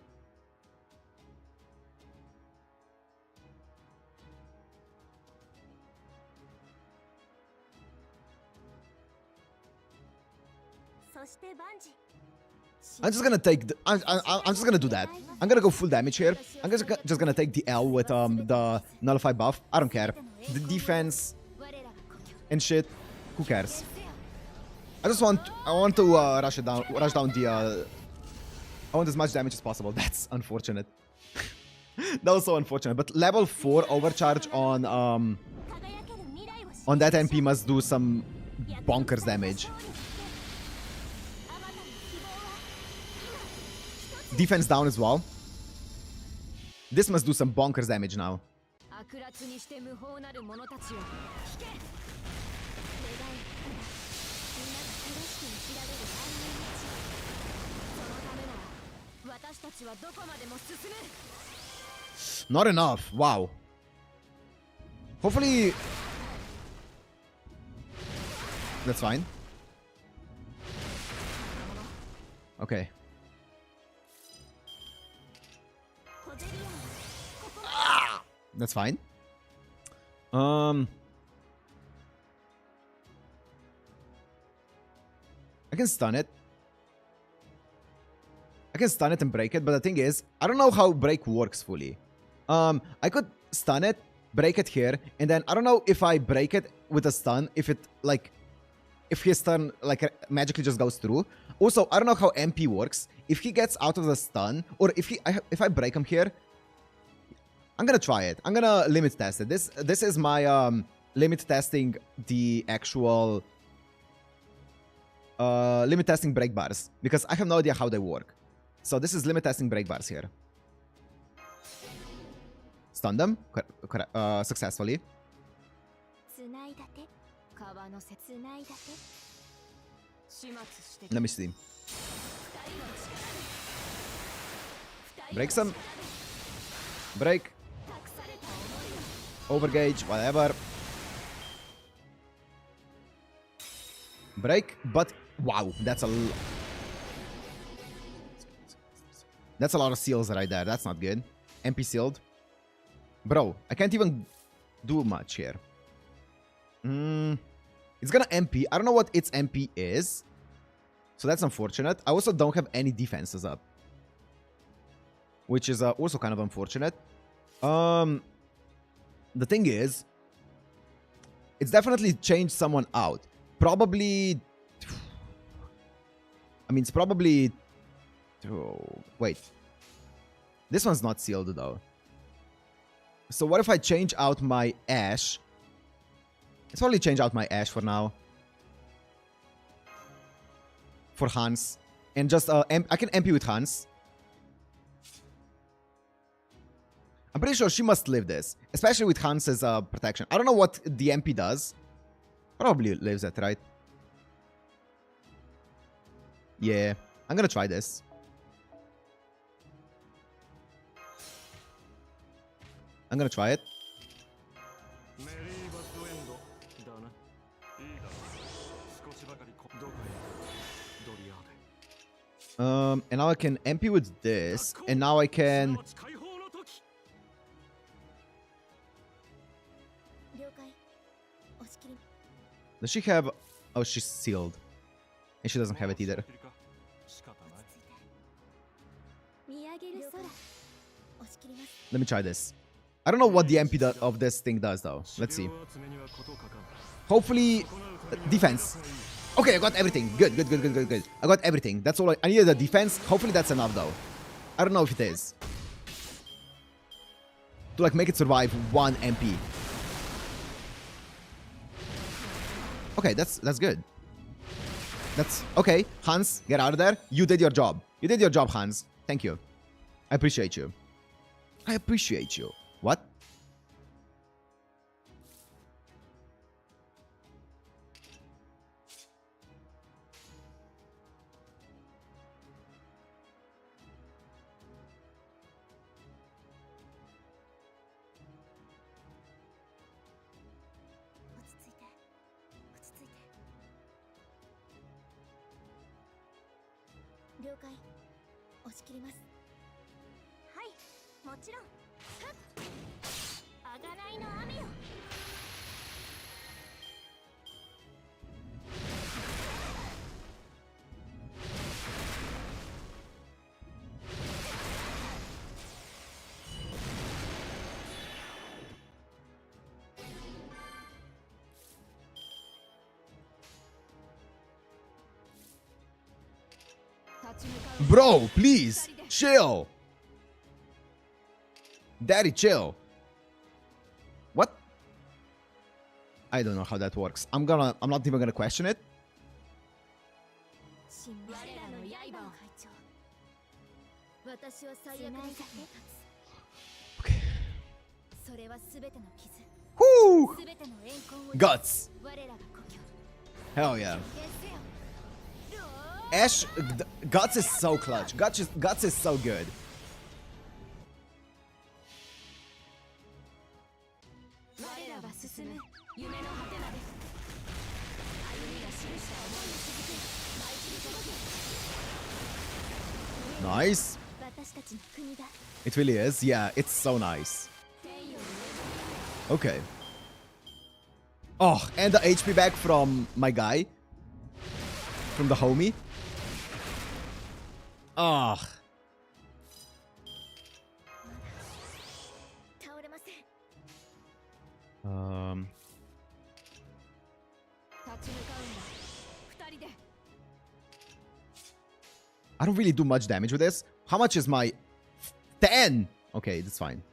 I'm just gonna take the, I'm just gonna do that. I'm gonna go full damage here. I'm just gonna take the L with the nullify buff. I don't care. The defense and shit. Who cares? I want to rush down the I want as much damage as possible. That's unfortunate. That was so unfortunate. But level 4 overcharge on that MP must do some bonkers damage. Defense down as well. This must do some bonkers damage now. Not enough. Wow. Hopefully... That's fine. Okay. That's fine. I can stun it. I can stun it and break it, but the thing is, I don't know how break works fully. I could stun it, break it here, and then I don't know if I break it with a stun, if it, like, if his stun, like, magically just goes through. Also, I don't know how MP works. If he gets out of the stun, or if I break him here, I'm gonna try it. I'm gonna limit test it. This is my limit testing the actual limit testing break bars, because I have no idea how they work. So this is limit testing break bars here. Stun them successfully. Let me see. Break some. Break. Overgauge, whatever. Break, but wow, that's a lot of seals right there. That's not good. MP sealed. Bro, I can't even do much here. It's gonna MP. I don't know what its MP is. So that's unfortunate. I also don't have any defenses up, which is also kind of unfortunate. The thing is, it's definitely changed someone out. Probably... I mean, it's probably... Oh, wait. This one's not sealed, though. So what if I change out my Ash? Let's probably change out my Ash for now. For Hans. And just... I can MP with Hans. I'm pretty sure she must live this, especially with Hans's protection. I don't know what the MP does. Probably lives it, right? Yeah, I'm gonna try this. I'm gonna try it. And now I can MP with this, and now I can... Does she have... Oh, she's sealed. And she doesn't have it either. Let me try this. I don't know what the MP of this thing does, though. Let's see. Hopefully... defense. Okay, I got everything. Good. I got everything. That's all I needed the defense. Hopefully that's enough, though. I don't know if it is. To, like, make it survive 1 MP. Okay, that's good. That's okay. Hans, get out of there. You did your job. You did your job, Hans. Thank you. I appreciate you. I appreciate you. What? Bro, please, chill. Daddy, chill. What? I don't know how that works. I'm not even gonna question it. Okay. Whoo! Guts. Hell yeah. Ash, Guts is so clutch. Guts is so good. Nice. It really is. Yeah, it's so nice. Okay. Oh, and the HP back from my guy. From the homie. Oh. I don't really do much damage with this. How much is my 10? Okay, that's fine.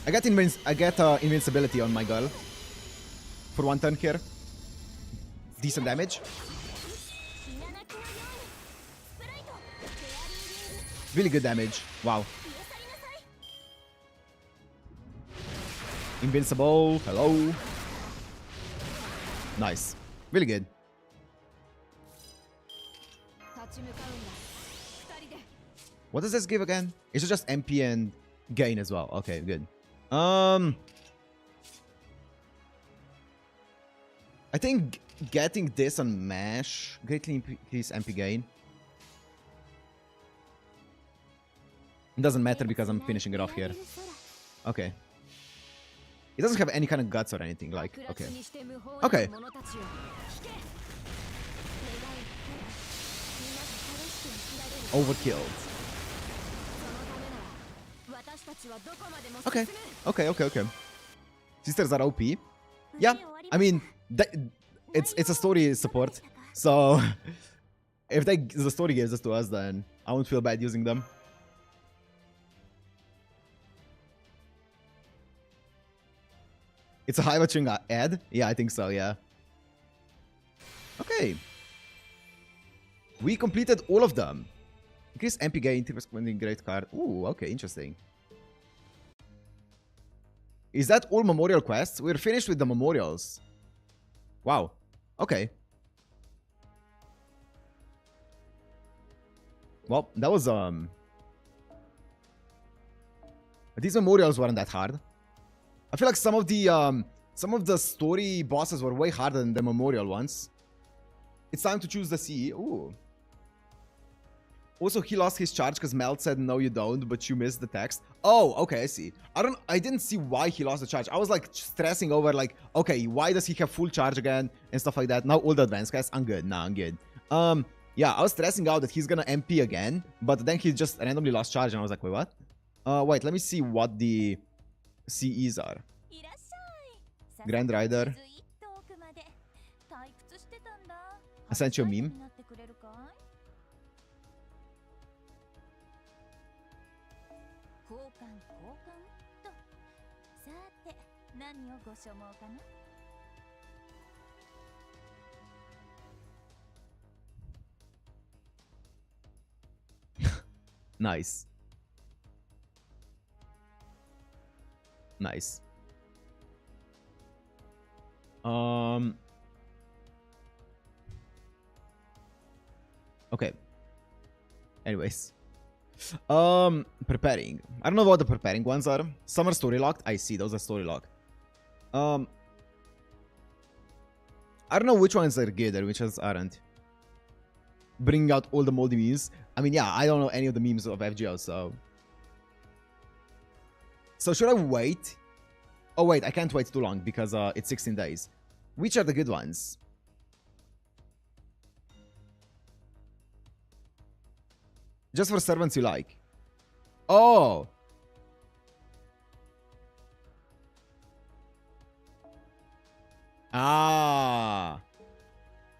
I get invincibility on my girl for one turn here. Decent damage. Really good damage. Wow. Invincible. Hello. Nice. Really good. What does this give again? Is it just MP and gain as well? Okay, good. I think getting this on Mash greatly increase MP gain. It doesn't matter because I'm finishing it off here. Okay. It doesn't have any kind of guts or anything, like, okay. Okay. Overkilled. Okay. Okay. Sisters are OP. Yeah, I mean, it's a story support. So, if the story gives this to us, then I won't feel bad using them. It's a high watching ad? Yeah, I think so, yeah. Okay. We completed all of them. Increase MP gain, great card. Ooh, okay, interesting. Is that all memorial quests? We're finished with the memorials. Wow. Okay. Well, that was these memorials weren't that hard. I feel like some of the story bosses were way harder than the memorial ones. It's time to choose the CE. Ooh. Also, he lost his charge because Mel said no you don't, but you missed the text. Oh, okay, I see. I didn't see why he lost the charge. I was like stressing over like, okay, why does he have full charge again and stuff like that. Now all the advanced guys, I'm good. Nah, I'm good. Yeah, I was stressing out that he's gonna MP again, but then he just randomly lost charge and I was like, wait, what? Wait, let me see what the CEs are. Grand Rider. I sent you a meme. なってくれるかい？交換と。さて、何をご所望かな？ Nice. Nice. Okay. Anyways. Preparing. I don't know what the preparing ones are. Some are story locked. I see those are story locked. I don't know which ones are good and which ones aren't. Bringing out all the moldy memes. I mean, yeah, I don't know any of the memes of FGO, so... So should I wait? Oh, wait, I can't wait too long because it's 16 days. Which are the good ones? Just for servants you like. Oh! Ah!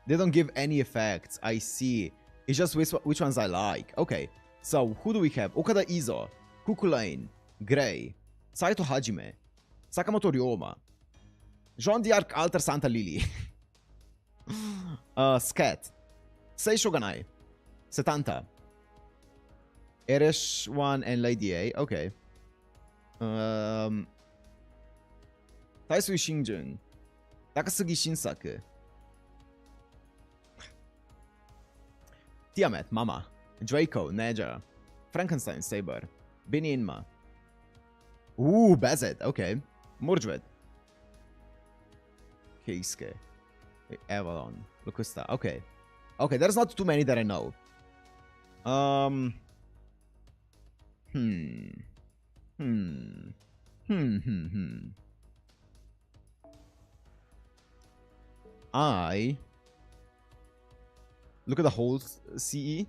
They don't give any effects. I see. It's just which ones I like. Okay. So, who do we have? Okada Izo, Kukulane, Grail, Saito Hajime, Sakamoto Ryoma, Jean d'Arc Alter Santa Lily, Scat, Sei Shogunai, Setanta, Eresh 1 and Lady A. Okay. Taisui Shinjun, Takasugi Shinsaku, Tiamat, Mama, Draco, Neja, Frankenstein, Saber, Beninma. Ooh, Bazet, okay. Mordred. Keisuke. Avalon. Locusta, okay. Okay, there's not too many that I know. I look at the whole CE.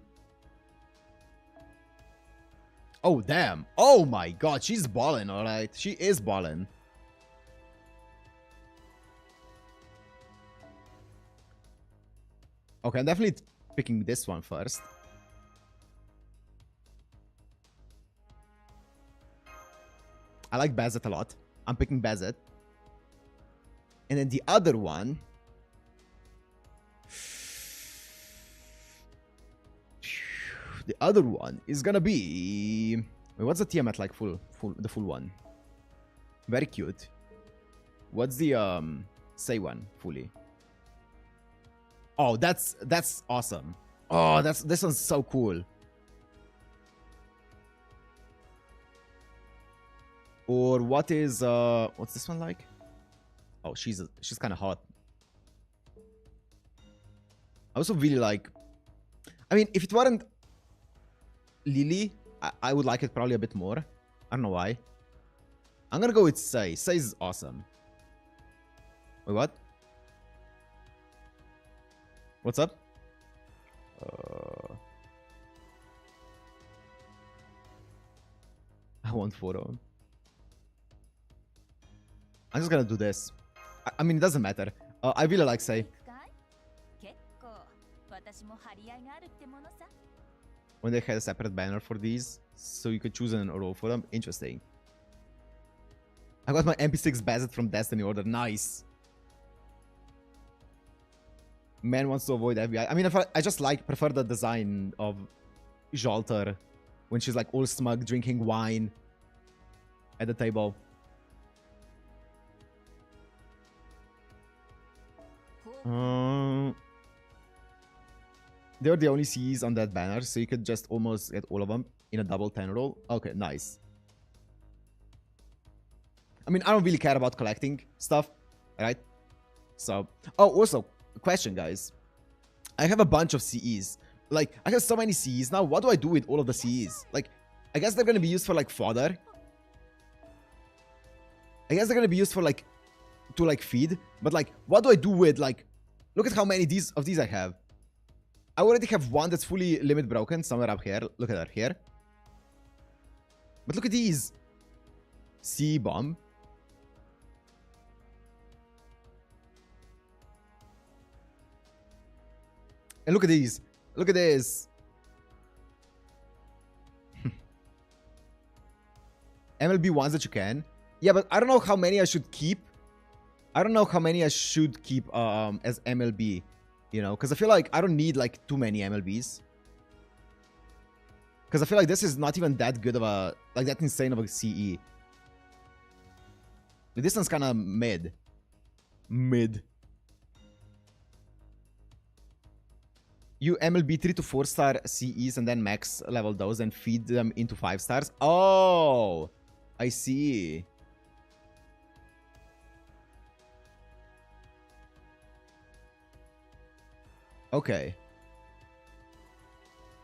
Oh, damn. Oh my god, she's ballin', alright. She is ballin'. Okay, I'm definitely picking this one first. I like Bazet a lot. I'm picking Bazet. And then the other one... The other one is gonna be... Wait, what's the Tiamat like the full one? Very cute. What's the Say one fully? Oh, that's awesome. Oh, this one's so cool. Or what is what's this one like? Oh, she's kind of hot. I also really like... I mean, if it weren't Lily, I would like it probably a bit more. I don't know why. I'm gonna go with Sei. Sei is awesome. Wait, what? What's up? I want photo. I'm just gonna do this. I mean, it doesn't matter. I really like Sei. When they had a separate banner for these, so you could choose an role for them. Interesting. I got my MP6 Bazet from Destiny Order. Nice. Man wants to avoid FBI. I mean, I just prefer the design of Jalter when she's like all smug, drinking wine at the table. They were the only CEs on that banner, so you could just almost get all of them in a double 10 roll. Okay, nice. I mean, I don't really care about collecting stuff, right? So, oh, also, question, guys. I have a bunch of CEs. Like, I have so many CEs now. What do I do with all of the CEs? Like, I guess they're gonna be used for, like, fodder. I guess they're gonna be used for, like, to, like, feed. But, like, what do I do with, like... Look at how many of these I have. I already have one that's fully limit broken somewhere up here. Look at that here. But look at these. CE bomb. And look at these. Look at this. MLB ones that you can. Yeah, but I don't know how many I should keep. I don't know how many I should keep as MLB. You know, because I feel like I don't need like too many MLBs. Because I feel like this is not even that good of a, like that insane of a CE. This one's kind of mid. Mid. You MLB 3 to 4 star CEs and then max level those and feed them into 5 stars. Oh, I see. Okay.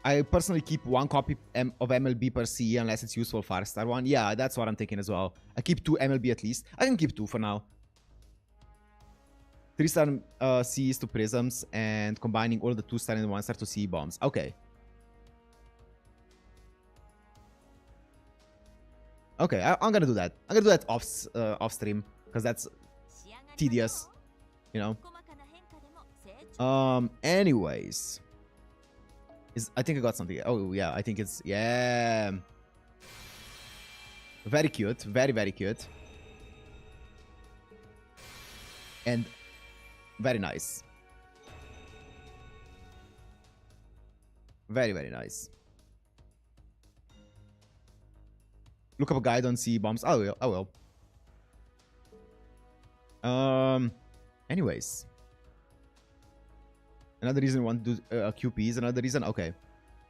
I personally keep one copy of MLB per CE unless it's useful 5-star one. Yeah, that's what I'm thinking as well. I keep 2 MLB at least. I can keep 2 for now. 3-star CEs to prisms and combining all the 2-star and 1-star to CE bombs. Okay. Okay, I'm gonna do that. I'm gonna do that off stream because that's tedious, you know. Anyways. I think I got something. Oh, yeah. I think it's... Yeah. Very cute. Very, very cute. And very nice. Very, very nice. Look up a guide on CE bombs. I will. I will. Anyways. Another reason we want to do QP is another reason. Okay.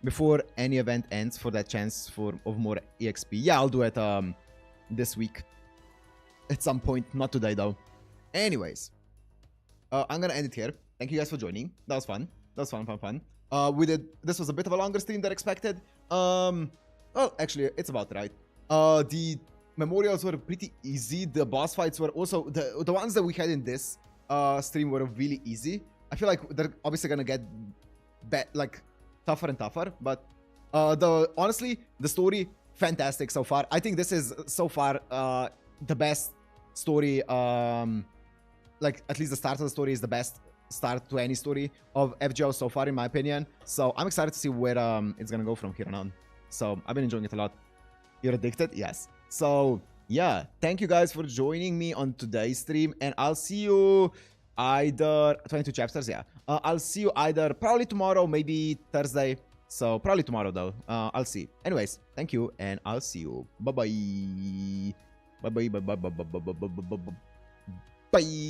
Before any event ends for that chance of more EXP. Yeah, I'll do it this week. At some point. Not today though. Anyways. I'm gonna end it here. Thank you guys for joining. That was fun. That was fun. This was a bit of a longer stream than expected. Well, actually, it's about right. The memorials were pretty easy. The boss fights were also... The ones that we had in this stream were really easy. I feel like they're obviously gonna get tougher and tougher, but honestly, the story fantastic so far. I think this is so far the best story. Like at least the start of the story is the best start to any story of FGO so far, in my opinion. So I'm excited to see where it's gonna go from here on out. So I've been enjoying it a lot. You're addicted? Yes. So yeah, thank you guys for joining me on today's stream, and I'll see you either 22 chapters. Yeah, I'll see you either probably tomorrow, maybe Thursday. So probably tomorrow though. I'll see. Anyways, thank you, and I'll see you. Bye bye. Bye.